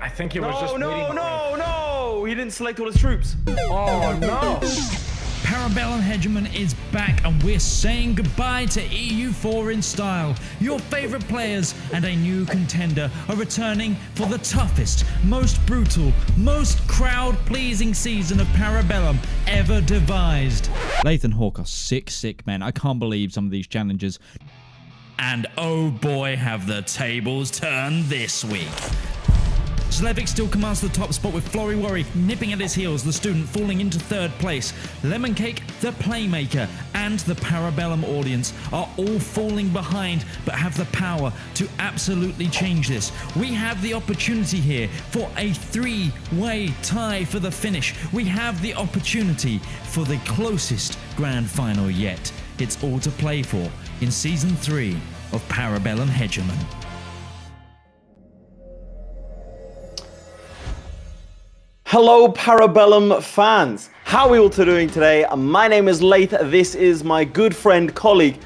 I think he was just waiting. No! He didn't select all his troops. Oh, no. Parabellum Hegemon is back and we're saying goodbye to EU4 in style. Your favourite players and a new contender are returning for the toughest, most brutal, most crowd-pleasing season of Parabellum ever devised. Laith and Hawk are sick men. I can't believe some of these challenges. And oh boy, have the tables turned this week. Zlewikk still commands the top spot with Florryworry nipping at his heels, the student falling into third place. Lemoncake, the Playmaker, and the Parabellum audience are all falling behind but have the power to absolutely change this. We have the opportunity here for a three-way tie for the finish. We have the opportunity for the closest grand final yet. It's all to play for in Season 3 of Parabellum Hegemon. Hello Parabellum fans, how are we all doing today? My name is Laith, this is my good friend, colleague,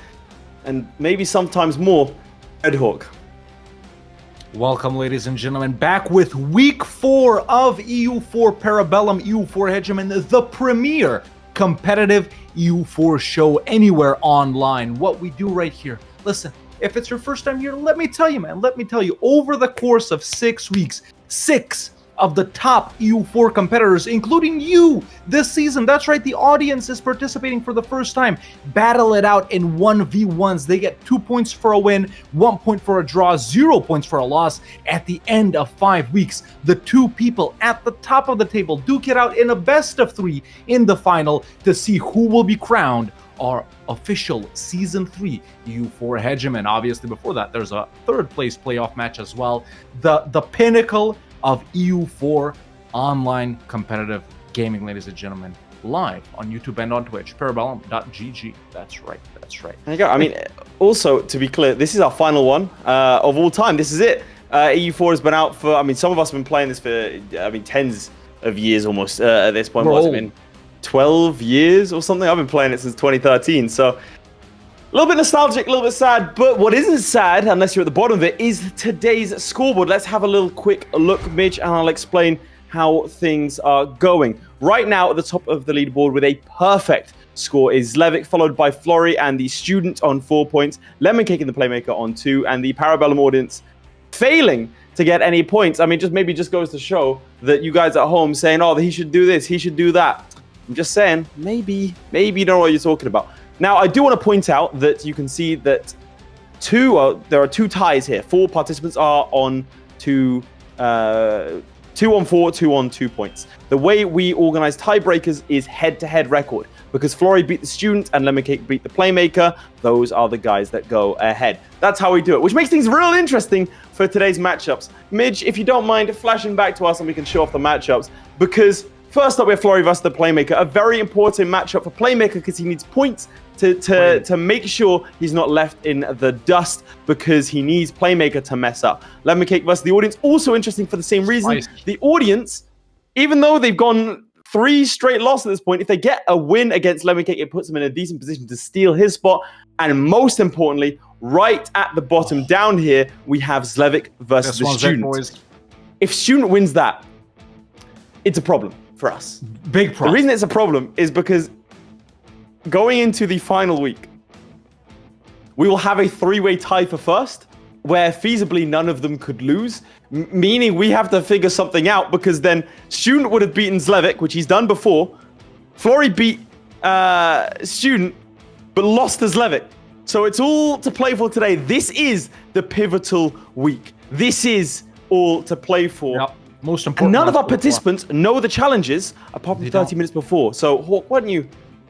and maybe sometimes more, Red Hawk. Welcome, ladies and gentlemen, back with week 4 of EU4 Parabellum, EU4 Hegemon, the premier competitive EU4 show anywhere online. What we do right here, listen, if it's your first time here, let me tell you, man, over the course of 6 weeks, 6 of the top EU4 competitors, including you this season. That's right, the audience is participating for the first time. Battle it out in 1v1s. They get 2 points for a win, 1 point for a draw, 0 points for a loss. At the end of 5 weeks, the 2 people at the top of the table duke it out in a best of 3 in the final to see who will be crowned our official Season 3 EU4 Hegemon. Obviously, before that, there's a third place playoff match as well. The pinnacle of EU4 online competitive gaming, ladies and gentlemen, live on YouTube and on Twitch, parabellum.gg. That's right. There you go. I mean, also, to be clear, this is our final one of all time. This is it. EU4 has been out for, some of us have been playing this for, tens of years almost at this point. What's it been? 12 years or something? I've been playing it since 2013, so a little bit nostalgic, a little bit sad, but what isn't sad, unless you're at the bottom of it, is today's scoreboard. Let's have a little quick look, Midge, and I'll explain how things are going. Right now, at the top of the leaderboard with a perfect score is Zlewikk, followed by Florry and the student on 4 points, Lemoncake and the Playmaker on 2, and the Parabellum audience failing to get any points. Maybe just goes to show that you guys at home saying, oh, he should do this, he should do that. I'm just saying, maybe you don't know what you're talking about. Now, I do want to point out that you can see that there are 2 ties here. 4 participants are on 2 on 4, 2 on 2 points. The way we organize tiebreakers is head-to-head record. Because Florry beat the student and Lemoncake beat the Playmaker, those are the guys that go ahead. That's how we do it, which makes things real interesting for today's matchups. Midge, if you don't mind flashing back to us and we can show off the matchups, because first up we have Florry versus the Playmaker, a very important matchup for Playmaker because he needs points to make sure he's not left in the dust because he needs Playmaker to mess up. Lemoncake versus the audience, also interesting for the same reason. The audience, even though they've gone 3 straight losses at this point, if they get a win against Lemoncake, it puts them in a decent position to steal his spot. And most importantly, right at the bottom down here, we have Zlewikk versus the student. If student wins that, it's a problem for us. Big problem. The reason it's a problem is because going into the final week, we will have a 3-way tie for first, where feasibly none of them could lose, meaning we have to figure something out, because then Student would have beaten Zlewikk, which he's done before. Florry beat Student, but lost to Zlewikk. So it's all to play for today. This is the pivotal week. This is all to play for. Yep. Most important. And none of our participants know the challenges apart from 30 minutes before. So, Hawk, why don't you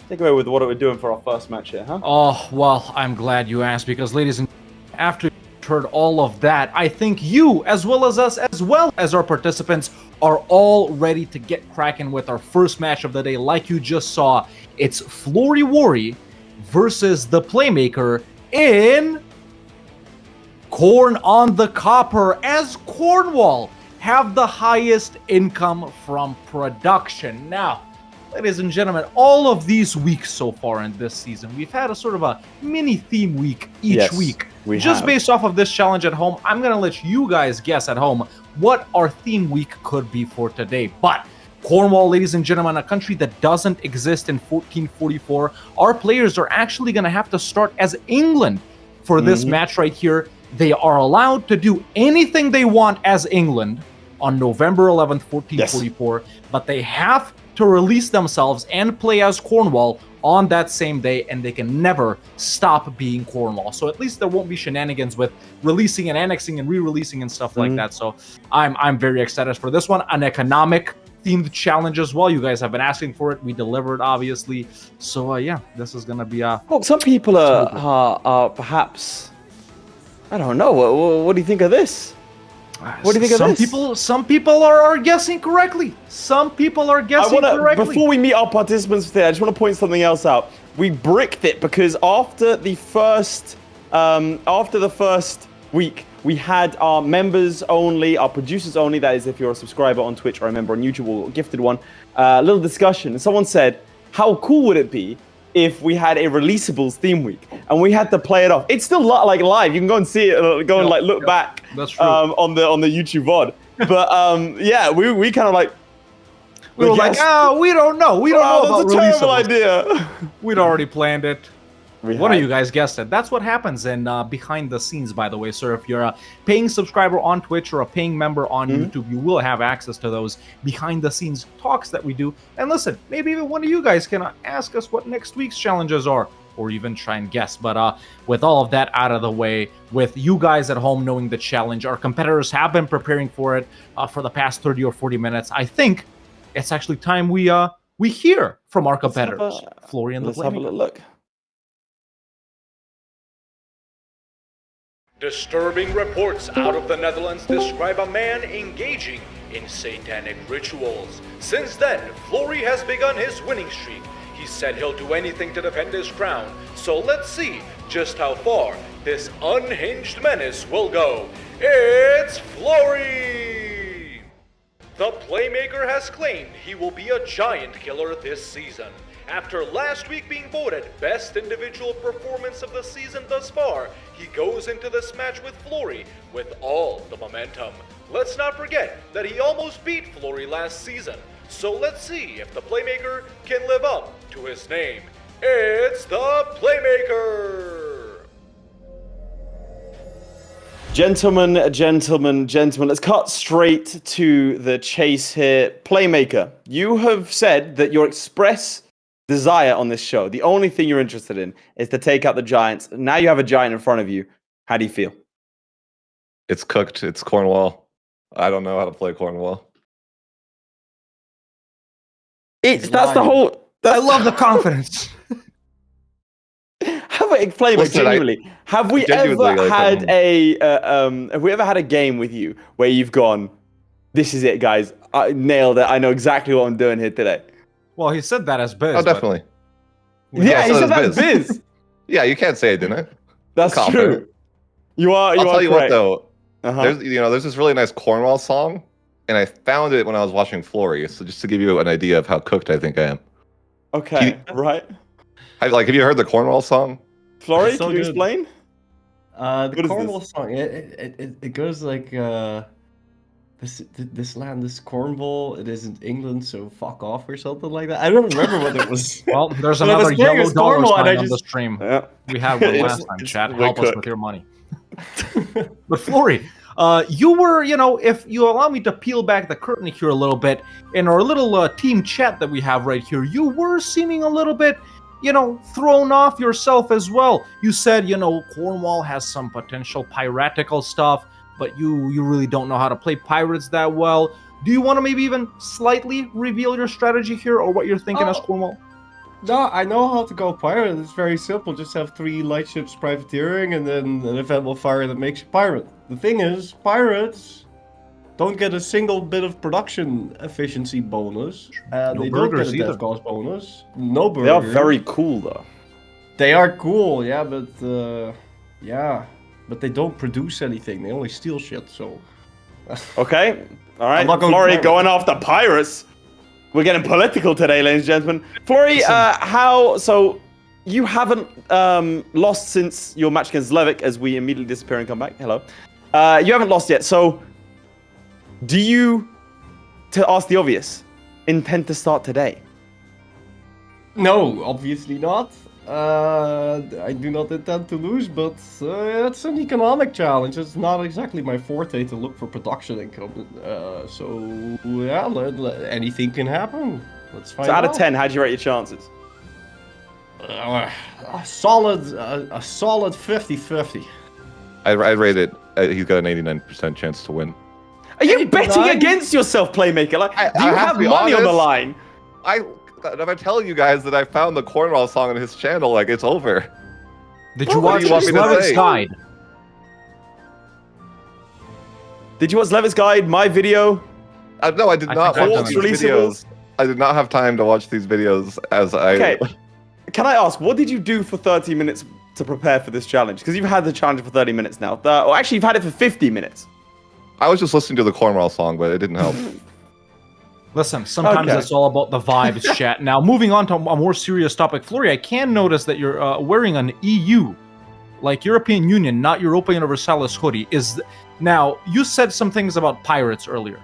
take away with what we're doing for our first match here, huh? Oh, well, I'm glad you asked, because ladies and gentlemen, after you've heard all of that, I think you, as well as us, as well as our participants, are all ready to get cracking with our first match of the day. Like you just saw, it's Florryworry versus the Playmaker in Corn on the Copper, as Cornwall have the highest income from production. Now, ladies and gentlemen, all of these weeks so far in this season, we've had a sort of a mini theme week each week. Just based off of this challenge at home, I'm going to let you guys guess at home what our theme week could be for today. But Cornwall, ladies and gentlemen, a country that doesn't exist in 1444, our players are actually going to have to start as England for this match right here. They are allowed to do anything they want as England on November 11th, 1444, but they have to release themselves and play as Cornwall on that same day, and they can never stop being Cornwall. So at least there won't be shenanigans with releasing and annexing and re-releasing and stuff like that. So I'm very excited for this one. An economic themed challenge as well. You guys have been asking for it. We delivered, obviously. So yeah, this is gonna be well, some people are perhaps, I don't know. What do you think of this? What do you think of this? Some people are guessing correctly. Some people are guessing correctly. Before we meet our participants today, I just want to point something else out. We bricked it because after the first week, we had our members only, our producers only. That is, if you're a subscriber on Twitch or a member on YouTube or gifted one, a little discussion. And someone said, "How cool would it be if we had a releasables theme week?" And we had to play it off. It's still like live. You can go and see it. Go and like look back. That's true. On the YouTube VOD. But yeah, we kind of like. We were like, we don't know. We don't know about that's a terrible releasables. idea. We'd already planned it. One of you guys guessed it. That's what happens in behind the scenes, by the way. So if you're a paying subscriber on Twitch or a paying member on YouTube, you will have access to those behind the scenes talks that we do. And listen, maybe even one of you guys can ask us what next week's challenges are, or even try and guess. But with all of that out of the way, with you guys at home knowing the challenge, our competitors have been preparing for it for the past 30 or 40 minutes. I think it's actually time we hear from our competitors. Florian, let's have a little look. Disturbing reports out of the Netherlands describe a man engaging in satanic rituals. Since then, Flory has begun his winning streak. He said he'll do anything to defend his crown, so let's see just how far this unhinged menace will go. It's Flory! The Playmaker has claimed he will be a giant killer this season. After last week being voted best individual performance of the season thus far, he goes into this match with Flory with all the momentum. Let's not forget that he almost beat Flory last season, so let's see if the Playmaker can live up to his name. It's the Playmaker! Gentlemen, let's cut straight to the chase here. Playmaker, you have said that your express desire on this show, the only thing you're interested in, is to take out the giants. Now you have a giant in front of you. How do you feel? It's cooked. It's Cornwall. I don't know how to play Cornwall. That's the whole. I love the confidence. Have we ever had a game with you where you've gone, "This is it, guys. I nailed it. I know exactly what I'm doing here today"? Well, he said that as Biz. Oh, definitely. Yeah, he said that as Biz. Yeah, you can't say I didn't. That's true. I'll tell you correct. what, though. There's this really nice Cornwall song, and I found it when I was watching Flory. So just to give you an idea of how cooked I think I am. Okay, right. Have you heard the Cornwall song? Flory, can you explain? The Cornwall song, it goes like, this land is Cornwall, it isn't England, so fuck off or something like that. I don't remember what it was. Well, there's another yellow dollar sign on the stream. Yeah. We had one last time, chat. Help us with your money. But Flory, you were, if you allow me to peel back the curtain here a little bit, in our little team chat that we have right here, you were seeming a little bit, thrown off yourself as well. You said, Cornwall has some potential piratical stuff, but you really don't know how to play pirates that well. Do you want to maybe even slightly reveal your strategy here, or what you're thinking as Cornwall? No, I know how to go pirate. It's very simple. Just have 3 lightships privateering, and then an event will fire that makes you pirate. The thing is, pirates don't get a single bit of production efficiency bonus. They don't get a death cost bonus. No burgers. They are very cool, though. They are cool, yeah, but but they don't produce anything. They only steal shit. So. Okay, all right. Flory going after pirates. We're getting political today, ladies and gentlemen. Flory, so you haven't lost since your match against Zlewikk, as we immediately disappear and come back. Hello. You haven't lost yet, so Do you, to ask the obvious, intend to start today? No, obviously not. I do not intend to lose, but it's an economic challenge. It's not exactly my forte to look for production income. So yeah, anything can happen. Let's find out. So out of 10, how do you rate your chances? A solid 50-50. I rate it. He's got an 89% chance to win. Are you 89? betting against yourself, Playmaker? Like, do you have to be money on the honest. line? If I tell you guys that I found the Cornwall song on his channel, like, it's over. Did you What watch do you want me to Zlewick's say? guide? Did you watch Levitt's guide, my video? No, I did I not think I've watch done these it. videos. I did not have time to watch these videos as I... Okay. Can I ask, what did you do for 30 minutes to prepare for this challenge? Because you've had the challenge for 30 minutes now. Or actually, you've had it for 50 minutes. I was just listening to the Cornwall song, but it didn't help. Listen, sometimes Okay. it's all about the vibes, chat. Now, moving on to a more serious topic, Flurry, I can notice that you're wearing an EU, like European Union, not Europa Universalis hoodie. Now, you said some things about pirates earlier.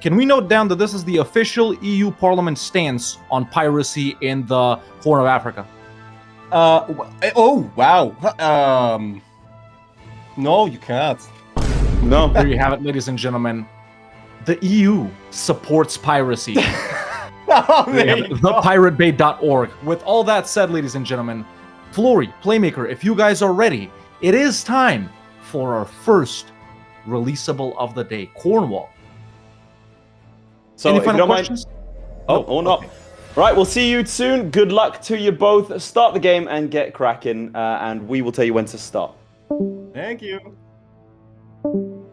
Can we note down that this is the official EU Parliament stance on piracy in the Horn of Africa? Oh wow. No, you can't. No. There you have it, ladies and gentlemen. The EU supports piracy. Oh, There there you have you it, go. thepiratebait.org. With all that said, ladies and gentlemen, Flurry, Playmaker, if you guys are ready, it is time for our first releasable of the day, Cornwall. So, Any if you final don't mind- questions? Oh, or not. Right, we'll see you soon. Good luck to you both. Start the game and get cracking, and we will tell you when to start. Thank you.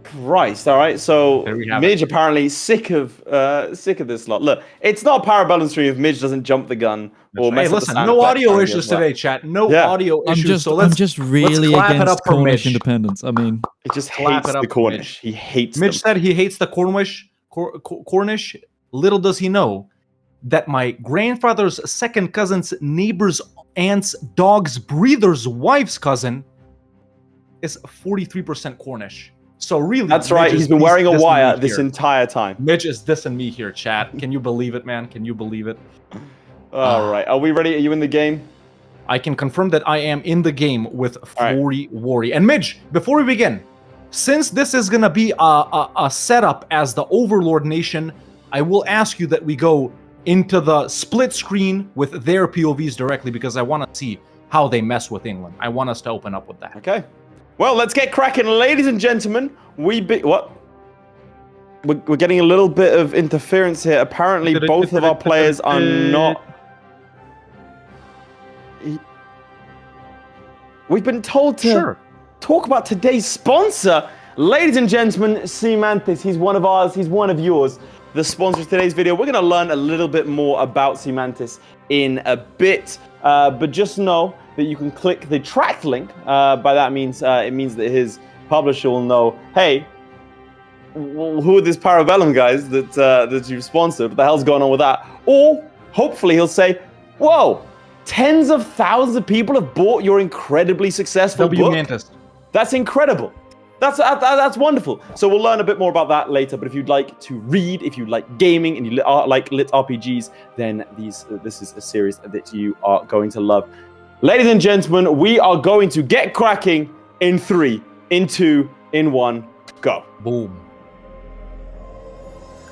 Christ, all right. So There we have Midge apparently sick of this lot. Look, it's not a Parabellum stream if Midge doesn't jump the gun or Hey, mess up the listen, sound no effects audio or anything issues like that. today, chat. No Yeah. audio I'm issues. just, So let's really clap it against up for Cornish Mitch. independence. I mean, He just Clap hates it up the for Cornish. Mitch. He hates Mitch them. said he hates the Cornish. Little does he know that my grandfather's second cousin's neighbor's aunt's dog's breather's wife's cousin is 43% Cornish. So really, That's right. Mitch He's is been wearing a dissing wire me this here. entire time. Mitch is dissing me here, chat. Can you believe it, man? Can you believe it? All right. Are we ready? Are you in the game? I can confirm that I am in the game with right. Florryworry. And Midge, before we begin, since this is gonna be a setup as the Overlord Nation, I will ask you that we go into the split screen with their POVs directly because I want to see how they mess with England. I want us to open up with that. Okay. Well, let's get cracking, ladies and gentlemen. What? We're getting a little bit of interference here. Apparently, both of our players are not. We've been told to talk about today's sponsor. Ladies and gentlemen, Seamantis. He's one of ours. He's one of yours. The sponsor of today's video. We're going to learn a little bit more about Seamantis in a bit. But just know that you can click the track link. By that means, it means that his publisher will know, hey, who are these Parabellum guys that you've sponsored? What the hell's going on with that? Or hopefully he'll say, whoa, tens of thousands of people have bought your incredibly successful book. Mantis. That's incredible. That's wonderful. So we'll learn a bit more about that later. But if you'd like to read, if you like gaming and you like lit RPGs, then this is a series that you are going to love. Ladies and gentlemen, we are going to get cracking in 3, in 2, in 1, go. Boom.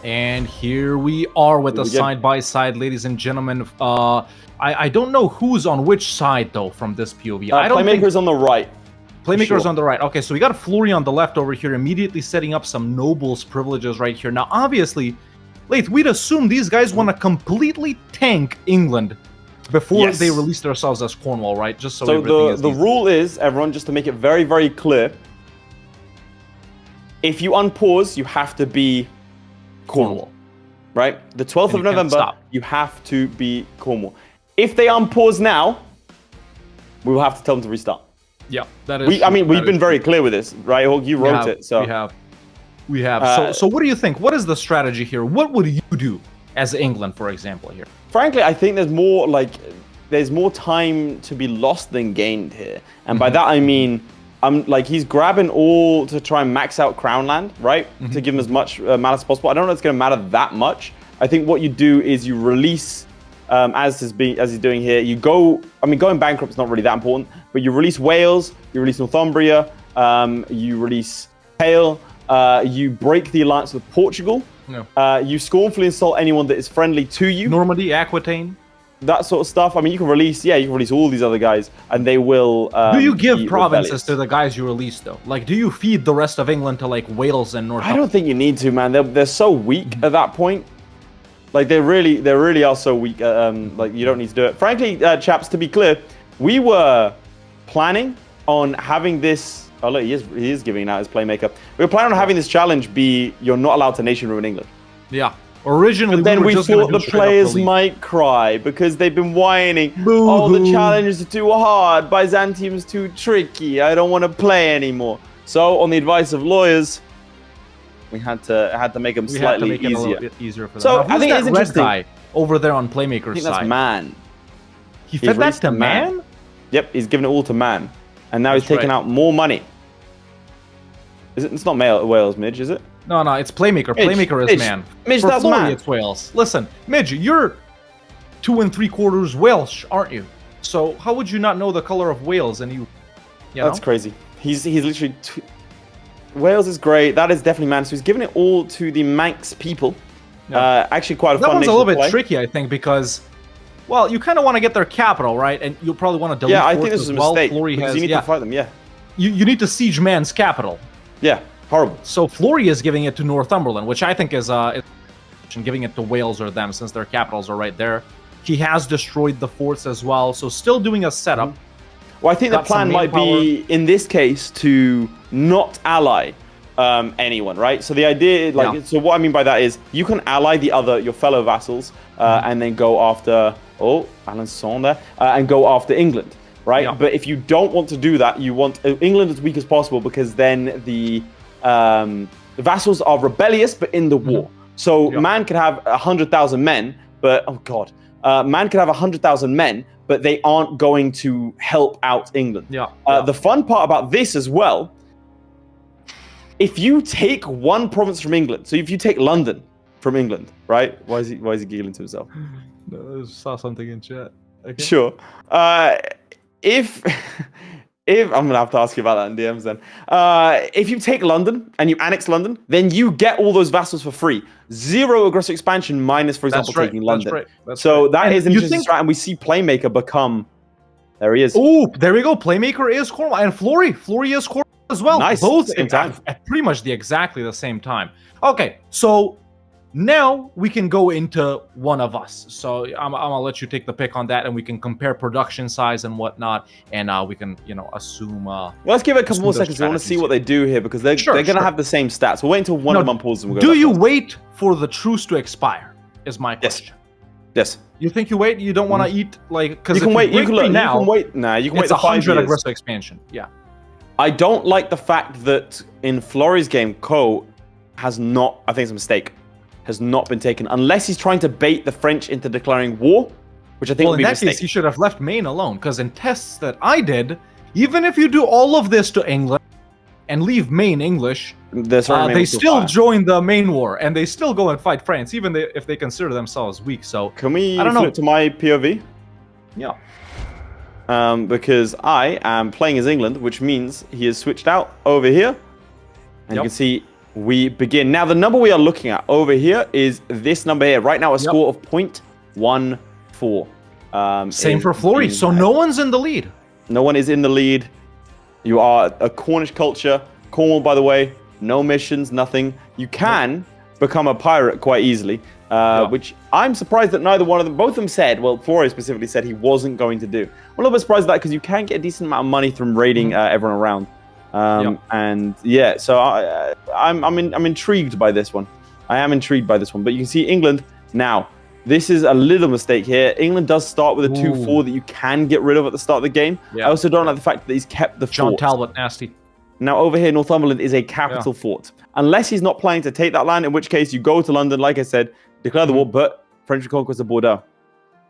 And here we are with the side-by-side, ladies and gentlemen. I don't know who's on which side, though, from this POV. I don't Playmaker's on the right. Playmaker's on the right. Okay, so we got Flurry on the left over here, immediately setting up some nobles privileges right here. Now, obviously, Laith, we'd assume these guys want to completely tank England before they release themselves as Cornwall, right? Just so the rule is, everyone, just to make it very, very clear, if you unpause, you have to be Cornwall, right? The 12th of November, you have to be Cornwall. If they unpause now, we will have to tell them to restart. Yeah, that is. We've been very clear with this, right? You wrote it, so we have. So what do you think? What is the strategy here? What would you do as England, for example, here? Frankly, I think there's more time to be lost than gained here, and by that I mean, he's grabbing all to try and max out Crown Land, right? To give him as much mana as possible. I don't know if it's going to matter that much. I think what you do is you release, as he's doing here, you go. I mean, going bankrupt is not really that important, but you release Wales, you release Northumbria, you release Hale, you break the alliance with Portugal. No. You scornfully insult anyone that is friendly to you. Normandy, Aquitaine. That sort of stuff. I mean, you can release all these other guys, and they will. Do you give provinces to the guys you release, though? Like, do you feed the rest of England to like Wales and North? I don't think you need to, man. They're so weak at that point. Like, they really are so weak. Like, you don't need to do it. Frankly, chaps, to be clear, we were planning on having this. Oh look, he is giving out his Playmaker. We were planning on having this challenge be you're not allowed to nation ruin England. Yeah. Originally, but then we just thought the players might cry because they've been whining. Boo-hoo. Oh, the challenges are too hard. Byzantium's too tricky. I don't want to play anymore. So, on the advice of lawyers, we had to make them slightly easier. A little bit easier for them. So now, I think it's interesting. Guy over there on Playmaker's I think side. that's Man. He fed that to Man? Yep, he's giving it all to Man, and now he's taking out more money. It's not Wales, Midge, is it? No, it's Playmaker. Midge, Playmaker is Man. Midge, for that's Florry, Man. It's Wales. Listen, Midge, you're 2 3/4 Welsh, aren't you? So how would you not know the color of Wales? And you know? That's crazy. He's literally. Wales is great. That is definitely Man. So he's giving it all to the Manx people. Yeah. Actually, quite a fun. That one's a little bit play. tricky, I think, because. Well, you kind of want to get their capital, right? And you'll probably want to delete I think this is a mistake. Florry because you need to fight them, You need to siege Man's capital. Yeah, horrible. So Florry is giving it to Northumberland, which I think is giving it to Wales or them, since their capitals are right there. He has destroyed the forts as well, so still doing a setup. Well, I think the plan might be, in this case, to not ally anyone, right? So the idea, so what I mean by that is, you can ally your fellow vassals, and then go after, Alençon there, and go after England, right? Yeah. But if you don't want to do that, you want England as weak as possible, because then the vassals are rebellious, but in the war. So Man could have 100,000 men, but, Man could have 100,000 men, but they aren't going to help out England. The fun part about this as well, if you take one province from England, so if you take London from England, right? Why is he giggling to himself? No, I saw something in chat. Okay. Sure. If I'm gonna have to ask you about that in DMs then. If you take London and you annex London, then you get all those vassals for free. 0 aggressive expansion minus, for example, taking London. So that is an interesting strat, and we see Playmaker become. There he is. Oh, there we go. Playmaker is Cornwall, and Florry is Cornwall as well. Nice. Both at pretty much exactly the same time. Okay, so now we can go into one of us. So I'm gonna let you take the pick on that, and we can compare production size and whatnot, and we can assume. Well, let's give it a couple more seconds. I want to see what they do here, because they're gonna have the same stats. We'll wait until one of them pauses and we'll go. Do you wait for the truce to expire? Is my question. Yes. You think you wait? You don't want to eat because you can wait. You can wait. Nah, you can wait. It's 100 aggressive expansion. Yeah. I don't like the fact that in Florry's game, Ko has not. I think it's a mistake. Has not been taken unless he's trying to bait the French into declaring war, which I think would be a mistake. In that case, he should have left Maine alone, because in tests that I did, even if you do all of this to England and leave Maine English, they still join the Maine war, and they still go and fight France, even if they consider themselves weak. So can we flip to my POV? Yeah. Because I am playing as England, which means he has switched out over here, and you can see. We begin. Now, the number we are looking at over here is this number here. Right now, a score of 0.14. Same for Florry. So no one's in the lead. No one is in the lead. You are a Cornish culture. Cornwall, by the way, no missions, nothing. You can become a pirate quite easily, which I'm surprised that neither one of them, both of them said, well, Florry specifically said he wasn't going to do. I'm a little bit surprised at that, because you can get a decent amount of money from raiding everyone around. And so I'm intrigued by this one. I am intrigued by this one. But you can see England now. This is a little mistake here. England does start with a 2-4 that you can get rid of at the start of the game. I also don't like the fact that he's kept the John fort. Talbot, nasty. Now over here, Northumberland is a capital fort. Unless he's not planning to take that land, in which case you go to London, like I said, declare the war, but French reconquest of Bordeaux.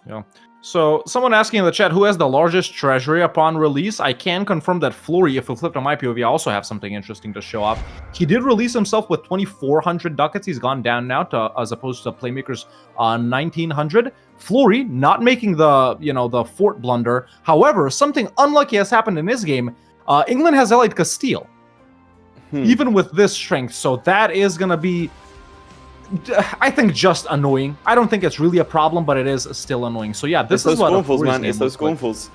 Yeah. So, someone asking in the chat who has the largest treasury upon release. I can confirm that Flurry, if we flipped on my POV, I also have something interesting to show off. He did release himself with 2,400 ducats. He's gone down now to, as opposed to Playmaker's 1,900. Flurry not making the, the fort blunder. However, something unlucky has happened in this game. England has allied Castile, even with this strength. So that is going to be, I think, just annoying. I don't think it's really a problem, but it is still annoying. So yeah, this is what Scornfuls, man. It's those Scornfuls.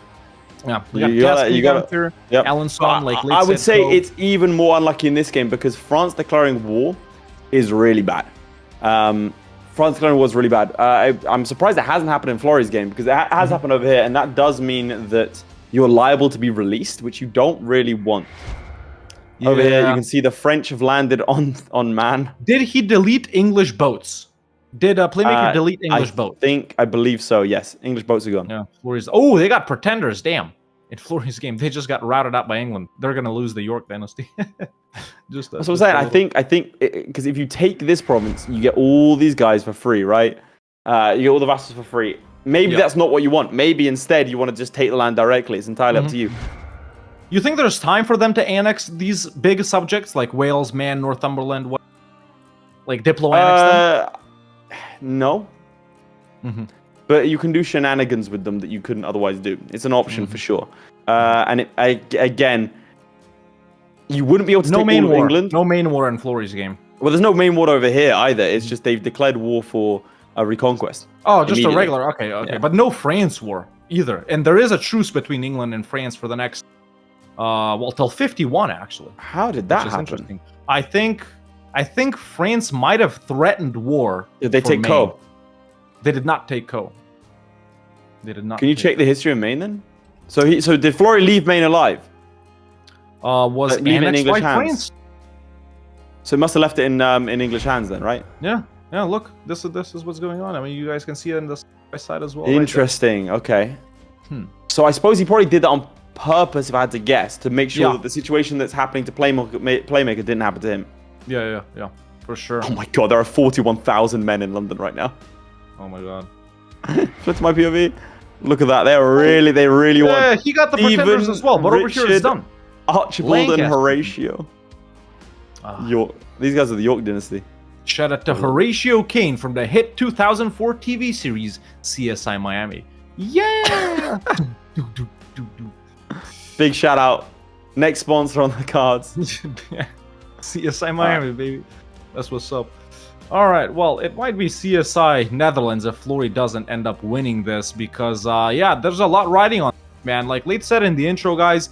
Yeah, you got here. Yep. Alanson, like I would say it's even more unlucky in this game because France declaring war is really bad. France declaring war is really bad. I'm surprised it hasn't happened in Florry's game because it has happened over here, and that does mean that you're liable to be released, which you don't really want. Yeah. Over here, you can see the French have landed on Man. Did he delete English boats? Did Playmaker delete English boats? I believe so, yes. English boats are gone. Yeah. Florry's. Oh, they got Pretenders, damn. In Florry's game, they just got routed out by England. They're going to lose the York dynasty. That's what I'm saying. I think, because if you take this province, you get all these guys for free, right? You get all the vassals for free. Maybe that's not what you want. Maybe instead you want to just take the land directly. It's entirely up to you. You think there's time for them to annex these big subjects like Wales, Man, Northumberland, like Diplo annex them? No. But you can do shenanigans with them that you couldn't otherwise do. It's an option for sure. And again, you wouldn't be able to take all of England. No main war in Florry's game. Well, there's no main war over here either. It's just they've declared war for a reconquest. Oh, just a regular. Okay. Yeah. But no France war either. And there is a truce between England and France for the next, till 51 actually. How did that happen? Interesting. I think France might have threatened war. Did they take Co? They did not take Co. They did not. Can you check the history of Maine then? So did Florry leave Maine alive? Was leave it in English hands? France? So it must have left it in English hands then, right? Yeah. Yeah. Look, this is what's going on. I mean, you guys can see it in the side as well. Interesting. Right, okay. So I suppose he probably did that on purpose, if I had to guess, to make sure that the situation that's happening to Playmaker didn't happen to him. Yeah, for sure. Oh my god, there are 41,000 men in London right now. Oh my god. Flip to my POV. Look at that. They really want. Yeah, he got the Pretenders as well, but over here it's done. Archibald and Horatio. York. These guys are the York dynasty. Shout out to Horatio Kane from the hit 2004 TV series CSI Miami. Yeah! Big shout out. Next sponsor on the cards. CSI Miami, baby. That's what's up. All right, well, it might be CSI Netherlands if Flurry doesn't end up winning this because, there's a lot riding on it, man. Like Laith said in the intro, guys,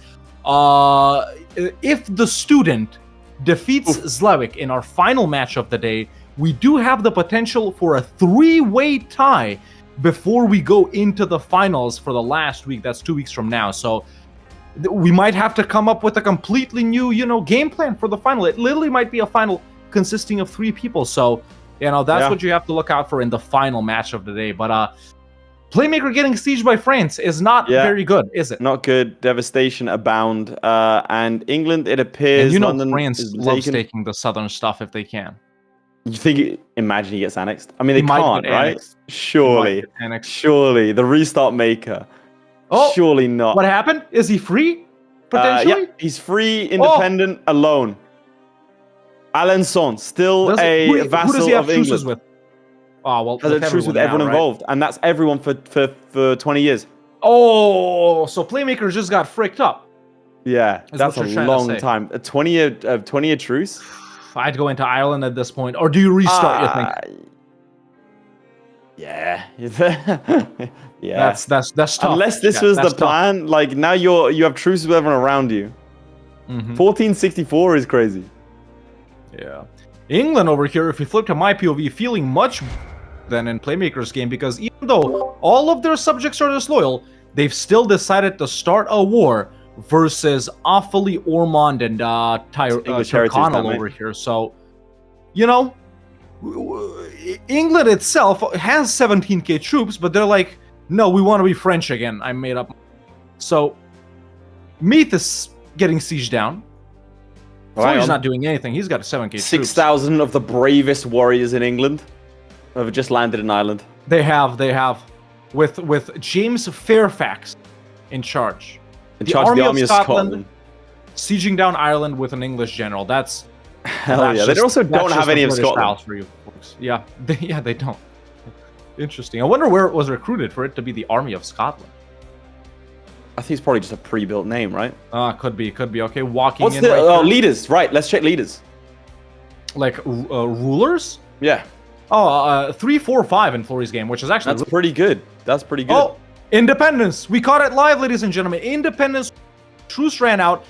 if the student defeats Zlewikk in our final match of the day, we do have the potential for a 3-way tie before we go into the finals for the last week. That's 2 weeks from now. So we might have to come up with a completely new, game plan for the final. It literally might be a final consisting of 3 people. So, that's what you have to look out for in the final match of the day. But Playmaker getting sieged by France is not very good, is it? Not good. Devastation abound. And England, it appears... And London France loves taking the southern stuff if they can. You think... Imagine he gets annexed? I mean, they can't, right? Annexed. Surely. The restart maker. Oh, surely not. What happened? Is he free? Potentially? He's free, independent, alone. Alençon, still a vassal who does he have of England. Truces with? Oh, well, has a truce with everyone involved, and that's everyone for 20 years. Oh, so Playmaker just got fricked up. Yeah, that's a long time. A 20-year truce? I'd go into Ireland at this point. Or do you restart, you think? Yeah. Yeah. That's tough. Unless this was the plan, like now you have truces with everyone around you. 1464 is crazy. Yeah. England over here, if you flip to my POV, feeling much than in Playmaker's game, because even though all of their subjects are disloyal, they've still decided to start a war versus awfully Ormond and Tyrconnell over here. So, England itself has 17k troops, but they're like, no, we want to be French again. I made up. So, Meath is getting sieged down. Flurry's not doing anything. He's got 7k troops. 6,000 of the bravest warriors in England have just landed in Ireland. They have. with James Fairfax in charge. In charge of the Army of Scotland. Sieging down Ireland with an English general. That's hell yeah. They also don't have any of Scotland for you folks. Yeah, they don't. Interesting. I wonder where it was recruited for it to be the Army of Scotland. I think it's probably just a pre-built name, right? Could be. Okay, walking What's in. The leaders? Right. Let's check leaders. Like rulers? Yeah. 3, 4, 5 in Flurry's game, which is actually that's pretty good. That's pretty good. Oh, independence! We caught it live, ladies and gentlemen. Independence. Truce ran out.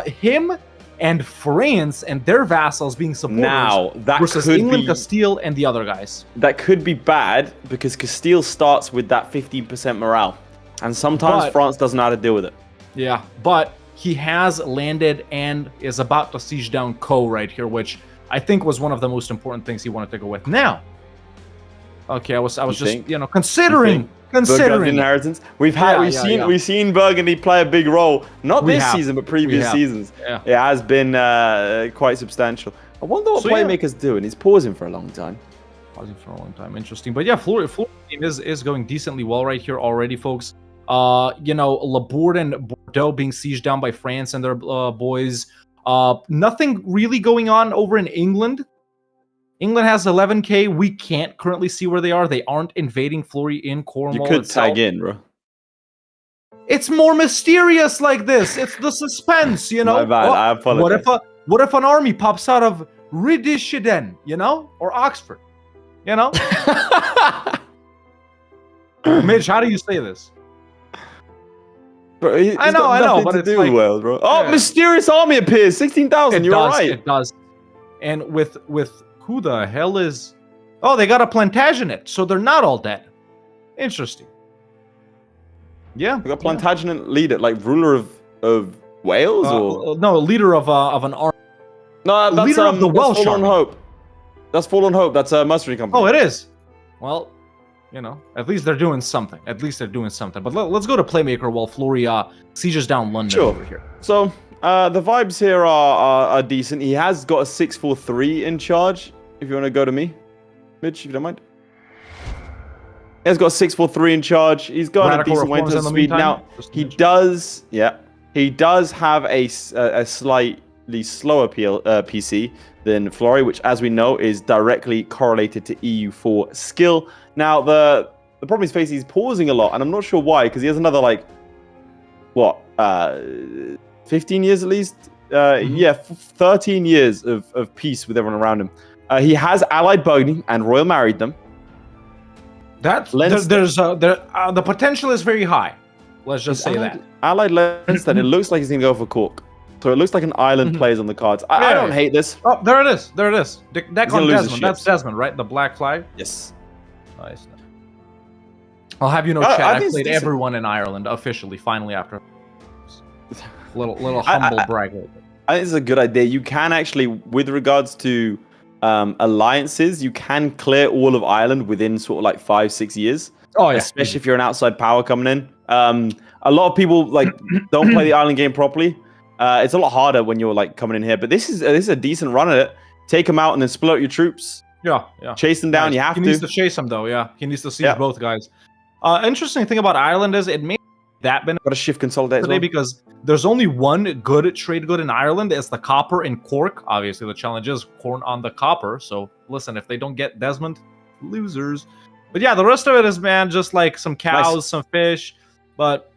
Him and France and their vassals being supporters. Now that versus could England, be Castile, and the other guys. That could be bad because Castile starts with that 15% morale, and sometimes France doesn't know how to deal with it. Yeah, but he has landed and is about to siege down Co right here, which I think was one of the most important things he wanted to go with. Now, okay, I was just considering Burgundy inheritance. We've seen Burgundy play a big role, not this season but previous seasons. Yeah. It has been quite substantial. I wonder what Playmaker's doing. He's pausing for a long time. Interesting, but yeah, Florida team is going decently well right here already, folks. Labourd and Bordeaux being sieged down by France and their boys. Nothing really going on over in England. England has 11k. We can't currently see where they are. They aren't invading Florry in Cornwall. You could tag in, bro. It's more mysterious like this. It's the suspense, you know. My bad. I apologize. What if an army pops out of Ridishiden, or Oxford, Midge, how do you say this? Bro, I know, but it's like, well, bro. Oh, yeah. Mysterious army appears. 16,000. You're right. It does. And with who the hell is? Oh, they got a Plantagenet, so they're not all dead. Interesting. Yeah, we got Plantagenet leader, like ruler of Wales, or no, leader of an army. No, that's leader of the Welsh Fallen army. Hope. That's Fallen Hope. That's a mercenary company. Oh, it is. Well, at least they're doing something. But let's go to Playmaker while Flurry sieges down London over here. So the vibes here are decent. He has got a 643 in charge. If you want to go to me, Mitch, if you don't mind. He has got a 643 in charge. He's got a decent way to speed now. He does have a slightly slower PC than Flurry, which, as we know, is directly correlated to EU4 skill. Now, the problem he's facing, he's pausing a lot, and I'm not sure why, because he has another, 15 years at least? 13 years of peace with everyone around him. He has allied Burgundy and royal married them. The potential is very high. Let's just say that. Allied Leinster, it looks like he's going to go for Cork. So it looks like an island plays on the cards. I don't hate this. Oh, there it is. Deck on Desmond. That's Desmond, right? The black flag? Yes. Nice. I'll have you know, Chad, I played everyone in Ireland officially, finally, after little humble brag. I think it's a good idea. You can actually, with regards to alliances, you can clear all of Ireland within sort of 5-6 years. Oh yeah. Especially if you're an outside power coming in. A lot of people don't play the Ireland game properly. It's a lot harder when you're coming in here, but this is a decent run at it. Take them out and then split out your troops. Yeah. Chase them down. You have to. He needs to chase them though. Yeah, he needs to siege both guys. Interesting thing about Ireland is it may that been got a shift consolidate today because there's only one good trade good in Ireland. It's the copper in Cork. Obviously, the challenge is corn on the copper. So listen, if they don't get Desmond, losers. But yeah, the rest of it is just some cows, some fish. But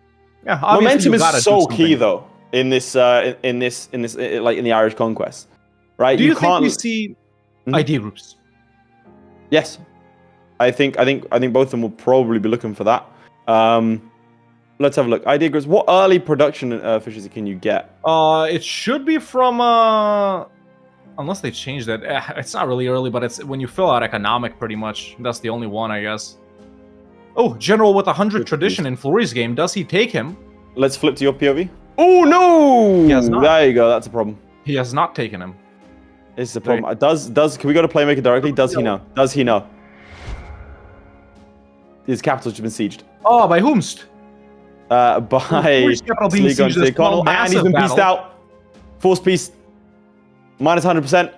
yeah, momentum is so key though in this in the Irish conquest, right? Do you think we see idea groups? Yes, I think both of them will probably be looking for that. Let's have a look. Idea groups. What early production efficiency can you get? It should be from unless they changed it. It's not really early, but it's when you fill out economic, pretty much. That's the only one, I guess. Oh, general with 100 tradition in Flurry's game. Does he take him? Let's flip to your POV. Oh no! He has not. There you go. That's a problem. He has not taken him. This is a problem. Can we go to Playmaker directly? Does he know? Does he know? His capital's just been sieged. Oh, by whomst? By Connell, and he's been pieced out. Force piece. Minus 100%.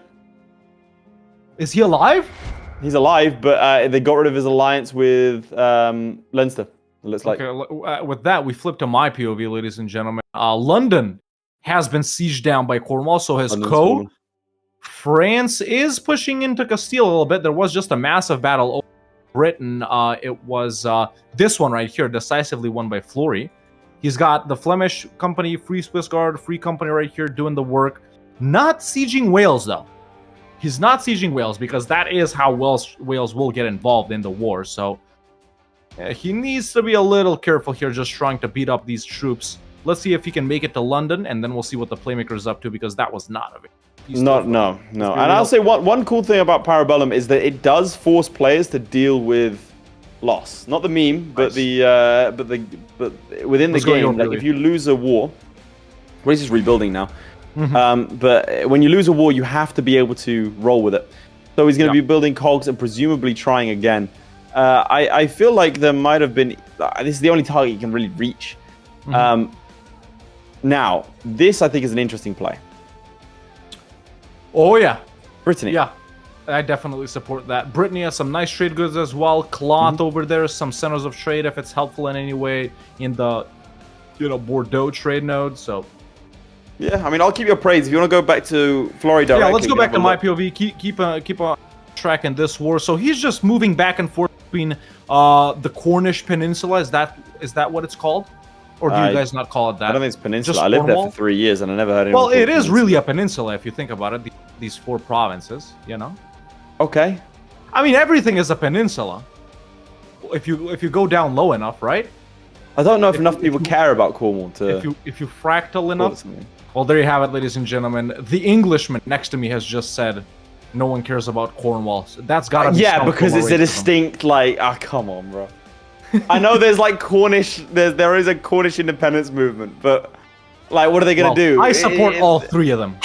Is he alive? He's alive, but they got rid of his alliance with Leinster. It looks like. Okay, with that, we flip to my POV, ladies and gentlemen. London has been sieged down by Cornwall, so has London's Co. fallen. France is pushing into Castile a little bit. There was just a massive battle over Britain. It was this one right here, decisively won by Florry. He's got the Flemish company, Free Swiss Guard, Free Company right here doing the work. Not sieging Wales, though. He's not sieging Wales because that is how Wales will get involved in the war. So he needs to be a little careful here, just trying to beat up these troops. Let's see if he can make it to London, and then we'll see what the Playmaker is up to, because that was not a No. And I'll say one cool thing about Parabellum is that it does force players to deal with loss. Not the meme, but but within the game. Like if you lose a war, well, he's just rebuilding now. But when you lose a war, you have to be able to roll with it. So he's going to be building cogs and presumably trying again. I feel like there might have been. This is the only target you can really reach. Now, this I think is an interesting play. Oh yeah, Brittany. Yeah, I definitely support that. Brittany has some nice trade goods as well. Cloth over there, some centers of trade if it's helpful in any way in the, Bordeaux trade node. So. Yeah, I mean, I'll keep your praise. If you want to go back to Florry directly. Yeah, let's go back to my POV. Keep on track in this war. So he's just moving back and forth between the Cornish Peninsula. Is that what it's called? Or do you guys not call it that? I don't think it's peninsula. Just I lived Cornwall? there for 3 years and I never heard anyone Well, call it is peninsula. really a peninsula if you think about it. These 4 provinces, Okay. I mean, everything is a peninsula. If you go down low enough, right? I don't know if enough people care about Cornwall to. If you fractal enough. something. Well, there you have it, ladies and gentlemen. The Englishman next to me has just said, "No one cares about Cornwall." So that's gotta be Yeah, some because form it's of a racism. distinct come on, bro. I know there's like Cornish. There is a Cornish independence movement, but like, what are they gonna do? I support all 3 of them.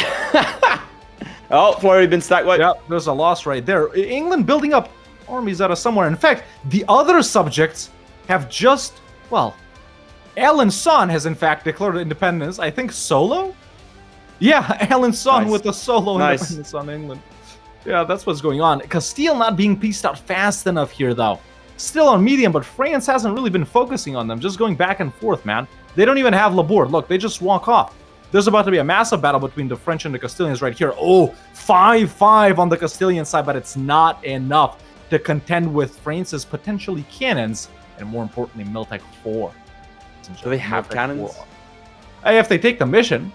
Oh, Florry been stacked. Like, Yep, there's a loss right there. England building up armies out of somewhere. In fact, the other subjects have just, Alan Son has in fact declared independence, I think solo? Yeah, Alan Son with a solo independence on England. Yeah, that's what's going on. Castile not being pieced out fast enough here, though. Still on medium, but France hasn't really been focusing on them, just going back and forth, man. They don't even have Laborde. Look, they just walk off. There's about to be a massive battle between the French and the Castilians right here. Oh, 5-5 on the Castilian side, but it's not enough to contend with France's potentially cannons, and more importantly, Miltech 4. do they have Miltech cannons? 4. If they take the mission.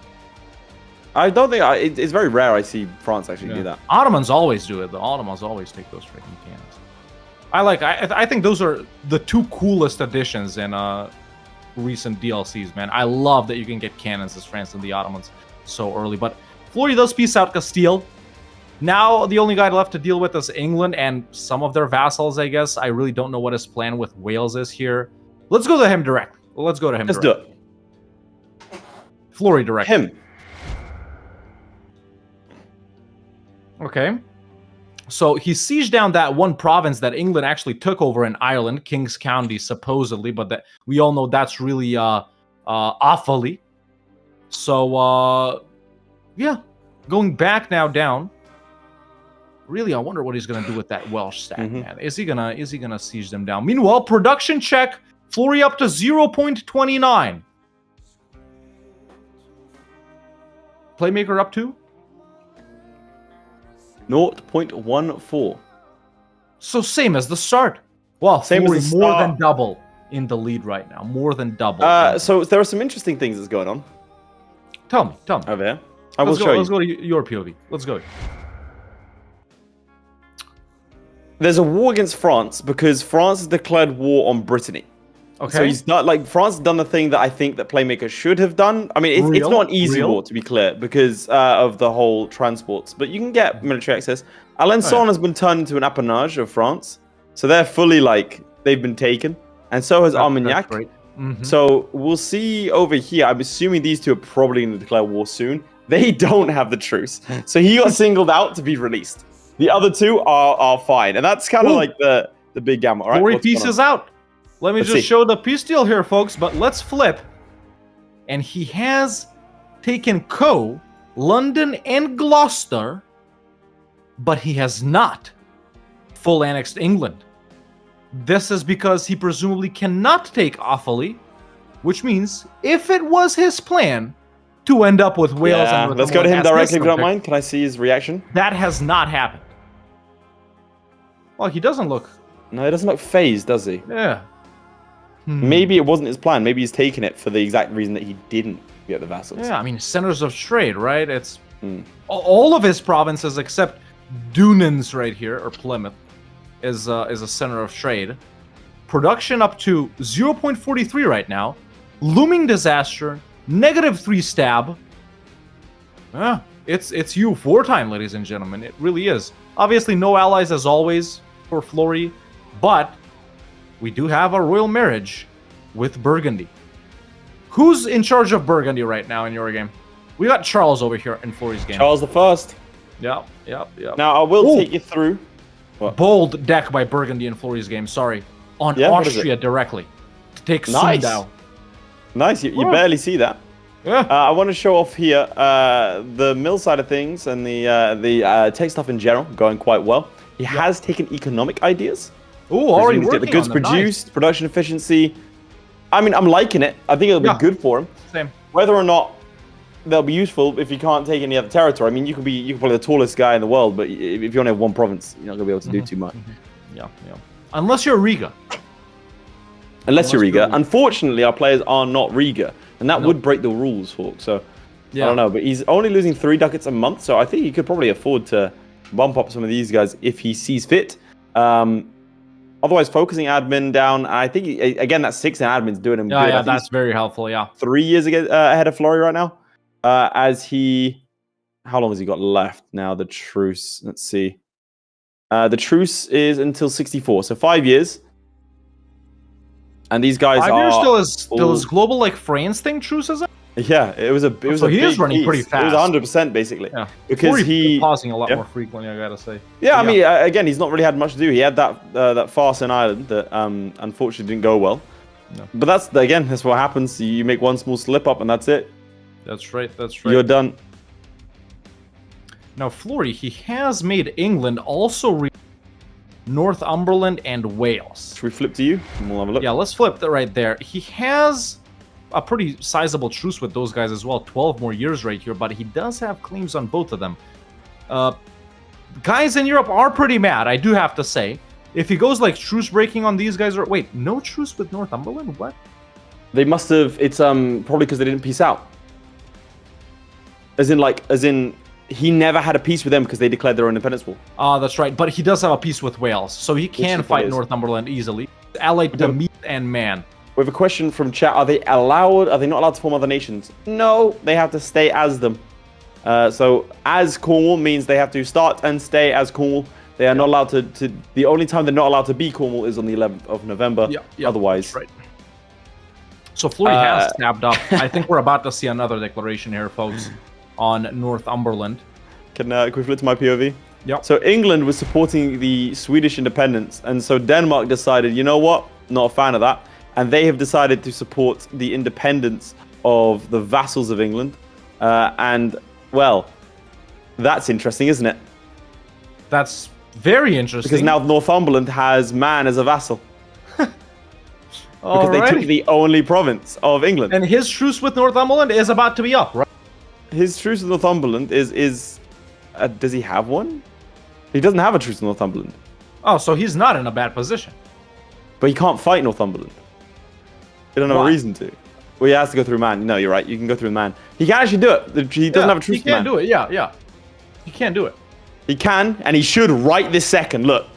I don't think it's very rare I see France actually do that. Ottomans always do it. The Ottomans always take those freaking cannons. I think those are the 2 coolest additions in recent DLCs, man. I love that you can get cannons as France and the Ottomans so early. But Florry does piece out Castile. Now the only guy left to deal with is England and some of their vassals, I guess. I really don't know what his plan with Wales is here. Let's go to him directly. Let's go to him Let's directly. do it. Florry directly. Him. Okay. So he sieged down that one province that England actually took over in Ireland, King's County, supposedly, but that we all know that's really awfully. So yeah, going back now down. Really, I wonder what he's gonna do with that Welsh stack, man. Is he gonna siege them down? Meanwhile, production check, Florry up to 0.29. Playmaker up to 0.14. So same as the start. Well, Same as Florry the more start. than double in the lead right now. More than double. So there are some interesting things that's going on Tell me. over here. I will Let's show you. Let's go to your POV. Let's go. There's a war against France because France has declared war on Brittany. Okay. So he's not France has done the thing that I think that Playmaker should have done. I mean, it's not an easy war, to be clear, because of the whole transports. But you can get military access. Alençon has been turned into an appanage of France. So they're fully they've been taken. And so has Armagnac. Right. So we'll see over here. I'm assuming these 2 are probably going to declare war soon. They don't have the truce. So he got singled out to be released. The other 2 are fine. And that's kind of like the big gamma. All right, Florry pieces out. Let me just show the peace deal here, folks. But let's flip. And he has taken Co, London, and Gloucester. But he has not full annexed England. This is because he presumably cannot take Offaly, which means if it was his plan to end up with Wales and let's go to him directly if you don't mind. Can I see his reaction? That has not happened. Well, he doesn't look... No, he doesn't look phased, does he? Yeah. Maybe it wasn't his plan. Maybe he's taken it for the exact reason that he didn't get the vassals. Yeah, I mean, centers of trade, right? It's all of his provinces except Dunans right here, or Plymouth, is a center of trade. Production up to 0.43 right now. Looming disaster. -3 stab. It's EU4 time, ladies and gentlemen. It really is. Obviously, no allies as always for Florry, but we do have a royal marriage with Burgundy. Who's in charge of Burgundy right now in your game? We got Charles over here in Florry's game. Charles the First. Yep. Now, I will take you through. What? Bold deck by Burgundy in Florry's game, sorry. On Austria directly. To take Sundau. Nice, you barely see that. Yeah. I want to show off here the mill side of things and the tech stuff in general going quite well. He has taken economic ideas. Ooh, already working get the goods on them. produced, Nice. Production efficiency. I mean, I'm liking it. I think it'll be good for him. Same. Whether or not they'll be useful if you can't take any other territory. I mean, you can probably the tallest guy in the world, but if you only have one province, you're not gonna be able to do too much. Yeah. Unless you're Riga. Unless you're Riga. Unfortunately, our players are not Riga, and that would break the rules, folks. So I don't know, but he's only losing 3 ducats a month, so I think he could probably afford to bump up some of these guys if he sees fit. Otherwise, focusing admin down, I think, again, that 6 in admin's doing him good. Yeah, that's very helpful, yeah. 3 years ahead of Florry right now. As he... How long has he got left now, the truce? Let's see. The truce is until 64, so 5 years. And these guys 5 are... years still is global, like, France thing, truce, is it? Yeah, it was a he is running pretty fast. It was 100% basically. Yeah, because he's pausing a lot more frequently, I gotta say. Yeah, I mean, again, he's not really had much to do. He had that farce in Ireland that unfortunately didn't go well. No. But that's what happens. You make one small slip up and that's it. That's right. You're done. Now, Florry, he has made England also Northumberland and Wales. Should we flip to you? And we'll have a look. Yeah, let's flip that right there. He has a pretty sizable truce with those guys as well. 12 more years right here, but he does have claims on both of them. Guys in Europe are pretty mad, I do have to say. If he goes like truce breaking on these guys, wait, no truce with Northumberland? What? They must have. It's probably because they didn't peace out. As in, he never had a peace with them because they declared their own independence war. That's right. But he does have a peace with Wales, so he can fight Northumberland easily. Allied to Meath and Man. We have a question from chat. Are they not allowed to form other nations? No, they have to stay as them. So as Cornwall means they have to start and stay as Cornwall. They are not allowed to. The only time they're not allowed to be Cornwall is on the 11th of November. Otherwise, that's right. So Florry has snapped up. I think we're about to see another declaration here, folks, on Northumberland. Can we flip to my POV? Yep. So England was supporting the Swedish independence, and so Denmark decided, you know what? Not a fan of that. And they have decided to support the independence of the vassals of England. And, well, that's interesting, isn't it? That's very interesting. Because now Northumberland has Man as a vassal. Because they took the only province of England. And his truce with Northumberland is about to be up, right? His truce with Northumberland is does he have one? He doesn't have a truce with Northumberland. Oh, so he's not in a bad position. But he can't fight Northumberland. He don't have a reason to. Well, he has to go through Man. No, you're right. You can go through Man. He can actually do it. He doesn't have a truce with Man. He can do it, yeah. He can do it. He can, and he should right this second. Look.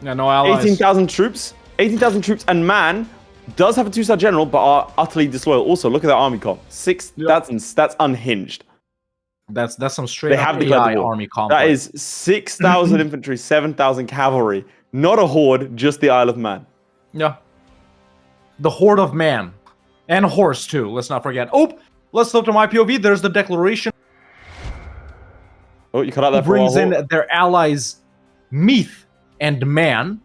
Yeah, no allies. 18,000 troops. 18,000 troops, and Man does have a 2-star general, but are utterly disloyal. Also, look at that army comp. That's unhinged. That's some straight up AI army comp. That is 6,000 infantry, 7,000 cavalry. Not a horde, just the Isle of Man. Yeah. The Horde of Man. And horse, too. Let's not forget. Oh, let's flip to my POV. There's the declaration. Oh, you cut out that brings in their allies, Meath and Man.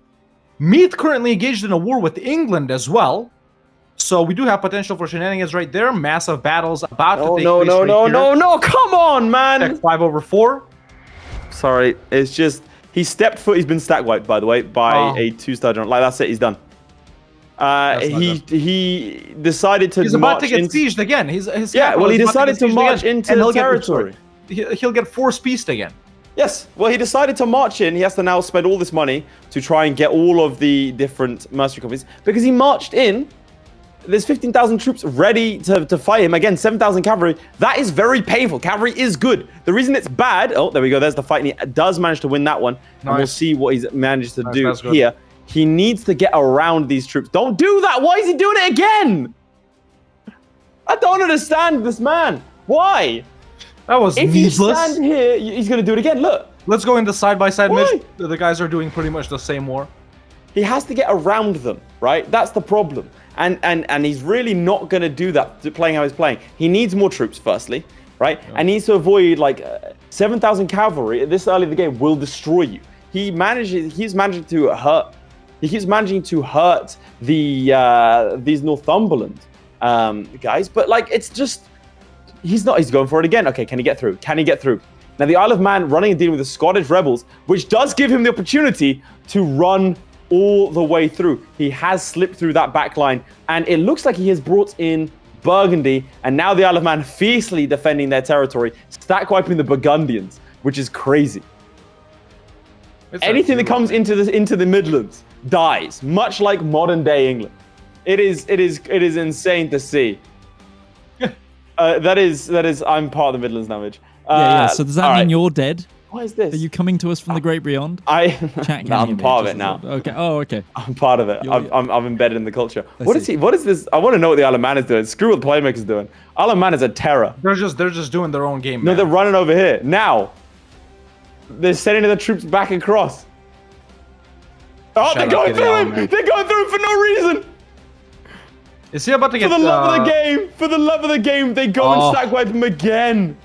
Meath currently engaged in a war with England as well. So we do have potential for shenanigans right there. Massive battles about to take place. No, come on, man. Tech 5/4. Sorry, it's just He stepped foot. He's been stack wiped, by the way, by a 2-star general. Like, that's it. He's done. He decided to. He's about to get sieged again. He decided to march into territory. He'll get force-pieced again. Yes. Well, he decided to march in. He has to now spend all this money to try and get all of the different mercenary companies because he marched in. There's 15,000 troops ready to fight him. Again, 7,000 cavalry. That is very painful. Cavalry is good. The reason it's bad... Oh, there we go. There's the fight. And he does manage to win that one. Nice. And we'll see what he's managed to do here. He needs to get around these troops. Don't do that. Why is he doing it again? I don't understand this man. Why? That was needless. If you stand here, he's going to do it again. Look. Let's go into side-by-side mission. The guys are doing pretty much the same war. He has to get around them, right? That's the problem. And he's really not going to do that, playing how he's playing. He needs more troops, firstly, right? Yeah. And he needs to avoid, like, 7,000 cavalry at this early in the game will destroy you. He's managing to hurt. He keeps managing to hurt these Northumberland guys. But, like, it's just... He's going for it again. Okay, can he get through? Can he get through? Now, the Isle of Man running and dealing with the Scottish rebels, which does give him the opportunity to run all the way through. He has slipped through that back line, and it looks like he has brought in Burgundy, and now the Isle of Man fiercely defending their territory, stack wiping the Burgundians, which is crazy. Anything that comes into the Midlands dies, much like modern day England. It is insane to see. That is. I'm part of the Midlands now, Midge. Yeah. So does that mean you're dead? What is this? Are you coming to us from the great beyond? I'm part of it now. Okay. Oh, okay. I'm part of it. I'm embedded in the culture. What is this? I want to know what the Isle of Man is doing. Screw what the Playmaker's doing. Isle of Man is a terror. They're just doing their own game. No, they're running over here now. They're sending the troops back across. Oh, they're going through him. They're going through him for no reason. Is he about to get... For the love of the game, they go and stack wipe him again.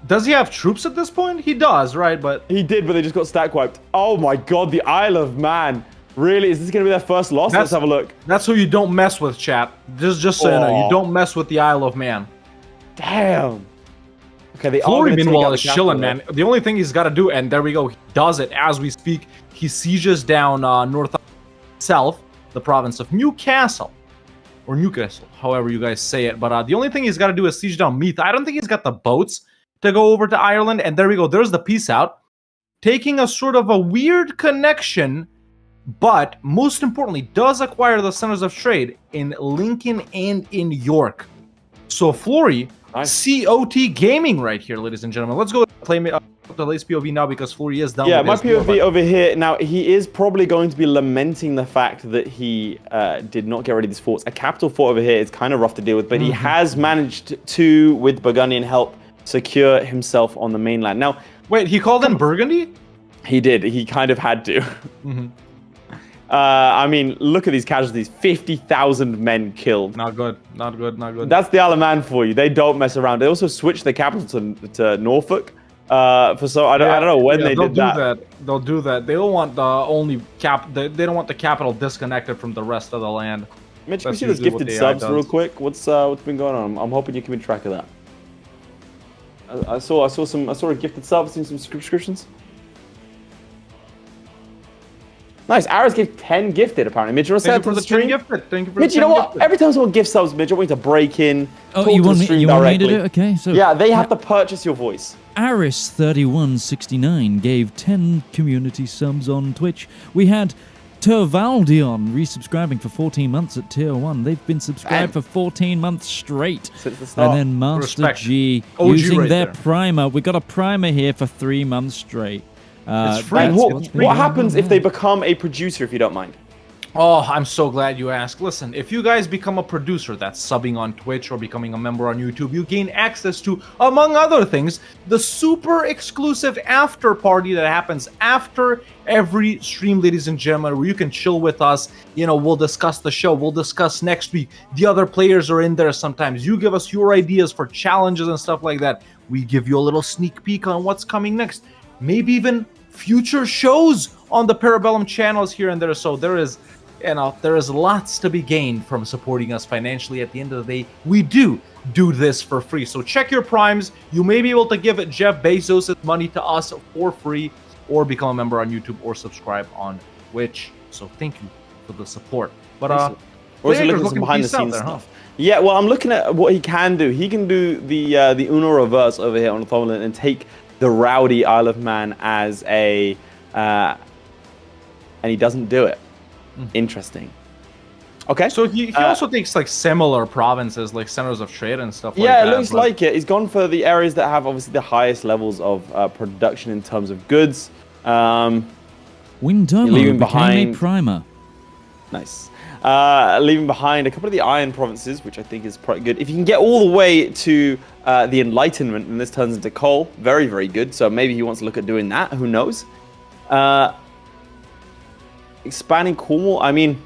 Does he have troops at this point? He does, right? But he did, but they just got stack wiped. Oh my god, the Isle of Man. Really? Is this going to be their first loss? Let's have a look. That's who you don't mess with, chat. Just so you know, you don't mess with the Isle of Man. Damn. Okay, the Florry, meanwhile, is chilling, man. The only thing he's got to do, and there we go, he does it as we speak. He sieges down north south, the province of Newcastle. Or Newcastle, however you guys say it. But the only thing he's got to do is siege down Meath. I don't think he's got the boats to go over to Ireland. And there we go. There's the peace out. Taking a sort of a weird connection, but most importantly, does acquire the centers of trade in Lincoln and in York. So Florry, nice. COT gaming right here, ladies and gentlemen. Let's go play the Laith's POV now because Florry is done. Yeah, my POV over here. Now, he is probably going to be lamenting the fact that he did not get rid of these forts. A capital fort over here is kind of rough to deal with, but he has managed to, with Burgundian help, secure himself on the mainland. Now, wait, he called in Burgundy? He did. He kind of had to. I mean, look at these casualties. 50,000 men killed. Not good. Not good. Not good. That's the Isle of Man for you. They don't mess around. They also switched the capital to Norfolk. I don't know when they did that. They'll do that. They don't want the they don't want the capital disconnected from the rest of the land. Mitch, can we see those gifted subs real quick? What's been going on? I'm hoping you can keep track of that. I saw a gifted subs and some subscriptions. Nice. Arrows gave 10 gifted, apparently. Midge, you want to say that for the stream? Thank you for Midge, you know what? Every time someone gives subs, Midge, I want you to break in, talk to the stream directly. Okay, so... Yeah, they have to purchase your voice. Aris3169 gave 10 community subs on Twitch. We had Tervaldion resubscribing for 14 months at tier 1. They've been subscribed for 14 months straight. Since the start. And then Master G using their primer. We got a primer here for 3 months straight. It's free. What happens if they become a producer, if you don't mind? Oh, I'm so glad you asked. Listen, if you guys become a producer that's subbing on Twitch or becoming a member on YouTube, you gain access to, among other things, the super exclusive after party that happens after every stream, ladies and gentlemen, where you can chill with us. You know, we'll discuss the show. We'll discuss next week. The other players are in there sometimes. You give us your ideas for challenges and stuff like that. We give you a little sneak peek on what's coming next. Maybe even future shows on the Parabellum channels here and there. So there is lots to be gained from supporting us financially. At the end of the day, we do this for free. So check your primes. You may be able to give Jeff Bezos' money to us for free. or become a member on YouTube, or subscribe on Twitch. So thank you for the support. But Or is he Playmaker's looking at some behind the peace out scenes there, stuff? Yeah, well, I'm looking at what he can do. He can do the Uno reverse over here on Northumberland and take the rowdy Isle of Man as a, and he doesn't do it. Interesting. Okay. So he also takes like similar provinces, like centers of trade and stuff like that. Yeah, it looks like it. He's gone for the areas that have obviously the highest levels of production in terms of goods. Windomo leaving became behind- a primer. Nice. Leaving behind a couple of the iron provinces, which I think is pretty good. If you can get all the way to the Enlightenment, and this turns into coal, very, very good. So maybe he wants to look at doing that. Who knows? Expanding Cornwall. I mean,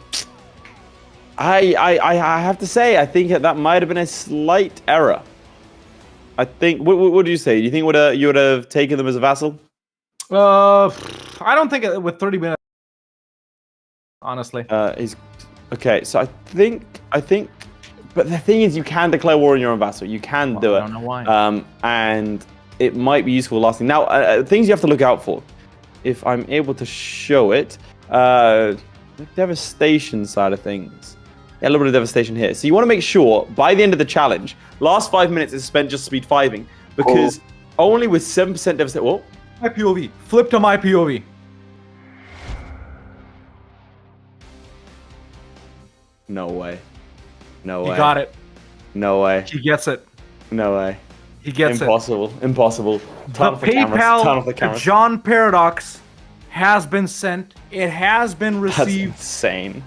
I have to say, I think that might have been a slight error. I think. What do you say? Do you think you would have taken them as a vassal? I don't think with 30 minutes. Honestly. He's okay. So I think. But the thing is, you can declare war on your own vassal. You can do it. I don't know why. And it might be useful lasting. Now, things you have to look out for. If I'm able to show it, the devastation side of things. Yeah, a little bit of devastation here. So you want to make sure by the end of the challenge, last 5 minutes is spent just speed 5ing, because only with 7% devastation. Whoa. My POV. Flip to my POV. No way. No way. He got it. No way. He gets it. No way. He gets Impossible. Impossible. it. Turn The off the cameras. Turn off PayPal the to cameras. John Paradox has been sent. It has been That's received. insane.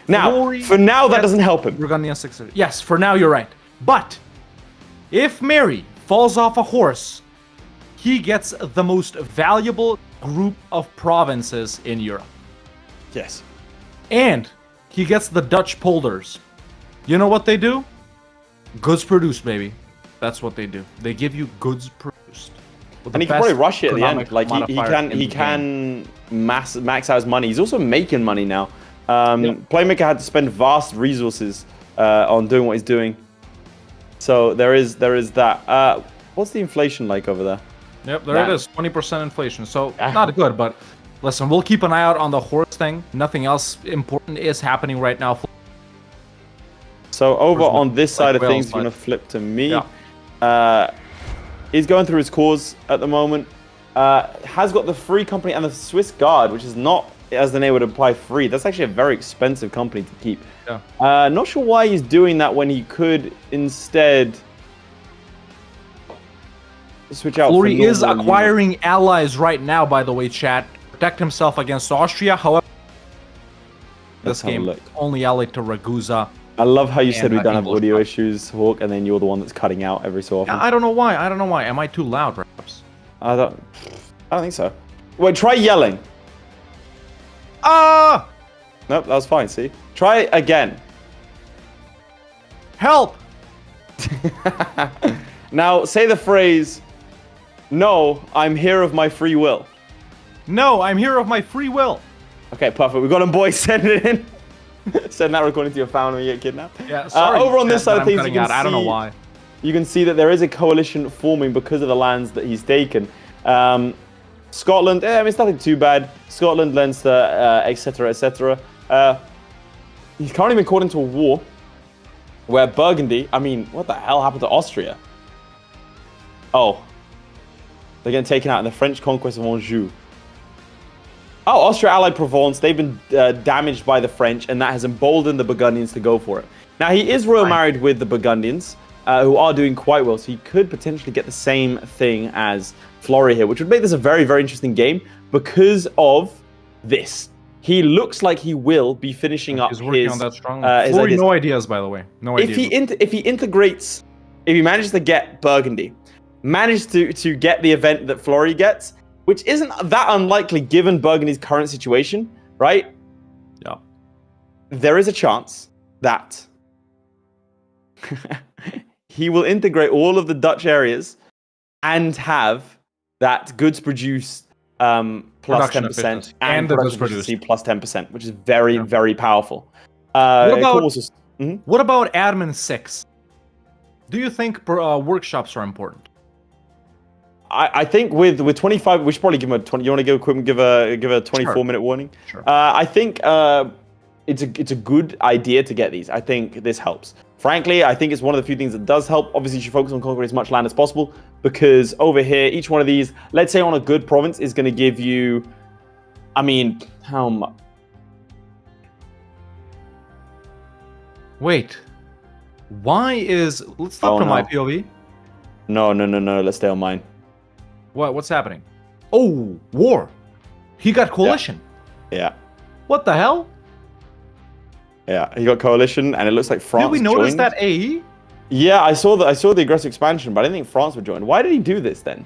Now, Glory for now, that has- doesn't help him. Burgundian 6. Yes, for now you're right. But if Mary falls off a horse, he gets the most valuable group of provinces in Europe. Yes. And he gets the Dutch polders. You know what they do? Goods produced, baby. That's what they do. They give you goods produced. With And the he can probably best rush it at the end. economic Like modifier in he the can max out his money. He's also making money now. Yep. Playmaker had to spend vast resources on doing what he's doing. So there is that. What's the inflation like over there? Yep, there it is. 20% inflation. So not good, but listen, we'll keep an eye out on the horse thing. Nothing else important is happening right now. So over Where's on this side of Wales, things, you're but- gonna flip to me. Yeah. He's going through his cause at the moment. Has got the free company and the Swiss Guard, which is not, as the name would imply, free. That's actually a very expensive company to keep. Yeah. Not sure why he's doing that when he could instead switch out. Flurry for is normal acquiring allies right now, by the way, chat. Protect himself against Austria. However, Let's this have a game look. only allied to Ragusa. I love how you said And we don't have English audio stuff. issues, Hawk, and then you're the one that's cutting out every so often. I don't know why. Am I too loud, perhaps? I don't think so. Wait, try yelling. Ah! Nope, that was fine. See, try it again. Help! Now say the phrase, "No, I'm here of my free will." No, I'm here of my free will. Okay, perfect. We got him, boys. Send it in. Send that recording to your family when you get kidnapped. Yeah, sorry. Over on this Chat, side that of things, I'm you cutting can out. I don't know see- why. You can see that there is a coalition forming because of the lands that he's taken. Scotland, I mean, it's nothing too bad. Scotland, Leinster, etc., etc. He's currently been caught into a war where Burgundy, I mean, what the hell happened to Austria? Oh, they're getting taken out in the French conquest of Anjou. Oh, Austria allied Provence. They've been damaged by the French, and that has emboldened the Burgundians to go for it. Now, he is royal married with the Burgundians, who are doing quite well, so he could potentially get the same thing as Florry here, which would make this a very, very interesting game because of this. He looks like he will be finishing up He's working his, on that strongly. his Flurry, ideas. no ideas, by the way. No If ideas. he manages to get Burgundy, manage to get the event that Florry gets, which isn't that unlikely given Burgundy's current situation, right? Yeah. There is a chance that he will integrate all of the Dutch areas and have that goods produced plus Production 10% efficiency. and And the goods production efficiency produced. plus 10%, which is very, Yeah. very powerful. What it could about- also- What about Admin 6? Do you think workshops are important? I think with 25, we should probably give him a 20. You want to give a 24-minute warning? Sure. I think it's a good idea to get these. I think this helps. Frankly, I think it's one of the few things that does help. Obviously, you should focus on conquering as much land as possible because over here, each one of these, let's say on a good province, is going to give you, I mean, how much? Wait. Why is... Let's flip to my POV. No. Let's stay on mine. What's happening? Oh, war. He got coalition. Yeah. What the hell? Yeah, he got coalition, and it looks like France. Did we notice joined. that AE? Yeah, I saw the aggressive expansion, but I didn't think France would join. Why did he do this then?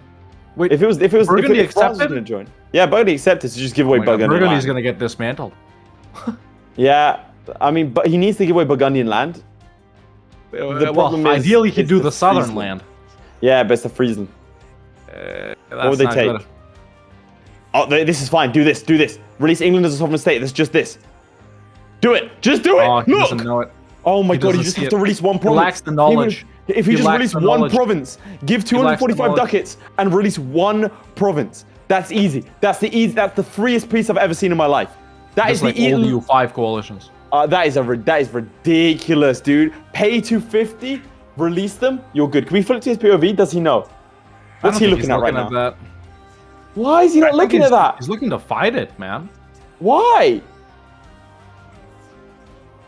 Wait, if Burgundy France was accepted? going to join. Yeah, Burgundy accepted to just give away Burgundy. Burgundy's going to get dismantled. Yeah, I mean, but he needs to give away Burgundian land. The problem is, ideally he'd do the southern Friesland. land. Yeah, but it's the Friesland. What would they take? Good. Oh, this is fine. Do this. Release England as a sovereign state. That's just this. Do it. Just do it. Oh, he Look. doesn't know it. Oh my He god, you doesn't just see have it. to release one He province. lacks the knowledge. If you He just lacks release the one knowledge. province, give He lacks the 245 knowledge. ducats and release one province. That's easy. That's the freest piece I've ever seen in my life. That is Just like the all EU5 coalitions. that is ridiculous, dude. Pay 250, release them. You're good. Can we flip to his POV? Does he know? What's he looking at right now? That. Why is he not looking at that? He's looking to fight it, man. Why?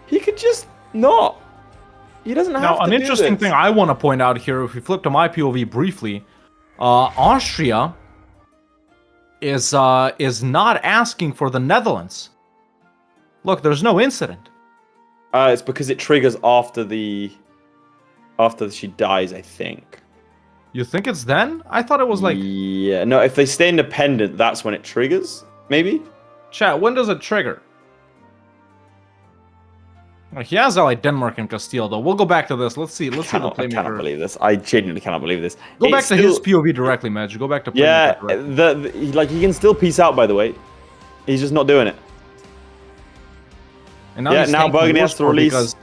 He could just not. He doesn't have Now, to an do interesting this. thing I want to point out here, if we flip to my POV briefly, Austria is not asking for the Netherlands. Look, there's no incident. It's because it triggers after she dies, I think. You think it's then? I thought it was like... Yeah, no, if they stay independent, that's when it triggers, maybe? Chat, when does it trigger? He has like Denmark and Castile, though. We'll go back to this. Let's see. Let's see the I cannot Playmaker. believe this. I genuinely cannot believe this. Go back It's to his POV directly, Madge. Go back to Playmaker Yeah, directly. he can still peace out, by the way. He's just not doing it. And Yeah, he's now thanking Burgundy has to Warsaw release- because-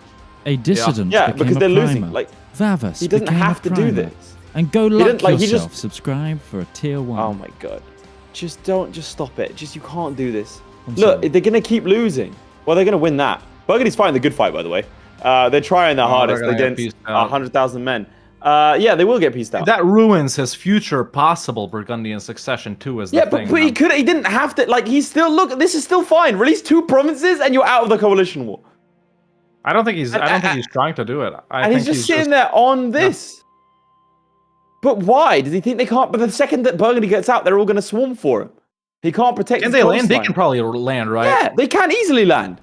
A dissident Yeah, became because a they're primer. losing. Like, Vavas he doesn't became have a to do primer. this. And go He luck didn't- like, he yourself. just- Subscribe for a tier 1. Oh my god. Just stop it. You can't do this. I'm Look, sorry. they're going to keep losing. Well, they're going to win that. Burgundy's fighting the good fight, by the way. They're trying their hardest they're gonna get against pieced out. 100,000 men. Yeah, they will get pieced out. That ruins his future possible Burgundian succession too. Is the Yeah, thing. but he didn't have to. Like, he's still this is still fine. Release 2 provinces and you're out of the coalition war. I don't think he's trying to do it. I And think he's just sitting there on this. But why? Does he think they can't? But the second that Burgundy gets out, they're all going to swarm for him. He can't protect. Can his they land? They coastline. can probably land, right? Yeah, they can easily land.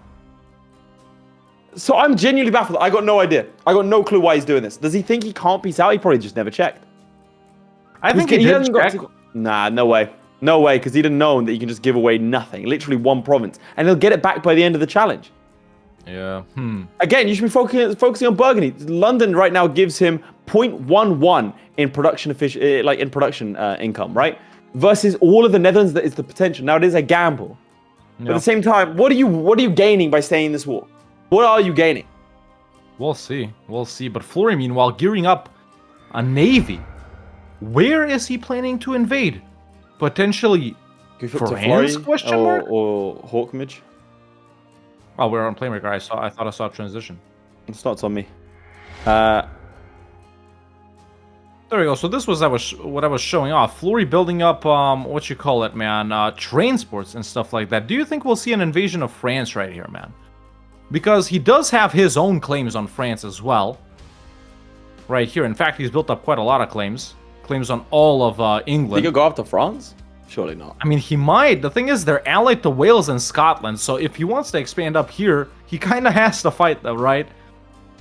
So I'm genuinely baffled. I got no idea. I got no clue why he's doing this. Does he think he can't peace out? He probably just never checked. I think he did hasn't got check. to- Nah, no way. No way, because he didn't know that you can just give away nothing. Literally one province. And he'll get it back by the end of the challenge. Yeah. Again, you should be focusing on Burgundy. London right now gives him 0.11 in production income, right? Versus all of the Netherlands that is the potential. Now it is a gamble. But at the same time, what are you gaining by staying in this war? What are you gaining? We'll see. We'll see. But Flory, meanwhile, gearing up a navy. Where is he planning to invade? Potentially Can we flip to France? Florry Question mark? or Hawkmidge? Oh, we're on Playmaker. I thought I saw transition. It's not on me. There we go. So this was what I was showing off. Flory building up what you call it, man, transports and stuff like that. Do you think we'll see an invasion of France right here, man? Because he does have his own claims on France as well. Right here. In fact, he's built up quite a lot of claims. Claims on all of England. He could go after France? Surely not. I mean, he might. The thing is, they're allied to Wales and Scotland, so if he wants to expand up here, he kind of has to fight them, right?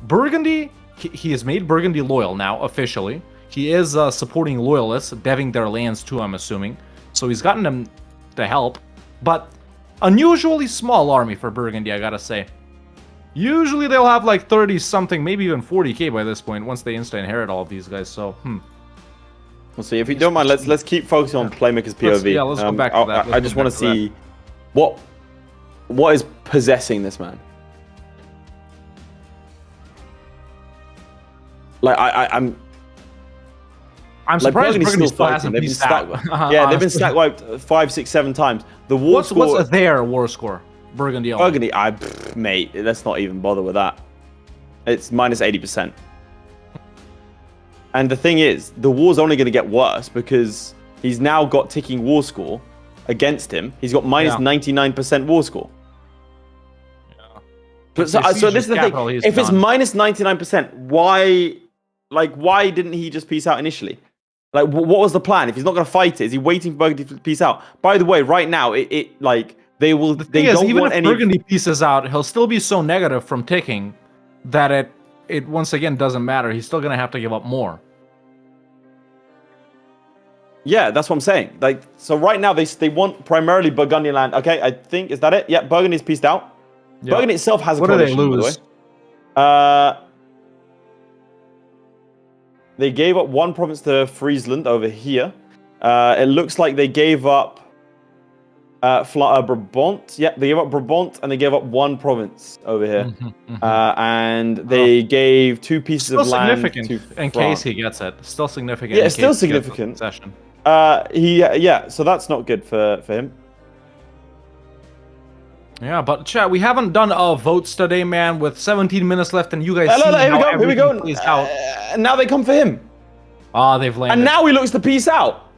Burgundy, he has made Burgundy loyal now, officially. He is supporting loyalists, deving their lands too, I'm assuming. So he's gotten them to help. But unusually small army for Burgundy, I gotta say. Usually they'll have like 30-something, maybe even 40k by this point, once they insta-inherit all of these guys, so, We'll see. If you don't mind, let's keep focusing on Playmaker's POV. Let's go back to that. I just want to see what is possessing this man. Like I'm I'm surprised Burgundy's Burgundy still fighting. hasn't They've been pieced stack- out. Yeah, they've been stack wiped 5, 6, 7 times. The war score. What's their war score? Burgundy only. Burgundy, mate, let's not even bother with that. It's minus 80%. And the thing is, the war's only going to get worse because he's now got ticking war score against him. He's got minus 99% war score. Yeah. But so this is the thing. If it's minus 99%, why didn't he just peace out initially? Like, what was the plan? If he's not going to fight it, is he waiting for Burgundy to peace out? By the way, right now, they will. The thing is, even if Burgundy pieces out, he'll still be so negative from ticking that it once again doesn't matter. He's still gonna have to give up more. Yeah, that's what I'm saying. Like, so right now they want primarily Burgundian land. Okay, I think, is that it? Yeah, Burgundy's pieced out. Yeah. Burgundy itself has a coalition, what do they lose? By the way. They gave up 1 province to Friesland over here. It looks like they gave up Brabant. Yeah, they gave up Brabant and they gave up 1 province over here. And they gave 2 pieces of land significant to in case he gets it. Still significant. Yeah, it's still significant. So that's not good for him. Yeah, but chat, we haven't done votes today, man. With 17 minutes left, and you guys. Here we go. Now they come for him. They've landed. And now he looks to peace out.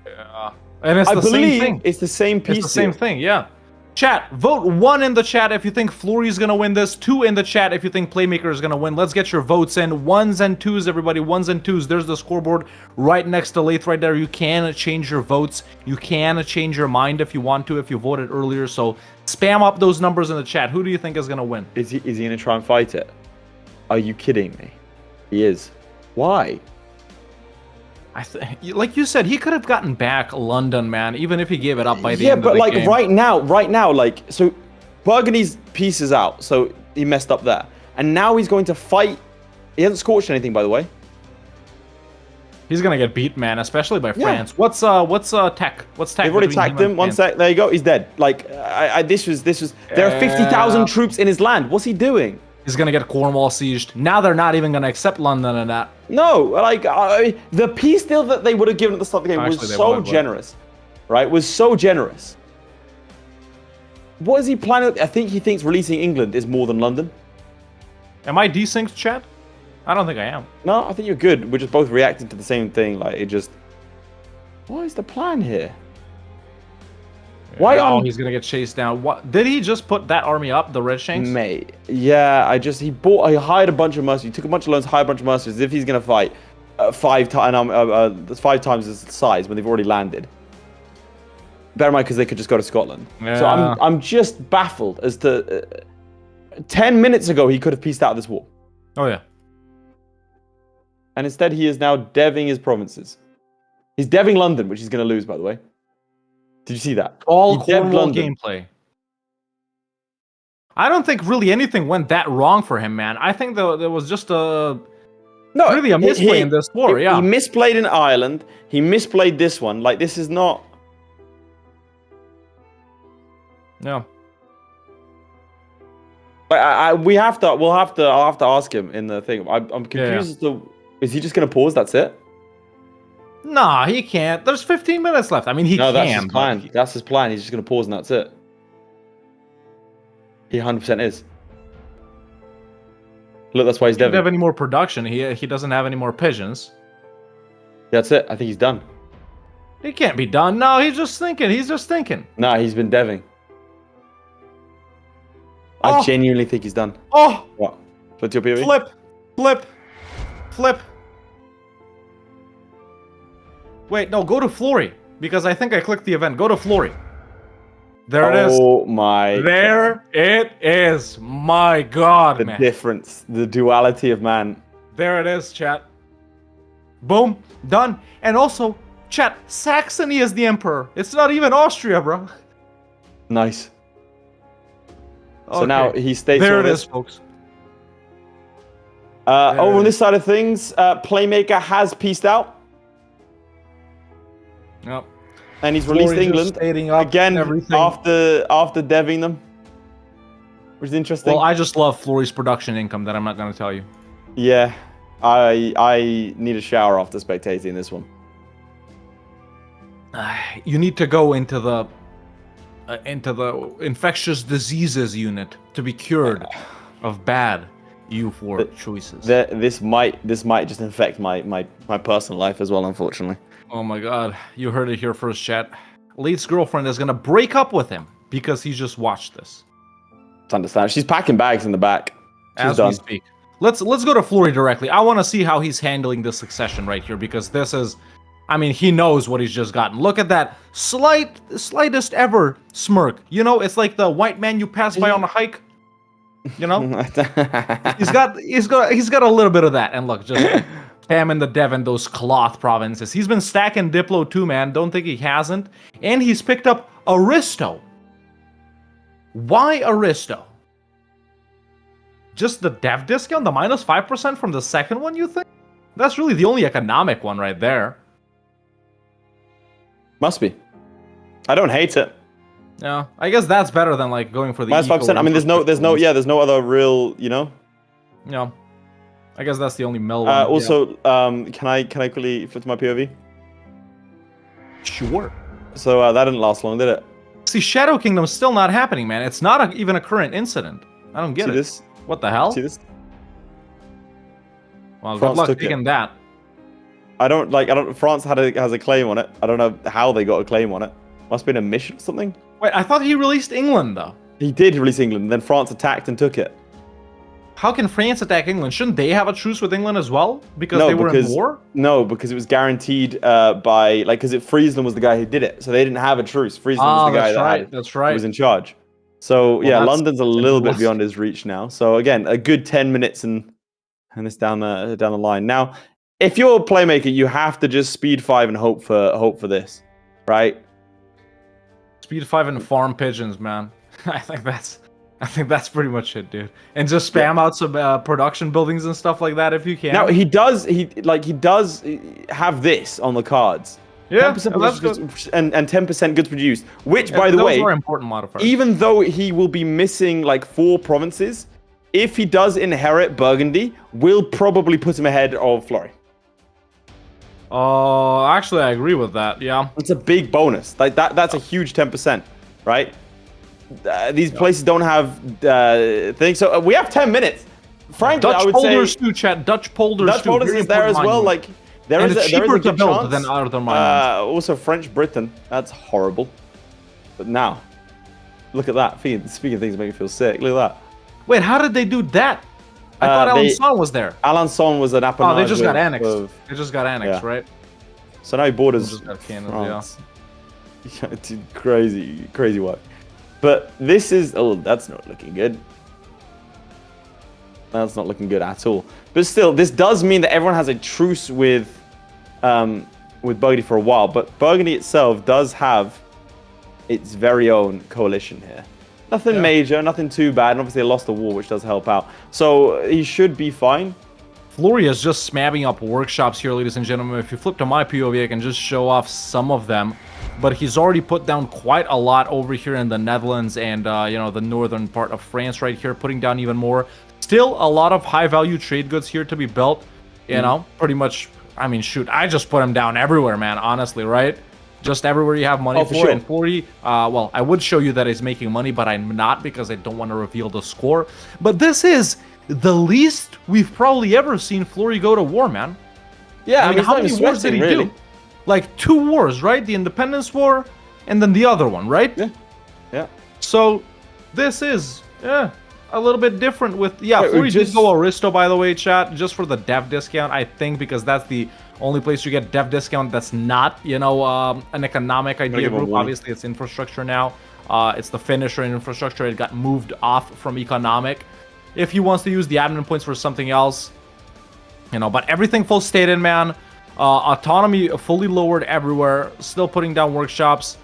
Yeah, and it's the same thing. It's the same piece. It's the same thing. Yeah. Chat, vote 1 in the chat if you think Florry's gonna win this. 2 in the chat if you think Playmaker is gonna win. Let's get your votes in. 1s and 2s, everybody. 1s and 2s. There's the scoreboard right next to Laith right there. You can change your votes. You can change your mind if you want to, if you voted earlier. So spam up those numbers in the chat. Who do you think is gonna win? Is he gonna try and fight it? Are you kidding me? He is. Why? Like you said, he could have gotten back London, man, even if he gave it up by the end of the game. Yeah, but like right now, like, so Burgundy's pieces out, so he messed up there. And now he's going to fight. He hasn't scorched anything, by the way. He's gonna get beat, man, especially by France. What's tech? What's tech? They've already attacked him. 1 sec. There you go. He's dead. Like, this was. There are 50,000 troops in his land. What's he doing? He's gonna get Cornwall sieged. Now they're not even gonna accept London and that. No, like the peace deal that they would have given at the start of the game was so generous, right? Was so generous. What is he planning? I think he thinks releasing England is more than London. Am I desynced, chat? I don't think I am. No, I think you're good. We're just both reacting to the same thing. Like, it just. What is the plan here? Why? Oh, he's gonna get chased down. What did he just put that army up? The Red Shanks? Mate, yeah. He hired a bunch of mercenaries. He took a bunch of loans, hired a bunch of mercenaries. As if he's gonna fight 5 times his size when they've already landed. Bear in mind, because they could just go to Scotland. Yeah. So I'm just baffled as to 10 minutes ago he could have pieced out of this war. Oh yeah. And instead he is now deving his provinces. He's deving London, which he's gonna lose, by the way. Did you see that? All Cornwall gameplay. I don't think really anything went that wrong for him, man. I think there was just really a misplay in this war. Yeah, he misplayed in Ireland. He misplayed this one. Like, this is not. Yeah. We'll have to ask him in the thing. I'm confused as to, is he just gonna pause? That's it. Nah, he can't. There's 15 minutes left. I mean, he can. That's his plan. That's his plan. He's just going to pause and that's it. He 100% is. Look, that's why he's deving. He doesn't have any more production. He doesn't have any more pigeons. That's it. I think he's done. He can't be done. No, he's just thinking. He's just thinking. Nah, he's been deving. I genuinely think he's done. Oh! What? What's your POV? Flip. Wait, no, go to Florry, because I think I clicked the event. Go to Florry. There it is. Oh my. There it is. My God, man. The difference, the duality of man. There it is, chat. Boom, done. And also, chat, Saxony is the emperor. It's not even Austria, bro. Nice. So now he states. There it is, folks. Over on this side of things, Playmaker has pieced out. Yep. And he's released England again after deving them, which is interesting. Well, I just love Florry's production income that I'm not going to tell you. Yeah. I need a shower after spectating this one. You need to go into the infectious diseases unit to be cured of bad EU4 choices. This might just infect my personal life as well, unfortunately. Oh my god, you heard it here first, chat. Laith's girlfriend is gonna break up with him because he just watched this. It's understandable. She's packing bags in the back. She's As done. we speak. Let's go to Florry directly. I want to see how he's handling this succession right here, because this is, I mean, he knows what he's just gotten. Look at that slightest ever smirk. You know, it's like the white man you pass by on a hike. You know, he's got a little bit of that. And look, just him and the Devon, those cloth provinces. He's been stacking Diplo too, man. Don't think he hasn't. And he's picked up Aristo. Why Aristo? Just the dev discount, the minus 5% from the second one, you think? That's really the only economic one right there. Must be. I don't hate it. Yeah, I guess that's better than like going for the minus 5%. I mean, there's no other real, you know. Yeah, I guess that's the only mill one. Also, can I quickly flip to my POV? Sure. So that didn't last long, did it? See, Shadow Kingdom's still not happening, man. It's not even a current incident. I don't get See it. this? What the hell? See this? Well, France good luck took taking it. that. France has a claim on it. I don't know how they got a claim on it. Must have been a mission or something. Wait, I thought he released England though. He did release England, then France attacked and took it. How can France attack England? Shouldn't they have a truce with England as well? Because they were in war? No, because it was guaranteed by, like, because Friesland was the guy who did it. So they didn't have a truce. Friesland was the guy that was in charge. So, well, yeah, London's a little bit beyond his reach now. So, again, a good 10 minutes and it's down the line. Now, if you're a Playmaker, you have to just speed 5 and hope for this, right? Speed 5 and farm pigeons, man. I think that's pretty much it, dude. And just spam out some production buildings and stuff like that if you can. Now he does have this on the cards. Yeah, 10% and 10% goods produced. Which, by the those way, are important modifiers. Even though he will be missing like 4 provinces, if he does inherit Burgundy, will probably put him ahead of Florry. Actually, I agree with that. Yeah, it's a big bonus. Like that's a huge 10%, right? These places don't have things. So we have 10 minutes. Frankly, Dutch I would polders say too, chat. Dutch polders is there as well. Like there is cheaper a to good build chance. than other mines. Also, French Britain. That's horrible. But now, look at that. Speaking of things that make me feel sick. Look at that. Wait, how did they do that? I thought Alençon was there. Alençon was an appanage. Oh, they just got annexed. They just got annexed, right? So now he borders just got Canada, yeah. Crazy work. But this is... Oh, that's not looking good. That's not looking good at all. But still, this does mean that everyone has a truce with Burgundy for a while. But Burgundy itself does have its very own coalition here. Nothing major, nothing too bad. And obviously, they lost the war, which does help out. So he should be fine. Florry is just smabbing up workshops here, ladies and gentlemen. If you flip to my POV, I can just show off some of them. But he's already put down quite a lot over here in the Netherlands and, the northern part of France right here, putting down even more. Still a lot of high-value trade goods here to be built. You know, pretty much, I mean, shoot, I just put them down everywhere, man, honestly, right? Just everywhere you have money for. Sure. And Florry, well, I would show you that he's making money, but I'm not because I don't want to reveal the score. But this is the least we've probably ever seen Florry go to war, man. Yeah, I mean, how many wars did he do? Like 2 wars, right? The Independence War and then the other one, right? Yeah. So this is, a little bit different with, Florry did go Aristo, by the way, chat, just for the dev discount, I think, because that's the only place you get dev discount that's not, an economic idea group. Obviously, it's infrastructure now. It's the finisher in infrastructure. It got moved off from economic. If he wants to use the admin points for something else, but everything full stated, man. Autonomy fully lowered everywhere. Still putting down workshops.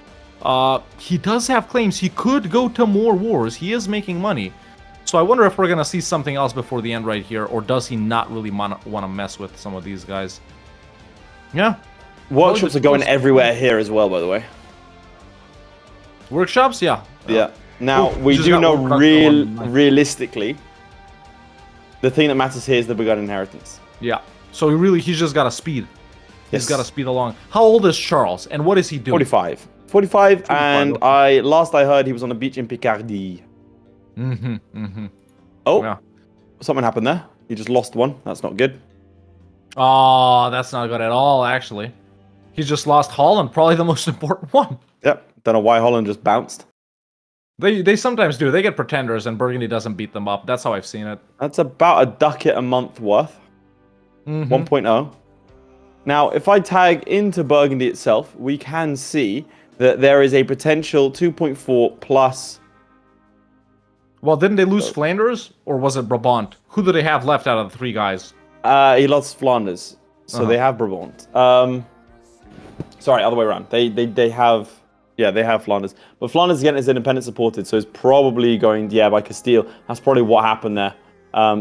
He does have claims. He could go to more wars. He is making money. So I wonder if we're going to see something else before the end right here, or does he not really want to mess with some of these guys? Yeah. Workshops are going everywhere here as well, by the way. Workshops? Yeah. Yeah. Now, we do know realistically The thing that matters here is the begun inheritance. Yeah. So he's just got a speed. He's Yes. got to speed along. How old is Charles, and what is he doing? 45. 45, and okay. last I heard he was on a beach in Picardy. Oh, Yeah. something happened there. He just lost one. That's not good. Oh, that's not good at all, actually. He just lost Holland, probably the most important one. Yep. Don't know why Holland just bounced. They sometimes do. They get pretenders, and Burgundy doesn't beat them up. That's how I've seen it. That's about a ducat a month worth. 1.0. Now, if I tag into Burgundy itself, we can see that there is a potential 2.4 plus. Well, didn't they lose Flanders, or was it Brabant? Who do they have left out of the three guys? He lost Flanders, so they have Brabant. Sorry, other way around. They have, yeah, they have Flanders, but Flanders again is independent supported, so it's probably going by Castile. That's probably what happened there.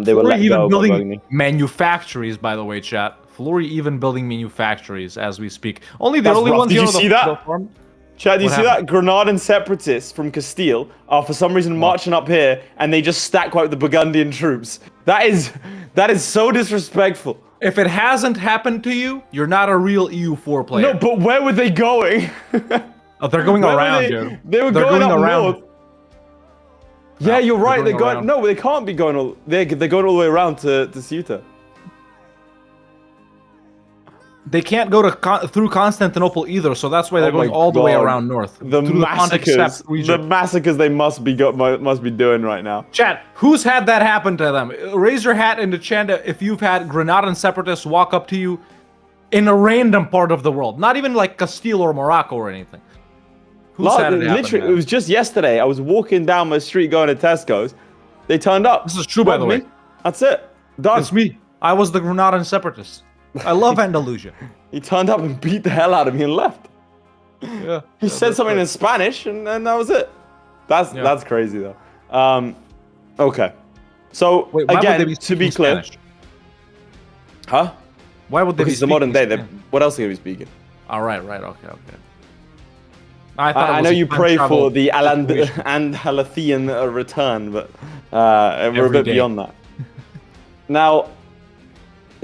They were let even go by building Burgundy. manufactories, by the way, chat. Florry even building manufactories as we speak. Only the That's only rough. ones Did here you are the- see that? the farm- Chad, do you What see that? Granadan separatists from Castile are for some reason marching up here, and they just stack wipe the Burgundian troops. That is so disrespectful. If it hasn't happened to you, you're not a real EU4 player. No, but where were they going? Oh, they're going Where were around, they? dude. They were They're going up around. north. Yeah, you're right. they're They're going going. around. No, they can't be going all. They're going all the way around to Ceuta. They can't go to through Constantinople either, so that's why they're Oh my going all the way God. around north. The through massacres. Pontic region. The massacres they must be doing right now. Chat, who's had that happen to them? Raise your hat in the chat if you've had Granadan separatists walk up to you in a random part of the world. Not even like Castile or Morocco or anything. Who's had it happen, Literally, man? it was just yesterday. I was walking down my street going to Tesco's. They turned up. This is true, by the way. That's it. Done. It's me. I was the Granadan separatist. I love Andalusia. He turned up and beat the hell out of me and left. Yeah. He said something in Spanish, and that was it. That's crazy though. Okay. So Wait, why would again, they be to be speaking clear, Spanish? huh? Why would they Because be it's the modern day. Spanish? What else are they gonna be speaking? All right, okay. I know you pray for the Andalusian return, but we're a Every bit day. beyond that. Now,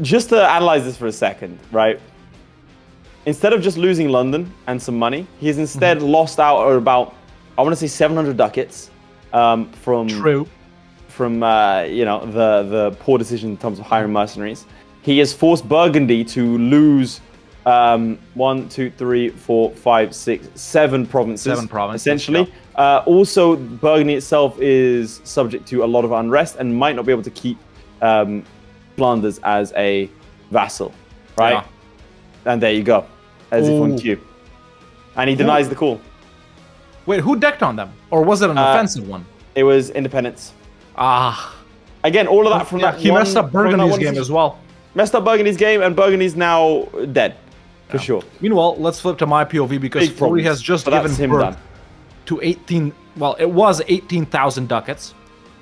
just to analyze this for a second, right? Instead of just losing London and some money, he has instead lost out about, I want to say 700 ducats from True. the poor decision in terms of hiring mercenaries. He has forced Burgundy to lose 1, 2, 3, 4, 5, 6, 7 provinces. 7 provinces, Essentially. Also, Burgundy itself is subject to a lot of unrest and might not be able to keep Flanders as a vassal, right? Yeah. And there you go, as if on Ooh. cue. And he denies the call. Wait, who decked on them? Or was it an offensive one? It was independence. Ah. Again, all of that from Yeah, that. he one, messed up from that Burgundy's one game decision. as well. Messed up Burgundy's game, and Burgundy's now dead, for sure. Meanwhile, let's flip to my POV because Big Florry problems. has just So that's given him birth done. to 18. Well, it was 18,000 ducats.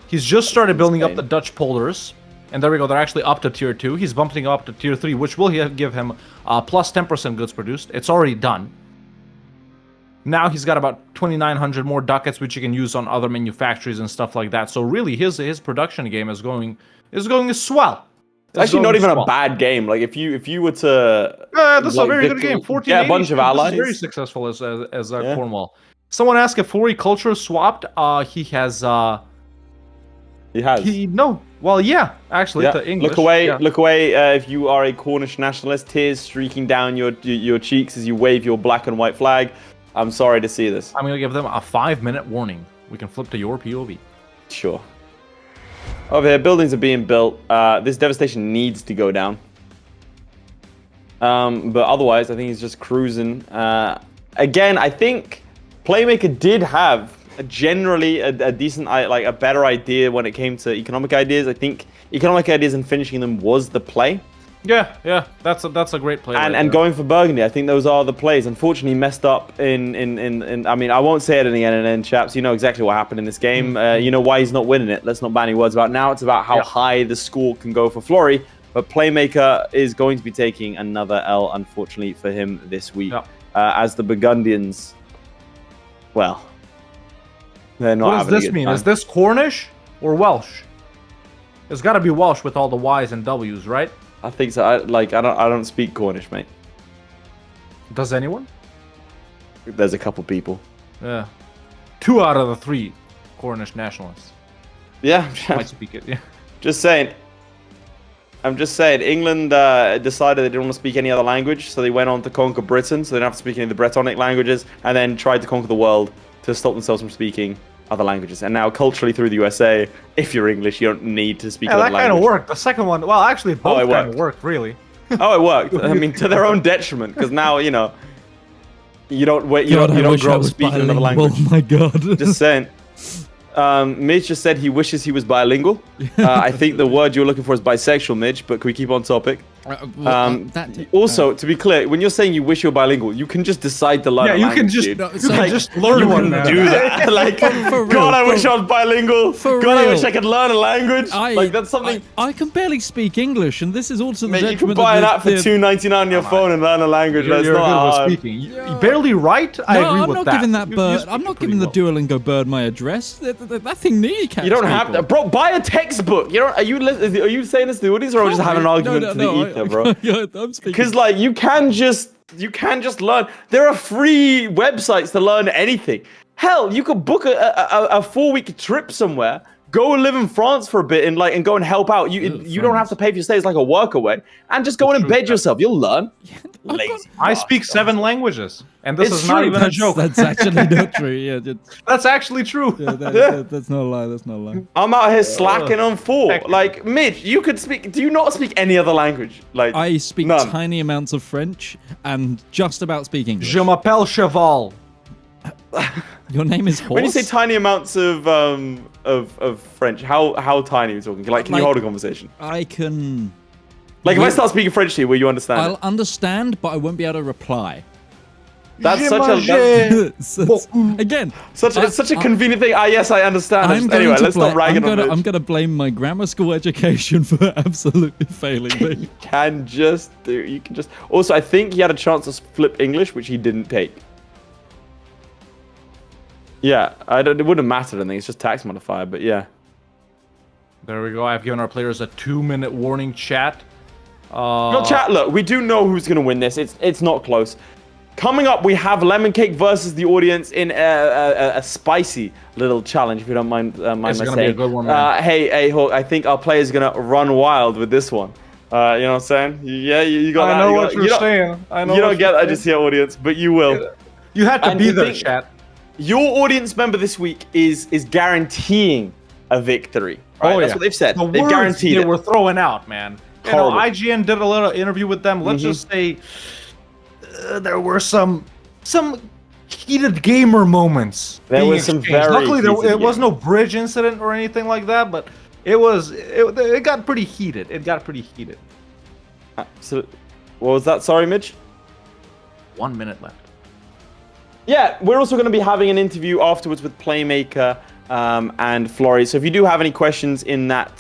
He's just started building up the insane. Dutch polders. And there we go. They're actually up to tier 2. He's bumping up to tier 3, which will give him plus 10% goods produced. It's already done. Now he's got about 2,900 more ducats, which he can use on other manufactories and stuff like that. So really, his production game is going swell. It's actually not even a bad game. Like if you were to, This is a like, very good game. 1480. yeah, a bunch of This is allies. very successful as Yeah. Cornwall. Someone asked if Florry culture swapped. He has. He has. Well, yeah, actually, Yeah. to English. Look away! Yeah. Look away! If you are a Cornish nationalist, tears streaking down your cheeks as you wave your black and white flag. I'm sorry to see this. I'm gonna give them a 5-minute warning. We can flip to your POV. Sure. Over here, buildings are being built. This devastation needs to go down. But otherwise, I think he's just cruising. Again, I think Playmaker did have generally a decent, like a better idea when it came to economic ideas. I think economic ideas and finishing them was the play. Yeah, that's a great play. And right and there. going for Burgundy, I think those are the plays. Unfortunately, messed up in I mean, I won't say it again, chaps. You know exactly what happened in this game. You know why he's not winning it. Let's not ban any words about it. Now. It's about how high the score can go for Florry. But Playmaker is going to be taking another L, unfortunately, for him this week. As the Burgundians, well, they're not What does having a this good mean? time. Is this Cornish or Welsh? It's got to be Welsh with all the Y's and W's, right? I think so. I don't speak Cornish, mate. Does anyone? There's a couple people. Yeah. 2 out of the 3 Cornish nationalists Yeah, might speak it. Yeah. just saying. I'm just saying. England decided they didn't want to speak any other language, so they went on to conquer Britain, so they don't have to speak any of the Brittonic languages, and then tried to conquer the world to stop themselves from speaking other languages. And now, culturally, through the USA, if you're English, you don't need to speak Yeah, another that kind of language. worked. The second one, well, actually, both it kind of worked. worked, really. Oh, it worked. I mean, to their own detriment, because now you know you don't God, I don't wish I grow up was speaking another bilingual. language. Oh my god. Just saying. Midge just said he wishes he was bilingual. I think the word you're looking for is bisexual, Midge, but can we keep on topic? Also, to be clear, when you're saying you wish you're bilingual, you can just decide to learn Yeah, a you language, can just, dude. you can just learn one, man. do that. Like, For real, God, I wish I was bilingual. for God, I wish real. I could learn a language. Like, that's something... I can barely speak English, and this is also the Mate, you can detriment buy of an app for $2.99 on your phone and learn a language. You're, That's you're not good with hard. speaking. You barely write? I agree I'm with not that. giving that You bird. speak I'm not pretty giving the well. Duolingo bird my address. That thing kneecaps You don't have people. to, bro. Buy a textbook. You know, are you saying this to the audience, or are we just having an argument to the ether, bro? I'm speaking. Because like you can just learn. There are free websites to learn anything. Hell, you could book a 4-week trip somewhere. Go and live in France for a bit and go and help out. You don't have to pay for your stay. It's like a work away, and just go and embed yourself. You'll learn. Lazy. I speak 7 languages, and this It's is not true. even a joke. That's actually not true. Yeah, That's actually true. that's not a lie. That's not a lie. I'm out here slacking on 4. Like Midge, you could speak. Do you not speak any other language? Like I speak none. tiny amounts of French and just about speak English. Je m'appelle Cheval. Your name is Horse? When you say tiny amounts of French, how tiny are you talking? Like, can you Like- hold a conversation? I can... Like, if I start speaking French to you, will you understand? I'll understand, but I won't be able to reply. That's Je such a m'appelle- Again, it's such a convenient thing. Yes, I understand. Anyway, let's stop ragging on I'm Midge. going to blame my grammar school education for absolutely failing me. You can just. Also, I think he had a chance to flip English, which he didn't take. Yeah, it wouldn't have mattered. I think it's just tax modifier, but yeah. There we go. I've given our players a 2-minute warning, chat. No, chat, look, we do know who's going to win this. It's not close. Coming up, we have Lemoncake versus the audience in a spicy little challenge, if you don't mind my saying. It's going to be a good one, man. Hey, Hawk, I think our player's going to run wild with this one. You know what I'm saying? Yeah, you got that. I know what you're saying. I know You don't what get you're that just here, audience, but you will. You had to And be you there, think- chat. Your audience member this week is guaranteeing a victory. Right? That's what they've said. The They've words guaranteed they it. were throwing out, man. You know, Horrible. IGN did a little interview with them. Let's just say there were some heated gamer moments. There being were some exchanged. very Luckily, heated it was gamer- no bridge incident or anything like that, but it got pretty heated. It got pretty heated. Absolutely. What was that? Sorry, Midge? 1 minute left. Yeah, we're also going to be having an interview afterwards with Playmaker and Florry. So if you do have any questions in that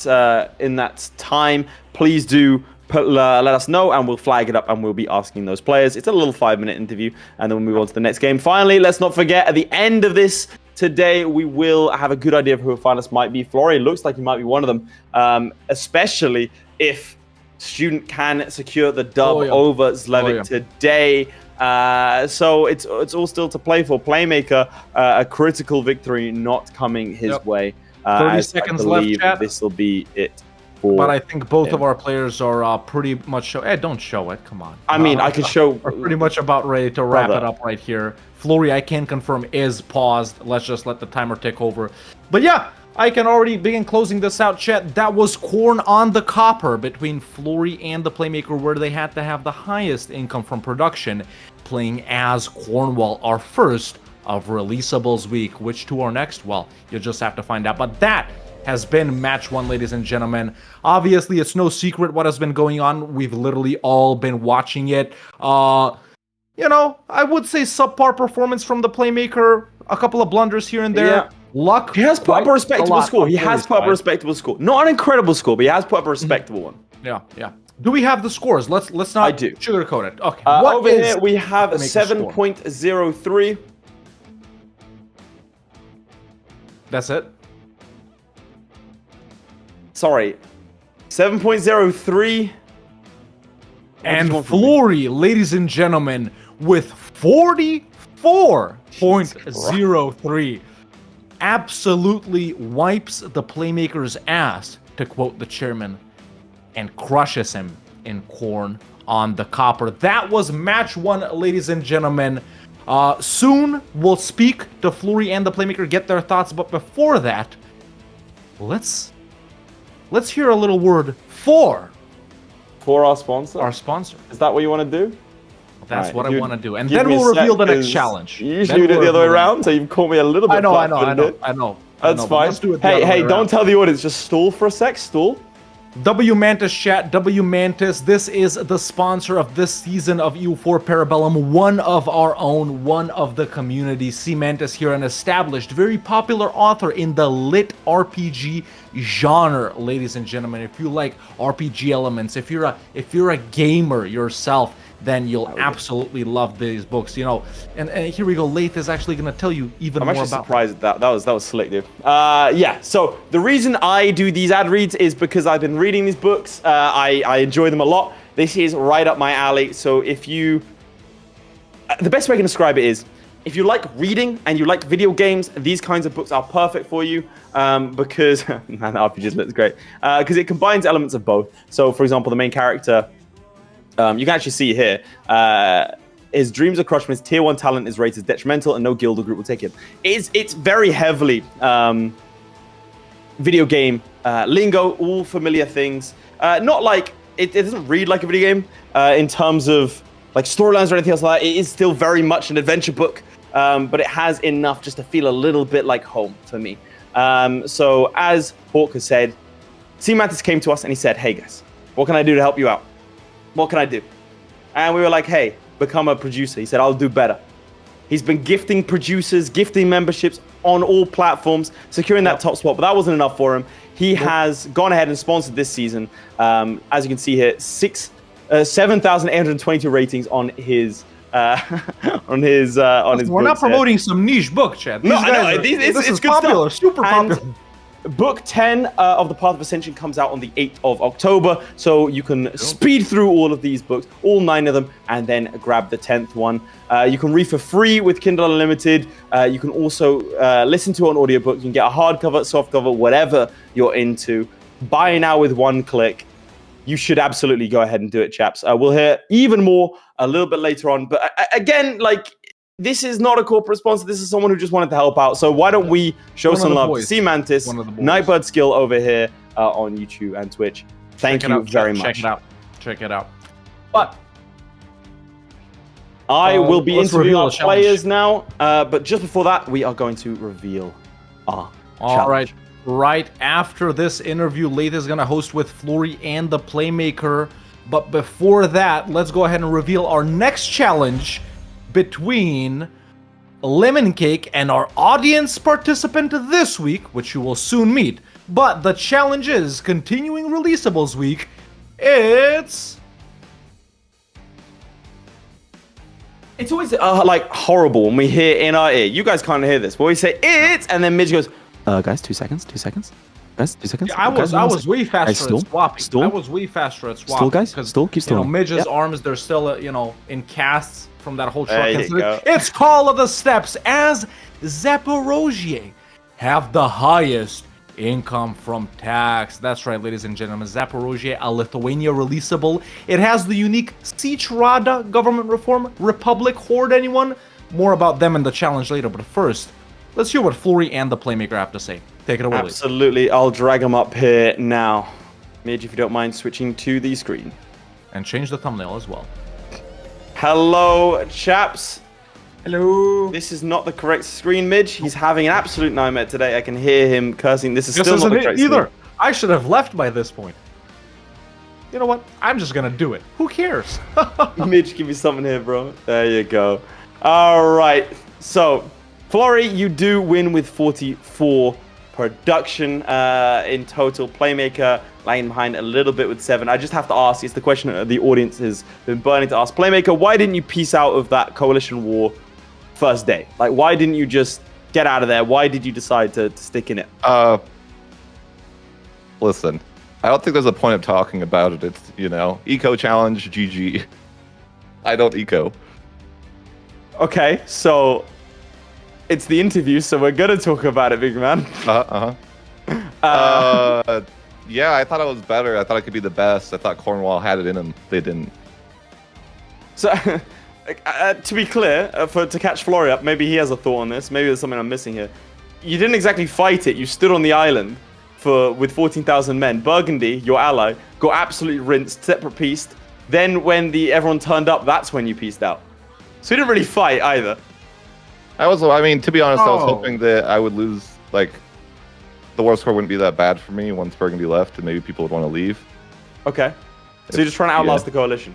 time, please do let us know, and we'll flag it up, and we'll be asking those players. It's a little 5-minute interview, and then we'll move on to the next game. Finally, let's not forget, at the end of this today, we will have a good idea of who a finalist might be. Florry looks like he might be one of them, especially if Student can secure the dub over Zlewikk today. So it's all still to play for. Playmaker, a critical victory not coming his way. 30 seconds left, chat. This will be it. But I think both of our players are pretty much don't show it. Come on. I mean, I could show. Are pretty much about ready to wrap Brother. it up right here. Florry, I can confirm, is paused. Let's just let the timer tick over. But yeah, I can already begin closing this out, chat. That was corn on the copper between Florry and the Playmaker, where they had to have the highest income from production, playing as Cornwall, our first of Releasables week. Which two are next? Well, you'll just have to find out. But that has been match 1, ladies and gentlemen. Obviously, it's no secret what has been going on. We've literally all been watching it. You know, I would say subpar performance from the Playmaker. A couple of blunders here and there. Yeah. Luck. He has put up a respectable score. He has put up a Florry's respectable score. Not an incredible score, but he has put up a respectable one. side. Yeah. Do we have the scores? Let's not I do. sugarcoat it. Okay. Over here we have Playmaker's score? 7.03. That's it. Sorry, 7.03. And Florry, ladies and gentlemen, with 44.03. Absolutely wipes the Playmaker's ass, to quote the chairman, and crushes him in corn on the copper. That was match 1, ladies and gentlemen. Soon we'll speak to Florry and the Playmaker, get their thoughts, but before that, let's hear a little word for our sponsor. Our sponsor. Is that what you want to do? That's right, what I want to do, and give then me a we'll sec, reveal the next 'cause challenge. You usually do it the other way around, so you've caught me a little bit. I know. That's fine. Let's do it Hey, don't tell the audience. Just stall for a sec. Stall. W Mantis chat, W Mantis, this is the sponsor of this season of EU4 Parabellum, one of our own, one of the community. C Mantis here, an established, very popular author in the lit RPG genre, ladies and gentlemen. If you like RPG elements, if you're a gamer yourself, then you'll absolutely love these books, you know. And here we go. Laith is actually going to tell you even more about. I'm actually surprised that was slick, dude. Yeah. So the reason I do these ad reads is because I've been reading these books. I enjoy them a lot. This is right up my alley. So if you, the best way I can describe it is, if you like reading and you like video games, these kinds of books are perfect for you because man, the RPG looks great because it combines elements of both. So for example, the main character. You can actually see here, his dreams are crushed when his tier 1 talent is rated detrimental and no guild or group will take it. It's very heavily video game lingo, all familiar things. Not like, it doesn't read like a video game in terms of like storylines or anything else like that. It is still very much an adventure book, but it has enough just to feel a little bit like home for me. So as Hawk has said, C Mantis came to us and he said, hey guys, what can I do to help you out? What can I do? And we were like, hey, become a producer. He said, I'll do better. He's been gifting producers, gifting memberships on all platforms, securing that top spot, but that wasn't enough for him. He has gone ahead and sponsored this season. As you can see here, 7,822 ratings on his We're not promoting some niche book, Chad. This is good popular, stuff. super popular. Book 10 of the Path of Ascension comes out on the 8th of October, so you can speed through all of these books, all 9 of them, and then grab the 10th one. You can read for free with Kindle Unlimited. You can also listen to it on audiobook. You can get a hardcover, softcover, whatever you're into. Buy now with one click. You should absolutely go ahead and do it, chaps. We'll hear even more a little bit later on. But again, like, this is not a corporate sponsor. This is someone who just wanted to help out. So why don't we show some love to C Mantis, Nightbird Skill over here on YouTube and Twitch. Thank you very much. Check it out. But I will be interviewing our players now. But just before that, we are going to reveal our challenge. Right after this interview, Laith is going to host with Florry and the Playmaker. But before that, let's go ahead and reveal our next challenge between Lemoncake and our audience participant this week, which you will soon meet. But the challenge is continuing releasables week. It's always like horrible when we hear in our ear. You guys can't hear this, but we say it's, and then Midge goes, guys, 2 seconds. Guys, 2 seconds. Yeah, I was way faster at swapping. I was way faster at swapping. Stall, guys. Stall, keep stalling. You know, Midge's arms, they're still, in casts from that whole truck. It's Call of the Steppes as Zaporozhye have the highest income from tax. That's right, ladies and gentlemen. Zaporozhye, a Lithuania releasable. It has the unique Sich Rada government reform. Republic Horde, anyone? More about them in the challenge later, but first, let's hear what Florry and the Playmaker have to say. Take it away. Absolutely. I'll drag them up here now. Midge, if you don't mind switching to the screen. And change the thumbnail as well. Hello, chaps. Hello. This is not the correct screen, Midge. He's having an absolute nightmare today. I can hear him cursing. This is still not the correct screen. I should have left by this point. You know what? I'm just going to do it. Who cares? Midge, give me something here, bro. There you go. All right. So, Florry, you do win with 44 production in total. Playmaker lagging behind a little bit with 7. I just have to ask, it's the question that the audience has been burning to ask. Playmaker, why didn't you peace out of that coalition war first day? Like, why didn't you just get out of there? Why did you decide to stick in it? Listen, I don't think there's a point of talking about it. It's, eco challenge, GG. I don't eco. Okay, so it's the interview, so we're gonna talk about it, big man. Yeah, I thought I was better. I thought I could be the best. I thought Cornwall had it in them. They didn't. So, to be clear, to catch Florry up, maybe he has a thought on this. Maybe there's something I'm missing here. You didn't exactly fight it. You stood on the island with 14,000 men. Burgundy, your ally, got absolutely rinsed, separate pieced. Then when everyone turned up, that's when you pieced out. So you didn't really fight either. To be honest, I was hoping that I would lose, the war score wouldn't be that bad for me once Burgundy left, and maybe people would want to leave. Okay. So you're just trying to outlast the coalition.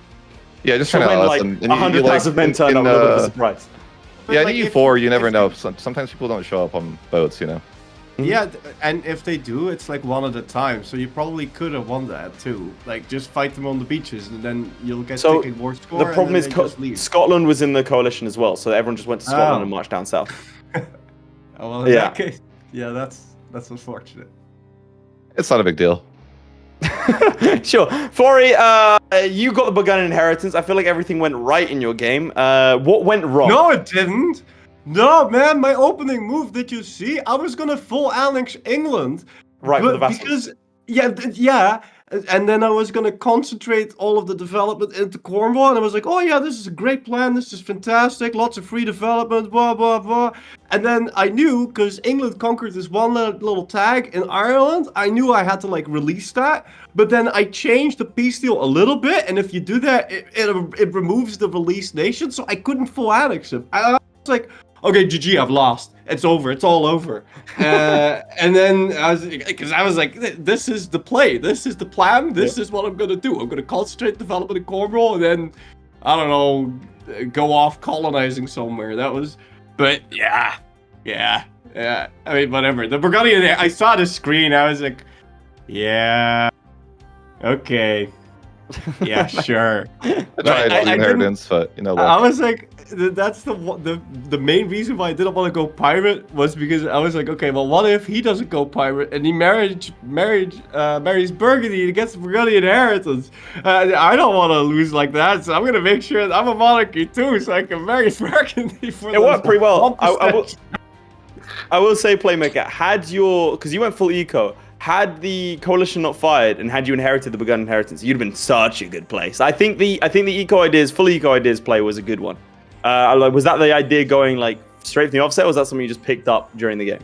Yeah, just trying to outlast them. 100,000 men turn up, a little bit of a surprise. Yeah, in EU4, you never know. Sometimes people don't show up on boats, Yeah, and if they do, it's one at a time. So you probably could have won that too. Just fight them on the beaches, and then you'll get taken war score. The problem is Scotland was in the coalition as well, so everyone just went to Scotland and marched down south. In that case, yeah, that's unfortunate. It's not a big deal. Sure. Florry, you got the Burgundian inheritance. I feel like everything went right in your game. What went wrong? No, it didn't. No, man, my opening move, did you see? I was gonna full annex England. Right, for the vassals. Yeah, and then I was gonna concentrate all of the development into Cornwall, and I was like, oh yeah, this is a great plan, this is fantastic, lots of free development, blah, blah, blah. And then I knew, because England conquered this one little tag in Ireland, I knew I had to release that, but then I changed the peace deal a little bit, and if you do that, it removes the released nation, so I couldn't full annex it. I was like, okay, GG, I've lost. It's over. It's all over. And then I was like, this is the play. This is the plan. This is what I'm going to do. I'm going to concentrate development in Cornwall and then, I don't know, go off colonizing somewhere. But yeah. I mean, whatever. The Burgundian, I saw the screen. I was like, yeah, okay. Yeah, sure. I tried all the inheritance, but I was like, that's the main reason why I didn't want to go pirate was because I was like, okay, well, what if he doesn't go pirate and he marries Burgundy and gets the Burgundian inheritance? I don't want to lose like that, so I'm gonna make sure that I'm a monarchy too, so I can marry Burgundy for. It worked pretty well. I will say, Playmaker, because you went full eco. Had the coalition not fired and had you inherited the Burgundian inheritance, you'd have been such a good place. I think the full eco ideas play was a good one. Was that the idea going straight from the offset, or was that something you just picked up during the game?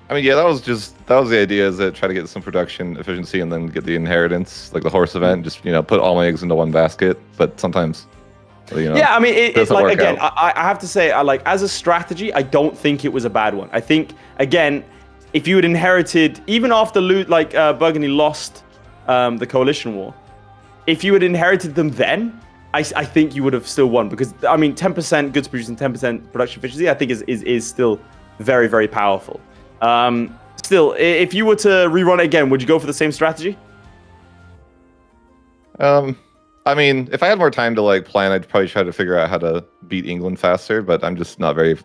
I mean, yeah, that was the idea, is that try to get some production efficiency and then get the inheritance, like the horse event, just put all my eggs into one basket. But sometimes, yeah, I mean, it's again, I have to say, as a strategy, I don't think it was a bad one. I think again, if you had inherited, even after Burgundy lost the coalition war, if you had inherited them then, I think you would have still won, because I mean 10% goods produced and 10% production efficiency I think is still very, very powerful. Still, if you were to rerun it again, would you go for the same strategy? I mean, if I had more time to plan, I'd probably try to figure out how to beat England faster, but I'm just not very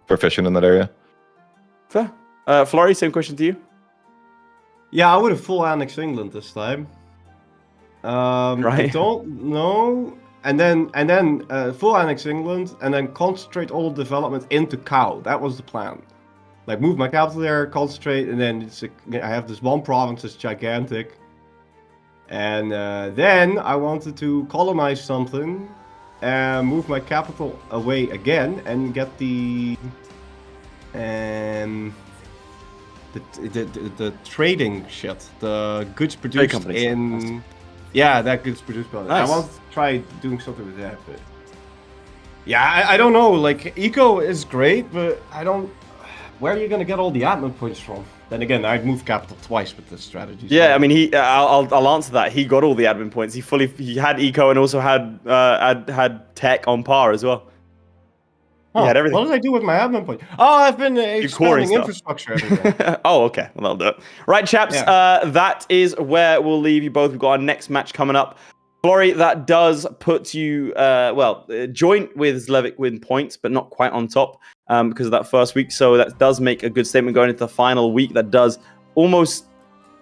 proficient in that area. Fair. Florry, same question to you. Yeah, I would have full annexed England this time. Right. I don't know. And then full annex England, and then concentrate all development into Cow. That was the plan. Move my capital there, concentrate, and then I have this one province that's gigantic. And then I wanted to colonize something, and move my capital away again, and get the trading shit, the goods produced in. Yeah, that goods produced by. Nice. I want to try doing something with that, but yeah, I don't know. Eco is great, but I don't. Where are you gonna get all the admin points from? Then again, I'd move capital twice with this strategy. Yeah, I mean, I'll answer that. He got all the admin points. He had eco and also had tech on par as well. Huh. He had everything. What did I do with my admin point? Oh, I've been expanding infrastructure everywhere. Oh, okay. Well, that'll do it. Right, chaps. Yeah. That is where we'll leave you both. We've got our next match coming up. Florry, that does put you, joint with Zlewikk with points, but not quite on top because of that first week. So that does make a good statement going into the final week. That does almost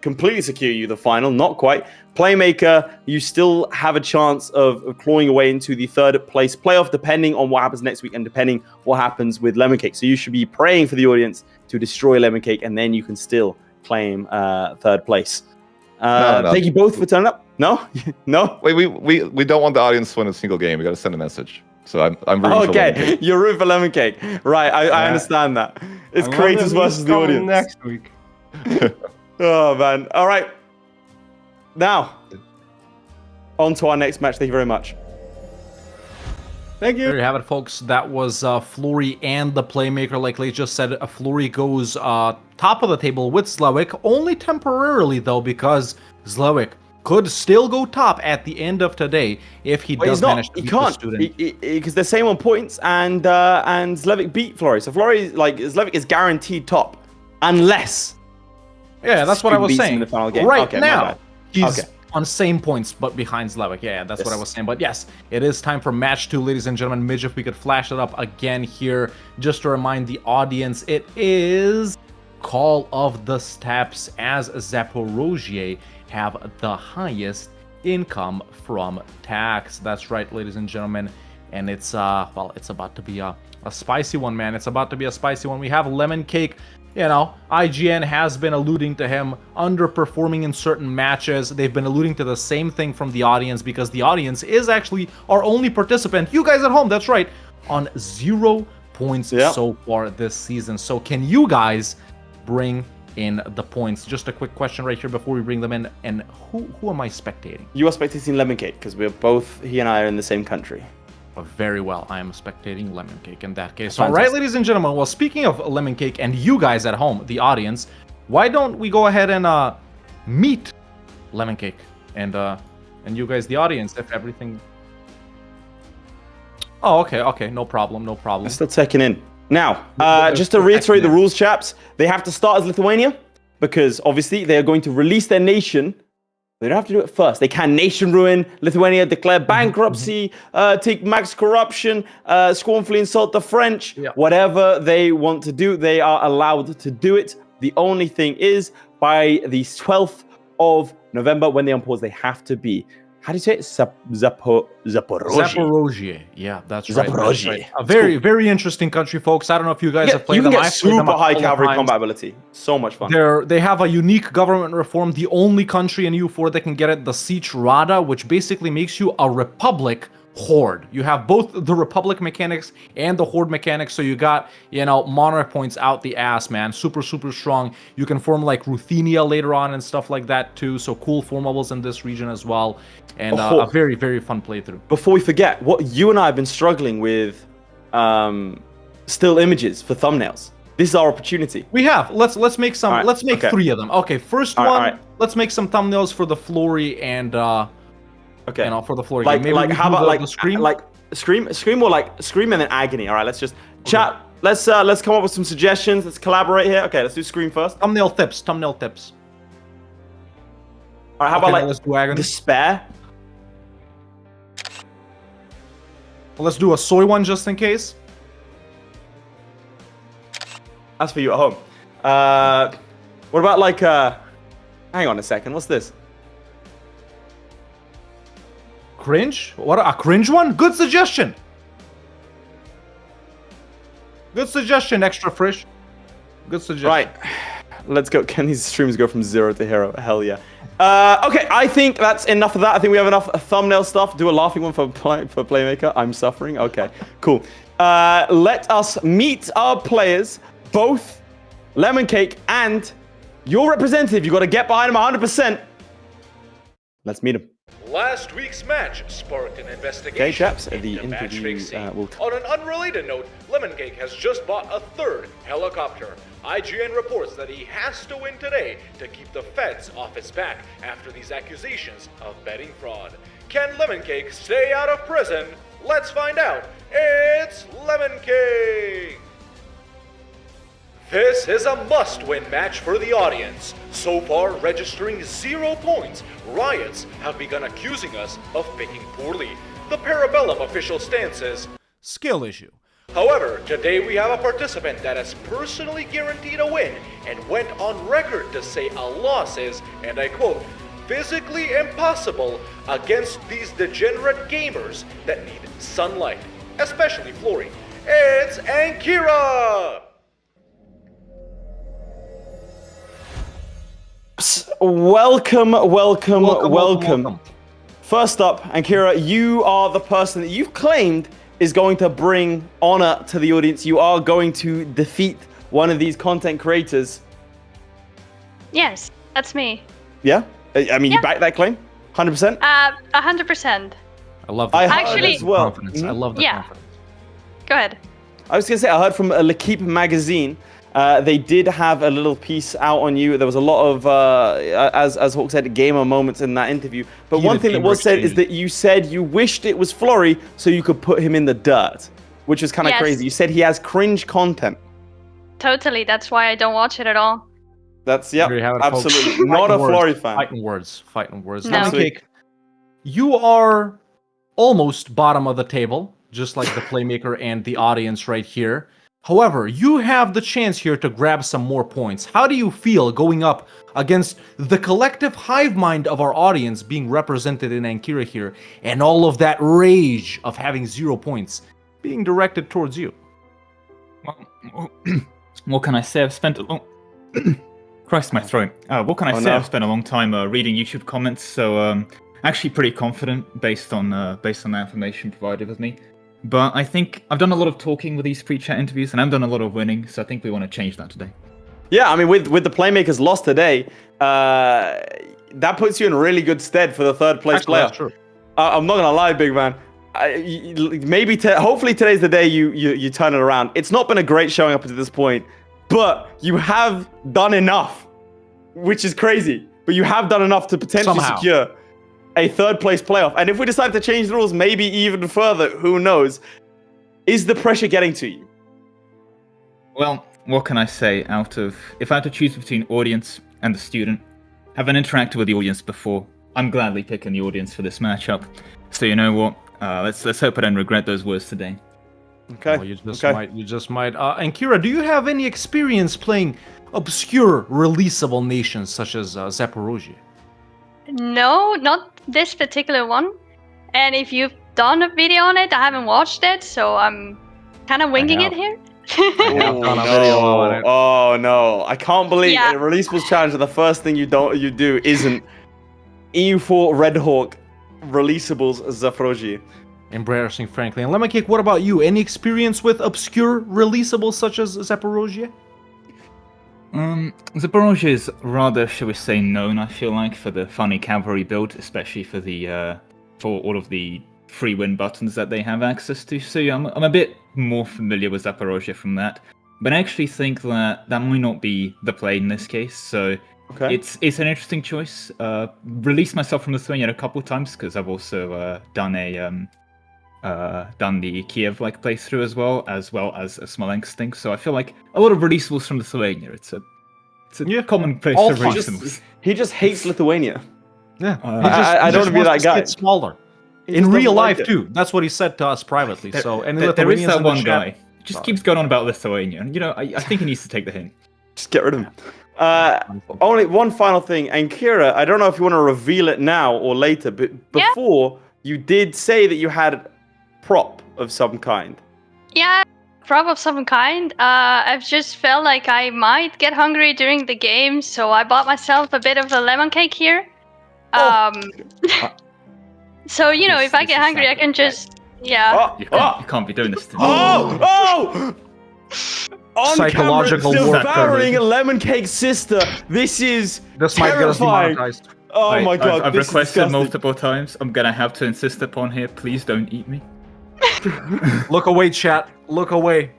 completely secure you the final. Not quite. Playmaker, you still have a chance of clawing away into the third place playoff, depending on what happens next week and depending what happens with Lemoncake. So you should be praying for the audience to destroy Lemoncake, and then you can still claim third place. No. Thank you both for turning up. No? No? Wait, we don't want the audience to win a single game. We got to send a message. So I'm rooting for Lemoncake. You're rooting for Lemoncake. Right, I understand that. It's creators versus the audience. Next week. Oh, man. All right. Now, on to our next match. Thank you very much. Thank you. There you have it, folks. That was Florry and the Playmaker. Like Leith just said, Florry goes top of the table with Zlewikk, only temporarily, though, because Zlewikk could still go top at the end of today if he does manage to beat the student. Because they're same on points, and Zlewikk beat Florry. So Zlewikk is guaranteed top, unless... Yeah, that's what I was saying. In the final game. Right okay, now, he's on same points, but behind Zlewikk. Yeah, that's what I was saying. But yes, it is time for match 2, ladies and gentlemen. Midge, if we could flash it up again here, just to remind the audience, it is Call of the Steppes, as Zaporozhye have the highest income from tax. That's right, ladies and gentlemen. And it's well, it's about to be a spicy one, man. It's about to be a spicy one. We have Lemoncake. You know, IGN has been alluding to him underperforming in certain matches. They've been alluding to the same thing from the audience, because the audience is actually our only participant. You guys at home, that's right, on 0 points so far this season. So can you guys bring in the points? Just a quick question right here before we bring them in. And who am I spectating? You are spectating Lemoncake, because we're both, he and I are in the same country. Very well. I am spectating Lemoncake in that case. All right, ladies and gentlemen. Well, speaking of Lemoncake and you guys at home, the audience, why don't we go ahead and meet Lemoncake and you guys, the audience, if everything. Oh, okay, no problem. I'm still checking in. Now, just to reiterate the rules, chaps, they have to start as Lithuania, because obviously they are going to release their nation. They don't have to do it first. They can nation ruin Lithuania, declare bankruptcy, take max corruption, scornfully insult the French. Whatever they want to do, they are allowed to do it. The only thing is, by the 12th of November, when they unpause, they have to be. How do you say it? Zaporozhye. Yeah, that's right. Zaporozhye. Right. A very, very interesting country, folks. I don't know if you guys have played them. You can get super high cavalry combat ability. So much fun. They have a unique government reform. The only country in EU4 that can get it, the Siege Rada, which basically makes you a republic horde. You have both the republic mechanics and the horde mechanics, so you got, you know, monarch points out the ass, man. Super strong. You can form like Ruthenia later on and stuff like that too, so cool formables in this region as well, and a very, very fun playthrough. Before we forget, what you and I have been struggling with, still images for thumbnails. This is our opportunity. We have. Let's make some. Let's make 3 of them. Okay, first one. Let's make some thumbnails for the Florry and okay. You know, for the Florry game. Maybe how about the Scream? Scream, or like Scream and then Agony. All right, let's just chat. Let's come up with some suggestions. Let's collaborate here. Okay, let's do Scream first. Thumbnail tips. All right, how about like let's do Agony. Despair? Let's do a soy one just in case. That's for you at home. What about like hang on a second. What's this? Cringe? What, a cringe one? Good suggestion. Extra fresh. Good suggestion. Right. Let's go. Can these streams go from 0 to hero? Hell yeah. Okay, I think that's enough of that. I think we have enough thumbnail stuff. Do a laughing one for Playmaker. I'm suffering. Okay, cool. Let us meet our players, both Lemoncake and your representative. You got to get behind him 100%. Let's meet him. Last week's match sparked an investigation. Okay, chaps, the into match interview fixing. will... On an unrelated note, Lemoncake has just bought a 3rd helicopter. IGN reports that he has to win today to keep the feds off his back after these accusations of betting fraud. Can Lemoncake stay out of prison? Let's find out. It's Lemoncake! This is a must-win match for the audience. So far, registering 0 points, Riots have begun accusing us of picking poorly. The Parabellum official stance is skill issue. However, today we have a participant that has personally guaranteed a win and went on record to say a loss is, and I quote, physically impossible against these degenerate gamers that need sunlight, especially Florry. It's Ankira! Welcome. First up, Ankira, you are the person that you've claimed is going to bring honor to the audience. You are going to defeat one of these content creators. Yes, that's me. Yeah? I mean, Yeah. you back that claim? 100%? 100%. I love the I confidence. heard as well. Confidence. I love the Yeah. confidence. Go ahead. I was going to say, I heard from L'Equipe magazine, they did have a little piece out on you. There was a lot of, as Hawk said, gamer moments in that interview. But one thing that was said is that you said you wished it was Florry so you could put him in the dirt, which was kind of Yes. crazy. You said he has cringe content. Totally. That's why I don't watch it at all. That's, There you have it, folks. absolutely. Not a Fighting Florry words. fan. Fighting words. No. Lemoncake, you are almost bottom of the table, just like the Playmaker and the audience right here. However, you have the chance here to grab some more points. How do you feel going up against the collective hive mind of our audience being represented in Ankira here, and all of that rage of having 0 points being directed towards you? Well, what can I say? I've spent a long... Christ, my throat. What can I say? No. I've spent a long time reading YouTube comments, so actually pretty confident based on the information provided with me. But I think I've done a lot of talking with these pre-chat interviews, and I've done a lot of winning, so I think we want to change that today. Yeah, I mean, with the Playmakers loss today, that puts you in really good stead for the third place Actually, player. that's true. I'm not gonna lie, big man. Hopefully today's the day you turn it around. It's not been a great showing up to this point, but you have done enough, which is crazy. But you have done enough to potentially Somehow. secure a third place playoff. And if we decide to change the rules, maybe even further, who knows? Is the pressure getting to you? Well, what can I say? If I had to choose between audience and the student, having interacted with the audience before, I'm gladly picking the audience for this matchup. So you know what? Let's hope I don't regret those words today. Okay. Oh, you just might. And Kira, do you have any experience playing obscure releasable nations such as Zaporozhye? No, not this particular one. And if you've done a video on it, I haven't watched it, so I'm kind of winging it here. have done a video on it. Oh no! I can't believe Yeah. in a Releasables challenge the first thing you do isn't EU4 Red Hawk Releasables Zaporozhye. Embarrassing, frankly. And Lemoncake, what about you? Any experience with obscure releasables such as Zaporozhye? Zaporozhye is rather, shall we say, known, I feel like, for the funny cavalry build, especially for the for all of the free win buttons that they have access to. So yeah, I'm a bit more familiar with Zaporozhye from that. But I actually think that might not be the play in this case. So Okay. it's an interesting choice. Released myself from Lithuania a couple of times because I've also done the Kiev playthrough as well as a Smolensk thing. So I feel like a lot of releasables from Lithuania. It's a common place all of fun. releasables. He just hates Lithuania. Yeah. I don't wanna be that guy. Get smaller. He In just real doesn't like life it. too. That's what he said to us privately. So and There is that one guy. Chat, Just keeps going on about Lithuania, and I think he needs to take the hint. Just get rid of him. Only one final thing, and Kira, I don't know if you want to reveal it now or later, but before you did say that you had prop of some kind. Yeah, prop of some kind. I've just felt like I might get hungry during the game, so I bought myself a bit of a lemon cake here. So if I get hungry, I can just You can't be doing this to me. Oh! On Psychological camera, warfare. devouring a lemon cake sister. This might get us terrifying. demonetized. Oh my god! I've this is requested disgusting. multiple times. I'm gonna have to insist upon here. Please don't eat me. Look away, chat. Look away.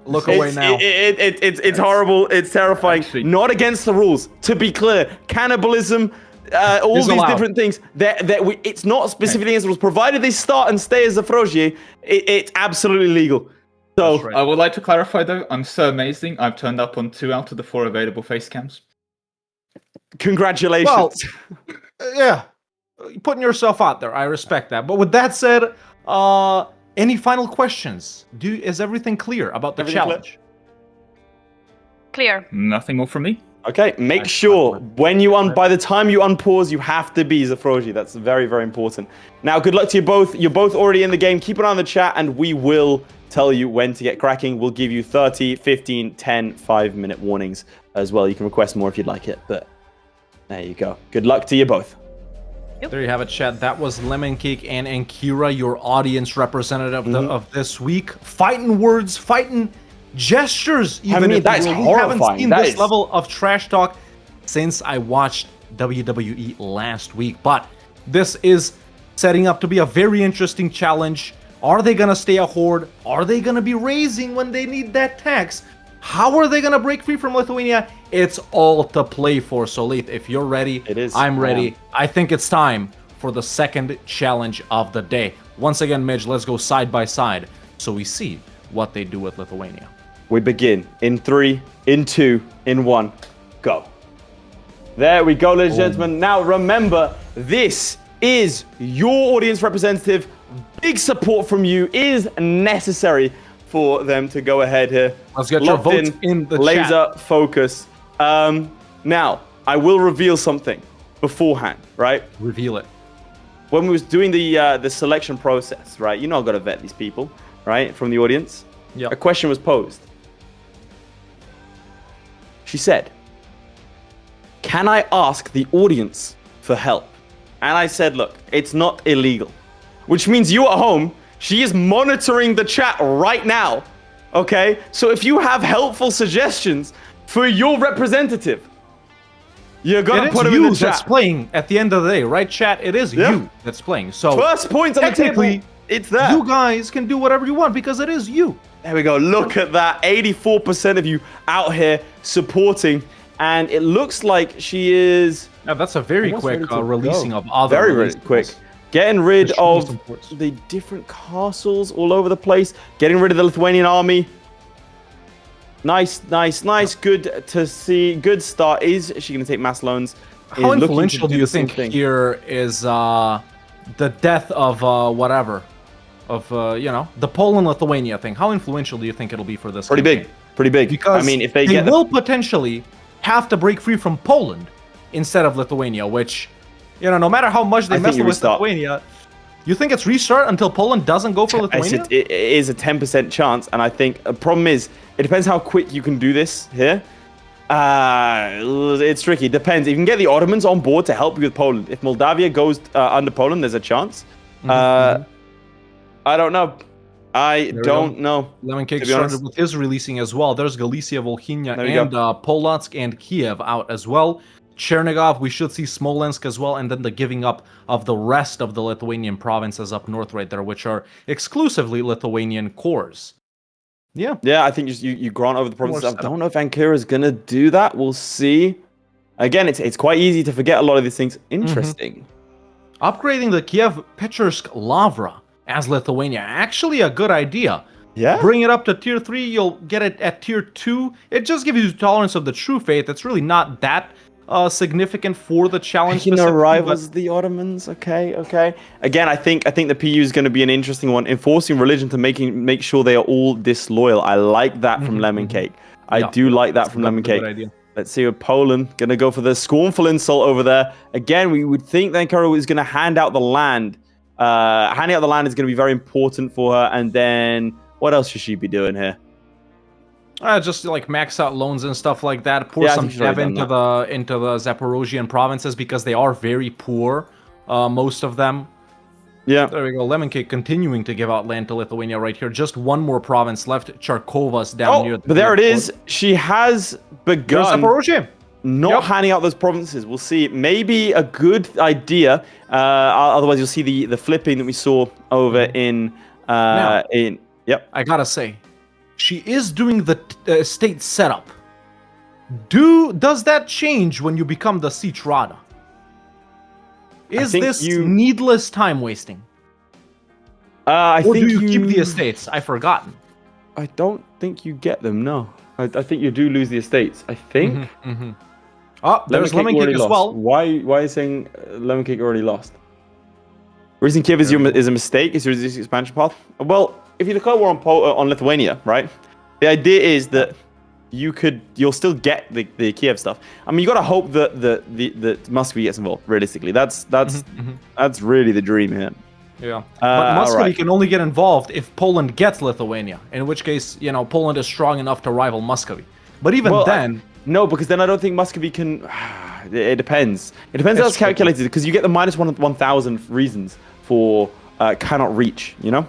Look away now. It's horrible. It's terrifying. Actually- Not against the rules. To be clear, cannibalism, all Is these allowed. different things. It's not specifically against the rules. Provided they start and stay as Zaporozhye, it's absolutely legal. So That's right. I would like to clarify though. I'm so amazing. I've turned up on 2 out of the 4 available face cams. congratulations. Well, yeah, putting yourself out there. I respect that. But with that said, Any final questions? Is everything clear about the Everything clear? challenge? Clear. Nothing more from me. Okay, make sure when you by the time you unpause, you have to be Zafroji. That's very, very important. Now, good luck to you both. You're both already in the game. Keep an eye on the chat, and we will tell you when to get cracking. We'll give you 30, 15, 10, 5-minute warnings as well. You can request more if you'd like it, but there you go. Good luck to you both. There you have it, chat. That was Lemoncake and Kira, your audience representative of this week. Fighting words, fighting gestures. Even mean, if that is we horrifying. haven't seen That this is- level of trash talk since I watched WWE last week. But this is setting up to be a very interesting challenge. Are they going to stay a horde? Are they going to be raising when they need that tax? How are they going to break free from Lithuania? It's all to play for. So, Laith, if you're ready, It is. I'm ready. Yeah. I think it's time for the second challenge of the day. Once again, Midge, let's go side by side so we see what they do with Lithuania. We begin in 3, in 2, in 1, go. There we go, ladies and gentlemen. Now, remember, this is your audience representative. Big support from you is necessary for them to go ahead here. Let's get your votes in the laser chat. focus. Now, I will reveal something beforehand, right? Reveal it. When we was doing the selection process, right? You know I've got to vet these people, right? From the audience. Yeah. A question was posed. She said, can I ask the audience for help? And I said, look, it's not illegal. Which means you at home, she is monitoring the chat right now. Okay? So if you have helpful suggestions for your representative, you're going to put them in the you that's chat. playing at the end of the day, right, chat? It is Yeah. you that's playing. So First points on the technically, table. It's there. you guys can do whatever you want because it is you. There we go. Look at that. 84% of you out here supporting. And it looks like she is Now, that's a very almost quick ready to releasing go. of other very, very releases. quick. Getting rid To show me some of ports. the different castles all over the place. Getting rid of the Lithuanian army. Nice, nice, nice. Good to see. Good start. Is she going to take mass loans? How Is looking to influential do you the same think thing. here is the death of whatever? Of, the Poland-Lithuania thing. How influential do you think it'll be for this Pretty campaign? big. Pretty big. Because I mean, if they they get will potentially have to break free from Poland instead of Lithuania, which, no matter how much they I mess think you with restart. Lithuania, you think it's restart until Poland doesn't go for Lithuania? It is a 10% chance, and I think the problem is it depends how quick you can do this here. It's tricky. Depends. If you can get the Ottomans on board to help you with Poland. If Moldavia goes under Poland, there's a chance. I don't know. I don't know. Lemoncake to be honest. started with his releasing as well. There's Galicia, Volhynia, There we and Polotsk and Kiev out as well. Chernigov, we should see Smolensk as well, and then the giving up of the rest of the Lithuanian provinces up north right there, which are exclusively Lithuanian cores. Yeah. Yeah, I think you grant over the provinces. I setup. don't know if Ankara is going to do that. We'll see. Again, it's quite easy to forget a lot of these things. Interesting. Upgrading the Kiev Pechersk Lavra as Lithuania, actually a good idea. Yeah. Bring it up to tier 3, you'll get it at tier 2. It just gives you tolerance of the true faith. It's really not that significant for the challenge. Rivals the Ottomans. Okay. Again, I think the PU is going to be an interesting one. Enforcing religion to make sure they are all disloyal. I like that from Lemoncake. I do like that from That's a good Lemoncake. idea. Let's see with Poland going to go for the scornful insult over there. Again, we would think that Ankara is going to hand out the land. Handing out the land is going to be very important for her. And then what else should she be doing here? Just like max out loans and stuff like that. Pour Yeah, I some think she's already dev done into the Zaporozhian provinces because they are very poor, most of them. Yeah. There we go. Lemoncake continuing to give out land to Lithuania right here. Just one more province left. Charkovas down near. But there it is. She has begun Zaporozhia. not handing out those provinces. We'll see. Maybe a good idea. Otherwise, you'll see the flipping that we saw over in. Yep. I gotta say, she is doing the state setup. Does that change when you become the Siege Rada? Is think this you- needless time wasting? I Or think do you keep the estates? I've forgotten. I don't think you get them. No, I think you do lose the estates. I think. Oh, there's Lemoncake Lemoncake already as lost. well. Why are you saying Lemoncake already lost? Raising Kiev is a mistake. Is your expansion path? Well, if you declare war on Lithuania, right? The idea is that you'll still get the Kiev stuff. I mean, you got to hope that Muscovy gets involved. Realistically, that's really the dream here. Yeah, but Muscovy right. can only get involved if Poland gets Lithuania. In which case, Poland is strong enough to rival Muscovy. But even then, no, because then I don't think Muscovy can. It depends. It depends how it's calculated, because you get the minus 1,000 reasons for cannot reach. Yeah.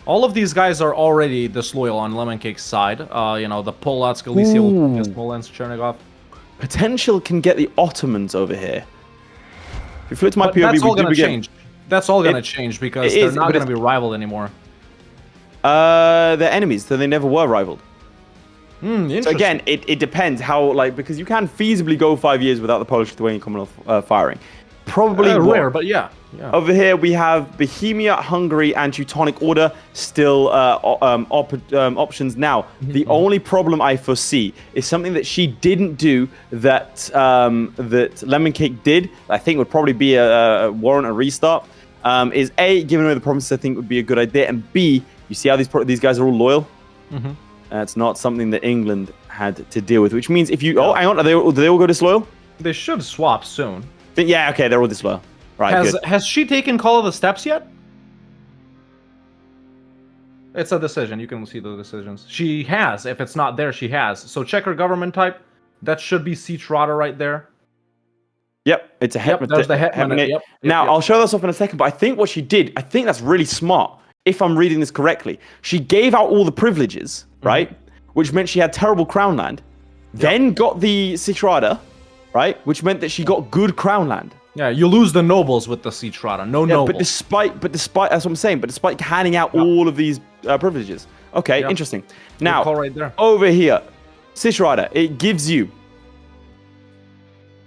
All of these guys are already disloyal on Lemoncake's side. The Polacks, Galicia, Smolensk, Chernigov. Potential can get the Ottomans over here. If you flip to my POV, that's all going to change. That's all going to change because they're not going to be rivaled anymore. They're enemies, so they never were rivaled. Interesting. So again, it depends how, because you can feasibly go 5 years without the Polish-Lithuanian Commonwealth firing. Probably rare, but yeah. Over here we have Bohemia, Hungary, and Teutonic Order still options now. The only problem I foresee is something that she didn't do that that Lemoncake did. I think would probably be a warrant a restart. Is A, giving away the provinces, I think would be a good idea, and B, you see how these guys are all loyal. It's not something that England had to deal with, which means if you hang on, do they all go disloyal? They should swap soon. Yeah, okay, they're all disloyal. Right, has she taken Call of the Steppes yet? It's a decision. You can see the decisions. She has. If it's not there, she has. So check her government type. That should be Siege Rada right there. Yep, it's a Hetman. There's the Hetman. Yep, now, I'll show this off in a second, but I think what she did, I think that's really smart, if I'm reading this correctly. She gave out all the privileges, right? Which meant she had terrible crown land. Then got the Siege Rada, right? Which meant that she got good crown land. Yeah, you lose the nobles with the Siege Rada. No nobles. But despite that's what I'm saying. But despite handing out all of these privileges, okay, interesting. Now, call right there. Over here, Siege Rada, it gives you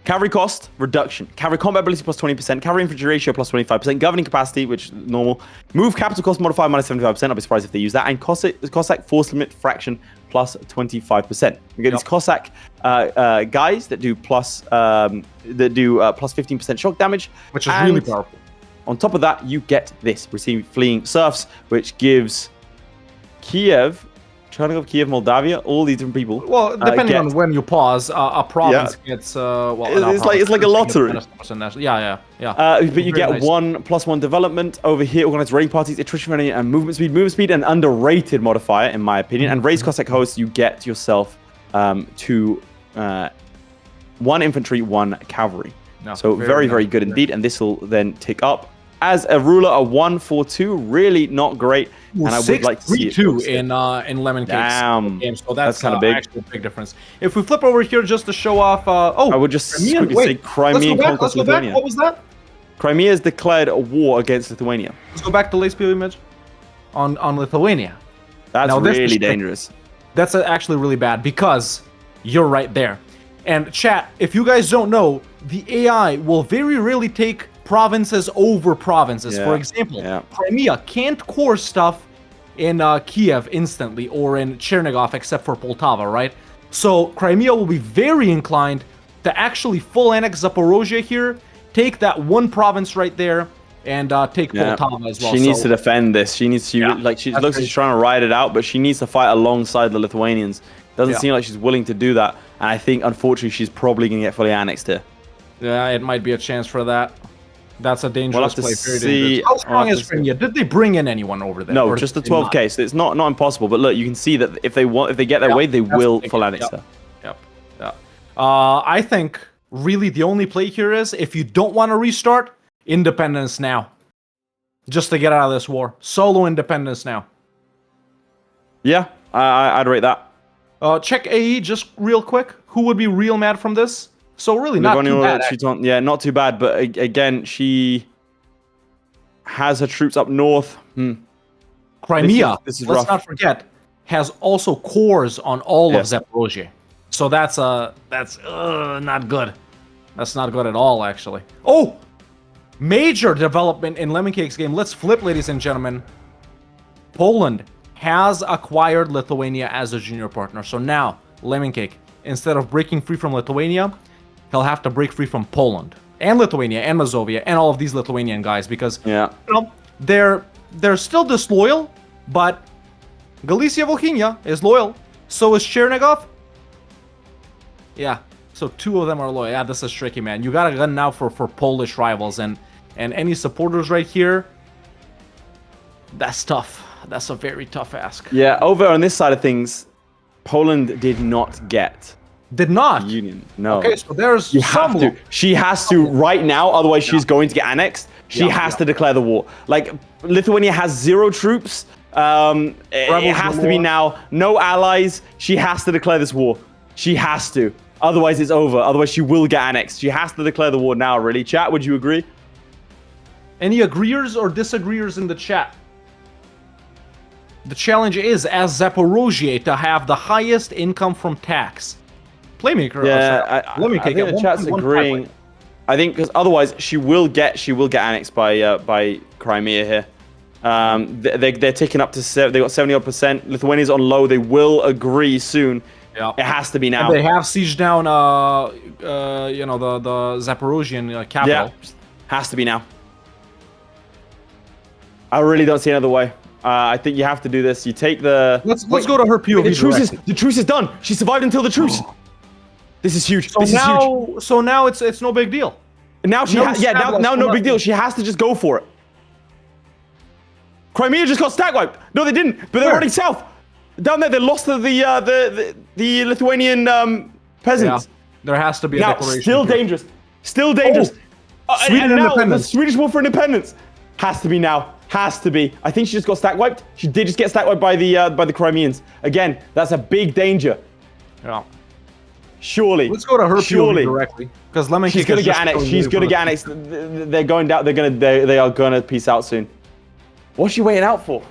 cavalry cost reduction, cavalry combat ability plus 20%, cavalry infantry ratio plus 25%, governing capacity, which is normal, move capital cost modifier minus 75%. I'll be surprised if they use that, and Cossack force limit fraction plus 25%. You get these Cossack guys that do plus 15% shock damage, which is really powerful. On top of that, you get this: receive fleeing serfs, which gives Kiev, Chernigov, Kiev, Moldavia, all these different people. Well, depending on when you pause, a province gets it's like a lottery. Yeah. But you get 1+1 development over here. Organized raiding parties, attrition rating, and movement speed, an underrated modifier in my opinion. And raised Cossack hosts, you get yourself 1 infantry, 1 cavalry. No, so very good indeed. And this will then tick up. As a ruler, a 1-4-2, really not great. Ooh, and I would like to see it 3-2 in Lemoncake's game. So that's kind of big. Actually a big difference. If we flip over here just to show off, I would just quickly say Crimean conquest of Lithuania. What was that? Crimea has declared a war against Lithuania. Let's go back to Laith's POV image on Lithuania. That's really dangerous. That's actually really bad because you're right there. And chat, if you guys don't know, the AI will very rarely take provinces over provinces. For example, Crimea can't core stuff in Kiev instantly or in Chernigov except for Poltava, right? So Crimea will be very inclined to actually full annex Zaporozhye here, take that one province right there, and take Poltava as well. She needs to defend this. She needs to she looks like she's trying to ride it out, but she needs to fight alongside the Lithuanians. Doesn't seem like she's willing to do that, and I think unfortunately she's probably going to get fully annexed here. Yeah, it might be a chance for that. That's a dangerous play. See, how strong is Crimea? Did they bring in anyone over there? No, just the 12k. So it's not impossible. But look, you can see that if they get their way, they will full annex her. Yep. I think really the only play here is if you don't want to restart, independence now, just to get out of this war. Solo independence now. Yeah, I'd rate that. Check AE just real quick. Who would be real mad from this? So really not too bad. Not too bad. But again, she has her troops up north. Crimea, let's not forget, has also cores on all of Zaporozhye. So that's not good. That's not good at all, actually. Oh, major development in Lemoncake's game. Let's flip, ladies and gentlemen. Poland has acquired Lithuania as a junior partner. So now, Lemoncake, instead of breaking free from Lithuania, he'll have to break free from Poland. and Lithuania and Mazovia and all of these Lithuanian guys because Yeah. you know, they're still disloyal, but Galicia Volhynia is loyal. So is Chernigov. Yeah. So 2 of them are loyal. Yeah, this is tricky, man. You got a gun now for Polish rivals and any supporters right here. That's tough. That's a very tough ask. Yeah, over on this side of things, Poland did not get Did not. Union. No. Okay, so there's You have to. She has to right now, otherwise she's going to get annexed. She has to declare the war. Like, Lithuania has 0 troops. It has to be now. No allies. She has to declare this war. She has to. Otherwise, it's over. Otherwise, she will get annexed. She has to declare the war now, really. Chat, would you agree? Any agreeers or disagreeers in the chat? The challenge is, as Zaporozhye, to have the highest income from tax. Playmaker. Yeah, I think the chat's agreeing. I think because otherwise she will get annexed by Crimea here. They're ticking up to they got 70%. Lithuania's on low. They will agree soon. Yeah. It has to be now. And they have sieged down, you know, the Zaporozhian capital. Yeah, has to be now. I really don't see another way. I think you have to do this. You take the. Let's go to her POV. The truce is done. She survived until the truce. This is huge. So now it's no big deal. Now now no big deal. She has to just go for it. Crimea just got stack wiped. No, they didn't. But they're running south. Down there, they lost to the Lithuanian peasants. Yeah. There has to be a declaration. Still dangerous. Still dangerous. Sweden and now independence. the Swedish war for independence has to be now. Has to be. I think she just got stack wiped. She did just get stack wiped by the Crimeans. Again, that's a big danger. Yeah. Surely. Let's go to her POV directly. Because Lemoncake she's gonna get annexed. She's gonna get annexed. They're going down. They are gonna peace out soon. What's she waiting out for?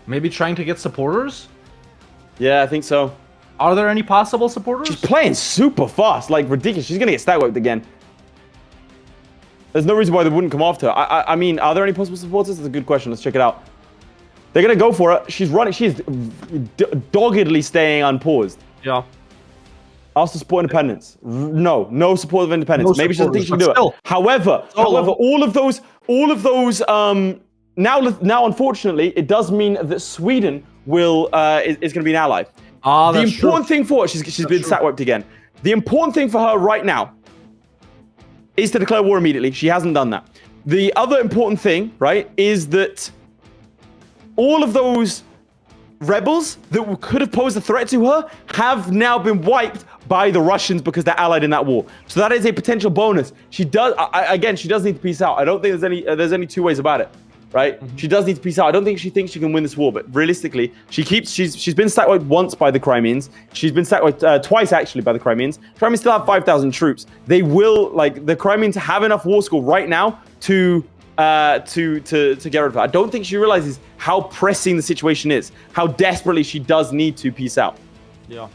Maybe trying to get supporters? Yeah, I think so. Are there any possible supporters? She's playing super fast, like ridiculous. She's gonna get stack wiped again. There's no reason why they wouldn't come after her. I mean, are there any possible supporters? That's a good question. Let's check it out. They're gonna go for it. She's running. She's doggedly staying unpaused. Yeah. Ask to support independence. No support of independence. Maybe she doesn't think she can do it. However, all of those. Now, unfortunately, it does mean that Sweden is going to be an ally. The important thing for her, she's been stack wiped again. The important thing for her right now is to declare war immediately. She hasn't done that. The other important thing, right, is that all of those rebels that could have posed a threat to her have now been wiped by the Russians because they're allied in that war. So that is a potential bonus. She does need to peace out. I don't think there's any two ways about it. Right? Mm-hmm. She does need to peace out. I don't think she thinks she can win this war, but realistically, she's been stack wiped once by the Crimeans. She's been stack wiped twice actually by the Crimeans. Crimeans still have 5,000 troops. They will, like, the Crimeans have enough war score right now to get rid of her. I don't think she realizes how pressing the situation is, how desperately she does need to peace out. Yeah,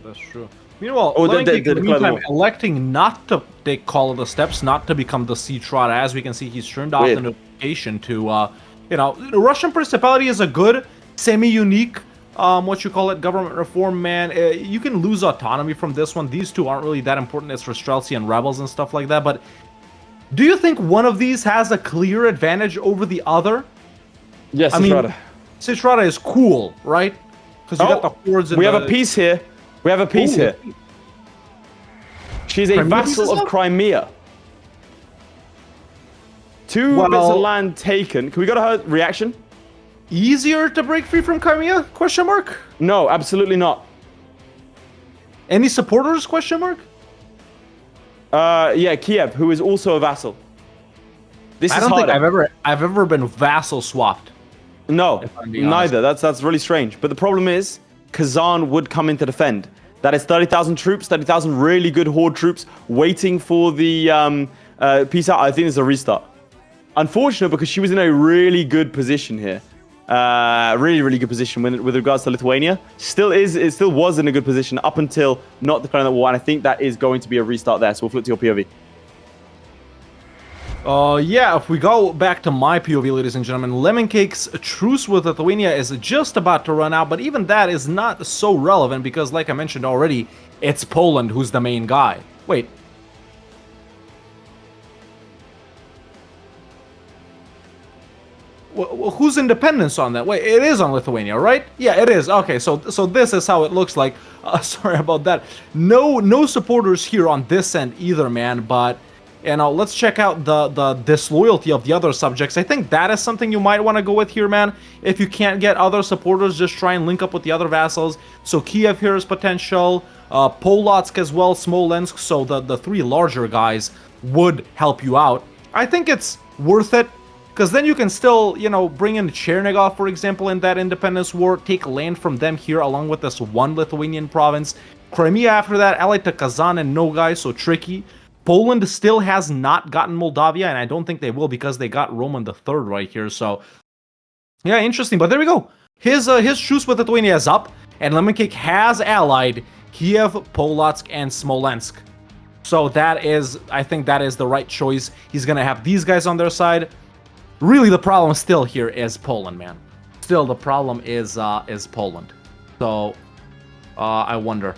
that's true. Meanwhile, in the meantime, electing not to take call of the steps, not to become the sea trotter. As we can see, he's turned off the notification to, the Russian Principality is a good, semi-unique, government reform, man. You can lose autonomy from this one. These two aren't really that important as for Streltsy and rebels and stuff like that, but do you think one of these has a clear advantage over the other? Yes, Citrata is cool, right? Because you got the hordes. We have a piece here. We have a piece here. She's a vassal of Crimea. 2 bits of land taken. Can we go to her reaction? Easier to break free from Crimea? Question mark. No, absolutely not. Any supporters? Question mark. Yeah, Kiev, who is also a vassal. I don't think I've ever been vassal swapped. No, neither. That's really strange. But the problem is, Kazan would come in to defend. That is 30,000 troops, 30,000 really good horde troops waiting for the peace out. I think it's a restart. Unfortunate because she was in a really good position here. Really good position with regards to Lithuania. It still was in a good position up until not declaring the war. And I think that is going to be a restart there. So we'll flip to your POV. If we go back to my POV, ladies and gentlemen, Lemoncake's truce with Lithuania is just about to run out, but even that is not so relevant because, like I mentioned already, it's Poland who's the main guy. Wait. whose independence on that? Wait, it is on Lithuania, right? Yeah, it is. Okay, so this is how it looks like. Sorry about that. No supporters here on this end either, man. But let's check out the disloyalty of the other subjects. I think that is something you might want to go with here, man. If you can't get other supporters, just try and link up with the other vassals. So Kiev here is potential. Polotsk as well, Smolensk. So the three larger guys would help you out. I think it's worth it. Because then you can still, bring in Chernigov, for example, in that independence war, take land from them here along with this one Lithuanian province. Crimea after that, allied to Kazan and Nogai, so tricky. Poland still has not gotten Moldavia, and I don't think they will because they got Roman III right here, so... Yeah, interesting, but there we go. His truce with Lithuania is up, and Lemoncake has allied Kiev, Polotsk, and Smolensk. So I think that is the right choice. He's gonna have these guys on their side. Really, the problem still here is Poland, man. Still, the problem is Poland. So, I wonder.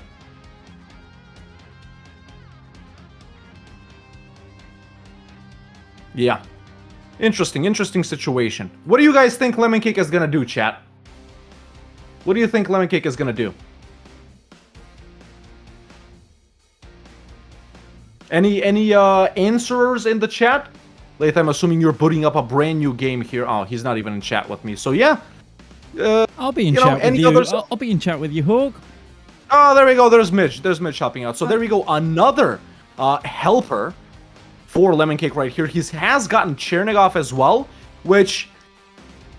Yeah. Interesting situation. What do you guys think Lemoncake is gonna do, chat? What do you think Lemoncake is gonna do? Any answers in the chat? Laith, I'm assuming you're booting up a brand new game here. Oh, he's not even in chat with me. So yeah. I'll be in chat with you. I'll be in chat with you, Hawk. Oh, there we go. There's Midge. There's Midge helping out. So there we go. Another helper for Lemoncake right here. He has gotten Chernigov as well, which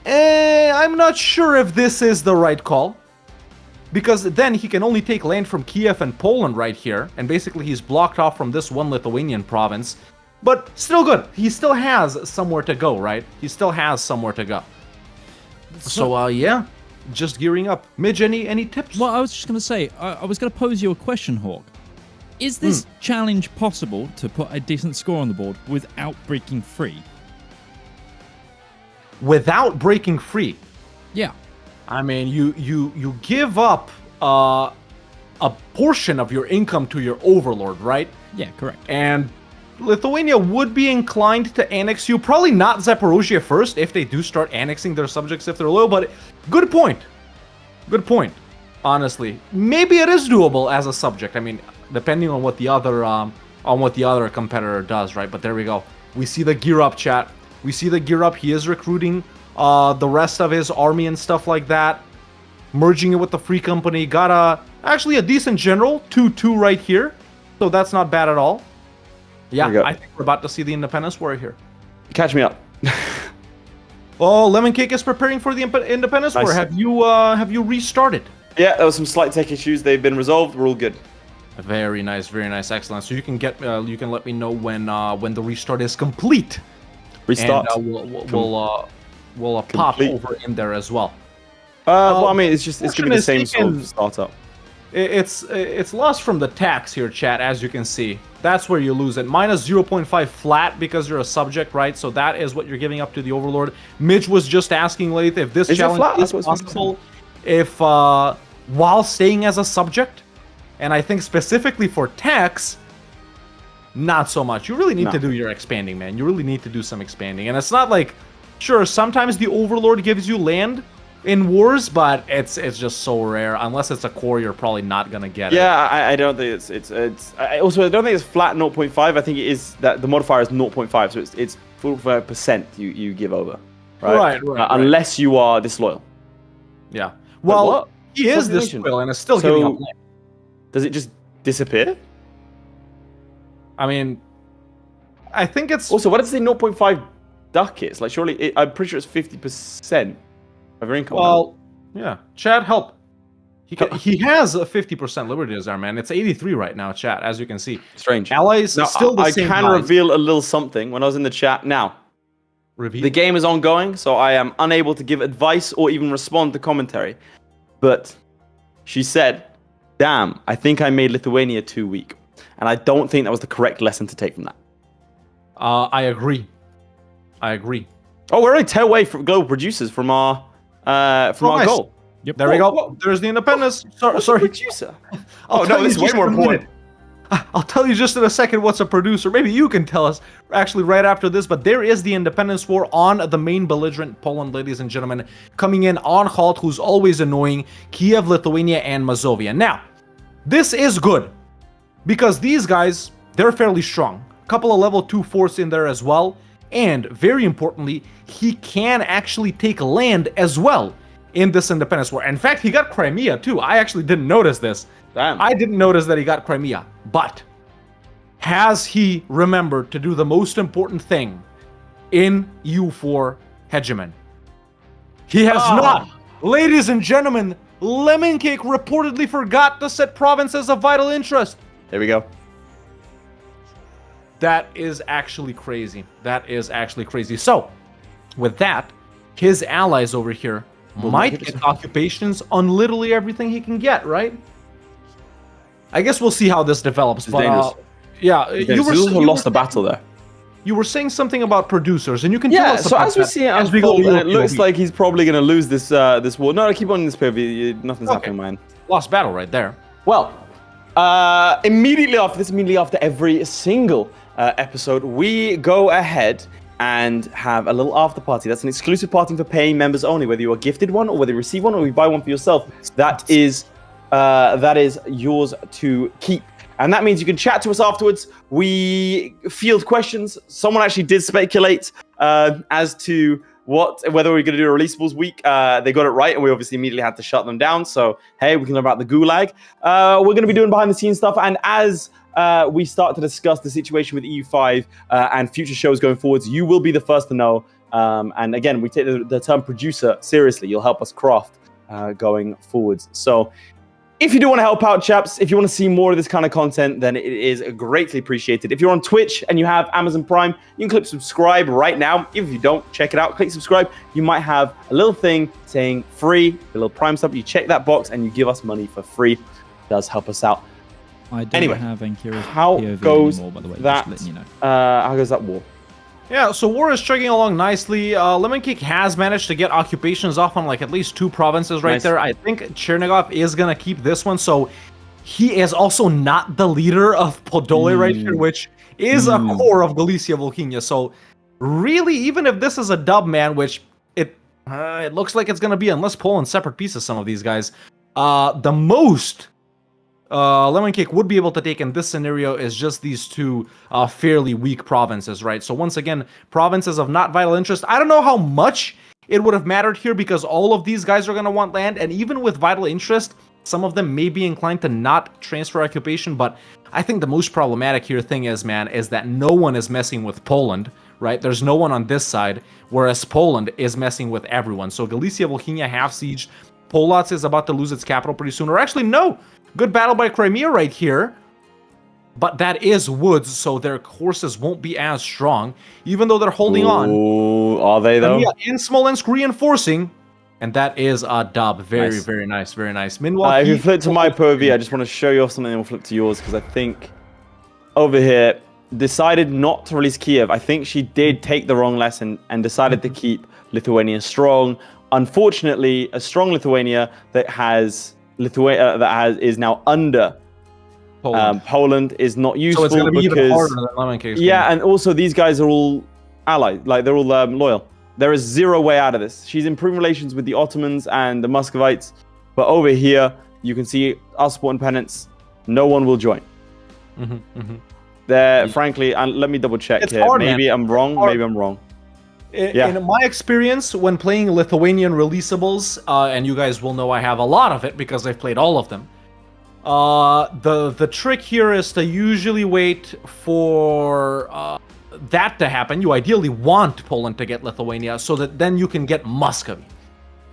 I'm not sure if this is the right call. Because then he can only take land from Kiev and Poland right here. And basically he's blocked off from this one Lithuanian province. But still good. He still has somewhere to go, right? He still has somewhere to go. So, yeah. Just gearing up. Midge, any tips? Well, I was just going to say, I was going to pose you a question, Hawk. Is this challenge possible to put a decent score on the board without breaking free? Without breaking free? Yeah. I mean, you give up a portion of your income to your overlord, right? Yeah, correct. And Lithuania would be inclined to annex you. Probably not Zaporozhye first if they do start annexing their subjects if they're loyal, but good point. Good point, honestly. Maybe it is doable as a subject. I mean, depending on what the other competitor does, right? But there we go. We see the gear up, chat. We see the gear up. He is recruiting the rest of his army and stuff like that. Merging it with the Free Company. Got actually a decent general. 2-2 right here. So that's not bad at all. Yeah, I think we're about to see the Independence War here. Catch me up. Oh, Lemoncake is preparing for the Independence War. Have you restarted? Yeah, there was some slight tech issues. They've been resolved. We're all good. Very nice, excellent. So you can let me know when the restart is complete. Restart. And we'll pop over in there as well. Well, I mean, it's gonna be the same sort of startup. It's lost from the tax here, chat, as you can see. That's where you lose it. Minus 0.5 flat because you're a subject, right? So that is what you're giving up to the Overlord. Midge was just asking Laith if this challenge is possible if while staying as a subject. And I think specifically for tax, not so much. You really need to do your expanding, man. You really need to do some expanding. And it's not like, sure, sometimes the Overlord gives you land in wars, but it's just so rare. Unless it's a core, you're probably not gonna get it. Yeah, I don't think I don't think it's flat 0.5. I think it is that the modifier is 0.5, so it's 45% you give over, right? Right. Unless you are disloyal. Yeah. Well, he is disloyal and is still giving up land. Does it just disappear? I mean, I think it's also, what does the 0.5 ducats? Like, surely I'm pretty sure it's 50%. Of your income. Well, yeah. Chat, help. He has a 50% liberty desire, man. It's 83 right now, chat, as you can see. Strange. Allies now, still the same. I can reveal a little something when I was in the chat. Now, the game is ongoing, so I am unable to give advice or even respond to commentary. But she said, damn, I think I made Lithuania too weak. And I don't think that was the correct lesson to take from that. I agree. Oh, we're only 10 away from global producers from our goal. Yep. There we go. There's the Independence. Sorry. Producer. Oh no, this is way more important. I'll tell you just in a second what's a producer. Maybe you can tell us actually right after this, but there is the independence war on the main belligerent Poland, ladies and gentlemen, coming in on halt, who's always annoying, Kiev, Lithuania, and Mazovia. Now, this is good, because these guys, they're fairly strong. A couple of level 2 forts in there as well, and very importantly, he can actually take land as well in this independence war. In fact, he got Crimea too. I actually didn't notice this. Damn. I didn't notice that he got Crimea, but has he remembered to do the most important thing in EU4 Hegemon? He has not. Ladies and gentlemen, Lemoncake reportedly forgot to set provinces of vital interest. There we go. That is actually crazy. That is actually crazy. So, with that, his allies over here might get occupations on literally everything he can get, right? I guess we'll see how this develops. It's dangerous. Yeah, You lost the battle there. You were saying something about producers, and you can tell us so about as we that see it as we go unfold, to it looks POV. like he's probably going to lose this this war. No, keep on in this POV. Nothing's happening, man. Lost battle right there. Well, immediately after every single episode, we go ahead and have a little after party. That's an exclusive party for paying members only. Whether you are gifted one, or whether you receive one, or you buy one for yourself, that is yours to keep. And that means you can chat to us afterwards. We field questions. Someone actually did speculate as to whether we're going to do a releasables week. They got it right, and we obviously immediately had to shut them down. So, hey, we can learn about the gulag. We're going to be doing behind-the-scenes stuff. And as we start to discuss the situation with EU5 and future shows going forwards, you will be the first to know. And again, we take the term producer seriously. You'll help us craft going forwards. So, if you do want to help out, chaps, if you want to see more of this kind of content, then it is greatly appreciated. If you're on Twitch and you have Amazon Prime, you can click subscribe right now. If you don't, check it out. Click subscribe. You might have a little thing saying free, a little Prime sub. You check that box and you give us money for free. It does help us out. I don't Anyway, have Enkira's how POV goes anymore, by the way, that? just letting you know. How goes that war? Yeah, so war is chugging along nicely. Lemoncake has managed to get occupations off on like at least 2 provinces right there. I think Chernigov is going to keep this one, so he is also not the leader of Podole right here, which is a core of Galicia Volhynia. So really, even if this is a dub, man, which it looks like it's going to be, unless Poland separate pieces some of these guys, the most Lemoncake would be able to take in this scenario is just these 2 fairly weak provinces, right? So once again, provinces of not vital interest. I don't know how much it would have mattered here, because all of these guys are going to want land, and even with vital interest, some of them may be inclined to not transfer occupation, but I think the most problematic here thing is, man, is that no one is messing with Poland, right? There's no one on this side, whereas Poland is messing with everyone. So Galicia Volhynia half siege. Polotsk is about to lose its capital pretty soon, or actually no. Good battle by Crimea right here, but that is woods, so their horses won't be as strong, even though they're holding on. Are they though? Yeah, in Smolensk reinforcing, and that is a dub. Very, Nice. very nice, very nice. Meanwhile, If you flip to my POV, I just want to show you off something, and we'll flip to yours, because I think over here decided not to release Kiev. I think she did take the wrong lesson and decided to keep Lithuania strong. Unfortunately, a strong Lithuania that is now under Poland is not useful. So it's going to be because, even harder than Lemoncake's yeah, game. and also these guys are all allied, like they're all loyal. There is zero way out of this. She's improving relations with the Ottomans and the Muscovites, but over here you can see our support independence. No one will join. They're frankly, and let me double check It's here. hard, Maybe man. I'm wrong. Hard. Maybe I'm wrong. In my experience, when playing Lithuanian releasables, and you guys will know I have a lot of it because I've played all of them, the trick here is to usually wait for that to happen. You ideally want Poland to get Lithuania so that then you can get Muscovy.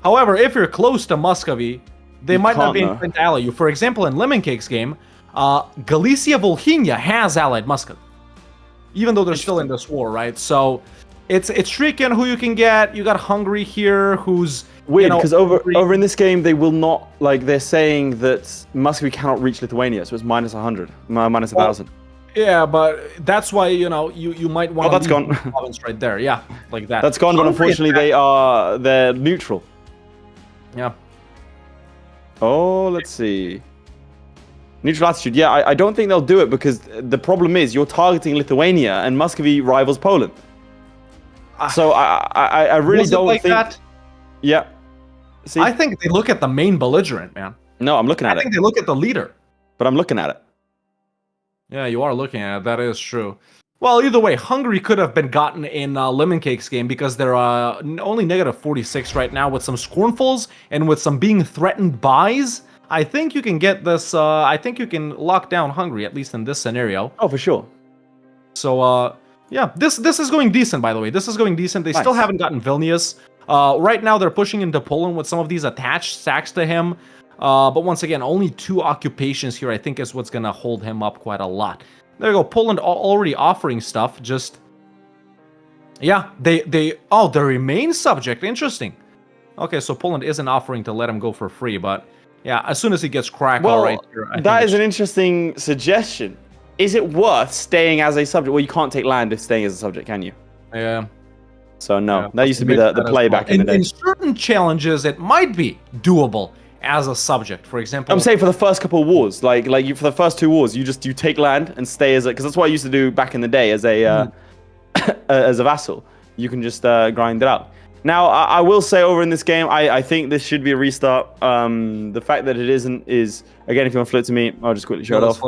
However, if you're close to Muscovy, they might not be inclined to ally you. For example, in Lemoncake's game, Galicia Volhynia has allied Muscovy, even though they're still in this war, right? So it's tricky on who you can get. You got Hungary here, who's weird because over in this game they will not, like, they're saying that Muscovy cannot reach Lithuania, so it's minus 100, minus 1,000. Yeah, but that's why you might want. Oh, that's gone. Province right there, yeah, like that. That's gone, but unfortunately they're neutral. Yeah. Oh, let's see. Neutral attitude. Yeah, I don't think they'll do it because the problem is you're targeting Lithuania and Muscovy rivals Poland. So I really Was it don't like think. that? Yeah. See? I think they look at the main belligerent, man. No, I'm looking I at think it. they look at the leader. But I'm looking at it. Yeah, you are looking at it. That is true. Well, either way, Hungary could have been gotten in Lemoncake's game because they're only negative 46 right now with some Scornfuls and with some being threatened buys. I think you can get this. I think you can lock down Hungary, at least in this scenario. Oh, for sure. So, yeah, this is going decent, by the way. This is going decent. They still haven't gotten Vilnius. Right now, they're pushing into Poland with some of these attached stacks to him. But once again, only 2 occupations here, I think, is what's going to hold him up quite a lot. There you go. Poland already offering stuff. Just, yeah, they remain subject. Interesting. Okay, so Poland isn't offering to let him go for free, but yeah, as soon as he gets Krakow right here, that is an interesting suggestion. Is it worth staying as a subject? Well, you can't take land if staying as a subject, can you? Yeah. So no, Yeah, that used to be the play back in the day. In certain challenges, it might be doable as a subject. For example, I'm saying for the first couple of wars, like you, for the first 2 wars, you take land and stay as a, because that's what I used to do back in the day as a as a vassal. You can just grind it out. Now I will say over in this game, I think this should be a restart. The fact that it isn't is, again, if you want to flip to me, I'll just quickly show it off.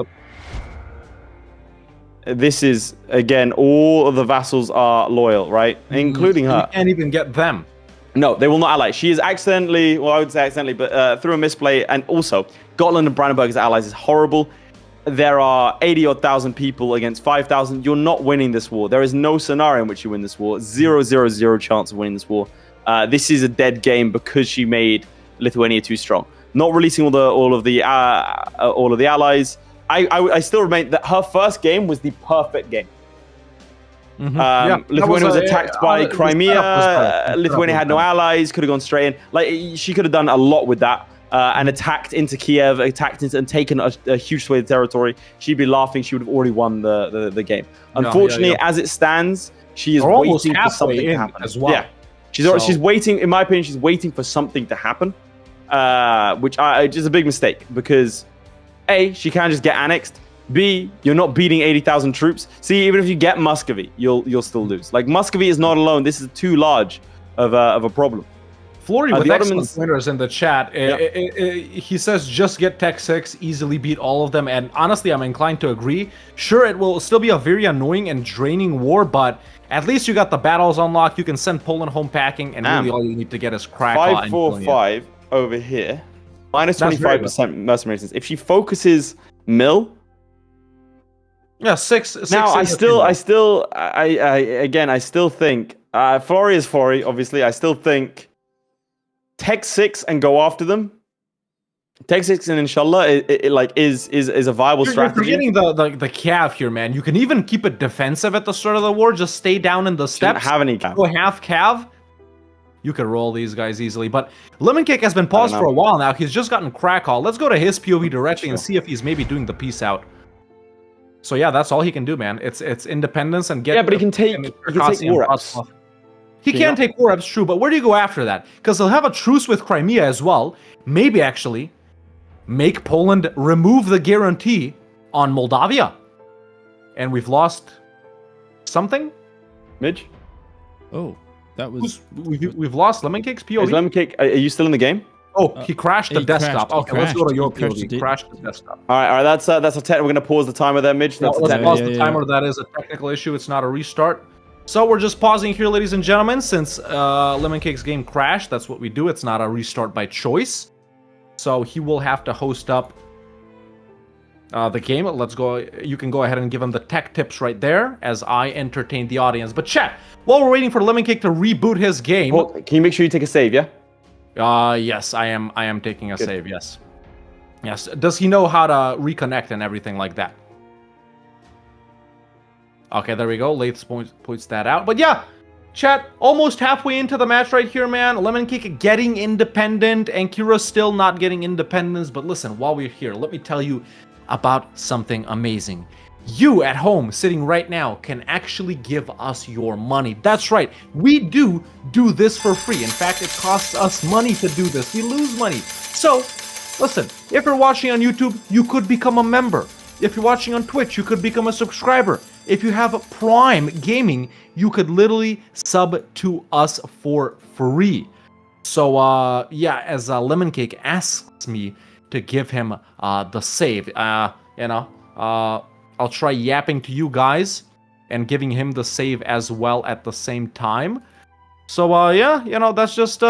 This is, again, all of the vassals are loyal, right? Including her. You can't even get them. No, they will not ally. She is accidentally, well, I would say accidentally, but through a misplay. And also, Gotland and Brandenburg as allies is horrible. There are 80,000 people against 5,000. You're not winning this war. There is no scenario in which you win this war. 0-0-0 chance of winning this war. This is a dead game because she made Lithuania too strong. Not releasing all of the allies. I still remain that her first game was the perfect game. Lithuania was attacked by Crimea. Lithuania had no allies. Could have gone straight in. Like, she could have done a lot with that. And attacked into Kiev, and taken a huge swathe of territory. She'd be laughing. She would have already won the game. Unfortunately, as it stands, she is waiting for something to happen as well. Yeah, she's waiting. In my opinion, she's waiting for something to happen, which is a big mistake because A, she can't just get annexed. B, you're not beating 80,000 troops. C, even if you get Muscovy, you'll still lose. Like, Muscovy is not alone. This is too large of a problem. Florry with excellent pointers in the chat. He says just get Tech 6, easily beat all of them. And honestly, I'm inclined to agree. Sure, it will still be a very annoying and draining war, but at least you got the battles unlocked. You can send Poland home packing, and really all you need to get is Krakow. 545 over here. Minus 25% mercenary. If she focuses mill. Yeah, six. Now, I still think Florry is Florry, obviously. I still think Tech 6 and go after them. Tech 6 and Inshallah is a viable strategy. You're forgetting the cav here, man. You can even keep it defensive at the start of the war. Just stay down in the steps. Don't have any cav. Go half cav. You can roll these guys easily. But Lemoncake has been paused for a while now. He's just gotten Krakow. Let's go to his POV directly and see if he's maybe doing the peace out. So yeah, that's all he can do, man. It's independence and get. Yeah, but he can take war reps. He can take war reps, true, but where do you go after that? Because he'll have a truce with Crimea as well. Maybe actually make Poland remove the guarantee on Moldavia. And we've lost something? Midge? Oh, that was... We've lost Lemoncake's POV? Is Lemoncake, are you still in the game? Oh, he crashed the desktop. Okay, let's go to your POV. He crashed the desktop. All right, that's a We're going to pause the timer there, Midge. Let's pause the timer. That is a technical issue. It's not a restart. So we're just pausing here, ladies and gentlemen, since Lemoncake's game crashed. That's what we do. It's not a restart by choice. So he will have to host up the game. Let's go. You can go ahead and give him the tech tips right there as I entertain the audience. But chat, while we're waiting for Lemoncake to reboot his game... Well, can you make sure you take a save, yeah? Yes, I am taking a save, yes. Yes. Does he know how to reconnect and everything like that? Okay, there we go. Laith points that out. But yeah, chat, almost halfway into the match right here, man. Lemoncake getting independent, and Kira still not getting independence. But listen, while we're here, let me tell you about something amazing. You at home, sitting right now, can actually give us your money. That's right. We do this for free. In fact, it costs us money to do this. We lose money. So, Listen, if you're watching on YouTube, you could become a member. If you're watching on Twitch, you could become a subscriber. If you have Prime Gaming, you could literally sub to us for free. So, yeah, as Lemoncake asks me to give him the save, I'll try yapping to you guys and giving him the save as well at the same time. So, yeah, that's just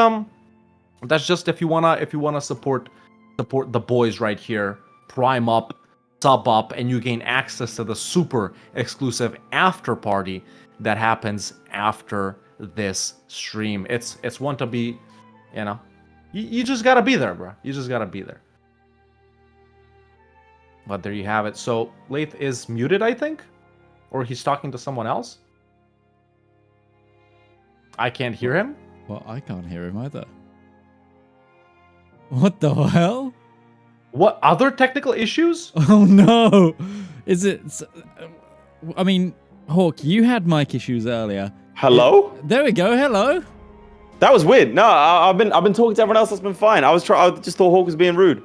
if you wanna support the boys right here, prime up, sub up, and you gain access to the super exclusive after party that happens after this stream. It's one to be, you just gotta be there, bro. You just gotta be there. But there you have it. So Laith is muted, I think, or he's talking to someone else. I can't hear him. Well, I can't hear him either. What the hell? What other technical issues? Oh no! Is it? I mean, Hawk, you had mic issues earlier. Hello? There we go. Hello. That was weird. No, I've been talking to everyone else. That's been fine. I just thought Hawk was being rude.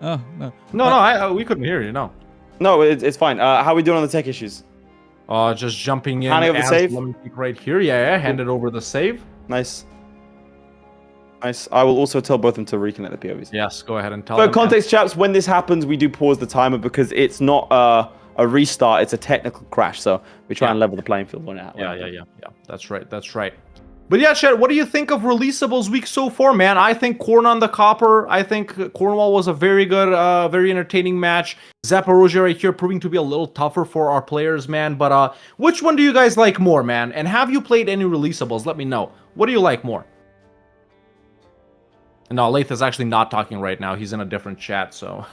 Oh no. No, we couldn't hear you. No. No, it's fine. How are we doing on the tech issues? Just jumping in. Handing over the save? Right here. Yeah. Handed over the save. Nice. I will also tell both of them to reconnect the POVs. Yes, go ahead and tell them. them. For context, chaps, when this happens, we do pause the timer because it's not a restart, it's a technical crash. So we try and level the playing field when it happens. Yeah. That's right. But yeah, Chad, what do you think of Releasables week so far, man? I think Corn on the Copper. I think Cornwall was a very good, very entertaining match. Zaporozhye right here proving to be a little tougher for our players, man. But which one do you guys like more, man? And have you played any Releasables? Let me know. What do you like more? No, Laith is actually not talking right now. He's in a different chat, so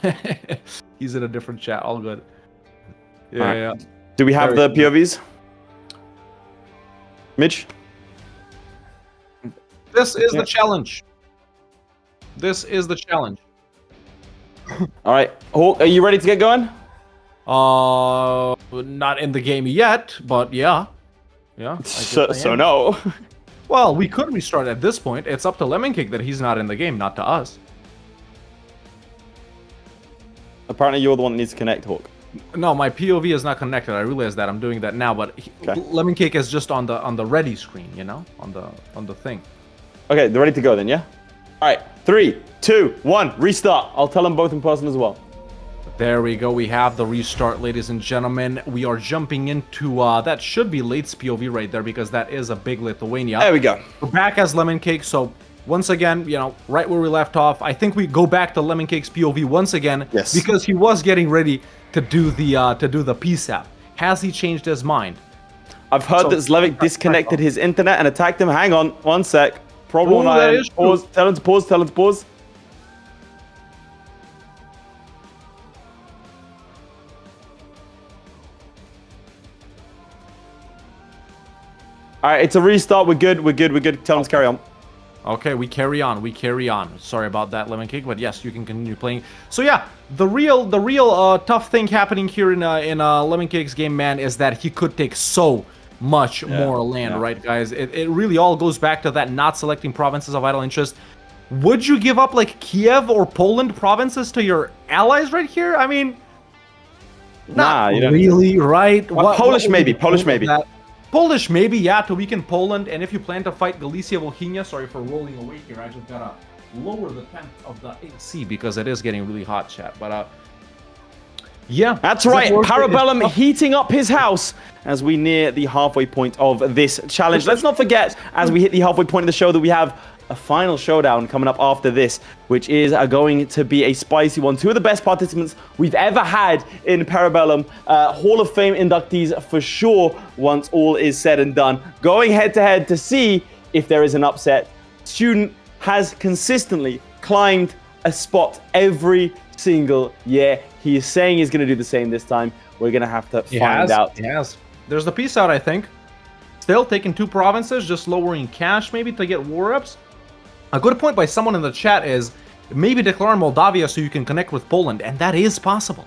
he's in a different chat. All good. Yeah. Do we have the POVs? Midge? This is the challenge. All right. Hawk, are you ready to get going? Not in the game yet, but yeah. So no. Well, we could restart at this point. It's up to Lemoncake that he's not in the game, not to us. Apparently you're the one that needs to connect, Hawk. No, my POV is not connected. I realize that. I'm doing that now, but Lemoncake is just on the ready screen, on the thing. Okay, they're ready to go then, yeah? All right, 3, 2, 1, restart. I'll tell them both in person as well. There we go. We have the restart, ladies and gentlemen. We are jumping into, that should be Laith's POV right there because that is a big Lithuania. There we go. We're back as Lemoncake, so once again, right where we left off, I think we go back to Lemoncake's POV once again because he was getting ready to do the peace app. Has he changed his mind? I've heard that Zlewikk disconnected his internet and attacked him. Hang on, one sec. Problem on pause. Tell him to pause. All right, it's a restart. We're good. Tell them to carry on. Okay, we carry on. Sorry about that, Lemoncake, but yes, you can continue playing. So yeah, the real tough thing happening here in Lemoncake's game, man, is that he could take so much more land, right, guys? It really all goes back to that not selecting provinces of vital interest. Would you give up like Kiev or Poland provinces to your allies right here? I mean, not really, right? Well, Polish maybe. Polish maybe, yeah, to weaken Poland. And if you plan to fight Galicia, Volhynia, sorry for rolling away here. I just gotta lower the temp of the AC because it is getting really hot, chat. But yeah, that's right. Parabellum heating up his house as we near the halfway point of this challenge. Let's not forget, as we hit the halfway point of the show, that we have a final showdown coming up after this, which is going to be a spicy one. Two of the best participants we've ever had in Parabellum. Hall of Fame inductees for sure once all is said and done. Going head-to-head to see if there is an upset. Student has consistently climbed a spot every single year. He is saying he's going to do the same this time. We're going to have to find out. He has. There's the peace out, I think. Still taking 2 provinces, just lowering cash maybe to get war reps. A good point by someone in the chat is maybe declare Moldavia so you can connect with Poland, and that is possible.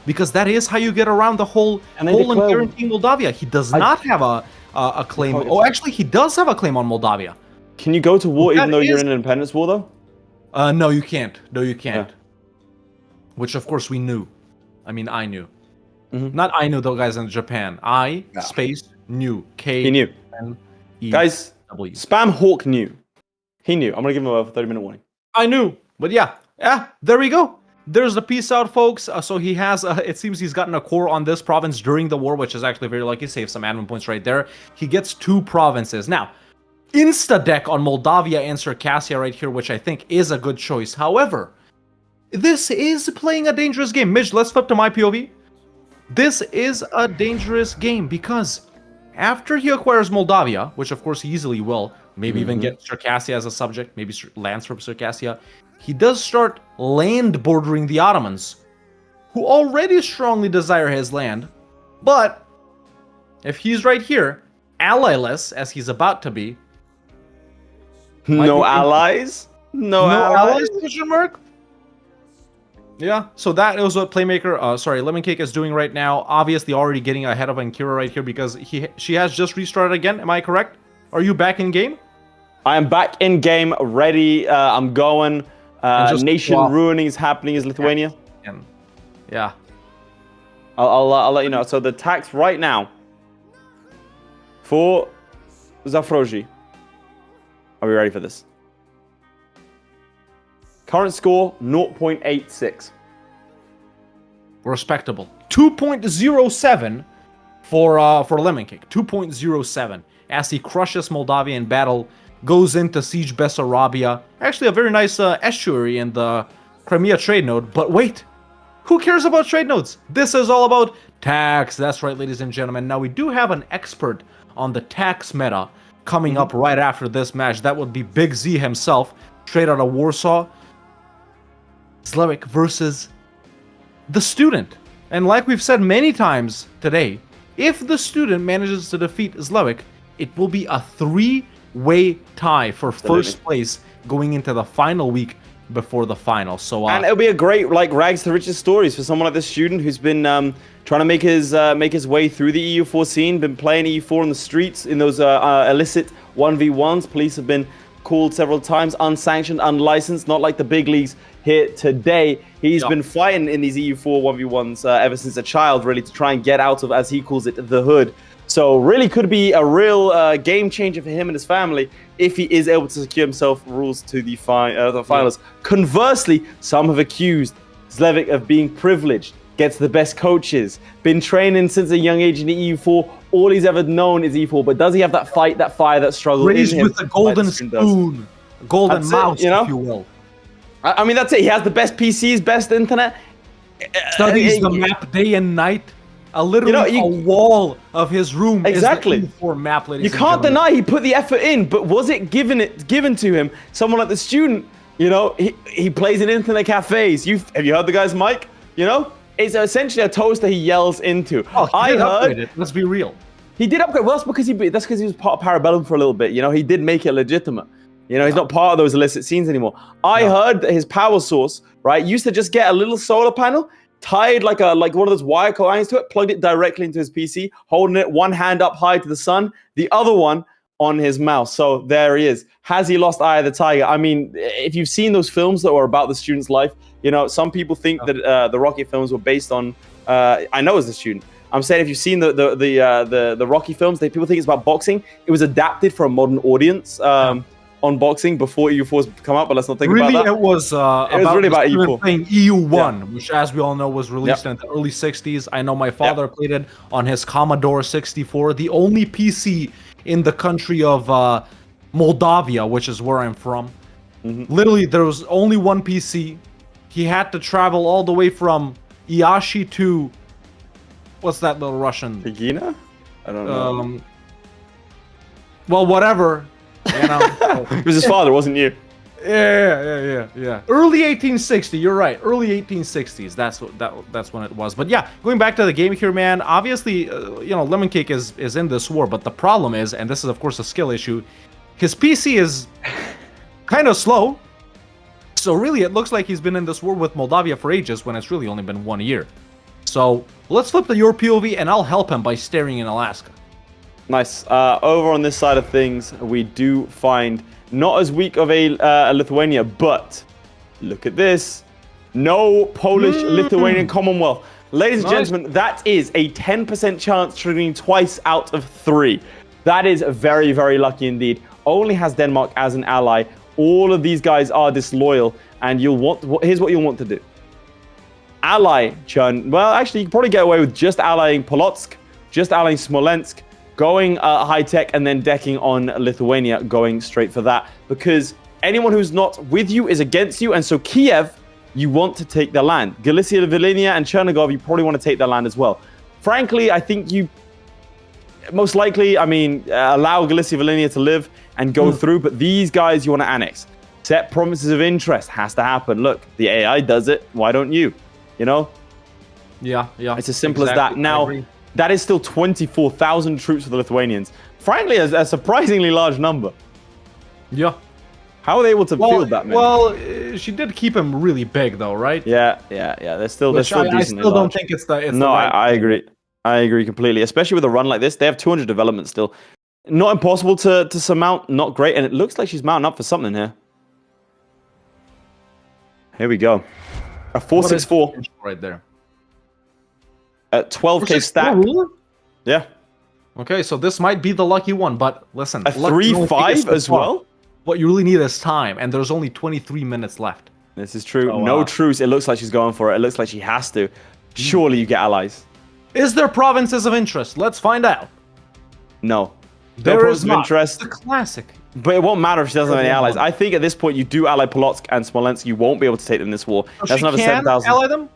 Because that is how you get around the whole Poland guaranteeing Moldavia. He does not have a claim. Oh, actually, he does have a claim on Moldavia. Can you go to war even though you're in an independence war, though? No, you can't. No, you can't. which of course we knew. I mean, I knew. Not I knew, though, guys, in Japan. Space knew. K. He knew. N, E, Guys, W. Spam Hawk knew. He knew. I'm going to give him a 30-minute warning. I knew. But yeah, there we go. There's the peace out, folks. So he has, it seems he's gotten a core on this province during the war, which is actually very lucky. Save some admin points right there. He gets 2 provinces. Now, insta-deck on Moldavia and Circassia right here, which I think is a good choice. However, this is playing a dangerous game. Midge, let's flip to my POV. This is a dangerous game because after he acquires Moldavia, which of course he easily will, maybe even get Circassia as a subject, maybe lands from Circassia, he does start land bordering the Ottomans, who already strongly desire his land. But if he's right here, allyless as he's about to be, No allies? No allies? Question mark? Yeah, so that is what Playmaker, Lemoncake is doing right now. Obviously already getting ahead of Ankira right here because she has just restarted again. Am I correct? Are you back in game? I am back in game, ready. I'm going. Nation ruining is happening is Lithuania. Yeah. I'll let you know. So the tax right now for Zafroji. Are we ready for this? Current score 0.86. Respectable. 2.07 for Lemoncake. 2.07 as he crushes Moldavia in battle, goes into siege Bessarabia. Actually, a very nice estuary in the Crimea trade node. But wait, who cares about trade nodes? This is all about tax. That's right, ladies and gentlemen. Now we do have an expert on the tax meta coming up right after this match. That would be Big Z himself, straight out of Warsaw. Zlewikk versus the student. And like we've said many times today, if the student manages to defeat Zlewikk, it will be a 3-way tie for first place going into the final week before the final. So and it'll be a great rags to riches stories for someone like this student who's been trying to make his way through the EU4 scene, been playing EU4 on the streets in those illicit 1v1s. Police have been called several times, unsanctioned, unlicensed, not like the big leagues here today. He's been fighting in these EU4 1v1s ever since a child, really, to try and get out of, as he calls it, the hood. So really could be a real game changer for him and his family if he is able to secure himself rules to the finals. Conversely, some have accused Zlewikk of being privileged, gets the best coaches, been training since a young age in the EU4. All he's ever known is EU4, but does he have that fight, that fire, that struggle raised in him? with a golden spoon, golden That's mouse, it, you know? if you will. I mean, that's it. He has the best PCs, best internet. Studies the map day and night. Literally a wall of his room is the EU4 map, ladies You can't deny he put the effort in, but was it given to him? Someone like the student, you know, he plays in internet cafes. Have you heard the guy's mic? You know, it's essentially a toaster he yells into. Oh, I heard it. Let's be real. He did upgrade. Well, that's because he was part of Parabellum for a little bit. You know, he did make it legitimate. You know, he's not part of those illicit scenes anymore. I heard that his power source, right, used to just get a little solar panel, tied like one of those wire lines to it, plugged it directly into his PC, holding it one hand up high to the sun, the other one on his mouse. So there he is. Has he lost Eye of the Tiger? I mean, if you've seen those films that were about the student's life, you know, some people think that the Rocky films were based on. I know as a student, I'm saying if you've seen the Rocky films, people think it's about boxing. It was adapted for a modern audience. On boxing before EU4's come out, but let's not think about that. Really, it was really about EU4 playing EU1, which, as we all know, was released in the early 60s. I know my father played it on his Commodore 64, the only PC in the country of Moldavia, which is where I'm from. Literally, there was only one PC. He had to travel all the way from Iași to what's that little Russian? Pegina? I don't know. Well, whatever. You know, it was his father, wasn't you? Yeah. Early 1860. You're right. Early 1860s. That's when it was. But yeah, going back to the game here, man. Obviously, you know, Lemoncake is in this war, but the problem is, and this is of course a skill issue, his PC is kind of slow. So really, it looks like he's been in this war with Moldavia for ages when it's really only been 1 year. So let's flip to your POV, and I'll help him by staring in Alaska. Nice. Over on this side of things, we do find not as weak of a Lithuania, but look at this. No Polish-Lithuanian Commonwealth. Ladies and gentlemen, that is a 10% chance triggering twice out of 3. That is very, very lucky indeed. Only has Denmark as an ally. All of these guys are disloyal, and here's what you'll want to do. Ally churn. Well, actually, you can probably get away with just allying Polotsk, just allying Smolensk, going high tech, and then decking on Lithuania, going straight for that. Because anyone who's not with you is against you, and so Kiev, you want to take their land. Galicia, Volhynia, and Chernigov, you probably want to take their land as well. Frankly, I think you most likely, allow Galicia, Volhynia to live and go through, but these guys you want to annex. Set promises of interest has to happen. Look, the AI does it. Why don't you? You know? Yeah. It's as simple as that. Now, that is still 24,000 troops for the Lithuanians. Frankly, a surprisingly large number. Yeah. How are they able to field that many? Well, she did keep him really big, though, right? Yeah. They're still decently I still don't think it's the. No, I agree. I agree completely. Especially with a run like this, they have 200 development still. Not impossible to surmount. Not great, and it looks like she's mounting up for something here. Here we go. A 464 right there. At 12k stack. Yeah. Okay, so this might be the lucky one, but listen. A 3-5 as well. What you really need is time, and there's only 23 minutes left. This is true. No truce. It looks like she's going for it. It looks like she has to. Surely you get allies. Is there provinces of interest? Let's find out. No. There is not. Interest. It's a classic. But it won't matter if she doesn't have any allies. I think at this point you do ally Polotsk and Smolensk. You won't be able to take them this war. So that's another 7,000. Ally them?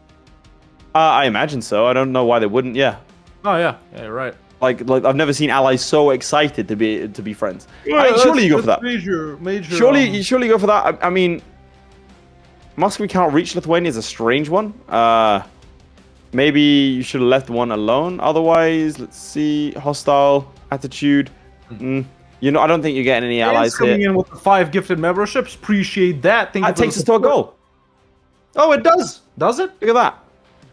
I imagine so. I don't know why they wouldn't. Yeah. Oh yeah. Yeah, you're right. Like I've never seen allies so excited to be friends. Yeah, surely you go for that. Major. Surely you go for that. I mean, Muscovy can't reach Lithuania is a strange one. Maybe you should have left one alone. Otherwise, let's see. Hostile attitude. You know, I don't think you're getting any allies here. Coming in with the 5 gifted memberships. Appreciate that. That takes us to a goal. Oh, it does. Does it? Look at that.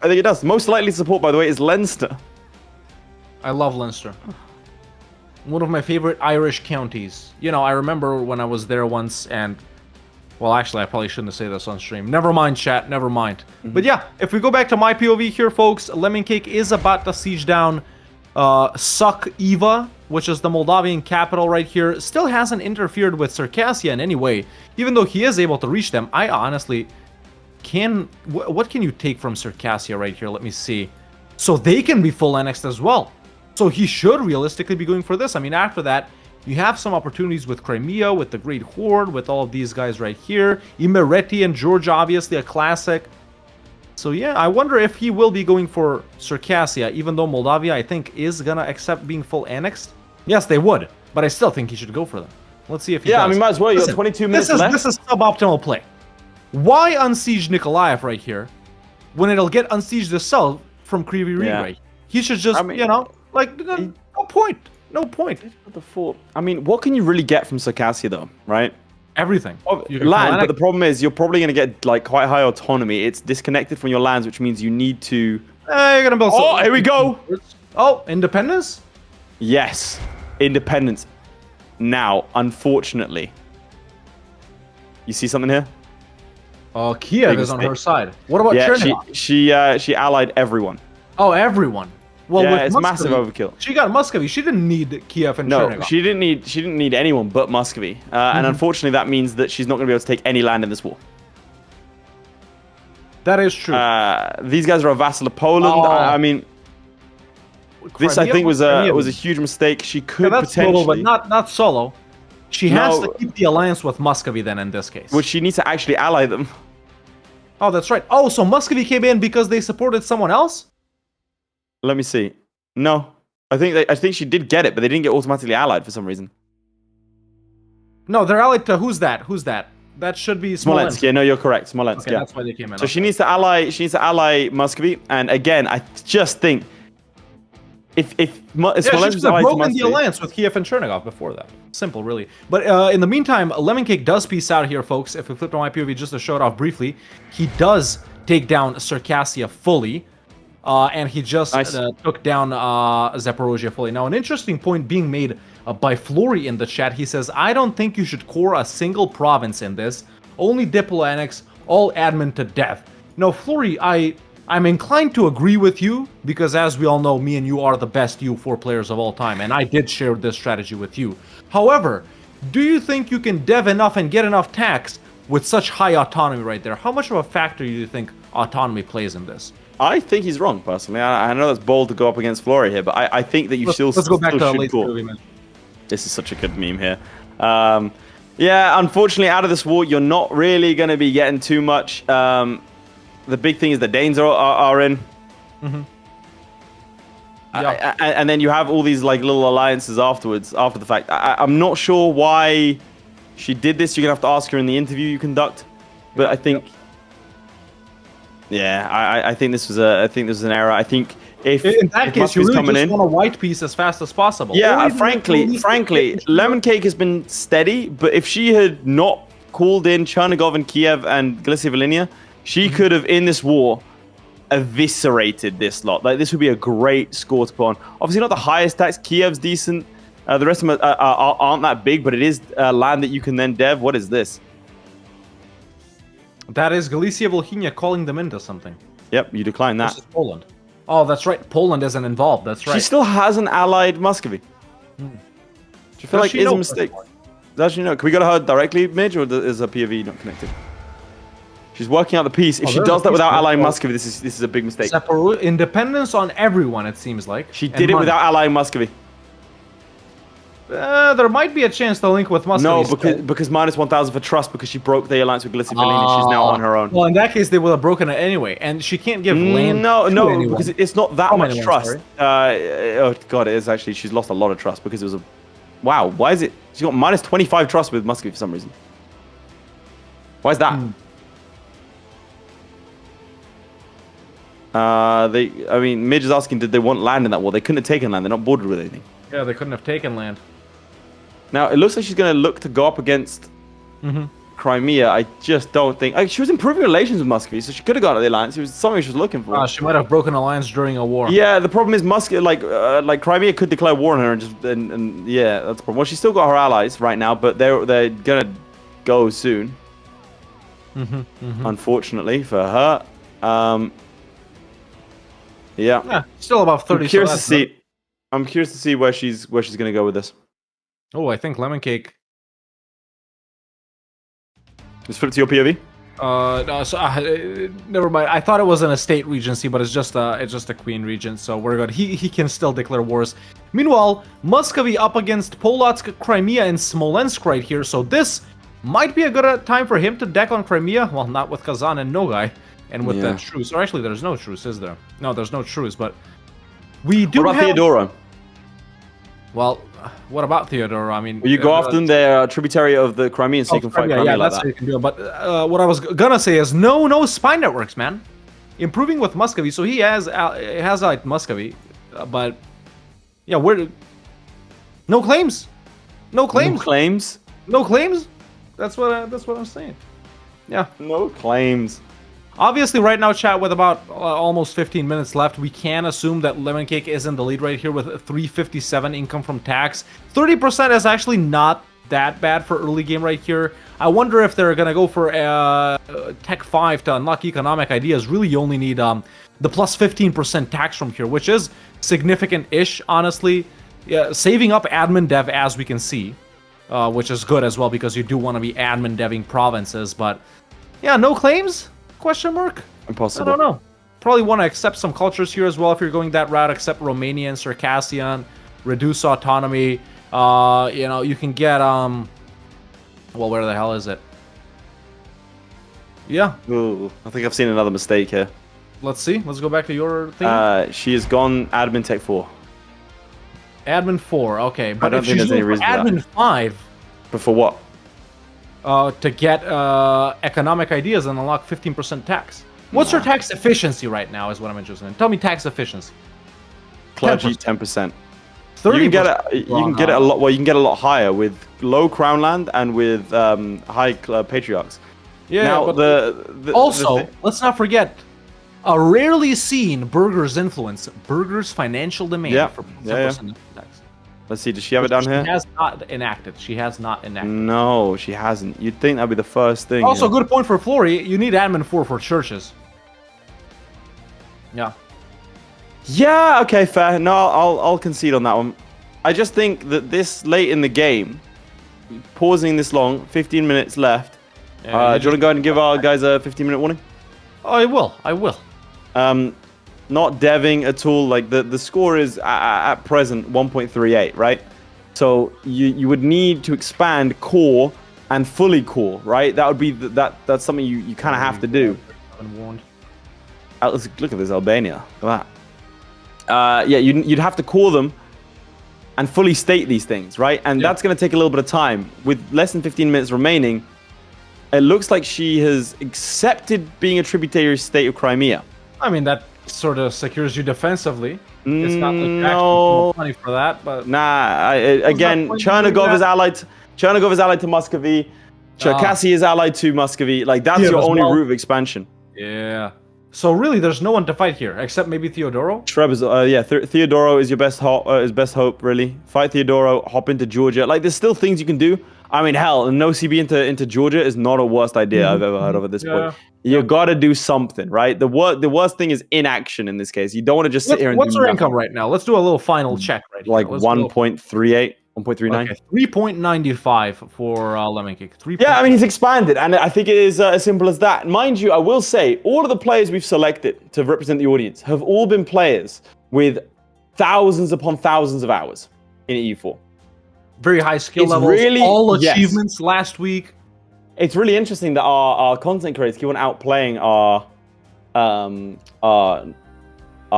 I think it does. Most likely to support, by the way, is Leinster. I love Leinster. One of my favorite Irish counties. You know, I remember when I was there once and... Well, actually, I probably shouldn't say this on stream. Never mind, chat. Never mind. But yeah, if we go back to my POV here, folks, Lemoncake is about to siege down Suck-Eva, which is the Moldavian capital right here. Still hasn't interfered with Circassia in any way. Even though he is able to reach them, I honestly can... What can you take from Circassia right here? Let me see. So they can be full annexed as well. So he should realistically be going for this. I mean, after that, you have some opportunities with Crimea, with the Great Horde, with all of these guys right here. Imereti and Georgia, obviously a classic. So yeah, I wonder if he will be going for Circassia, even though Moldavia, I think, is gonna accept being full annexed. Yes, they would, but I still think he should go for them. Let's see if he does. I mean, might as well. You got 22 minutes left. This is suboptimal play. Why unsiege Nikolaev right here when it'll get unsieged itself from Kryvyi Rih right? He should just, you know, like, no point. No point. The fort. I mean, what can you really get from Circassia, though, right? Everything. Land, but the problem is you're probably going to get like quite high autonomy. It's disconnected from your lands, which means you need to... you're going to build... Oh, here we go! Oh, independence? Yes. Independence. Now, unfortunately. You see something here? Kiev is on her side. What about Chernigov? She allied everyone. Oh, everyone. Well, yeah, with it's Muscovy, massive overkill. She got Muscovy. She didn't need Kiev and Chernigov. No, she didn't need anyone but Muscovy. And unfortunately, that means that she's not going to be able to take any land in this war. That is true. These guys are a vassal of Poland. I mean, this I think was a huge mistake. She could potentially, but not solo. She has to keep the alliance with Muscovy then in this case. Which she needs to actually ally them. Oh, that's right. Oh, so Muscovy came in because they supported someone else? Let me see. No, I think she did get it, but they didn't get automatically allied for some reason. No, they're allied to who's that? Who's that? That should be Smolensk. Yeah, no, you're correct. Smolensk. Okay, that's why they came in. So she needs to ally. She needs to ally Muscovy, and again, I just think if Smolensk was allied to broken the alliance with Kiev and Chernigov before that. Simple, really. But in the meantime, Lemoncake does peace out here, folks. If we flip to my POV just to show it off briefly, he does take down Circassia fully. And he just took down Zaporozhye fully. Now, an interesting point being made by Florry in the chat. He says, I don't think you should core a single province in this. Only Diplo annex, all admin to death. No, Florry, I'm inclined to agree with you because, as we all know, me and you are the best EU4 players of all time, and I did share this strategy with you. However, do you think you can dev enough and get enough tax with such high autonomy right there? How much of a factor do you think autonomy plays in this? I think he's wrong, personally. I know that's bold to go up against Florry here, but I think that you Let's go back to still Laith should call. movie, man. This is such a good meme here. Yeah, unfortunately, out of this war, you're not really going to be getting too much. The big thing is the Danes are in. Mm-hmm. And then you have all these like little alliances afterwards, after the fact. I'm not sure why she did this. You're going to have to ask her in the interview you conduct. But I think... Yeah, I think this was an error. I think if in that case, you really just in, want a white piece as fast as possible. Yeah, frankly, Lemoncake has been steady, but if she had not called in Chernigov and Kiev and Galicia Volhynia, she could have, in this war, eviscerated this lot. Like, this would be a great score to put on. Obviously, not the highest tax. Kiev's decent. The rest of them aren't that big, but it is land that you can then dev. What is this? That is Galicia Volhynia calling them into something. Yep, you decline that. This is Poland. Oh, that's right. Poland isn't involved. That's right. She still hasn't allied Muscovy. Do you feel like it's a mistake? Does she know? Can we go to her directly, Midge, or is her POV not connected? She's working out the peace. If she does that without allying Muscovy, this is a big mistake. Independence on everyone, it seems like. She did it without allying Muscovy. There might be a chance to link with Muscovy. No, because minus 1,000 for trust because she broke the alliance with Galicia Volhynia. She's now on her own. Well, in that case, they would have broken it anyway, and she can't give land. No, anyone. because it's not that much trust. Oh god, it is actually. She's lost a lot of trust because it was a. Wow, why is it? She's got minus 25 trust with Muscovy for some reason. Why is that? I mean, Midge is asking, did they want land in that war? They couldn't have taken land. They're not bordered with anything. Yeah, they couldn't have taken land. Now, it looks like she's going to look to go up against Crimea. I just don't think... she was improving relations with Muscovy, so she could have gone to the alliance. It was something she was looking for. She might have broken alliance during a war. Yeah, the problem is like Crimea could declare war on her and yeah, that's the problem. Well, she's still got her allies right now, but they're going to go soon. Unfortunately for her. Yeah, still about 30. I'm curious to see where she's going to go with this. Oh, I think Lemoncake. Let's flip to your POV. No, so, never mind. I thought it was an estate regency, but it's just a queen regent, so we're good. He can still declare wars. Meanwhile, Muscovy up against Polotsk, Crimea, and Smolensk right here. So this might be a good time for him to deck on Crimea. Well, not with Kazan and Nogai, and with the truce. Or actually, there's no truce, is there? No, there's no truce. But we do. What about Theodora? Well, what about Theodora? I mean, you go after them. They're a tributary of the Crimean, so you can fight Crimea yeah, like that's that. how you can do it. But what I was gonna say is no spy networks, man. Improving with Muscovy, so he has like Muscovy, but yeah, no claims. That's what I'm saying. Yeah, no claims. Obviously, right now, chat, with about almost 15 minutes left, we can assume that Lemoncake is in the lead right here with 357 income from tax. 30% is actually not that bad for early game right here. I wonder if they're going to go for Tech 5 to unlock economic ideas. Really, you only need the plus 15% tax from here, which is significant-ish, honestly. Yeah, saving up admin dev, as we can see, which is good as well, because you do want to be admin deving provinces. But, yeah, no claims? Question mark? Impossible. I don't know. Probably want to accept some cultures here as well if you're going that route. Accept Romanian, Circassian, reduce autonomy. You can get well, where the hell is it? Yeah. Ooh, I think I've seen another mistake here. Let's see. Let's go back to your thing. She has gone admin tech 4. Admin 4, okay. But I don't think there's any reason for admin 5. But for what? To get economic ideas and unlock 15% tax. What's your tax efficiency right now is what I'm interested in. Tell me tax efficiency. Clergy 10%. You can get it a lot. Well, you can get a lot higher with low crown land and with high patriarchs. Yeah. Now, also, let's not forget a rarely seen Burger's influence. Burger's financial demand for 10% tax. Let's see, does she have it down here? She has not enacted. No, she hasn't. You'd think that'd be the first thing. Also, good point for Florry. You need admin 4 for churches. Yeah. Yeah, okay, fair. No, I'll concede on that one. I just think that this late in the game, pausing this long, 15 minutes left. Yeah, do you want to go ahead and give our guys a 15-minute warning? Oh, I will. Not deving at all. Like the score is at present 1.38, right? So you would need to expand core and fully core, right? That would be that's something you kind of have to do. Let's look at this Albania. Look at that. Yeah, you'd have to core them and fully state these things, right? And that's going to take a little bit of time. With less than 15 minutes remaining, it looks like she has accepted being a tributary state of Crimea. I mean, that sort of secures you defensively. It's not like you No. actually money for that, but Nah, again, Chernigov is allied to Muscovy. Cherkasy is allied to Muscovy. Like, that's Kiev your as only well. route of expansion. yeah. So really, there's no one to fight here except maybe Theodoro. Trebizond, Theodoro is your best hope, really. Fight Theodoro, hop into Georgia. Like, there's still things you can do. I mean, hell, no CB into Georgia is not a worst idea I've ever heard of at this point. You gotta do something, right? The worst thing is inaction in this case. You don't want to just sit here and What's do her nothing. income right now? Let's do a little final check right here. Like Let's go. 1.38, 1.39. Okay, 3.95 for Lemoncake. Yeah, I mean, he's expanded, and I think it is as simple as that. Mind you, I will say, all of the players we've selected to represent the audience have all been players with thousands upon thousands of hours in EU4. Very high skill It's levels. really- all yes. achievements last week. It's really interesting that our content creators keep on outplaying our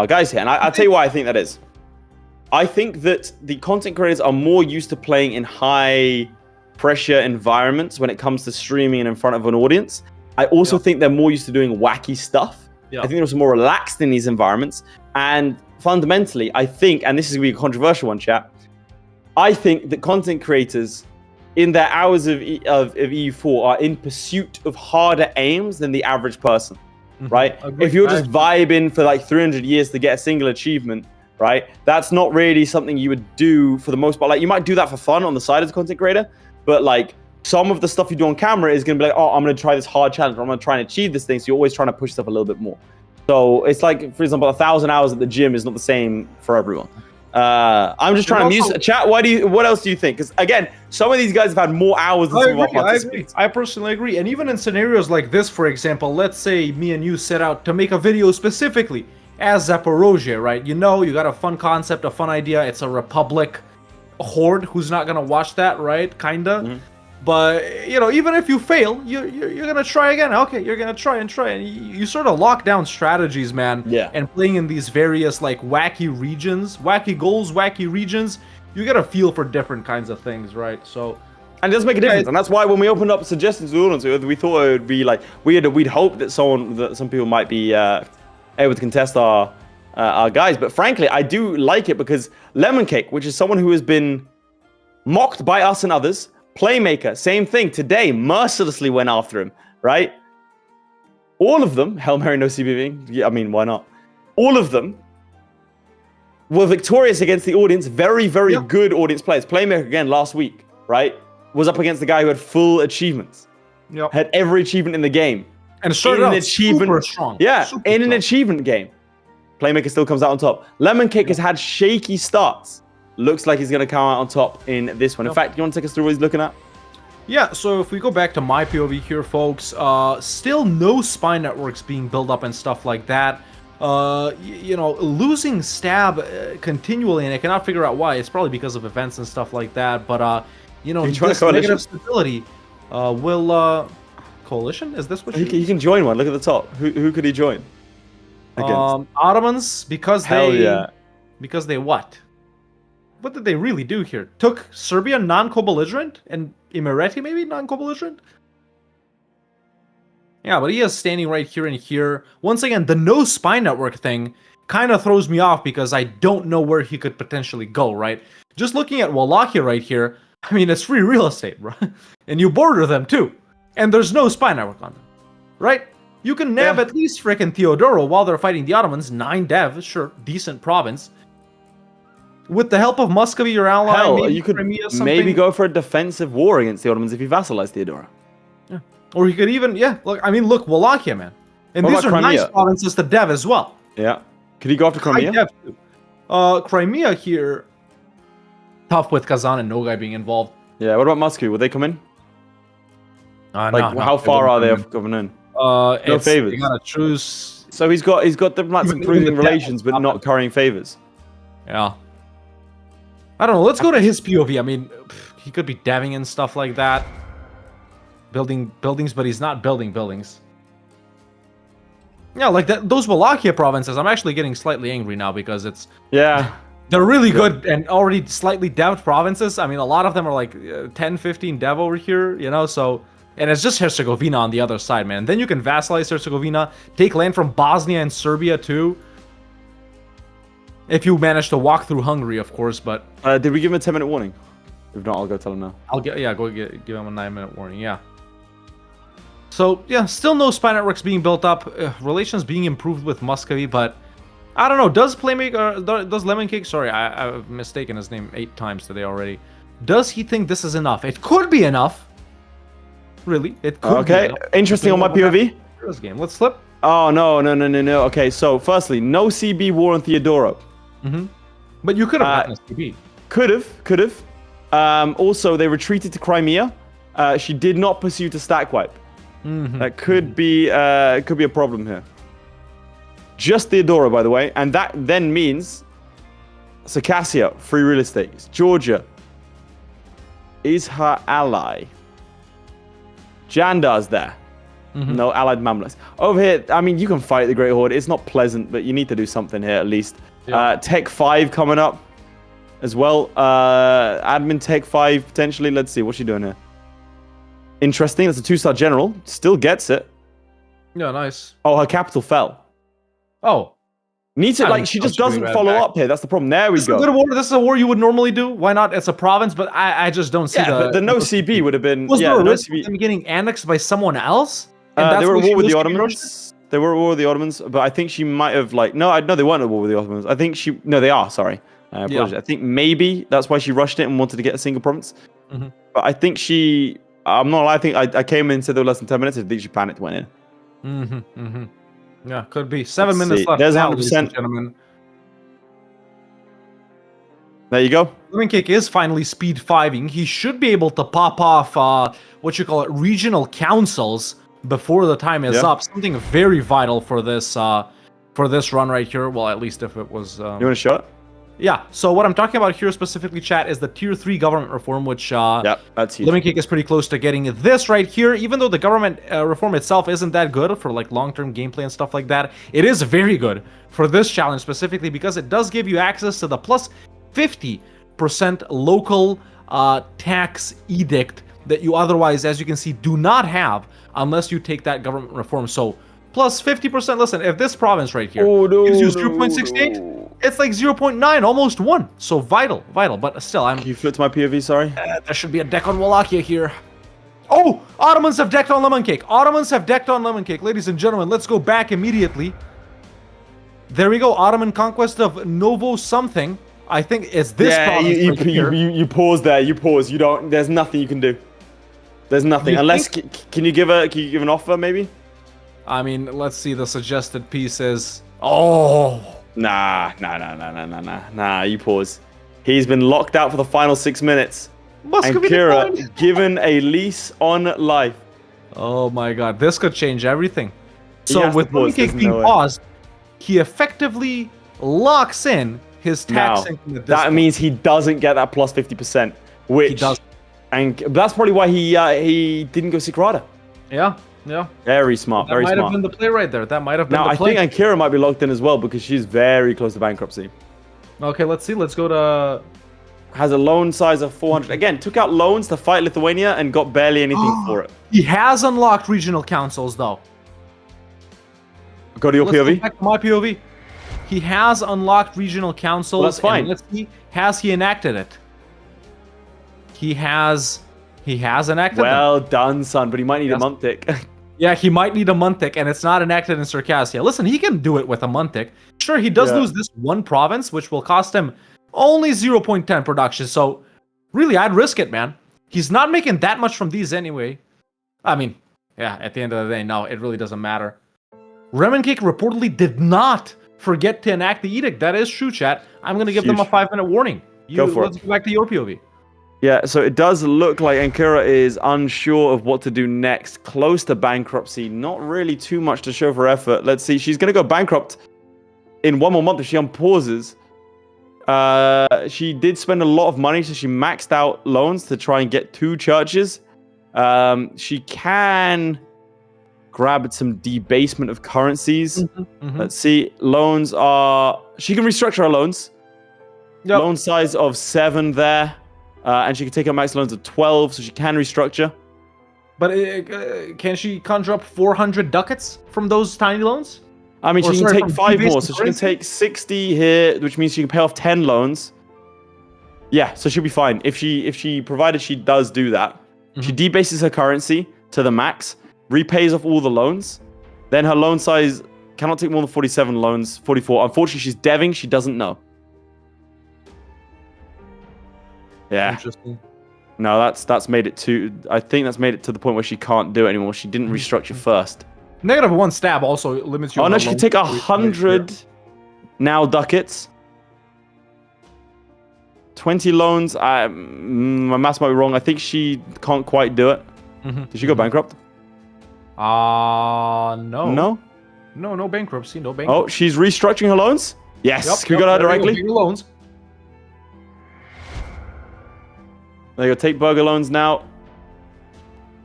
guys here, and I'll tell you why I think that is. I think that the content creators are more used to playing in high pressure environments when it comes to streaming and in front of an audience. I also think they're more used to doing wacky stuff. Yeah. I think they're also more relaxed in these environments. And fundamentally, I think, and this is going to be a controversial one, chat, I think that content creators in their hours of EU4 are in pursuit of harder aims than the average person, right? Agreed. If you're just vibing for like 300 years to get a single achievement, right? That's not really something you would do for the most part. Like, you might do that for fun on the side as a content creator, but like some of the stuff you do on camera is going to be like, oh, I'm going to try this hard challenge, or I'm going to try and achieve this thing. So you're always trying to push stuff a little bit more. So it's like, for example, 1,000 hours at the gym is not the same for everyone. I'm just trying to amuse chat. What else do you think? Because again, some of these guys have had more hours than some of our participants. I personally agree. And even in scenarios like this, for example, let's say me and you set out to make a video specifically as Zaporozhye, right? You know, you got a fun concept, a fun idea. It's a republic horde. Who's not gonna watch that, right? Kinda. But you know, even if you fail, you're gonna try again. Okay, you're gonna try and you sort of lock down strategies, man. Yeah. And playing in these various like wacky regions, wacky goals, wacky regions, you get a feel for different kinds of things, right? So. And it does make a difference, and that's why when we opened up suggestions to the audience, we thought it would be like we'd hope that some people might be able to contest our guys. But frankly, I do like it because Lemoncake, which is someone who has been mocked by us and others, Playmaker, same thing. Today, mercilessly went after him, right? All of them, Hail Mary, no CBV. Yeah, I mean, why not? All of them were victorious against the audience. Very, very good audience players. Playmaker, again, last week, right? Was up against the guy who had full achievements. Yep. Had every achievement in the game. And started out super strong. Yeah, Super in an strong. achievement game. Playmaker still comes out on top. Lemoncake has had shaky starts. Looks like he's going to come out on top in this one. In fact, you want to take us through what he's looking at? Yeah, so if we go back to my POV here, folks, still no spy networks being built up and stuff like that. You know, losing stab continually, and I cannot figure out why. It's probably because of events and stuff like that. But, you know, this negative stability will... Coalition? Is this what He can join one. Look at the top. Who could he join? Ottomans, because Hell they... yeah. Because they what? What did they really do here? Took Serbia non-co-belligerent? And Emirati maybe non-co-belligerent? Yeah, but he is standing right here and here. Once again, the no spy network thing kind of throws me off because I don't know where he could potentially go, right? Just looking at Wallachia right here, I mean, it's free real estate, bro. And you border them too. And there's no spy network on them, right? You can nab at least frickin' Theodoro while they're fighting the Ottomans. 9 dev, sure, decent province. With the help of Muscovy, your ally, Hell, maybe you could Crimea, maybe go for a defensive war against the Ottomans if you vassalize Theodora. Or you could even, look, Wallachia, man. And What these about are nice Crimea? provinces to dev as well. Yeah. Could he go after Crimea? Crimea here, tough with Kazan and Nogai being involved. Yeah. What about Moscow? Would they come in? Like, No, how they far wouldn't are they come of coming in? in. No favors. They got a truce. So he's got diplomats Even improving the relations, but devils not carrying favors. Yeah. I don't know. Let's go to his POV. I mean, he could be deving and stuff like that. Building buildings, but he's not building buildings. Yeah, like those Wallachia provinces, I'm actually getting slightly angry now because they're really good and already slightly deved provinces. I mean, a lot of them are like 10, 15 dev over here, you know, so... And it's just Herzegovina on the other side, man. Then you can vassalize Herzegovina, take land from Bosnia and Serbia, too. If you manage to walk through Hungary, of course, but... Did we give him a 10-minute warning? If not, I'll go tell him now. Give him a 9-minute warning, yeah. So, yeah, still no spy networks being built up. Relations being improved with Muscovy, but... I don't know, does Playmaker... Does Lemoncake... Sorry, I've mistaken his name 8 times today already. Does he think this is enough? It could be enough. Really, it could be enough. Interesting on my POV. This game. Let's flip. Oh, no. Okay, so, firstly, no CB war on Theodora. But you could have gotten a CB. Could have. Also, they retreated to Crimea. She did not pursue to stack wipe. That could be a problem here. Just Theodora, by the way, and that then means Circassia, free real estate. Georgia is her ally. Jandar's there. No allied mamluks. Over here, I mean, you can fight the Great Horde. It's not pleasant, but you need to do something here at least. Yeah. Tech 5 coming up as well. Admin Tech 5 potentially. Let's see, what's she doing here? Interesting. That's a 2-star general. Still gets it. Yeah, nice. Oh, her capital fell. Oh. Needs to, she just doesn't follow up here. That's the problem. There we go. This is a good war. This is a war you would normally do. Why not? It's a province, but I just don't see but the no CB would have been... Was there a no risk of them getting annexed by someone else? They were at war with the Ottomans. They were at war with the Ottomans, but I think she might have, No, they weren't at war with the Ottomans. I think she... No, they are, sorry. I apologize. I think maybe that's why she rushed it and wanted to get a single province. But I think she... I'm not... I think I came in and said there were less than 10 minutes. I think she panicked, went in. Yeah, could be. 7 minutes left. There's now, 100%. Gentlemen. There you go. Lemoncake is finally speed 5ing. He should be able to pop off regional councils before the time is up. Something very vital for this run right here. Well, at least if it was. You want a shot? Yeah. So what I'm talking about here specifically, chat, is the tier 3 government reform, which that's huge. Lemoncake is pretty close to getting this right here. Even though the government reform itself isn't that good for long-term gameplay and stuff like that, it is very good for this challenge specifically because it does give you access to the plus 50% local tax edict that you otherwise, as you can see, do not have unless you take that government reform. So plus 50%. Listen, if this province right here gives you 0.68, it's like 0.9, almost 1. So vital. But still, Can you flip to my POV, sorry? There should be a deck on Wallachia here. Oh, Ottomans have decked on Lemoncake. Ladies and gentlemen, let's go back immediately. There we go. Ottoman conquest of Novo something. I think it's this province right here. You pause there. You pause. You don't. There's nothing you can do. There's nothing unless. Can you give an offer maybe? I mean, let's see. The suggested piece is. Oh. Nah. You pause. He's been locked out for the final 6 minutes. And Kira given a lease on life. Oh my God, this could change everything. So with Lemoncake being paused, he effectively locks in his tax income at this that point. means he doesn't get that plus 50%, which he does. And that's probably why he didn't go Secrata. Yeah. Very smart. That might have been the play right there. That might have been the play. I think Ankira might be locked in as well because she's very close to bankruptcy. Okay, let's see. Let's go to... Has a loan size of 400. Again, took out loans to fight Lithuania and got barely anything for it. He has unlocked regional councils, though. Go to your POV? Go back to my POV. He has unlocked regional councils. Well, that's fine. Let's see, has he enacted it? He has enacted Well done, son, but he might need a month tick. Yeah, he might need a month tick, and it's not enacted in Circassia. Listen, he can do it with a month tick. Sure, he does lose this one province, which will cost him only 0.10 production. So, really, I'd risk it, man. He's not making that much from these anyway. I mean, yeah, at the end of the day, no, it really doesn't matter. Lemoncake reportedly did not forget to enact the edict. That is true, chat. I'm going to give them a Huge. 5-minute warning. Go for let's it. go back to your POV. Yeah, so it does look like Ankura is unsure of what to do next. Close to bankruptcy. Not really too much to show for effort. Let's see. She's going to go bankrupt in 1 more month if she unpauses. She did spend a lot of money, so she maxed out loans to try and get 2 churches. She can grab some debasement of currencies. Let's see. Loans are... She can restructure her loans. Yep. Loan size of 7 there. And she can take out max loans of 12, so she can restructure. But can she conjure up 400 ducats from those tiny loans? I mean, Or she can sorry, take from 5 more, debased so she can currency? take 60 here, which means she can pay off 10 loans. Yeah, so she'll be fine. If she provided she does do that, she debases her currency to the max, repays off all the loans, then her loan size cannot take more than 47 loans, 44. Unfortunately, she's deving, she doesn't know. Yeah. Interesting. No, that's made it to... I think that's made it to the point where she can't do it anymore. She didn't restructure first. -1 stab also limits you. Oh, on no, the she can loan. take 100 now ducats. 20 loans. My maths might be wrong. I think she can't quite do it. Did she go bankrupt? No. No? No bankruptcy. No Oh, bankruptcy. she's restructuring her loans? Yes. Yep, Can we go to her there you directly? bigger loans. There you go. Take burger loans now.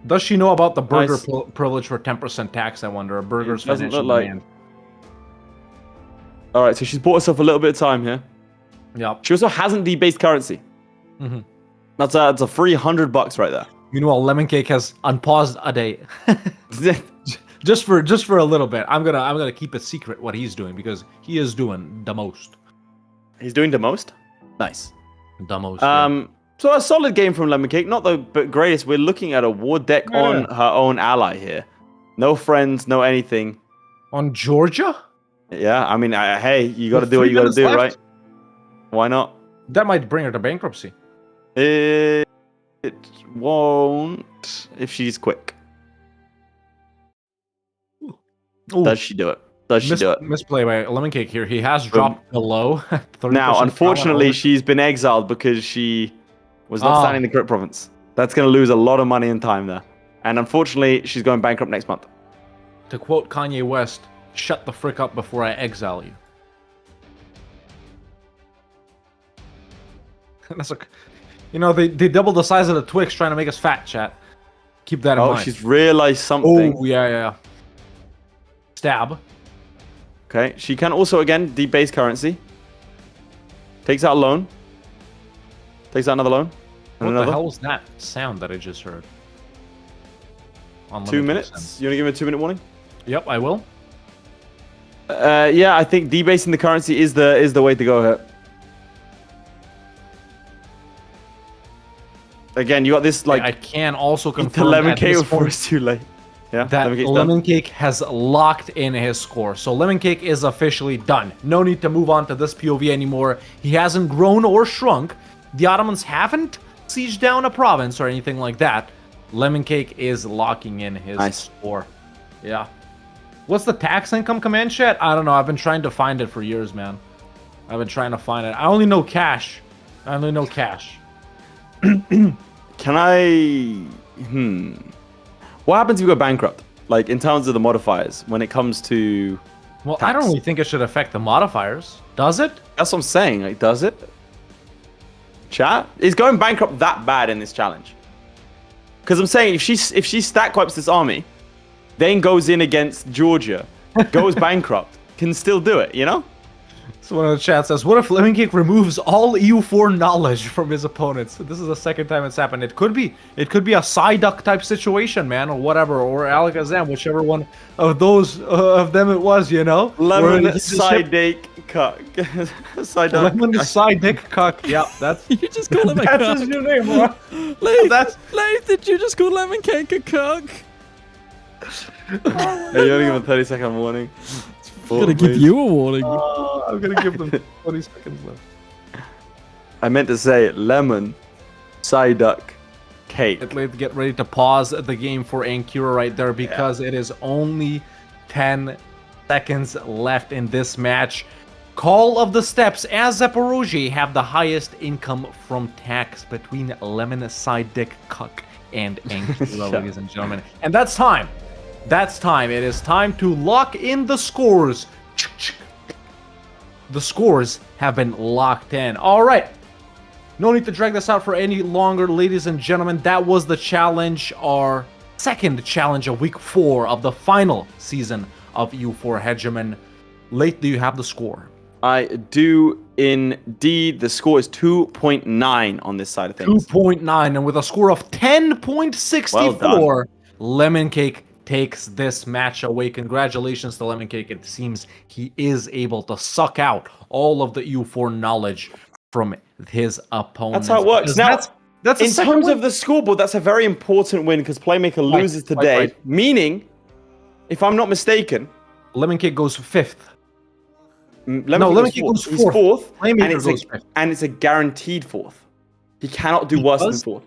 Does she know about the burger Nice. privilege for 10% tax, I wonder? A burger's It doesn't financial look like- demand. All right, so she's bought herself a little bit of time here. Yep. She also hasn't debased currency. That's a free $100 right there. Meanwhile, Lemoncake has unpaused a day. just for a little bit. I'm gonna keep it secret what he's doing because he is doing the most. He's doing the most. Nice. The most. yeah. So a solid game from Lemoncake, not the greatest. We're looking at a war deck on her own ally here. No friends, no anything. On Georgia? Yeah, I mean, hey, you got to With do what 3 you got to minutes do, left? right? Why not? That might bring her to bankruptcy. It won't if she's quick. Ooh, Does she do it? Does she do it? misplay by Lemoncake here. He has dropped below. 30% Now, unfortunately, power. she's been exiled because she was not standing in the Crypt Province. That's going to lose a lot of money and time there. And unfortunately, she's going bankrupt next month. To quote Kanye West, shut the frick up before I exile you. That's like, they doubled the size of the Twix trying to make us fat, chat. Keep that in Oh, mind. she's realized something. Oh, yeah. Stab. Okay, she can also, again, debase currency. Takes out a loan. Takes out another loan. And What another. the hell was that sound that I just heard? On 2 Lemoncake's minutes? end. You want to give me a 2-minute warning? Yep, I will. Yeah, I think debasing the currency is the way to go here. Again, you got this I like can also the confirm lemon at cake this before point it's too late. Yeah, that lemon cake's done. Lemoncake has locked in his score. So Lemoncake is officially done. No need to move on to this POV anymore. He hasn't grown or shrunk. The Ottomans haven't sieged down a province or anything like that. Lemoncake is locking in his Nice. score. Yeah. What's the tax income command, chat? I don't know. I've been trying to find it for years, man. I've been trying to find it. I only know cash. Can I? What happens if you go bankrupt? Like in terms of the modifiers, when it comes to Well, I don't tax. really think it should affect the modifiers. Does it? That's what I'm saying. Like, does it? Chat is going bankrupt that bad in this challenge? Because I'm saying if she stack wipes this army, then goes in against Georgia, goes bankrupt, can still do it. You know? So one of the chat says, what if Lemoncake removes all EU4 knowledge from his opponents? This is the second time it's happened. It could be a Psyduck type situation, man, or whatever, or Alakazam, whichever one of those of them it was, Where Lemon he just side hit date cuck. Side duck. Lemon side dick cuck. Yeah, that's You just call him a that's cuck. his new name, bro. Leith, Leith, did you just call Lemoncake a cuck? Hey, you only give a 30-second warning. I'm gonna give you a warning. I'm gonna give them 20 seconds left. I meant to say lemon, Psyduck, cake. Get ready to pause the game for Ankura right there because it is only 10 seconds left in this match. Call of the Steps, as Zaporogie have the highest income from tax between Lemon Side Dick Cuck and Ankula, ladies and gentlemen. And that's time. That's time. It is time to lock in the scores. The scores have been locked in. All right. No need to drag this out for any longer, ladies and gentlemen. That was the challenge, our second challenge of week 4 of the final season of EU4 Hegemon. Laith, do you have the score? I do indeed. The score is 2.9 on this side of things. 2.9, and with a score of 10.64, Lemoncake takes this match away. Congratulations to Lemoncake. It seems he is able to suck out all of the EU4 knowledge from his opponents. That's how it works. Now, that's in terms of the scoreboard, that's a very important win because Playmaker loses today. Right. Meaning, if I'm not mistaken, Lemoncake goes 5th. Lemoncake goes 4th. Playmaker and it's a guaranteed 4th. He cannot do worse than 4th.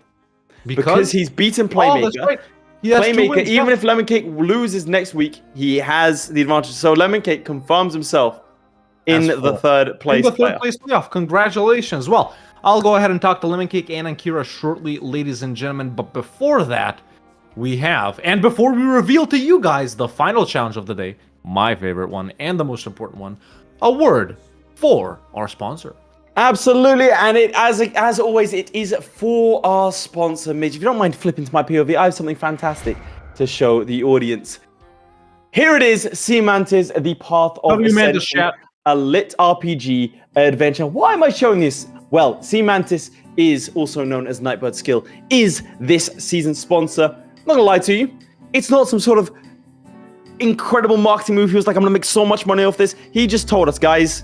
Because he's beaten Playmaker. that's right. He has 2 Playmaker, wins, even if Lemoncake loses next week, he has the advantage. So Lemoncake confirms himself in the third place playoff. Congratulations. Well, I'll go ahead and talk to Lemoncake and Ankira shortly, ladies and gentlemen. But before that, we have, and before we reveal to you guys the final challenge of the day, my favorite one and the most important one, a word for our sponsor. Absolutely, and it as always, it is for our sponsor, Midge. If you don't mind flipping to my POV, I have something fantastic to show the audience. Here it is, Sea Mantis, the Path of Ascension, a lit RPG adventure. Why am I showing this? Well, Sea Mantis is also known as Nightbird Skill, is this season's sponsor. I'm not gonna lie to you, it's not some sort of incredible marketing move. He was like, I'm gonna make so much money off this. He just told us, guys,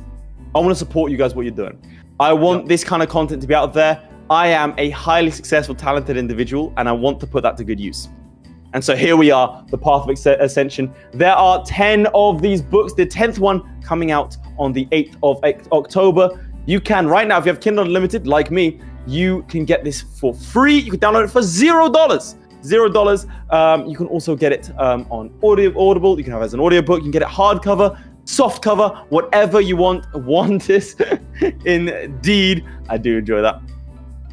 I want to support you guys, what you're doing. I want this kind of content to be out there. I am a highly successful, talented individual, and I want to put that to good use. And so here we are, the Path of Ascension. There are 10 of these books, the 10th one coming out on the 8th of October. You can, right now, if you have Kindle Unlimited, like me, you can get this for free. You can download it for $0. $0. You can also get it on Audible. You can have it as an audiobook. You can get it hardcover, soft cover, whatever you want. Want this? Indeed, I do enjoy that.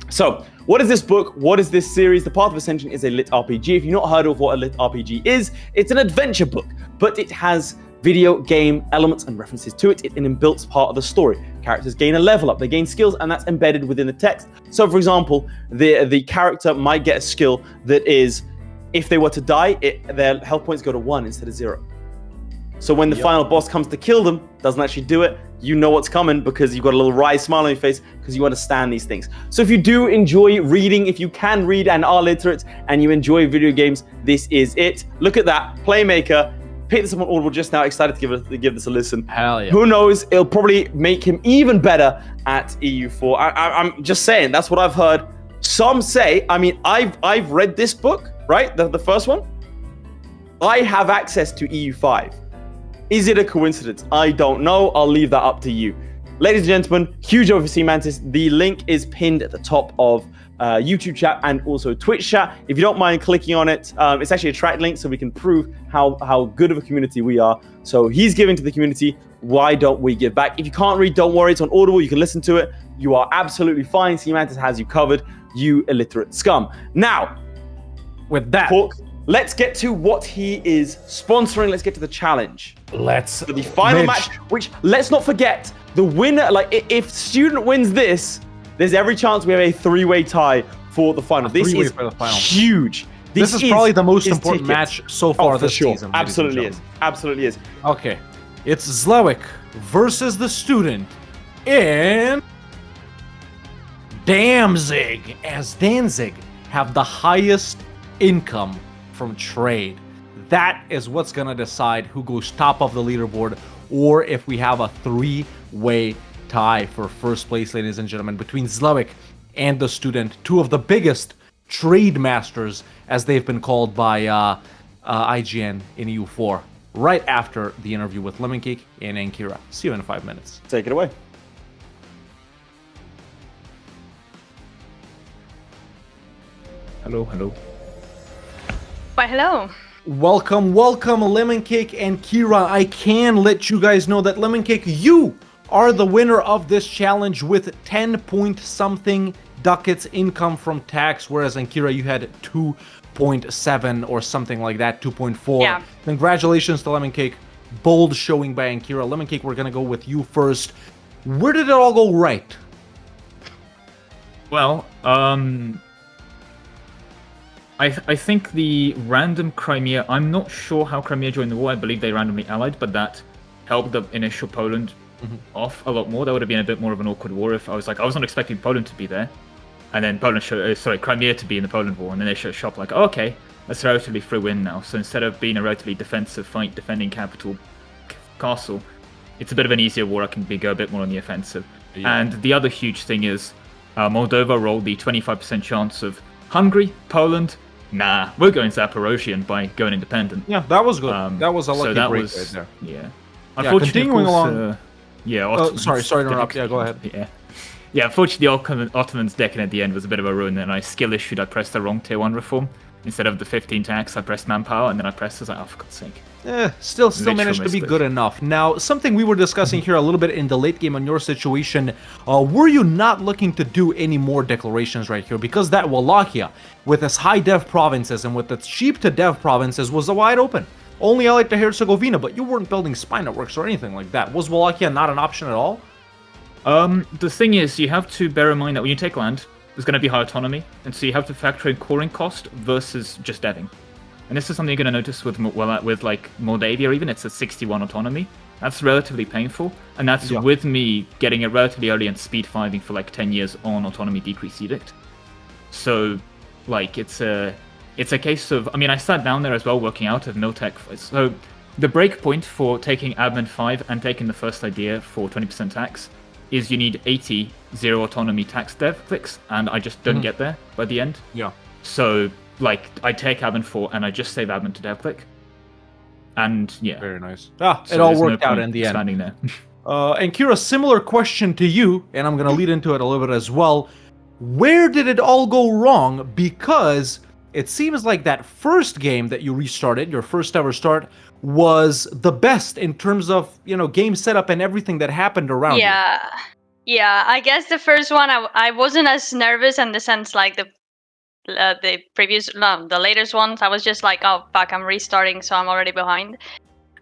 So, what is this book? What is this series? The Path of Ascension is a lit RPG. If you've not heard of what a lit RPG is, it's an adventure book, but it has video game elements and references to it. It's an inbuilt part of the story. Characters gain a level up, they gain skills, and that's embedded within the text. So, for example, the character might get a skill that is, if they were to die, their health points go to 1 instead of 0. So when the final boss comes to kill them, doesn't actually do it, you know what's coming because you've got a little wry smile on your face because you understand these things. So if you do enjoy reading, if you can read and are literate and you enjoy video games, this is it. Look at that, Playmaker. Picked this up on Audible just now, excited to give this a listen. Hell yeah. Who knows, it'll probably make him even better at EU4. I'm just saying, that's what I've heard. Some say, I mean, I've read this book, right? The first one. I have access to EU5. Is it a coincidence? I don't know. I'll leave that up to you. Ladies and gentlemen, huge over for Sea Mantis. The link is pinned at the top of YouTube chat and also Twitch chat. If you don't mind clicking on it, it's actually a track link so we can prove how good of a community we are. So he's giving to the community. Why don't we give back? If you can't read, don't worry. It's on Audible. You can listen to it. You are absolutely fine. Sea Mantis has you covered, you illiterate scum. Now, with that, Hawk, let's get to what he is sponsoring. Let's get to the challenge. Let's. For the final match, which, let's not forget, the winner, like, if Student wins this, there's every chance we have a 3-way tie for the final. This is huge. This is probably the most important match so far this season. Absolutely is. Absolutely is. Okay. It's Zlewikk versus the Student in Danzig, as Danzig have the highest income from trade. That is what's going to decide who goes top of the leaderboard, or if we have a 3-way tie for first place, ladies and gentlemen, between Zlewikk and the Student, two of the biggest trade masters, as they've been called by IGN in EU4, right after the interview with Lemoncake and Ankira. See you in 5 minutes. Take it away. Hello. Why, hello. Welcome, Lemoncake and Kira. I can let you guys know that Lemoncake, you are the winner of this challenge with 10 point something ducats income from tax, whereas in Kira you had 2.7 or something like that, 2.4. Yeah. Congratulations to Lemoncake. Bold showing by Ankira. Lemoncake, we're gonna go with you first. Where did it all go right? Well, I think the random Crimea, I'm not sure how Crimea joined the war. I believe they randomly allied, but that helped the initial Poland off a lot more. That would have been a bit more of an awkward war if I was not expecting Poland to be there. And then Crimea to be in the Poland war, and then they showed shop like, oh, okay, that's a relatively free win now. So instead of being a relatively defensive fight defending capital castle, it's a bit of an easier war. I can go a bit more on the offensive. Yeah. And the other huge thing is Moldova rolled the 25% chance of Hungary, Poland. Nah, we're going Zaporozhian by going independent. Yeah, that was good. That was a lucky break right there. Yeah. Unfortunately, continuing along. Sorry to interrupt. Yeah, go ahead. Yeah, unfortunately, the Ottomans' decking at the end was a bit of a ruin, and I skill issued. I pressed the wrong tier 1 reform. Instead of the 15 tax, I pressed manpower, and then I pressed, oh, for God's sake. Still managed to be good enough. Now, something we were discussing here a little bit in the late game on your situation, were you not looking to do any more declarations right here? Because that Wallachia, with its high dev provinces and with its cheap to dev provinces, was wide open. Only allied to Herzegovina, but you weren't building spy networks or anything like that. Was Wallachia not an option at all? The thing is, you have to bear in mind that when you take land, there's going to be high autonomy, and so you have to factor in coring cost versus just deving. And this is something you're going to notice with like Moldavia even, it's a 61 autonomy. That's relatively painful, and that's with me getting it relatively early and speed 5ing for like 10 years on autonomy decrease edict. So, like, it's a case of, I mean, I sat down there as well working out of no tech. So, the break point for taking admin 5 and taking the first idea for 20% tax is you need 80 0 autonomy tax dev clicks, and I just don't get there by the end. Yeah. So, like, I take admin 4 and I just save admin to dev click. And yeah. Very nice. It all worked out in the end. Standing there. And Kira, similar question to you, and I'm going to lead into it a little bit as well. Where did it all go wrong? Because it seems like that first game that you restarted, your first ever start, was the best in terms of, game setup and everything that happened around you. Yeah, I guess the first one, I wasn't as nervous in the sense like the latest ones. I was just like, oh fuck, I'm restarting, so I'm already behind.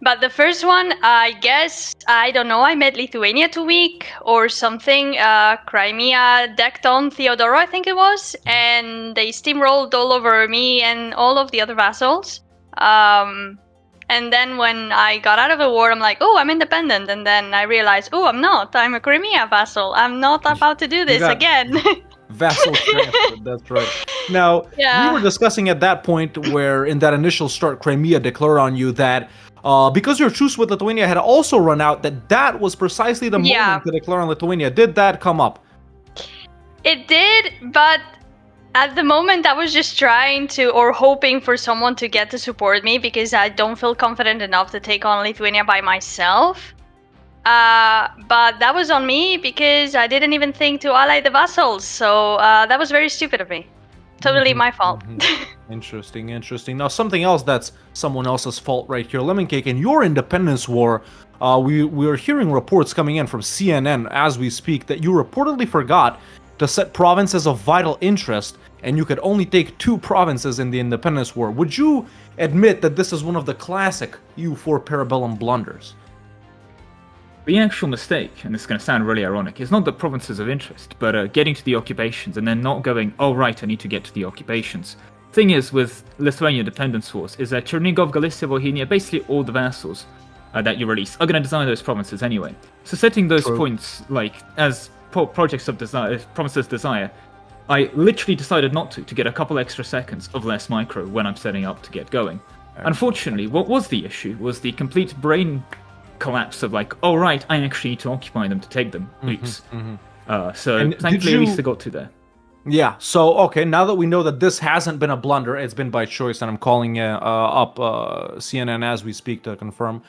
But the first one, I guess, I don't know, I met Lithuania too weak or something. Crimea decked on Theodoro, I think it was, and they steamrolled all over me and all of the other vassals. And then when I got out of the war, I'm like, oh, I'm independent. And then I realized, oh, I'm not. I'm a Crimea vassal. I'm not about to do this again. Vassal transfer, that's right. Now, we were discussing at that point where in that initial start, Crimea declared on you that because your truce with Lithuania had also run out, that was precisely the moment to declare on Lithuania. Did that come up? It did, but at the moment I was just trying to, or hoping for someone to get to support me because I don't feel confident enough to take on Lithuania by myself. But that was on me because I didn't even think to ally the vassals, so that was very stupid of me. Totally my fault. Interesting. Now, something else that's someone else's fault right here. Lemoncake, in your independence war, we are hearing reports coming in from CNN as we speak that you reportedly forgot to set provinces of vital interest, and you could only take 2 provinces in the independence war. Would you admit that this is one of the classic EU4 Parabellum blunders? The actual mistake, and this is going to sound really ironic, is not the provinces of interest, but getting to the occupations and then not going, oh right, I need to get to the occupations. Thing is, with Lithuania Independence Wars, is that Chernigov, Galicia, Bohemia, basically all the vassals that you release are going to design those provinces anyway. So setting those points, like, as projects of desire, provinces desire, I literally decided not to get a couple extra seconds of less micro when I'm setting up to get going. Unfortunately, what was the issue was the complete brain collapse of like, oh right, I actually need to occupy them to take them. Oops. So thankfully at least I got to there. Yeah, so okay, now that we know that this hasn't been a blunder, it's been by choice, and I'm calling up CNN as we speak to confirm.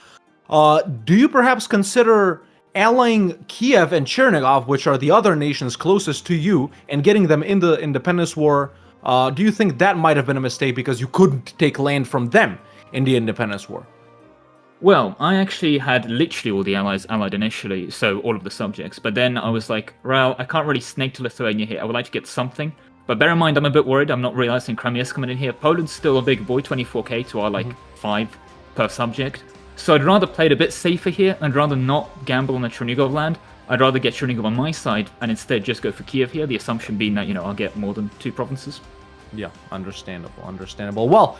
Do you perhaps consider allying Kiev and Chernigov, which are the other nations closest to you, and getting them in the independence war? Do you think that might have been a mistake because you couldn't take land from them in the Independence War? Well, I actually had literally all the allies allied initially, so all of the subjects. But then I was like, well, I can't really snake to Lithuania here. I would like to get something. But bear in mind, I'm a bit worried. I'm not realizing Crimea's coming in here. Poland's still a big boy, 24k to our 5 per subject. So I'd rather play it a bit safer here. I'd rather not gamble on a Chernigov land. I'd rather get Chernigov on my side and instead just go for Kiev here. The assumption being that, I'll get more than 2 provinces. Yeah, understandable. Well,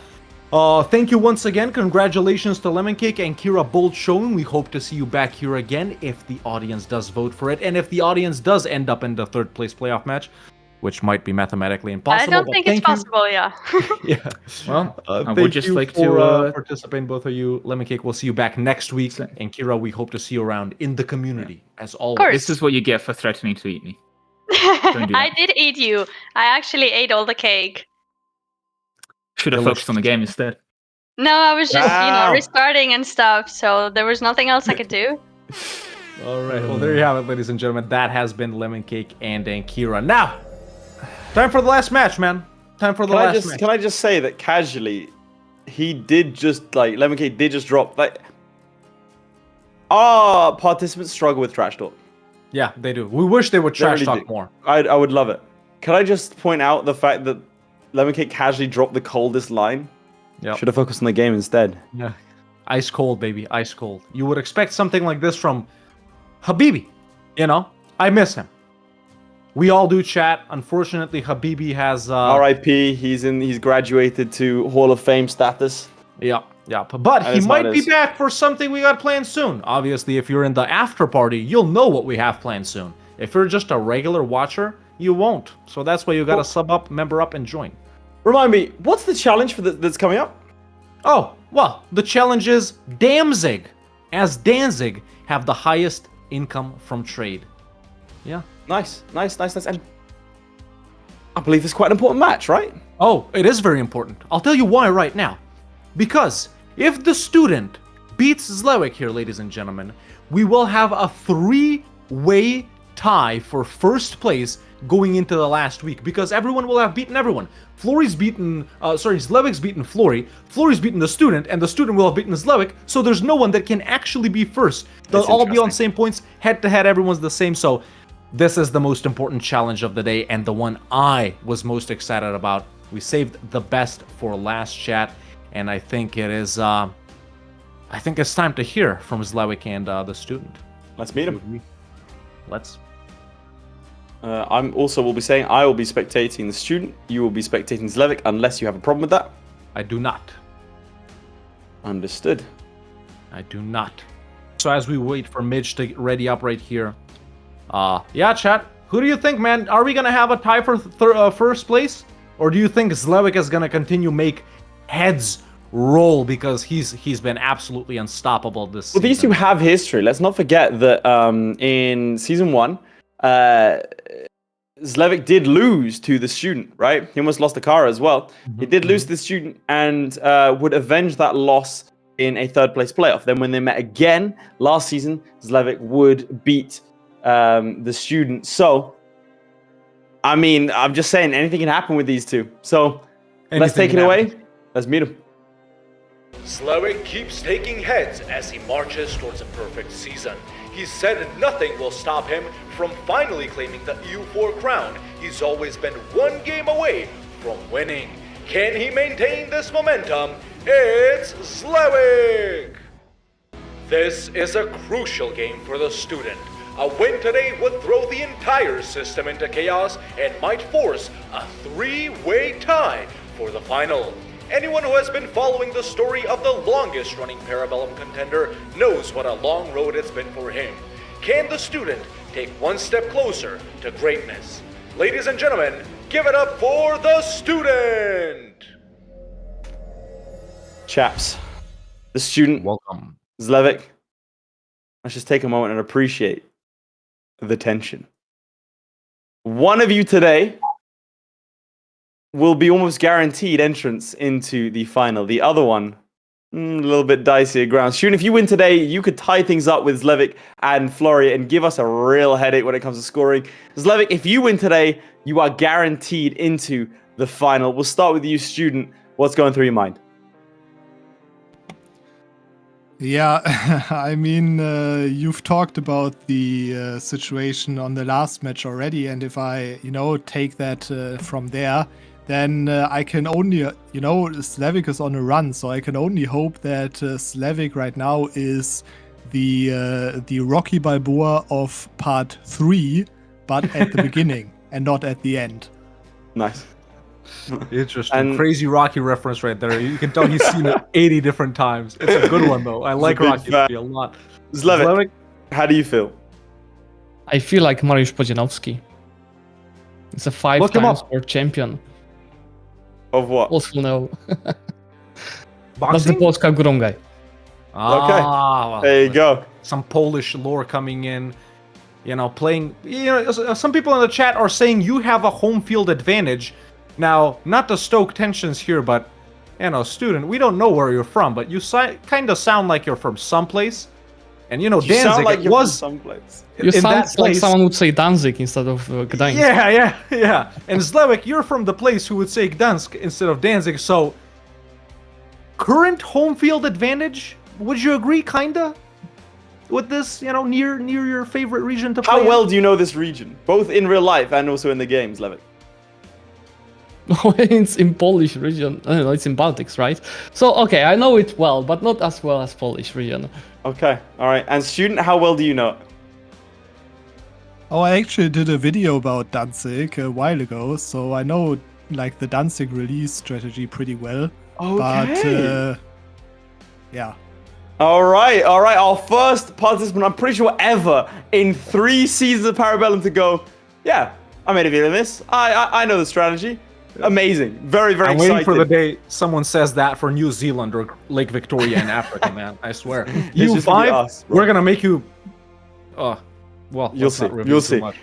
thank you once again. Congratulations to Lemoncake and Kira both showing. We hope to see you back here again if the audience does vote for it. And if the audience does end up in the 3rd place playoff match, which might be mathematically impossible. I don't think it's possible, yeah. Yeah. Well, I thank would just you like for, to participate, both of you. Lemoncake, we'll see you back next week. And Kira, we hope to see you around in the community, as always. course. This is what you get for threatening to eat me. Don't do I that. did eat you. I actually ate all the cake. Should have focused on the game instead. No, I was just, Wow. restarting and stuff, so there was nothing else I could do. All right. Well, there you have it, ladies and gentlemen. That has been Lemoncake and Kira. Now, time for the last match, man. Time for the last match. Can I just say that casually, he did just, Lemoncake did just drop, our participants struggle with trash talk. Yeah, they do. We wish they would trash really talk do. more. I would love it. Can I just point out the fact that Lemoncake casually dropped the coldest line? Yep. Should have focused on the game instead. Yeah. Ice cold, baby. Ice cold. You would expect something like this from Habibi. I miss him. We all do, chat. Unfortunately, Habibi has R.I.P. He's graduated to Hall of Fame status. Yeah. But That he is might how it be is. back for something we got planned soon. Obviously, if you're in the after party, you'll know what we have planned soon. If you're just a regular watcher, you won't. So that's why you gotta sub up, member up, and join. Remind me, what's the challenge that's coming up? Oh, well, the challenge is Danzig, as Danzig have the highest income from trade. Yeah. Nice. And I believe it's quite an important match, right? Oh, it is very important. I'll tell you why right now. Because if the student beats Zlewikk here, ladies and gentlemen, we will have a 3-way tie for first place going into the last week, because everyone will have beaten everyone. Zlewick's beaten Florry, Florry's beaten the student, and the student will have beaten Zlewikk, so there's no one that can actually be first. They'll That's all be on interesting. same points, head-to-head, everyone's the same, so this is the most important challenge of the day, and the one I was most excited about. We saved the best for last, chat, and I think it is, I think it's time to hear from Zlewikk and the student. Let's meet him. Let's. I'm also will be saying I will be spectating the student. You will be spectating Zlewikk, unless you have a problem with that. I do not. Understood. I do not. So as we wait for Midge to ready up right here, yeah, chat. Who do you think, man? Are we gonna have a tie for first place, or do you think Zlewikk is gonna continue make heads roll because he's been absolutely unstoppable this season? Well, these two have history. Let's not forget that in season 1, Zlewikk did lose to the student, right? He almost lost the car as well. He did lose to the student and would avenge that loss in a 3rd place playoff. Then when they met again last season, Zlewikk would beat the student. So, I mean, I'm just saying anything can happen with these two. So, let's take it away. Let's meet him. Zlewikk keeps taking heads as he marches towards a perfect season. He said nothing will stop him from finally claiming the EU4 crown. He's always been one game away from winning. Can he maintain this momentum? It's Zlewikk! This is a crucial game for the student. A win today would throw the entire system into chaos and might force a 3-way tie for the final. Anyone who has been following the story of the longest running Parabellum contender knows what a long road it's been for him. Can the student take one step closer to greatness? Ladies and gentlemen, give it up for the student! Chaps, the student, Welcome. Zlewikk, let's just take a moment and appreciate the tension. One of you today will be almost guaranteed entrance into the final. The other one, a little bit dicier ground. Student, if you win today, you could tie things up with Zlewikk and Florry and give us a real headache when it comes to scoring. Zlewikk, if you win today, you are guaranteed into the final. We'll start with you, student. What's going through your mind? Yeah, I mean, you've talked about the situation on the last match already, and if I, take that from there, then I can only, Zlewikk is on a run, so I can only hope that Zlewikk right now is the Rocky Balboa of part 3, but at the beginning and not at the end. Nice. Interesting. And- Crazy Rocky reference right there. You can tell he's seen it 80 different times. It's a good one, though. I like big Rocky fan. movie a lot. Zlewikk, how do you feel? I feel like Mariusz Podzianowski. It's a 5 Look him times up. world champion. Of what? Also no. That's the Boxing? Polska górą guy. Well, There you go. Some Polish lore coming in. Playing. Some people in the chat are saying you have a home field advantage. Now, not to stoke tensions here, but, student, we don't know where you're from, but you kind of sound like you're from someplace. And, You Danzig, sound like it you're was from someplace. You in sound that like place. someone would say Danzig instead of Gdańsk. Yeah. And Zlewikk, you're from the place who would say Gdansk instead of Danzig, so current home field advantage, would you agree, kinda? With this, near your favorite region to play How in? well do you know this region? Both in real life and also in the games, Zlewikk. It's in Polish region. I don't know, it's in Baltics, right? So, okay, I know it well, but not as well as Polish region. Okay, alright. And student, how well do you know it? Oh, I actually did a video about Danzig a while ago, so I know like the Danzig release strategy pretty well. Okay. But yeah. Alright. Our first participant, I'm pretty sure ever, in 3 seasons of Parabellum to go, yeah, I made a video on this. I know the strategy. Amazing. Very, very I'm excited. waiting for the day someone says that for New Zealand or Lake Victoria in Africa, man. I swear. It's just gonna be EU5, us, bro. we're gonna make you. Well, You'll let's see. not reveal You'll too see. much.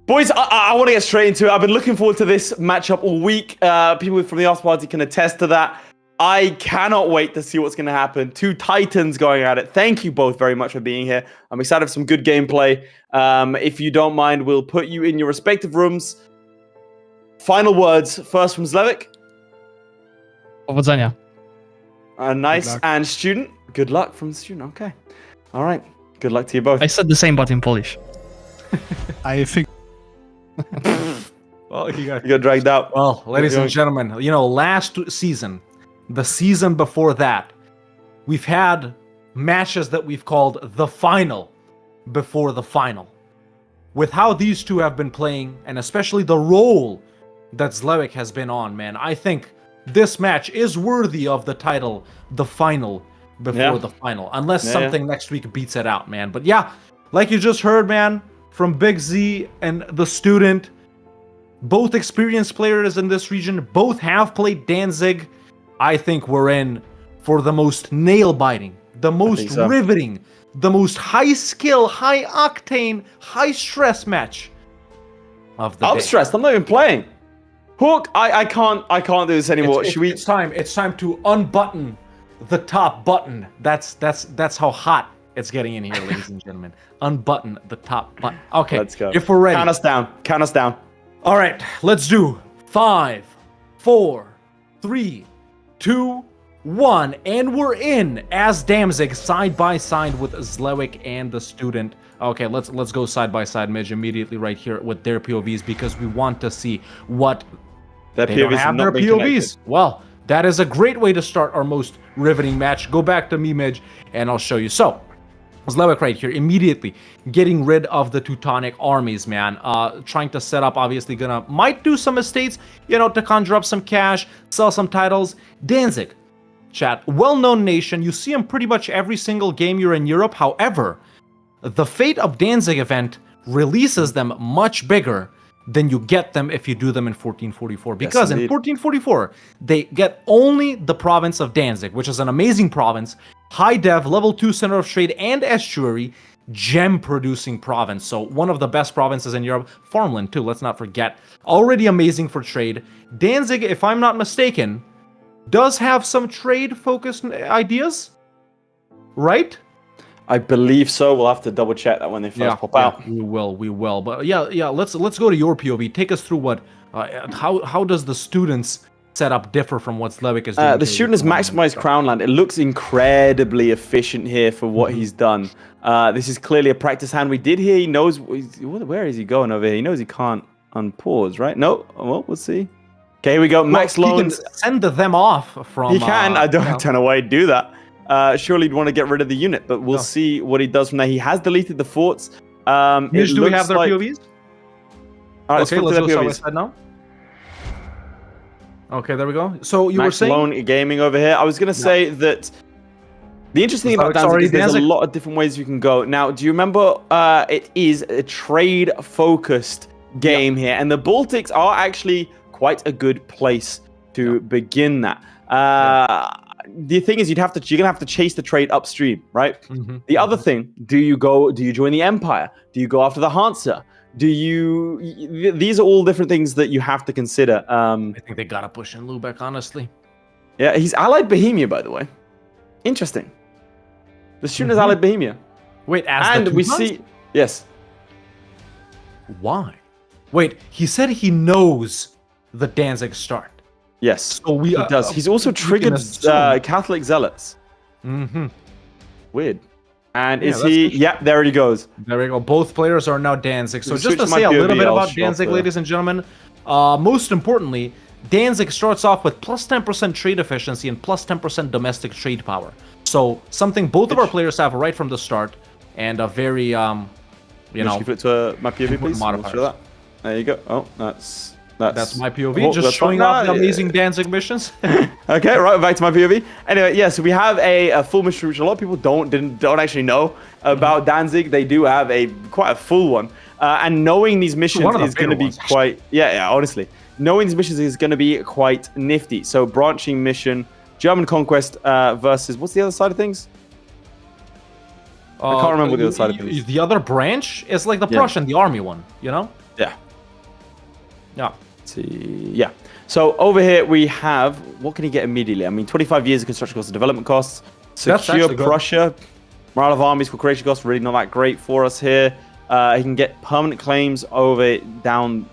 Boys, I want to get straight into it. I've been looking forward to this matchup all week. People from the After Party can attest to that. I cannot wait to see what's going to happen. 2 Titans going at it. Thank you both very much for being here. I'm excited for some good gameplay. If you don't mind, we'll put you in your respective rooms. Final words, first from Zlewikk. Powodzenia. Nice. luck. And student. Good luck from student. Okay. All right. Good luck to you both. I said the same, but in Polish. I think Well, you got. You got dragged out. Well, ladies going. and gentlemen, last season, the season before that, we've had matches that we've called the final before the final. With how these two have been playing, and especially the role that Zlewikk has been on, man, I think this match is worthy of the title, the final before Yeah. the final. Unless Yeah, something next week beats it out, man. But yeah, like you just heard, man, from Big Z and the student, both experienced players in this region, both have played Danzig. I think we're in for the most nail-biting, the most so. riveting, the most high-skill, high-octane, high-stress match of the I'm day. stressed. I'm not even playing. Hook, I can't do this anymore. Should we? It's time to unbutton the top button. That's how hot it's getting in here, ladies and gentlemen. Unbutton the top button. Okay, Let's go. if we're ready. Count us down. Count us down. All right, let's do 5, 4, 3, 2, 1, and we're in as Danzig side by side with Zlewikk and the student. Okay, let's go side by side, Midge, immediately right here with their POVs because we want to see what Their they don't POVs have not their been POVs. connected. Well, that is a great way to start our most riveting match. Go back to me, Midge, and I'll show you. So, Zlewikk right here, immediately getting rid of the Teutonic armies, man. Trying to set up, obviously might do some estates, to conjure up some cash, sell some titles. Danzig, chat, well-known nation. You see them pretty much every single game you're in Europe. However, the Fate of Danzig event releases them much bigger than you get them if you do them in 1444. Because in indeed. 1444, they get only the province of Danzig, which is an amazing province, high dev, level 2 center of trade and estuary, gem producing province. So one of the best provinces in Europe. Farmland too, let's not forget. Already amazing for trade. Danzig, if I'm not mistaken, does have some trade focused ideas, right? I believe so. We'll have to double check that when they first pop out. We will. But yeah. Let's go to your POV. Take us through what, how does the students' setup differ from what Zlewikk is doing? The student has maximized Crown Land. It looks incredibly efficient here for what he's done. This is clearly a practice hand. We did hear he knows... Where is he going over here? He knows he can't unpause, right? No? Well, we'll see. Okay, here we go. Max Loans. He can send them off from... He can. I don't know why he'd do that. Surely he'd want to get rid of the unit, but we'll see what he does from there. He has deleted the forts. Do we have their POVs? All right, okay, let's go side by side now. Okay, there we go. So you were saying... Lone Gaming over here. I was going to say that the interesting thing about Danzig is there's a lot of different ways you can go. Now, do you remember it is a trade-focused game here, and the Baltics are actually quite a good place to begin that. The thing is, you're gonna have to chase the trade upstream, right? The other thing, do you join the Empire? Do you go after the Hansa? These are all different things that you have to consider. I think they gotta push in Lübeck, honestly. Yeah, he's allied Bohemia, by the way. Interesting. The student is allied Bohemia. Wait, yes. Why? Wait, he said he knows the Danzig start. Yes, so he does. He's also triggered Catholic zealots. Weird. And is he... Yeah, there he goes. There we go. Both players are now Danzig. So just to say a little bit about Danzig, ladies and gentlemen, most importantly, Danzig starts off with plus 10% trade efficiency and plus 10% domestic trade power. So something both of our players have right from the start, and a very, Can you flip to my POV, please? That. There you go. Oh, that's my POV, just showing off the amazing Danzig missions. Okay, right, back to my POV. Anyway, yeah, so we have a full mission, which a lot of people don't actually know about Danzig. They do have quite a full one. And knowing these missions is going to be quite... Yeah, honestly. Knowing these missions is going to be quite nifty. So, branching mission, German conquest versus... What's the other side of things? I can't remember what the other side of things. The other branch is like the Prussian, the army one, you know? Yeah. Yeah. Yeah. So over here we have, what can he get immediately? I mean, 25 years of construction costs and development costs. Secure Prussia. Morale of armies for creation costs, really not that great for us here. He can get permanent claims over down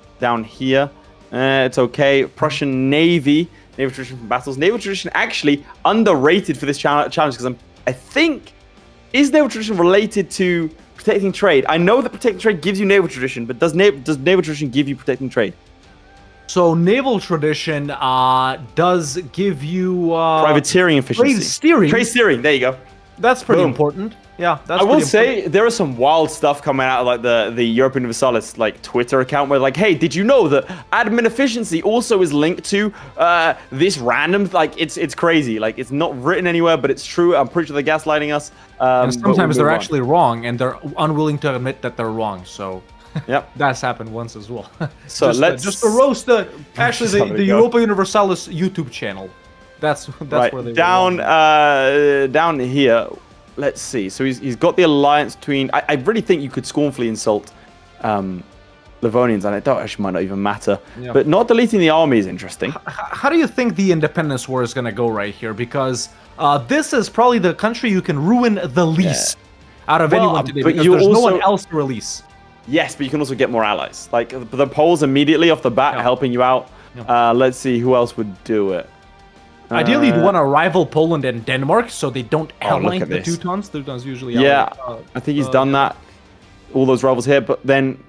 here. It's okay. Prussian Navy. Naval tradition from battles. Naval tradition actually underrated for this challenge because I think, is naval tradition related to protecting trade? I know that protecting trade gives you naval tradition, but does naval tradition give you protecting trade? So naval tradition does give you privateering efficiency. Trade steering. There you go. That's pretty important. Yeah, that's I will say there is some wild stuff coming out of like the Europa Universalis like Twitter account where like, hey, did you know that admin efficiency also is linked to this random it's crazy. Like it's not written anywhere, but it's true. I'm pretty sure they're gaslighting us. And sometimes they're actually wrong, and they're unwilling to admit that they're wrong. So. Yep, that's happened once as well. So just to roast the Europa Universalis YouTube channel. That's right. Where they down here. Let's see. So he's got the alliance between. I really think you could scornfully insult Livonians, and it actually might not even matter. Yeah. But not deleting the army is interesting. How do you think the independence war is going to go right here? Because this is probably the country you can ruin the least out of anyone today, because there's no one else to release. Yes, but you can also get more allies. Like the Poles immediately off the bat helping you out. Let's see who else would do it. Ideally, you'd want to rival Poland and Denmark so they don't outline the Teutons. Teutons usually I think he's done that. All those rivals here, but then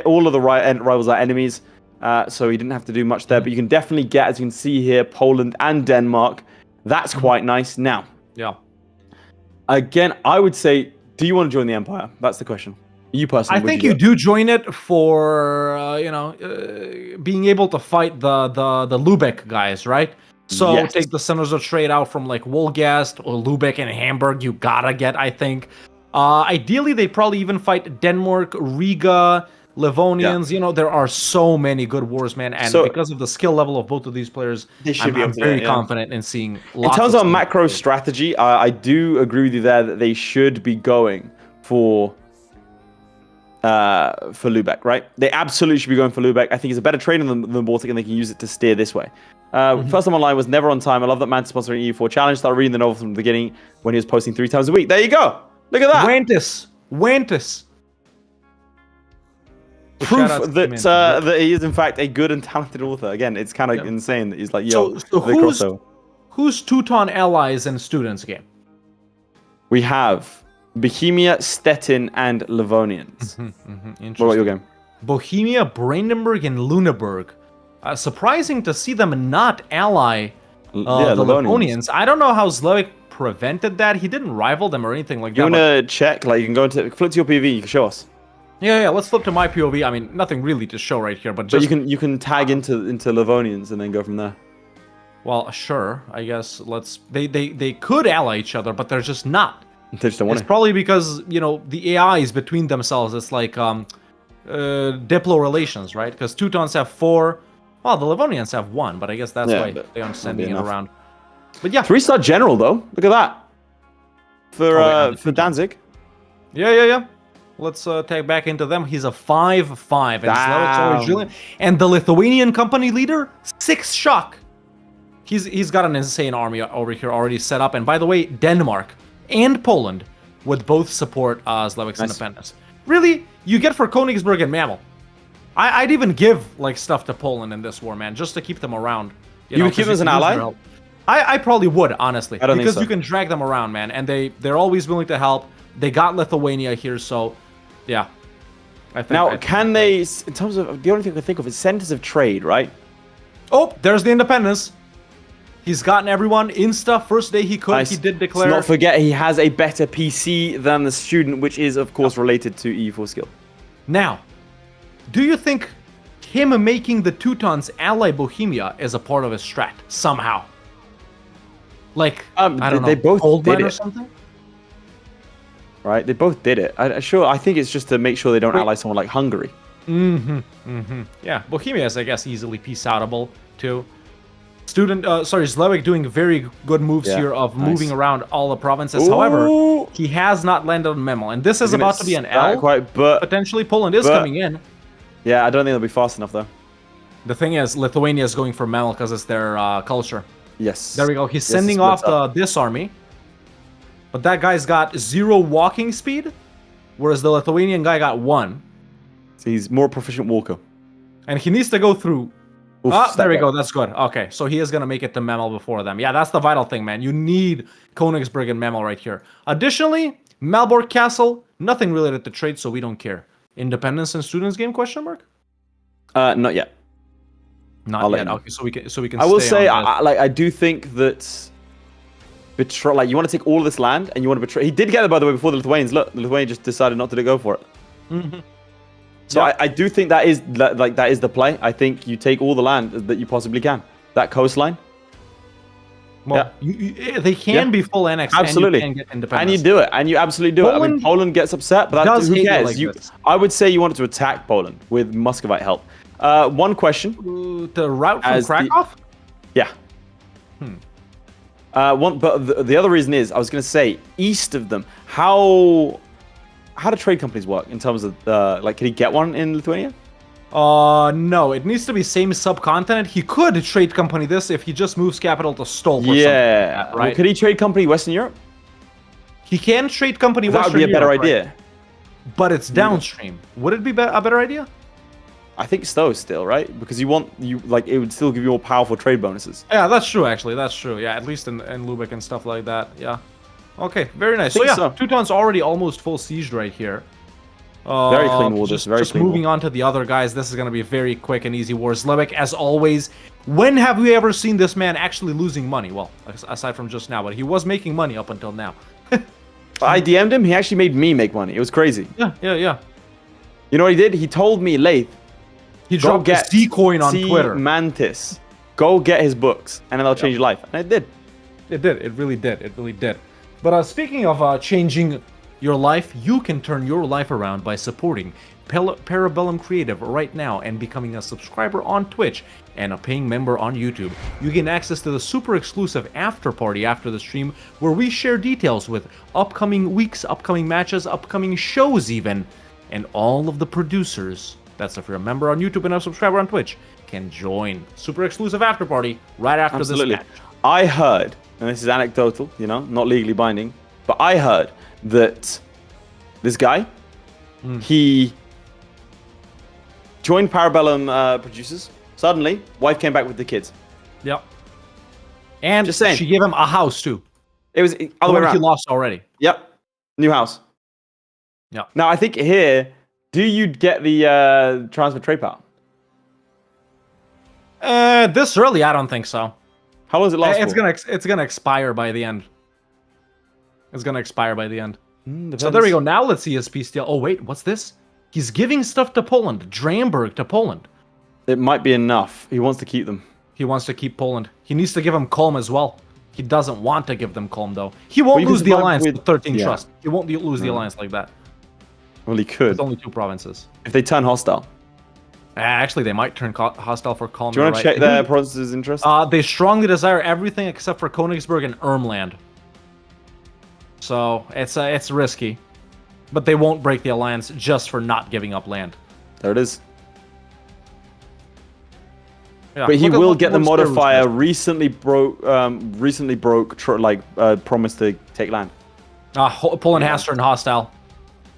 all of the rivals are enemies, so he didn't have to do much there. But you can definitely get, as you can see here, Poland and Denmark. That's quite nice. Now, again, I would say, do you want to join the Empire? That's the question. You personally, I think you do join it for being able to fight the Lübeck guys, right? So take the centers of trade out from like Wolgast or Lübeck and Hamburg. You gotta get, I think. Ideally, they probably even fight Denmark, Riga, Livonians. You know, there are so many good wars, man, and because of the skill level of both of these players, I'm very confident in seeing. In terms of macro strategy, I do agree with you there that they should be going for Lübeck, right? They absolutely should be going for Lübeck. I think it's a better trainer than Baltic, and they can use it to steer this way. First time online was never on time. I love that man sponsoring EU4 challenge. Started reading the novel from the beginning when he was posting 3 times a week. There you go. Look at that. Wantis. Proof shout-outs that came in. that he is in fact a good and talented author. Again, it's kind of insane that he's like, yo, So the crossover. who's Teuton allies in students game? We have Bohemia, Stettin, and Livonians. What about your game? Bohemia, Brandenburg, and Lüneburg. Surprising to see them not ally the Livonians. I don't know how Zlewikk prevented that. He didn't rival them or anything like You that. want to check? Like, you can go into flip to your PV. You can show us. Yeah, let's flip to my POV. I mean, nothing really to show right here, but just... But you can tag into Livonians and then go from there. Well, sure. I guess let's... They could ally each other, but they're just not. They just don't want It's probably because, you know, the AIs between themselves, it's like diplo relations, right? Because Teutons have 4... Well, the Livonians have 1, but I guess that's why they aren't sending it around. But yeah. 3-star general, though. Look at that. For Danzig. Yeah. Let's tag back into them. He's a 5-5. And Zlewick's already drilling. And the Lithuanian company leader, 6 shock. He's got an insane army over here already set up. And by the way, Denmark and Poland would both support Zlewick's independence. Really? You get for Königsberg and Mammal. I'd even give like stuff to Poland in this war, man, just to keep them around. You would keep them as an ally? I probably would, honestly. I don't because think so. you can drag them around, man. And they're always willing to help. They got Lithuania here, so... Yeah. Can they, in terms of, the only thing I can think of is centers of trade, right? Oh, there's the independence. He's gotten everyone Insta first day he could. Nice. He did declare. Let's not forget he has a better PC than the student, which is, of course, related to EU4 skill. Now, do you think him making the Teutons ally Bohemia is a part of his strat somehow? Like, I don't know, they both did or it. something? Right, they both did it. I think it's just to make sure they don't ally someone like Hungary. Yeah, Bohemia is, I guess, easily peace-outable, too. Zlewikk doing very good moves here of moving around all the provinces. Ooh. However, he has not landed on Memel, and this is about to be an L. Potentially, Poland is coming in. Yeah, I don't think they'll be fast enough, though. The thing is, Lithuania is going for Memel because it's their culture. Yes. There we go. He's sending off this army. But that guy's got 0 walking speed, whereas the Lithuanian guy got 1. So he's more proficient walker. And he needs to go through... there we go. That's good. Okay, so he is going to make it to Memel before them. Yeah, that's the vital thing, man. You need Königsberg and Memel right here. Additionally, Malbork Castle, nothing related to trade, so we don't care. Independence and students game, question mark? Not yet. Not yet. Okay, so we can I will say, I do think that... Like, you want to take all of this land and you want to betray. He did get it, by the way, before the Lithuanians. Look, the Lithuanians just decided not to go for it. So I do think that is the play. I think you take all the land that you possibly can. That coastline. Well, they can be full annexed. Absolutely. And you can get independence. And you do it. And you absolutely do it. I mean, Poland gets upset, but who cares? I would say you wanted to attack Poland with Muscovite help. One question. The route from Krakow? Yeah. But the other reason is, I was going to say, east of them, how do trade companies work in terms of, like, can he get one in Lithuania? No, it needs to be same subcontinent. He could trade company this if he just moves capital to Stolp or something like that, right? Well, could he trade company Western Europe? He can trade company Western Europe. That would be a better idea. Right? But it's downstream. Would it be a better idea? I think so still, right? Because it would still give you more powerful trade bonuses. Yeah, that's true, actually. That's true. Yeah, at least in Lübeck and stuff like that. Yeah. Okay, very nice. So, Teuton's already almost full sieged right here. Very clean war. Just moving on to the other guys. This is going to be a very quick and easy war. Zlewikk, as always, when have we ever seen this man actually losing money? Well, aside from just now, but he was making money up until now. I DM'd him. He actually made me make money. It was crazy. Yeah. You know what he did? He told me, Laith, he dropped a C-coin on Twitter. Mantis. Go get his books, and then they'll change your life. And it did. It did. It really did. It really did. But speaking of changing your life, you can turn your life around by supporting Parabellum Creative right now and becoming a subscriber on Twitch and a paying member on YouTube. You get access to the super exclusive after party after the stream where we share details with upcoming weeks, upcoming matches, upcoming shows even, and all of the producers. That's if you're a member on YouTube and a subscriber on Twitch, can join super exclusive after party right after this match. I heard, and this is anecdotal, not legally binding, but I heard that this guy, he joined Parabellum producers. Suddenly, wife came back with the kids. Yep. And Just saying. she gave him a house too. It was other The way one around. he lost already. Yep. New house. Yep. Now, I think here, do you get the transfer trade power? This early, I don't think so. How long does it last for? It's gonna expire by the end. It's gonna expire by the end. So Depends. there we go. Now let's see his peace deal. Oh wait, what's this? He's giving stuff to Poland. Dramberg to Poland. It might be enough. He wants to keep them. He wants to keep Poland. He needs to give him Culm as well. He doesn't want to give them Culm though. He won't Well, you can lose the survive alliance with- to 13 yeah. trust. He won't lose the alliance like that. Well, he could. It's only 2 provinces. If they turn hostile. Actually, they might turn hostile for Culm. Do you want to check their province's interest? They strongly desire everything except for Königsberg and Ermland. So it's risky, but they won't break the alliance just for not giving up land. There it is. Yeah, But he look at will what get the Sparrows modifier. does. Recently broke. Promised to take land. Poland has turned hostile.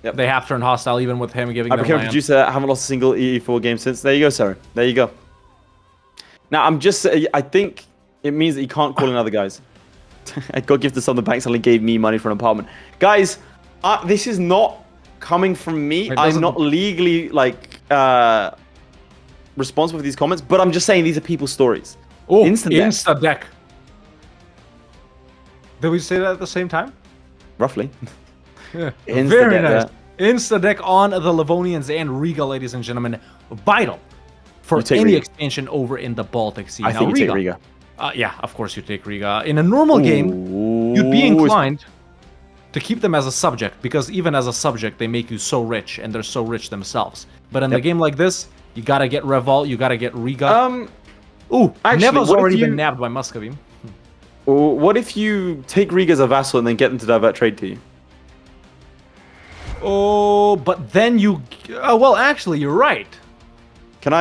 Yep. They have turned hostile even with him giving I them became a land. producer. Haven't lost a single EU4 game since. There you go, sir. There you go. Now I think it means that you can't call in other guys. I got gifted some. The bank suddenly gave me money for an apartment. Guys, this is not coming from me. I'm not legally responsible for these comments, but I'm just saying these are people's stories. Oh, Instant deck. Insta deck. Did we say that at the same time? Roughly. Yeah. Insta Very deck, nice. Insta deck on the Livonians and Riga, ladies and gentlemen. Vital for You take any Riga. expansion over in the Baltic Sea. I Now, think you take Riga. Yeah, of course you take Riga. In a normal game, you'd be inclined to keep them as a subject, because even as a subject, they make you so rich, and they're so rich themselves. But in a game like this, you gotta get Revolt, you gotta get Riga. Ooh, actually, Neva's what if already you- been nabbed by Muscovy. What if you take Riga as a vassal and then get them to divert trade to you? Oh, but then you... well, actually, you're right. Can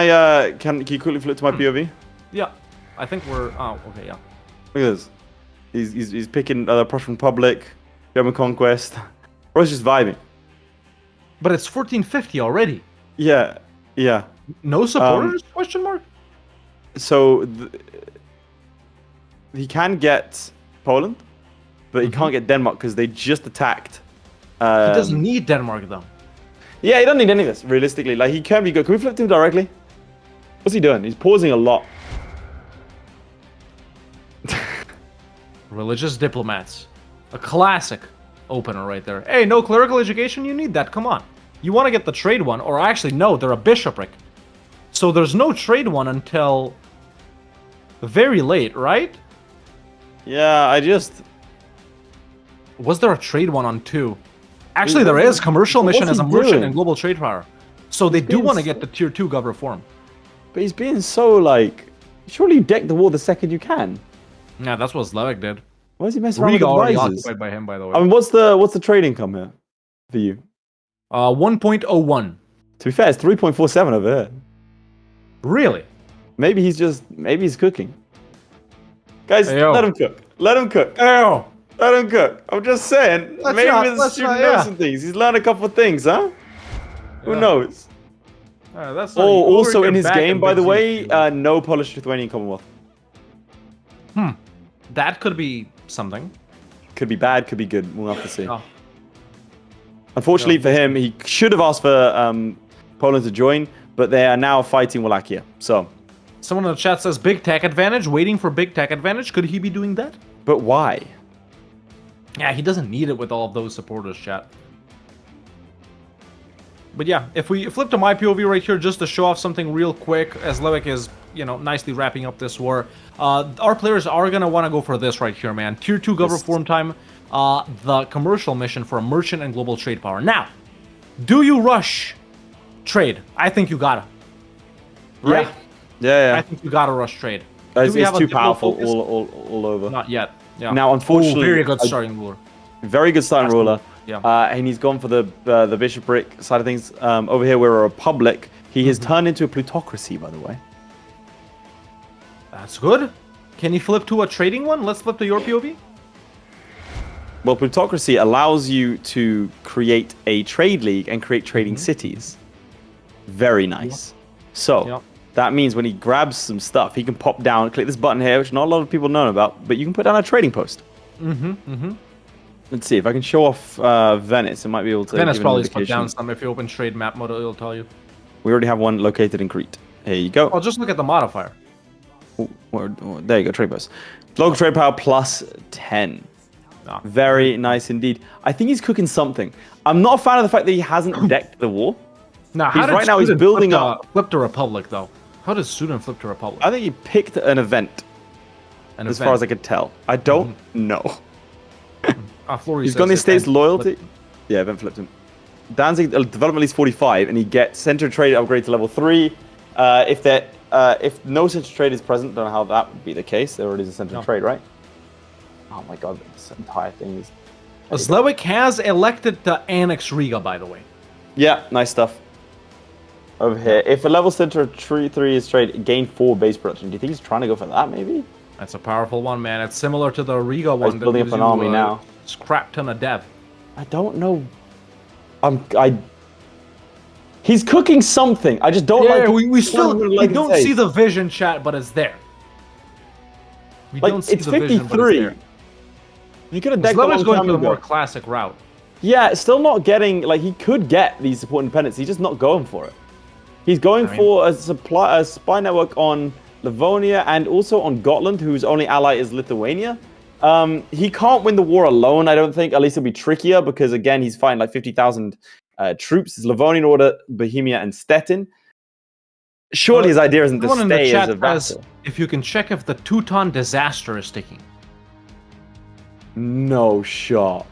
can you quickly flip to my POV? Yeah, I think we're... Oh, okay, yeah. Look at this. He's picking the Prussian Republic, German conquest. Bro's just vibing. But it's 1450 already. Yeah, yeah. No supporters? Question mark? So he can get Poland, but he can't get Denmark because they just attacked. He doesn't need Denmark, though. Yeah, he doesn't need any of this, realistically. Like, he can be good. Can we flip to him directly? What's he doing? He's pausing a lot. Religious diplomats. A classic opener right there. Hey, no clerical education? You need that. Come on. You want to get the trade one, or actually, no, they're a bishopric. So there's no trade one until very late, right? Yeah, Was there a trade one on 2? Actually, there is. Commercial mission as a merchant and global trade power. So they do want to get the tier 2 gov reform. But he's being so, like... Surely you deck the war the second you can. Yeah, that's what Zlewikk did. Why is he messing around with Riga the already rises? occupied by him, by the way. I mean, what's the trade income here for you? 1.01. To be fair, it's 3.47 over here. Really? Maybe he's cooking. Guys, Hey, yo. let him cook. Let him cook. Oh, Let him cook. I'm just saying. Maybe the student knows some things. He's learned a couple of things, huh? Who knows? that's Oh, also in his game, by the way, no Polish-Lithuanian Commonwealth. That could be something. Could be bad, could be good. We'll have to see. Oh. Unfortunately for him, he should have asked for Poland to join, but they are now fighting Wallachia. So, Someone in the chat says big tech advantage, waiting for big tech advantage. Could he be doing that? but why? Yeah, he doesn't need it with all of those supporters, chat. But yeah, if we flip to my POV right here, just to show off something real quick, as Zlewikk is, nicely wrapping up this war, our players are going to want to go for this right here, man. Tier 2 gov reform time, the commercial mission for a merchant and global trade power. Now, do you rush trade? I think you gotta. Right? Yeah. I think you gotta rush trade. It's, Do we have a too diplo powerful focus? all over. Not yet. Yeah. Now, unfortunately, very good starting ruler. Very good starting ruler. Yeah. And he's gone for the bishopric side of things. Over here, we're a republic. He has turned into a plutocracy, by the way. That's good. Can you flip to a trading one? Let's flip to your POV. Well, plutocracy allows you to create a trade league and create trading cities. Very nice. So that means when he grabs some stuff, he can pop down, click this button here, which not a lot of people know about, but you can put down a trading post. Let's see if I can show off Venice. I might be able to. Venice give an probably put indication. down some. If you open trade map mode, it'll tell you. We already have one located in Crete. Here you go. Well, just look at the modifier. There you go, trade post. Local trade power plus 10. Very nice indeed. I think he's cooking something. I'm not a fan of the fact that he hasn't decked the war. Now, Right now he's building up. Flip to Republic, though. How does Student flip to Republic? I think he picked an event. As far as I could tell. I don't know. He's gone the Estates loyalty. Yeah, event flipped him. Danzig development leads 45, and he gets center trade upgrade to level 3. If no center trade is present, don't know how that would be the case. There already is a center trade, right? Oh my god, this entire thing is. Zlewikk has elected to annex Riga, by the way. Yeah, nice stuff. Over here, if a level center 3 is trade, gain 4 base production. Do you think he's trying to go for that? Maybe. That's a powerful one, man. It's similar to the Riga one. He's building up an army now. Scrap ton of dev. I don't know. He's cooking something. I just don't like. We still don't see the vision, chat, but it's there. We don't see it's the vision, but it's 53. there. You could have decked a Zlewikk long is going time for the ago. more classic route. Yeah, still not getting. He could get these support independence. He's just not going for it. He's going for a spy network on Livonia and also on Gotland, whose only ally is Lithuania. He can't win the war alone, I don't think. At least it'll be trickier because, again, he's fighting 50,000 troops. It's Livonian Order, Bohemia, and Stettin. Surely his idea isn't to stay as a vassal. If you can check if the Teuton disaster is sticking. No shot.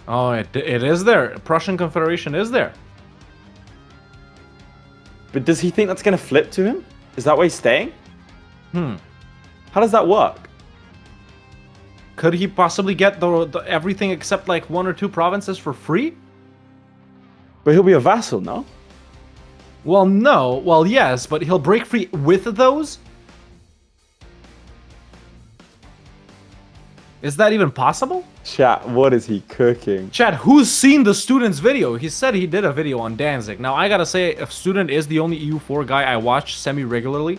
Oh, it is there. Prussian Confederation is there. But does he think that's going to flip to him? Is that why he's staying? How does that work? Could he possibly get the everything except 1 or 2 provinces for free? But he'll be a vassal, no? Well, no. Well, yes, but he'll break free with those? Is that even possible? Chat, what is he cooking? Chat, who's seen the student's video? He said he did a video on Danzig. Now, I gotta say, if Student is the only EU4 guy I watch semi-regularly,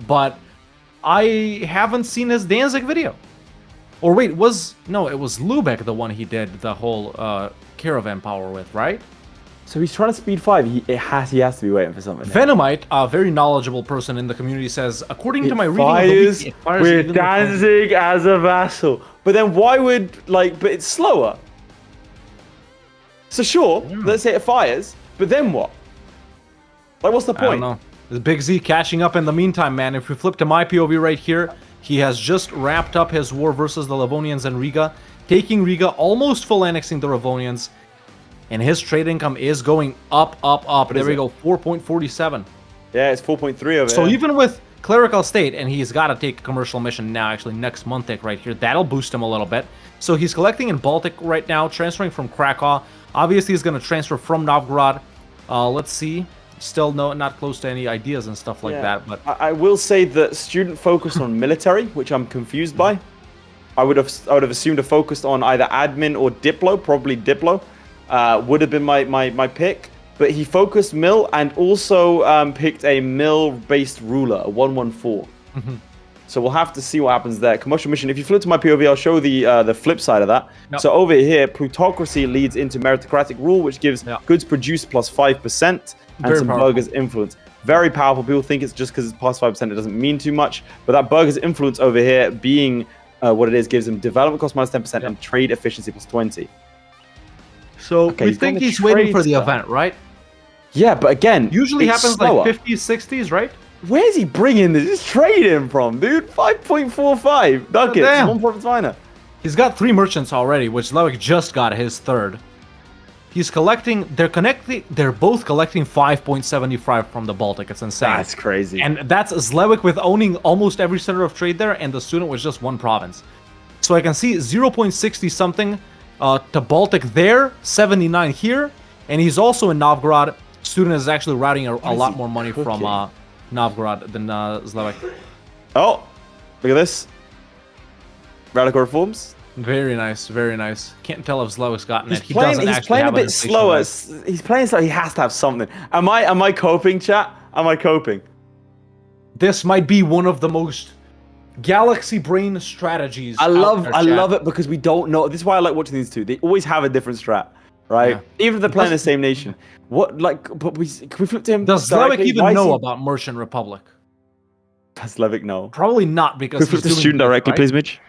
but I haven't seen his Danzig video. Or wait, it was Lubeck the one he did the whole caravan power with, right? So he's trying to speed 5. He has to be waiting for something. Venomite, a very knowledgeable person in the community, says, according to my reading of the wiki, it fires with even Danzig as a vassal. But then why would, but it's slower. So sure, let's say it fires, but then what? What's the point? I don't know. The Big Z catching up in the meantime, man. If we flip to my POV right here, he has just wrapped up his war versus the Livonians and Riga, taking Riga, almost full annexing the Livonians, and his trade income is going up. There we go, 4.47. Yeah, it's 4.3 over So here. even with Clerical State, and he's got to take a commercial mission now, actually, next month right here. That'll boost him a little bit. So he's collecting in Baltic right now, transferring from Krakow. Obviously, he's going to transfer from Novgorod. Let's see. Still not close to any ideas and stuff like that. But I will say that Student focused on military, which I'm confused by. I would have assumed a focus on either admin or Diplo, probably Diplo. Would have been my pick. But he focused mill and also picked a mill-based ruler, a 114. So we'll have to see what happens there. Commercial mission. If you flip to my POV, I'll show the flip side of that. Yep. So over here, plutocracy leads into meritocratic rule, which gives goods produced plus 5% and some burghers influence. Very powerful. People think it's just because it's plus 5%, it doesn't mean too much. But that burghers influence over here being what it is gives them development cost minus 10% and trade efficiency plus 20. So we think he's waiting for the event, right? Yeah, but again, usually happens slower. 50s, 60s, right? Where's he bringing this trade in from, dude? 5.45 ducats, one province minor. He's got 3 merchants already, which Zlewikk just got his 3rd. He's collecting. They're both collecting 5.75 from the Baltic. It's insane. That's crazy. And that's Zlewikk with owning almost every center of trade there, and the student was just 1 province. So I can see 0.60 something to Baltic there, 79 here, and he's also in Novgorod. Student is actually routing a lot more money from Novgorod than Zlewikk. Oh, look at this. Radical reforms. Very nice, very nice. Can't tell if Zlewick's gotten He's it. He playing. doesn't He's actually playing a have bit an slower. inflation He's playing slow. He has to have something. Am I coping, chat? Am I coping? This might be one of the most galaxy brain strategies. I love it because we don't know. This is why I like watching these two. They always have a different strat, right? Yeah. Even if they're playing the same nation. What but can we flip to him? Does Zlewikk even know about Merchant Republic? Does Zlewikk know? Probably not, because Can we flip to student directly, please, Mitch?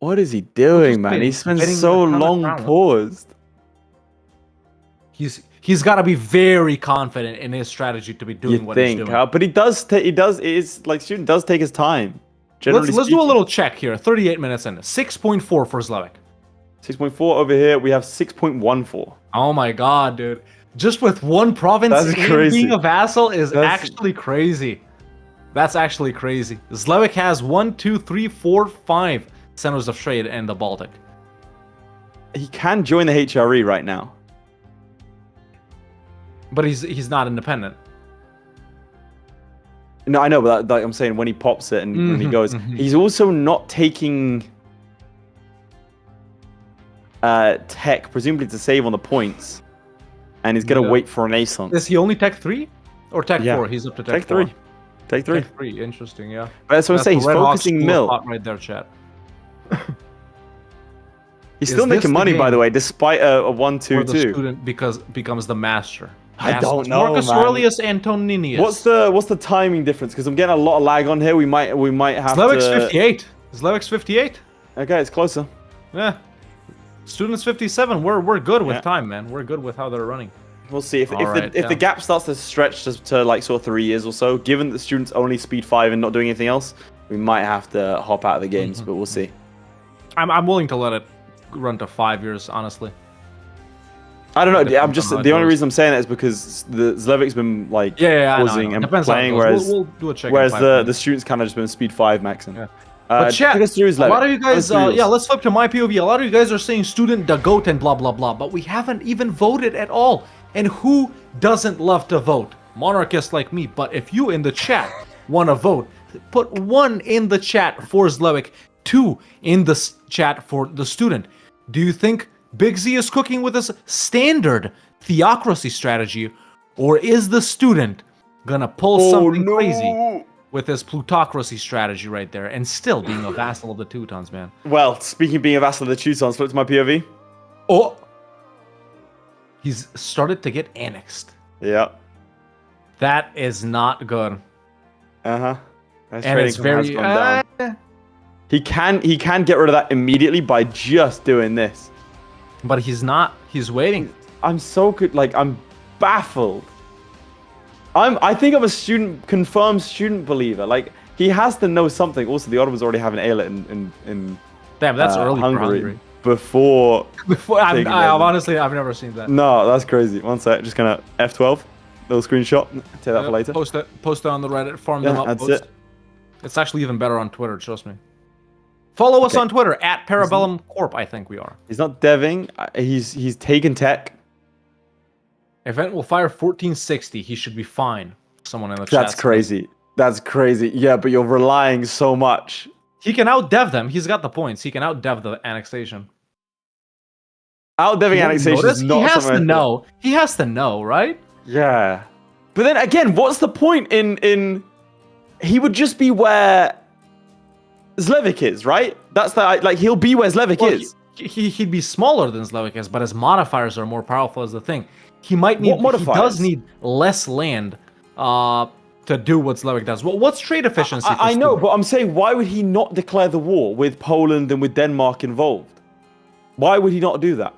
What is he doing, man? He spends so long paused. He's got to be very confident in his strategy to be doing what he's doing. But he does. It is like student does take his time. Let's do a little check here. 38 minutes in. 6.4 for Zlewikk. 6.4 over here. We have 6.14. Oh my god, dude! Just with one province being a vassal is actually crazy. That's actually crazy. Zlewikk has 1, 2, 3, 4, 5 centers of trade in the Baltic. He can join the HRE right now. But he's not independent. No, I know, but like I'm saying, when he pops it and when he goes, he's also not taking tech, presumably to save on the points, and he's gonna wait for an Renaissance. Is he only tech 3 or tech 4? He's up to tech 4. 3. Tech 3. Tech 3. Interesting, yeah. But that's what I'm saying. He's focusing mill. Right there, chat. He's still making money, by the way, despite a 1-2-2. The student becomes the master. I don't know, Marcus man. Aurelius Antoninus. What's the timing difference? Because I'm getting a lot of lag on here. We might have Zlewick's to. 58. Zlewick's 58. Okay, it's closer. Yeah. Students 57. We're good with time, man. We're good with how they're running. We'll see if the gap starts to stretch to like sort of 3 years or so. Given that the students only speed 5 and not doing anything else, we might have to hop out of the games. But we'll see. I'm willing to let it run to 5 years, honestly. I don't know. I'm just the only reason I'm saying that is because the Zlewick's been like pausing and playing, whereas we'll do a check the students kind of just been speed 5 maxing. Yeah. But chat, a lot of you guys, let's flip to my POV. A lot of you guys are saying student the goat and blah blah blah, but we haven't even voted at all. And who doesn't love to vote? Monarchists like me. But if you in the chat want to vote, put 1 in the chat for Zlewikk, 2 in the chat for the student. Do you think Big Z is cooking with his standard theocracy strategy, or is the student gonna pull something crazy with his plutocracy strategy right there and still being a vassal of the Teutons, man? Well, speaking of being a vassal of the Teutons, flip to my POV. Oh! He's started to get annexed. Yeah. That is not good. Uh-huh. And it's very... He can get rid of that immediately by just doing this. But he's not. He's waiting. I'm so good. Like, I'm baffled. I think I'm a confirmed student believer. Like, he has to know something. Also, the Ottomans already have an Aelet in damn, that's early Hungary. Before I've honestly, I've never seen that. No, that's crazy. One sec, just gonna F12, little screenshot. Take that for later. Post it on the Reddit. Farm them up. That's it. It's actually even better on Twitter. Trust me. Follow us on Twitter at Parabellum Corp. I think we are. He's not deving. He's taken tech. Event will fire 1460. He should be fine. Someone in the chat. That's crazy. That's crazy. Yeah, but you're relying so much. He can out-dev them. He's got the points. He can out-dev the annexation. Out-deving annexation is not something. He has to know. He has to know, right? Yeah. But then again, what's the point in... He would just be where Zlewikk is, right? That's the... Like, he'll be where Zlewikk is. He'd be smaller than Zlewikk is, but his modifiers are more powerful as the thing. He might need... He does need less land to do what Zlewikk does. Well, what's trade efficiency? I know, but I'm saying, why would he not declare the war with Poland and with Denmark involved? Why would he not do that?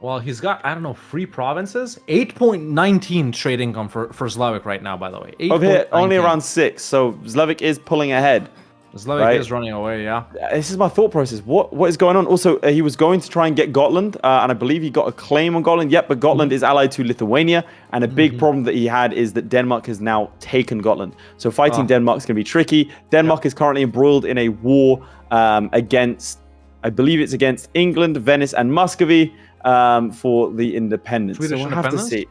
Well, he's got, I don't know, 3 provinces? 8.19 trade income for Zlewikk right now, by the way. Over here, only around 6, so Zlewikk is pulling ahead. Zlewikk is running away, yeah. This is my thought process. What is going on? Also, he was going to try and get Gotland, and I believe he got a claim on Gotland. Yep, but Gotland is allied to Lithuania, and a big problem that he had is that Denmark has now taken Gotland. So fighting Denmark is going to be tricky. Denmark is currently embroiled in a war against, I believe it's against England, Venice, and Muscovy for the independence. Swedish so we'll have to see.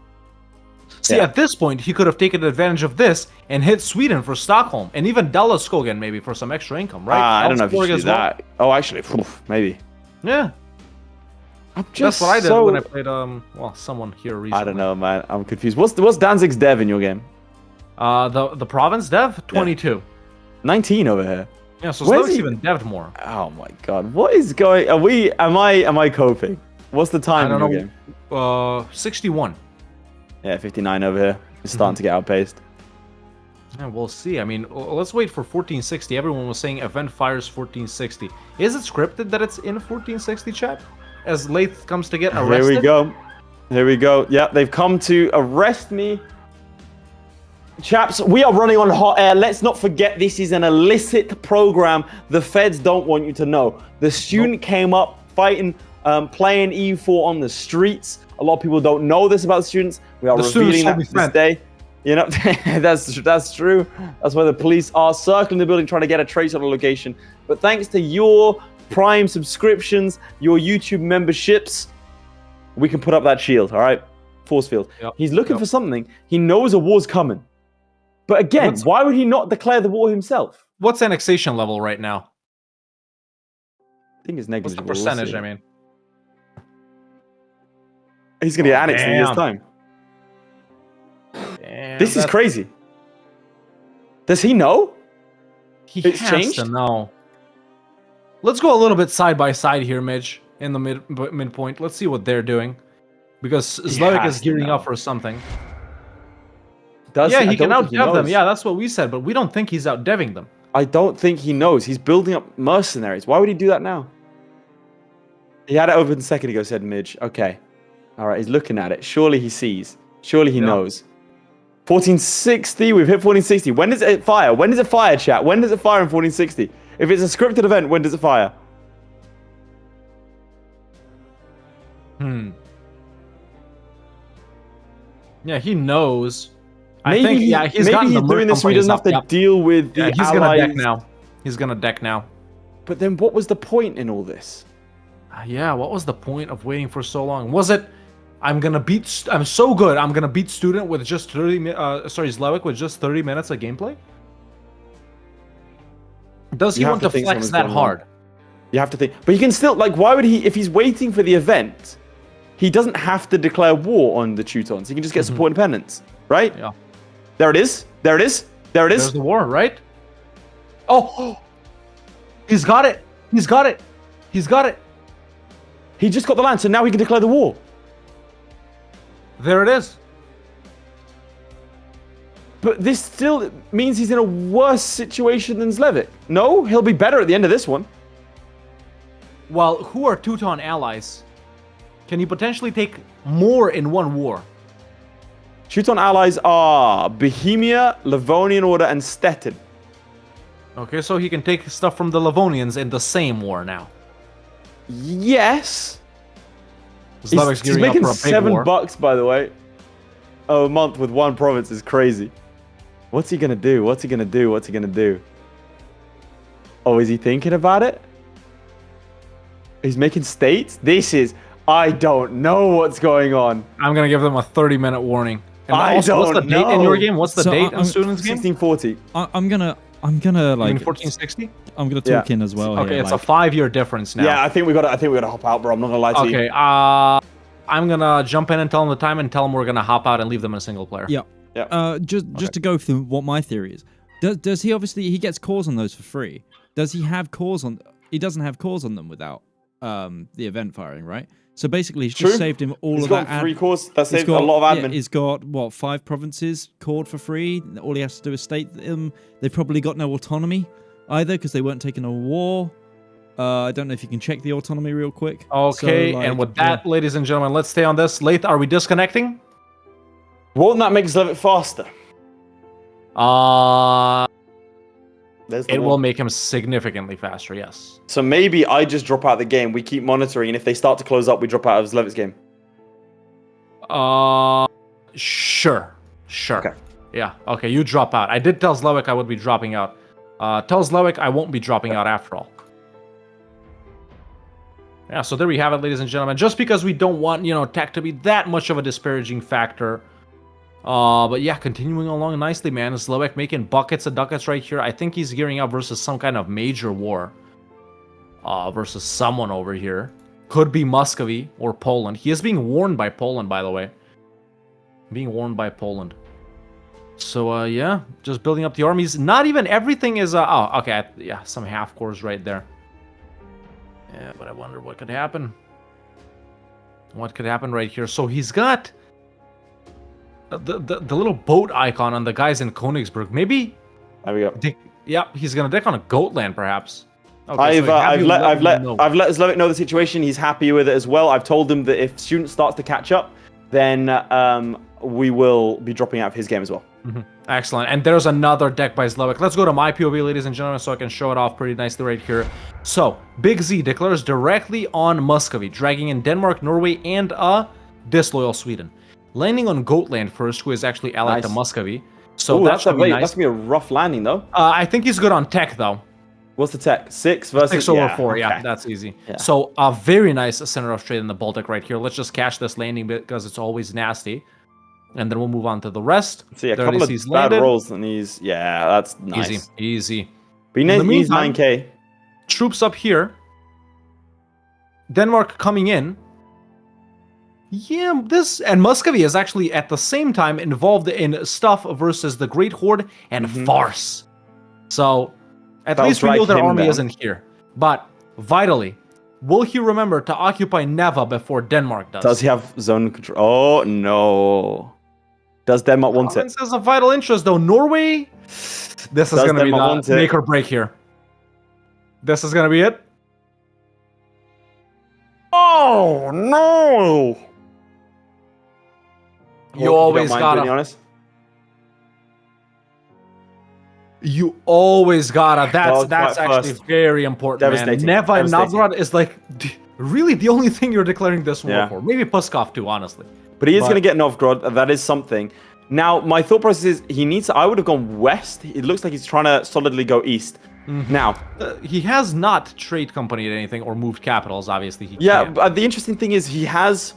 See, at this point, he could have taken advantage of this and hit Sweden for Stockholm, and even Dallas Skogan maybe for some extra income, right? I don't know if you should do as well. that. Oh, actually, maybe. Yeah. That's what I did when I played, well, someone here recently. I don't know, man. I'm confused. What's Danzig's dev in your game? The province dev, 22. 19 over here. Yeah, so Zlewik's even dev'd more. Oh my god. What is going... Am I coping? What's the time in your game? 61. Yeah, 59 over here. It's starting to get outpaced. Yeah, we'll see. I mean, let's wait for 1460. Everyone was saying event fires 1460. Is it scripted that it's in 1460, chat? As Laith comes to get arrested? Here we go. Here we go. Yeah, they've come to arrest me. Chaps, we are running on hot air. Let's not forget this is an illicit program. The feds don't want you to know. The student came up fighting, playing EU4 on the streets. A lot of people don't know this about students. We are revealing that this day. You know, that's true. That's why the police are circling the building trying to get a trace on the location. But thanks to your Prime subscriptions, your YouTube memberships, we can put up that shield, all right? Force field. Yep. He's looking for something. He knows a war's coming. But again, why would he not declare the war himself? What's annexation level right now? I think it's What's negligible. the percentage, I mean? He's going to get annexed in a year's time. Damn, this is crazy. Does he know? It's has changed? To know. Let's go a little bit side by side here, Midge, in the midpoint. Let's see what they're doing. Because Zlewikk is gearing up for something. He can out-dev them. Yeah, that's what we said, but we don't think he's out-deving them. I don't think he knows. He's building up mercenaries. Why would he do that now? He had it open a second ago, said Midge. Okay. All right, he's looking at it. Surely he sees. Surely he knows. 1460, we've hit 1460. When does it fire? When does it fire, chat? When does it fire in 1460? If it's a scripted event, when does it fire? Yeah, he knows. Maybe he's doing this so he doesn't have to deal with the he's allies. Gonna deck now. He's gonna deck now. But then what was the point in all this? Yeah, what was the point of waiting for so long? Was it, I'm so good, I'm gonna beat Student with just 30 Zlewikk with just 30 minutes of gameplay? Does he want to flex that hard? You have to think. But you can still, like, why would he, if he's waiting for the event, he doesn't have to declare war on the Teutons. He can just get support independence, right? Yeah. There it is. There it is. There it is. There's the war, right? Oh! He's got it. He's got it. He's got it. He just got the land, so now he can declare the war. There it is. But this still means he's in a worse situation than Zlewikk. No, he'll be better at the end of this one. Well, who are Teuton allies? Can you potentially take more in one war? Teuton allies are Bohemia, Livonian Order, and Stettin. Okay, so he can take stuff from the Livonians in the same war now. Yes. Zlewick's he's making $7, by the way. A month with one province is crazy. What's he gonna do? What's he gonna do? What's he gonna do? Oh, is he thinking about it? He's making states? This is... I don't know what's going on. I'm gonna give them a 30-minute warning. And I also, don't what's the date in your game? What's the date in Student's game? 1640. I'm gonna like 1460. I'm gonna talk in as well. Okay, here, it's a 5-year difference now. Yeah, I think we gotta hop out, bro. I'm not gonna lie to you. Okay, I'm gonna jump in and tell them the time and tell them we're gonna hop out and leave them in a single player. Yeah. Yeah. Just to go through what my theory is. Does he obviously he gets cores on those for free? Does he have cores on? He doesn't have cores on them without the event firing, right? So basically, he's just saved him all of that. He's got 3 cores. That saved a lot of admin. Yeah, he's got, what, 5 provinces cored for free. All he has to do is state them. They've probably got no autonomy either because they weren't taking a war. I don't know if you can check the autonomy real quick. Okay, so, and with that, ladies and gentlemen, let's stay on this. Laith, are we disconnecting? Won't that make Zlewikk faster? It will make him significantly faster, yes. So maybe I just drop out of the game. We keep monitoring, and if they start to close up, we drop out of Zlewick's game. Sure. Okay. Yeah, okay, you drop out. I did tell Zlewikk I would be dropping out. Tell Zlewikk I won't be dropping out after all. Yeah, so there we have it, ladies and gentlemen. Just because we don't want, tech to be that much of a disparaging factor, But yeah, continuing along nicely, man. Zlewikk making buckets and ducats right here. I think he's gearing up versus some kind of major war. Versus someone over here. Could be Muscovy or Poland. He is being warned by Poland, by the way. Being warned by Poland. So, yeah, just building up the armies. Not even everything is, oh, okay, yeah, some half-cores right there. Yeah, but I wonder what could happen. What could happen right here? So he's got the little boat icon on the guys in Königsberg. Maybe. There we go. Yeah, he's gonna deck on a Goatland, perhaps. Okay, I've let Zlewikk know the situation. He's happy with it as well. I've told him that if Student starts to catch up, then we will be dropping out of his game as well. Excellent. And there's another deck by Zlewikk. Let's go to my POV, ladies and gentlemen, so I can show it off pretty nicely right here. So, Big Z declares directly on Muscovy, dragging in Denmark, Norway, and disloyal Sweden. Landing on Goatland first, who is actually allied to Muscovy. So ooh, that's gonna be nice. That's gonna be a rough landing, though. I think he's good on tech, though. What's the tech? 6 versus 6 over 4, yeah, that's easy. Yeah. So a very nice center of trade in the Baltic right here. Let's just catch this landing because it's always nasty. And then we'll move on to the rest. See, a couple of bad rolls and he's, yeah, that's nice. Easy. But he needs 9k. Troops up here. Denmark coming in. Yeah, this and Muscovy is actually at the same time involved in stuff versus the Great Horde and Farce. So at least we know their army isn't here. But vitally, will he remember to occupy Neva before Denmark does? Does he have zone control? Oh no. Does Denmark want it? This is a vital interest though. Norway, this is going to be the make or break here. This is going to be it. Oh no! You always gotta. You always gotta. That's actually very important, man. Neva and Novgorod is like really the only thing you're declaring this war for. Maybe Puskov too, honestly. But he is going to get Novgorod. That is something. Now, my thought process is he needs. I would have gone west. It looks like he's trying to solidly go east. Now, he has not trade company at anything or moved capitals. Obviously, he can't. But the interesting thing is he has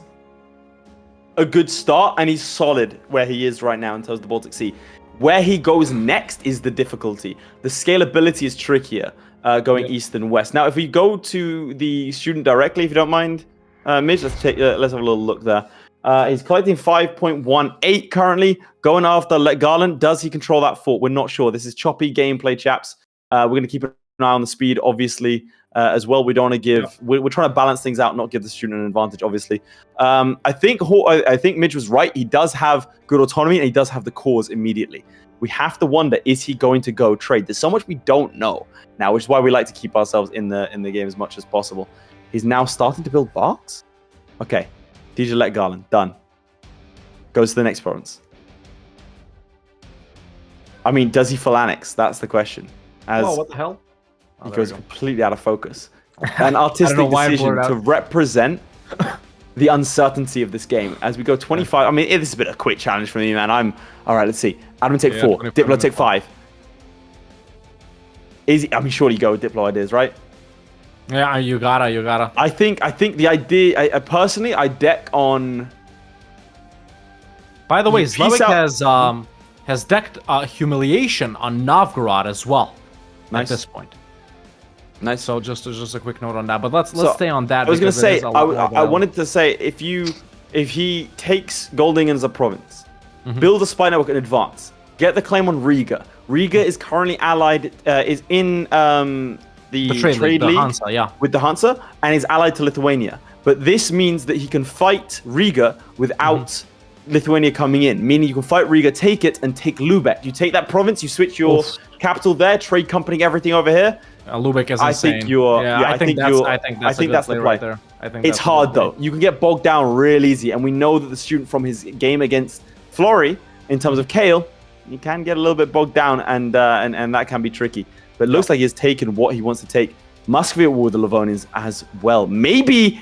a good start and he's solid where he is right now in terms of the Baltic Sea. Where he goes next is the difficulty. The scalability is trickier going east and west. Now, if we go to the student directly, if you don't mind, Midge, let's have a little look there. He's collecting 5.18 currently, going after Let Garland. Does he control that fort? We're not sure. This is choppy gameplay, chaps. We're going to keep an eye on the speed, obviously, as well. We don't want to give... We're trying to balance things out, not give the student an advantage, obviously. I think Midge was right. He does have good autonomy, and he does have the cause immediately. We have to wonder, is he going to go trade? There's so much we don't know now, which is why we like to keep ourselves in the game as much as possible. He's now starting to build barks? Okay. DJ Let Garland, done. Goes to the next province. I mean, does he phalanx? That's the question. What the hell? He goes completely out of focus. An artistic decision to represent the uncertainty of this game. As we go 25, I mean, this has been a quick challenge for me, man. All right, let's see. Adam take 4, Diplo take 5. I mean, surely you go with Diplo ideas, right? Yeah, you gotta. I think the idea, personally, I deck on... By the way, Zlewikk has decked Humiliation on Novgorod as well. At this point. Nice. So just a quick note on that, but let's stay on that. I was going to say, I wanted to say, if he takes Goldingen as a province, build a spy network in advance, get the claim on Riga. Riga is currently allied, is in the trade league with the Hansa, and is allied to Lithuania. But this means that he can fight Riga without Lithuania coming in, meaning you can fight Riga, take it, and take Lubeck. You take that province, you switch your capital there, trade company, everything over here. Lubeck is insane. I think that's the play. Right there. It's hard though. You can get bogged down real easy, and we know that the student from his game against Florry, in terms of Kale, you can get a little bit bogged down, and that can be tricky. But it looks like he has taken what he wants to take. Muscovy at war with the Livonians as well. Maybe